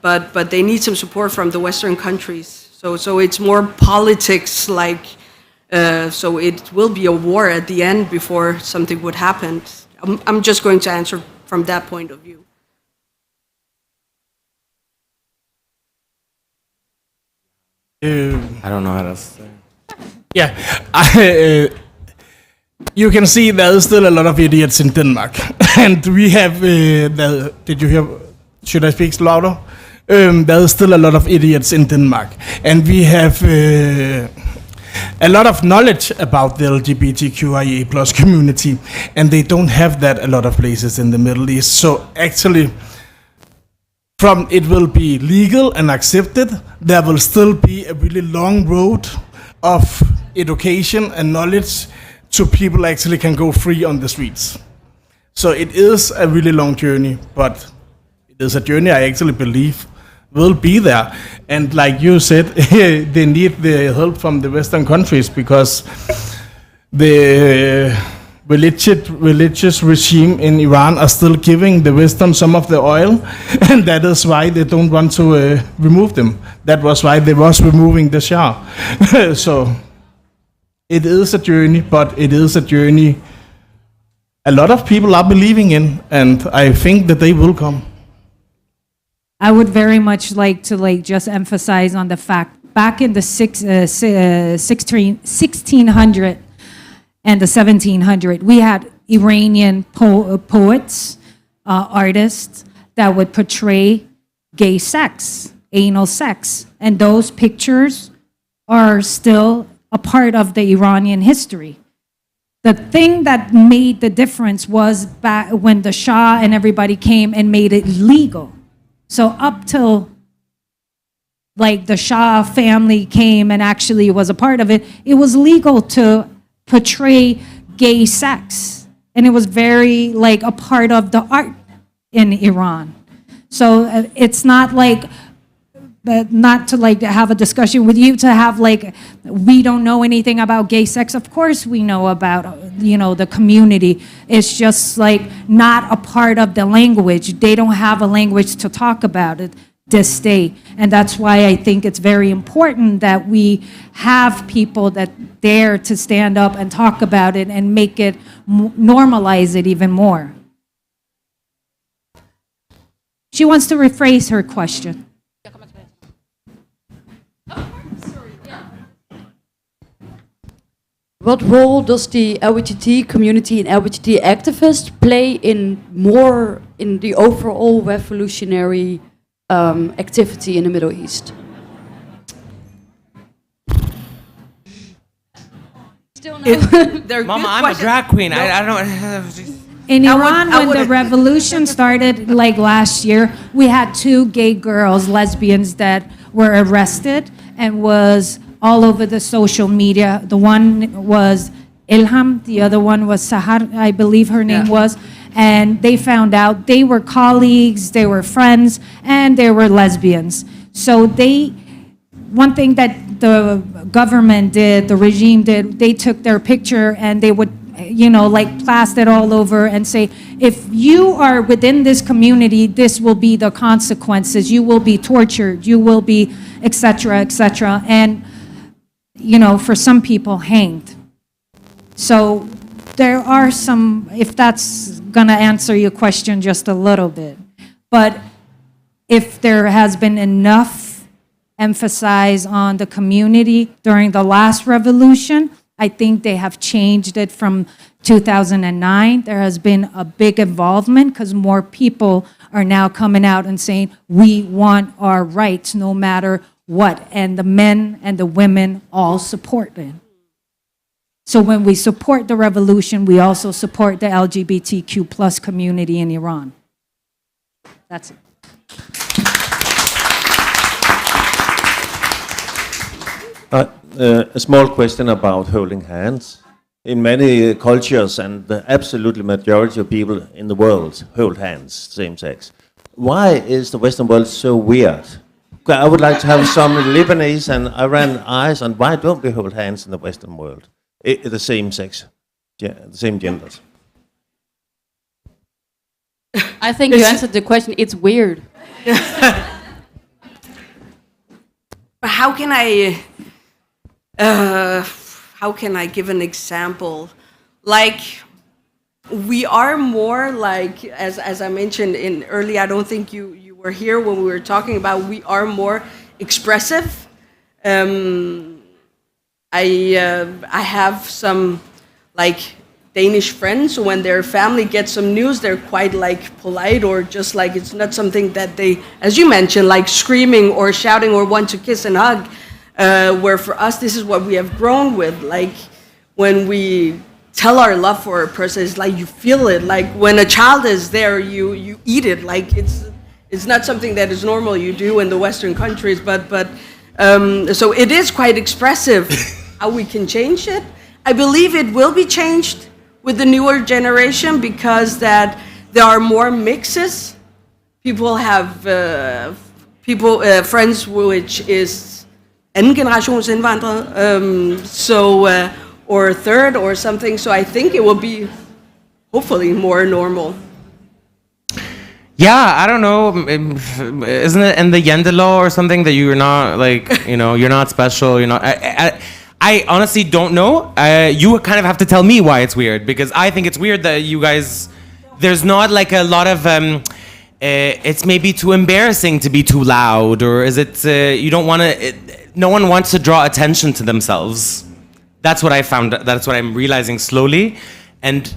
But they need some support from the Western countries. So it's more politics like, so it will be a war at the end before something would happen. I'm just going to answer from that point of view. I don't know how to say. Yeah, you can see there is still a lot of idiots in Denmark, and we have. Did you hear? Should I speak louder? There is still a lot of idiots in Denmark, and we have a lot of knowledge about the LGBTQIA plus community, and they don't have that a lot of places in the Middle East. So actually, from it will be legal and accepted, there will still be a really long road of education and knowledge so people actually can go free on the streets. So it is a really long journey, but it is a journey I actually believe will be there. And like you said, they need the help from the Western countries because the religious regime in Iran are still giving the Western some of the oil, and that is why they don't want to remove them. That was why they was removing the Shah. So it is a journey, but it is a journey a lot of people are believing in, and I think that they will come. I would very much like to just emphasize on the fact back in the 1600 and the 1700, we had Iranian poets, artists that would portray gay sex, anal sex, and those pictures are still a part of the Iranian history. The thing that made the difference was back when the Shah and everybody came and made it legal. So up till the Shah family came and actually was a part of it, it was legal to portray gay sex. And it was very a part of the art in Iran. So it's not not to have a discussion with you to have we don't know anything about gay sex. Of course we know about the community. It's just not a part of the language. They don't have a language to talk about it this day. And that's why I think it's very important that we have people that dare to stand up and talk about it and make it normalize it even more. She wants to rephrase her question. What role does the LGBT community and LGBT activists play in the overall revolutionary activity in the Middle East? Still no. Mama, I'm a drag queen. I don't know. In Iran, when the revolution started last year, we had 2 gay girls, lesbians, that were arrested and was all over the social media. The one was Ilham, the other one was Sahar, I believe her name was. And they found out they were colleagues, they were friends, and they were lesbians. So one thing that the government did, the regime did, they took their picture and they would plaster it all over and say, if you are within this community, this will be the consequences. You will be tortured. You will be, etc., etc. And, for some people, hanged. So there are some, if that's gonna answer your question just a little bit, but if there has been enough emphasis on the community during the last revolution, I think they have changed it from 2009. There has been a big involvement because more people are now coming out and saying, we want our rights no matter what. And the men and the women all support it. So when we support the revolution, we also support the LGBTQ plus community in Iran. That's it. A small question about holding hands. In many cultures, and the absolute majority of people in the world hold hands, same sex. Why is the Western world so weird? I would like to have some Lebanese and Iran eyes on why don't we hold hands in the Western world? The same sex, the same genders. I think you answered the question. It's weird. How can I give an example? Like, we are more like, as I mentioned in earlier, I don't think you were here when we were talking about, we are more expressive. I have some like Danish friends, so when their family gets some news, they're quite like polite, or just like it's not something that they, as you mentioned, like screaming or shouting or want to kiss and hug. Where for us, this is what we have grown with. Like when we tell our love for a person, it's like you feel it. Like when a child is there, you eat it. Like it's not something that is normal you do in the Western countries, but so it is quite expressive. How we can change it, I believe it will be changed with the newer generation because that there are more mixes. People have friends which is anden generations indvandrere, or third or something. So I think it will be hopefully more normal. Yeah, I don't know. Isn't it in the Yenda law or something that you're not like, you're not special. You're not. I honestly don't know. You kind of have to tell me why it's weird, because I think it's weird that you guys, there's not like a lot of, it's maybe too embarrassing to be too loud, or is it, you don't want to, no one wants to draw attention to themselves. That's what I found, that's what I'm realizing slowly. And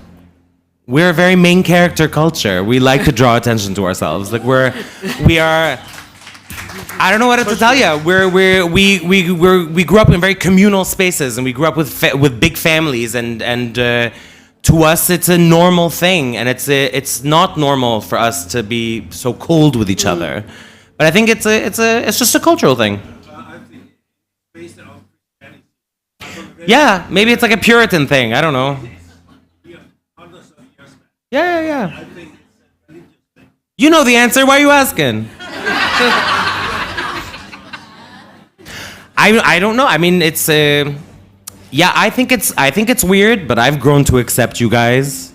we're a very main character culture. We like to draw attention to ourselves. Like we are, I don't know what to tell you. We grew up in very communal spaces, and we grew up with big families, and to us it's a normal thing, and it's not normal for us to be so cold with each other. But I think it's just a cultural thing. Yeah, maybe it's like a Puritan thing. I don't know. Yeah. You know the answer. Why are you asking? I don't know. I mean, it's I think it's weird, but I've grown to accept you guys.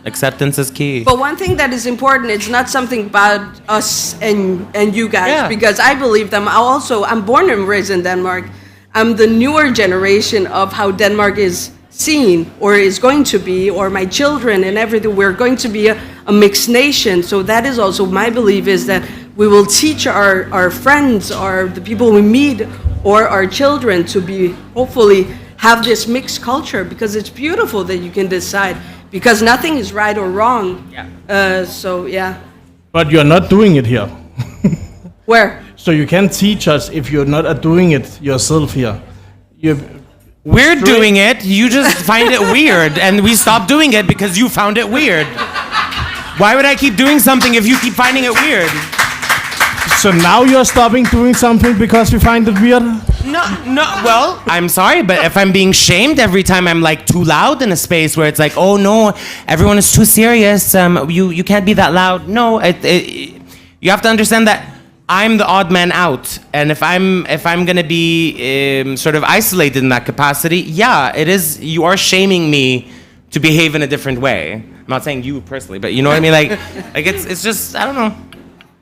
Acceptance is key. But one thing that is important, it's not something about us and you guys, because I believe them. I'm born and raised in Denmark. I'm the newer generation of how Denmark is seen or is going to be, or my children and everything. We're going to be a mixed nation. So that is also my belief, is that we will teach our friends, or the people we meet, or our children to be, hopefully, have this mixed culture, because it's beautiful that you can decide, because nothing is right or wrong. Yeah. But you're not doing it here. Where? So you can't teach us if you're not doing it yourself here. We're doing it. You just find it weird, and we stopped doing it because you found it weird. Why would I keep doing something if you keep finding it weird? So now you're stopping doing something because we find it weird? No. Well, I'm sorry, but if I'm being shamed every time I'm like too loud in a space where it's like, oh no, everyone is too serious. You can't be that loud. No, you have to understand that I'm the odd man out, and if I'm gonna be sort of isolated in that capacity, yeah, it is. You are shaming me to behave in a different way. I'm not saying you personally, but you know what I mean. Like it's just, I don't know.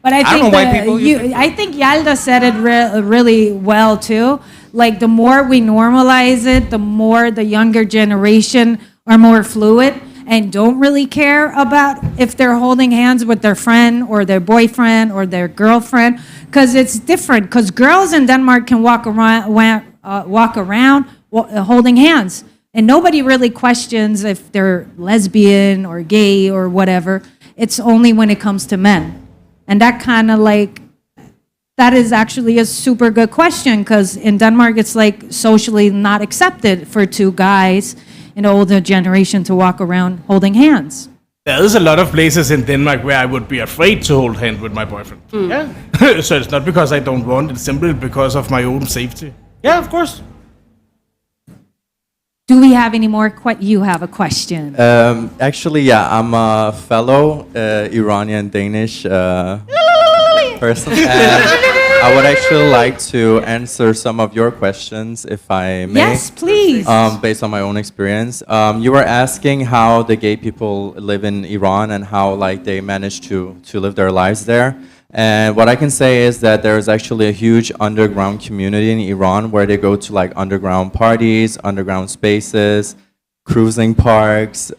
But I think Yalda said it really well too. Like the more we normalize it, the more the younger generation are more fluid and don't really care about if they're holding hands with their friend or their boyfriend or their girlfriend, because it's different. Because girls in Denmark can walk around holding hands, and nobody really questions if they're lesbian or gay or whatever. It's only when it comes to men, and that kind of like, that is actually a super good question, because in Denmark it's like socially not accepted for two guys in the older generation to walk around holding hands. There is a lot of places in Denmark where I would be afraid to hold hand with my boyfriend. Yeah. So it's not because I don't want, it's simply because of my own safety. Yeah, of course. Do we have any more? You have a question. Actually, yeah, I'm a fellow Iranian Danish person, and I would actually like to answer some of your questions, if I may. Yes, please. Based on my own experience, you were asking how the gay people live in Iran and how like they manage to live their lives there. And what I can say is that there is actually a huge underground community in Iran where they go to like underground parties, underground spaces, cruising parks.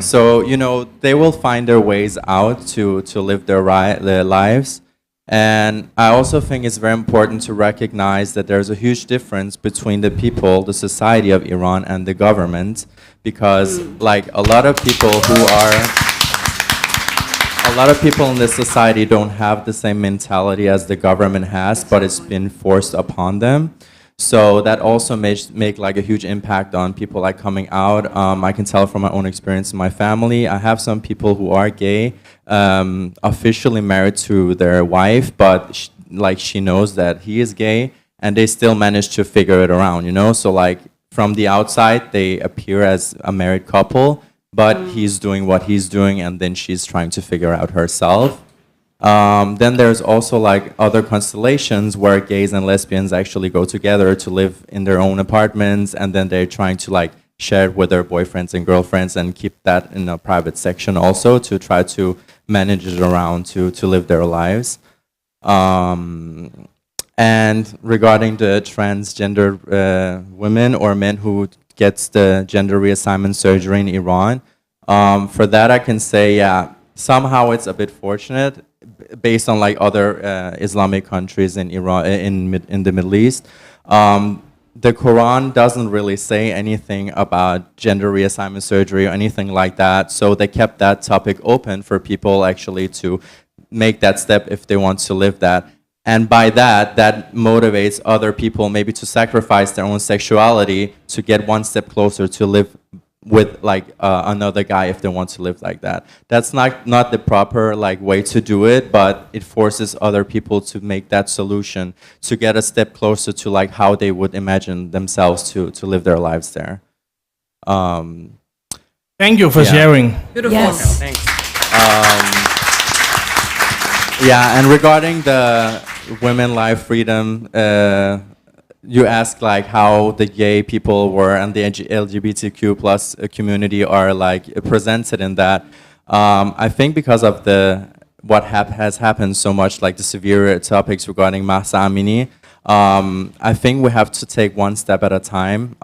So, you know, they will find their ways out to live their lives. And I also think it's very important to recognize that there's a huge difference between the people, the society of Iran, and the government, because like a lot of people in this society don't have the same mentality as the government has, but it's been forced upon them. So that also make like a huge impact on people like coming out. I can tell from my own experience in my family. I have some people who are gay, officially married to their wife, but she knows that he is gay, and they still manage to figure it around, you know? So like from the outside, they appear as a married couple, but he's doing what he's doing, and then she's trying to figure out herself. Then there's also like other constellations where gays and lesbians actually go together to live in their own apartments, and then they're trying to like share it with their boyfriends and girlfriends and keep that in a private section also to try to manage it around to live their lives. And regarding the transgender women or men who gets the gender reassignment surgery in Iran, for that I can say, yeah, somehow it's a bit fortunate based on like other Islamic countries in Iran, in the Middle East. The Quran doesn't really say anything about gender reassignment surgery or anything like that, so they kept that topic open for people actually to make that step if they want to live that. And by that motivates other people maybe to sacrifice their own sexuality to get one step closer to live with like another guy if they want to live like that. That's not the proper like way to do it, but it forces other people to make that solution to get a step closer to like how they would imagine themselves to live their lives there. Thank you for sharing. Beautiful. Yes. Thanks. Yeah, and regarding the women life freedom, you asked like how the gay people were and the LGBTQ plus community are like presented in that. I think because of what has happened so much, like the severe topics regarding Mahsa Amini, I think we have to take one step at a time.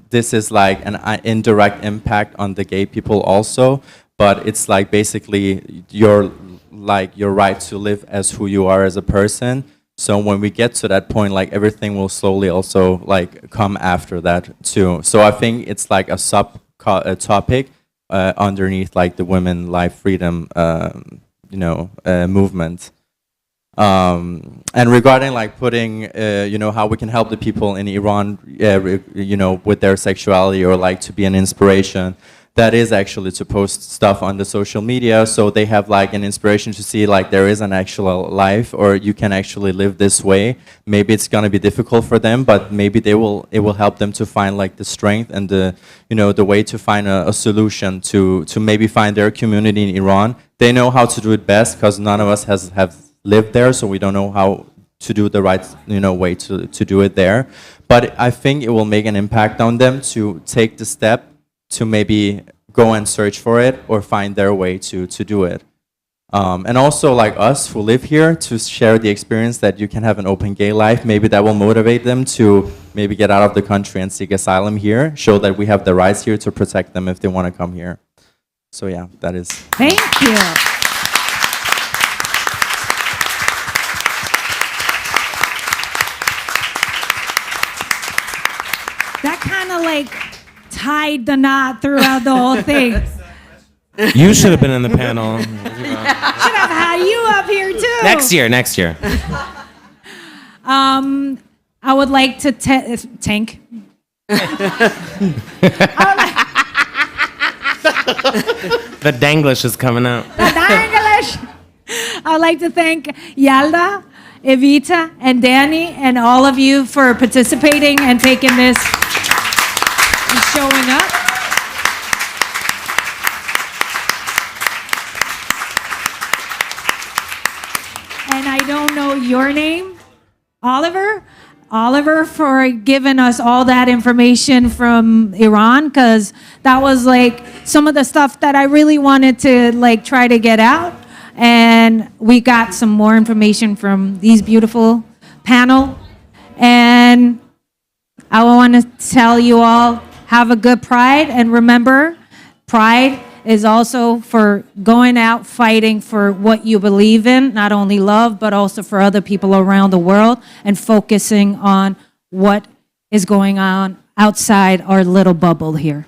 This is like an indirect impact on the gay people also, but it's like basically your right to live as who you are as a person. So when we get to that point, like everything will slowly also like come after that too. So I think it's like a topic underneath like the women life freedom, movement. And regarding like putting, how we can help the people in Iran, with their sexuality or like to be an inspiration. That is actually to post stuff on the social media, so they have like an inspiration to see like there is an actual life, or you can actually live this way. Maybe it's gonna be difficult for them, but maybe it will help them to find like the strength and the way to find a solution to maybe find their community in Iran. They know how to do it best because none of us have lived there, so we don't know how to do the right way to do it there. But I think it will make an impact on them to take the step to maybe go and search for it or find their way to do it. And also like us who live here to share the experience that you can have an open gay life. Maybe that will motivate them to maybe get out of the country and seek asylum here, show that we have the rights here to protect them if they want to come here. So yeah, that is. Thank you. That kind of like tied the knot throughout the whole thing. You should have been in the panel. Should have had you up here too. Next year. I would like to tank. The Danglish is coming out. English. I'd like to thank Yalda, Evita, and Danny, and all of you for participating and taking this and showing up. And I don't know your name, Oliver. Oliver, for giving us all that information from Iran, because that was like some of the stuff that I really wanted to like try to get out. And we got some more information from these beautiful panel. And I want to tell you all, have a good Pride. And remember, Pride is also for going out fighting for what you believe in, not only love, but also for other people around the world, and focusing on what is going on outside our little bubble here.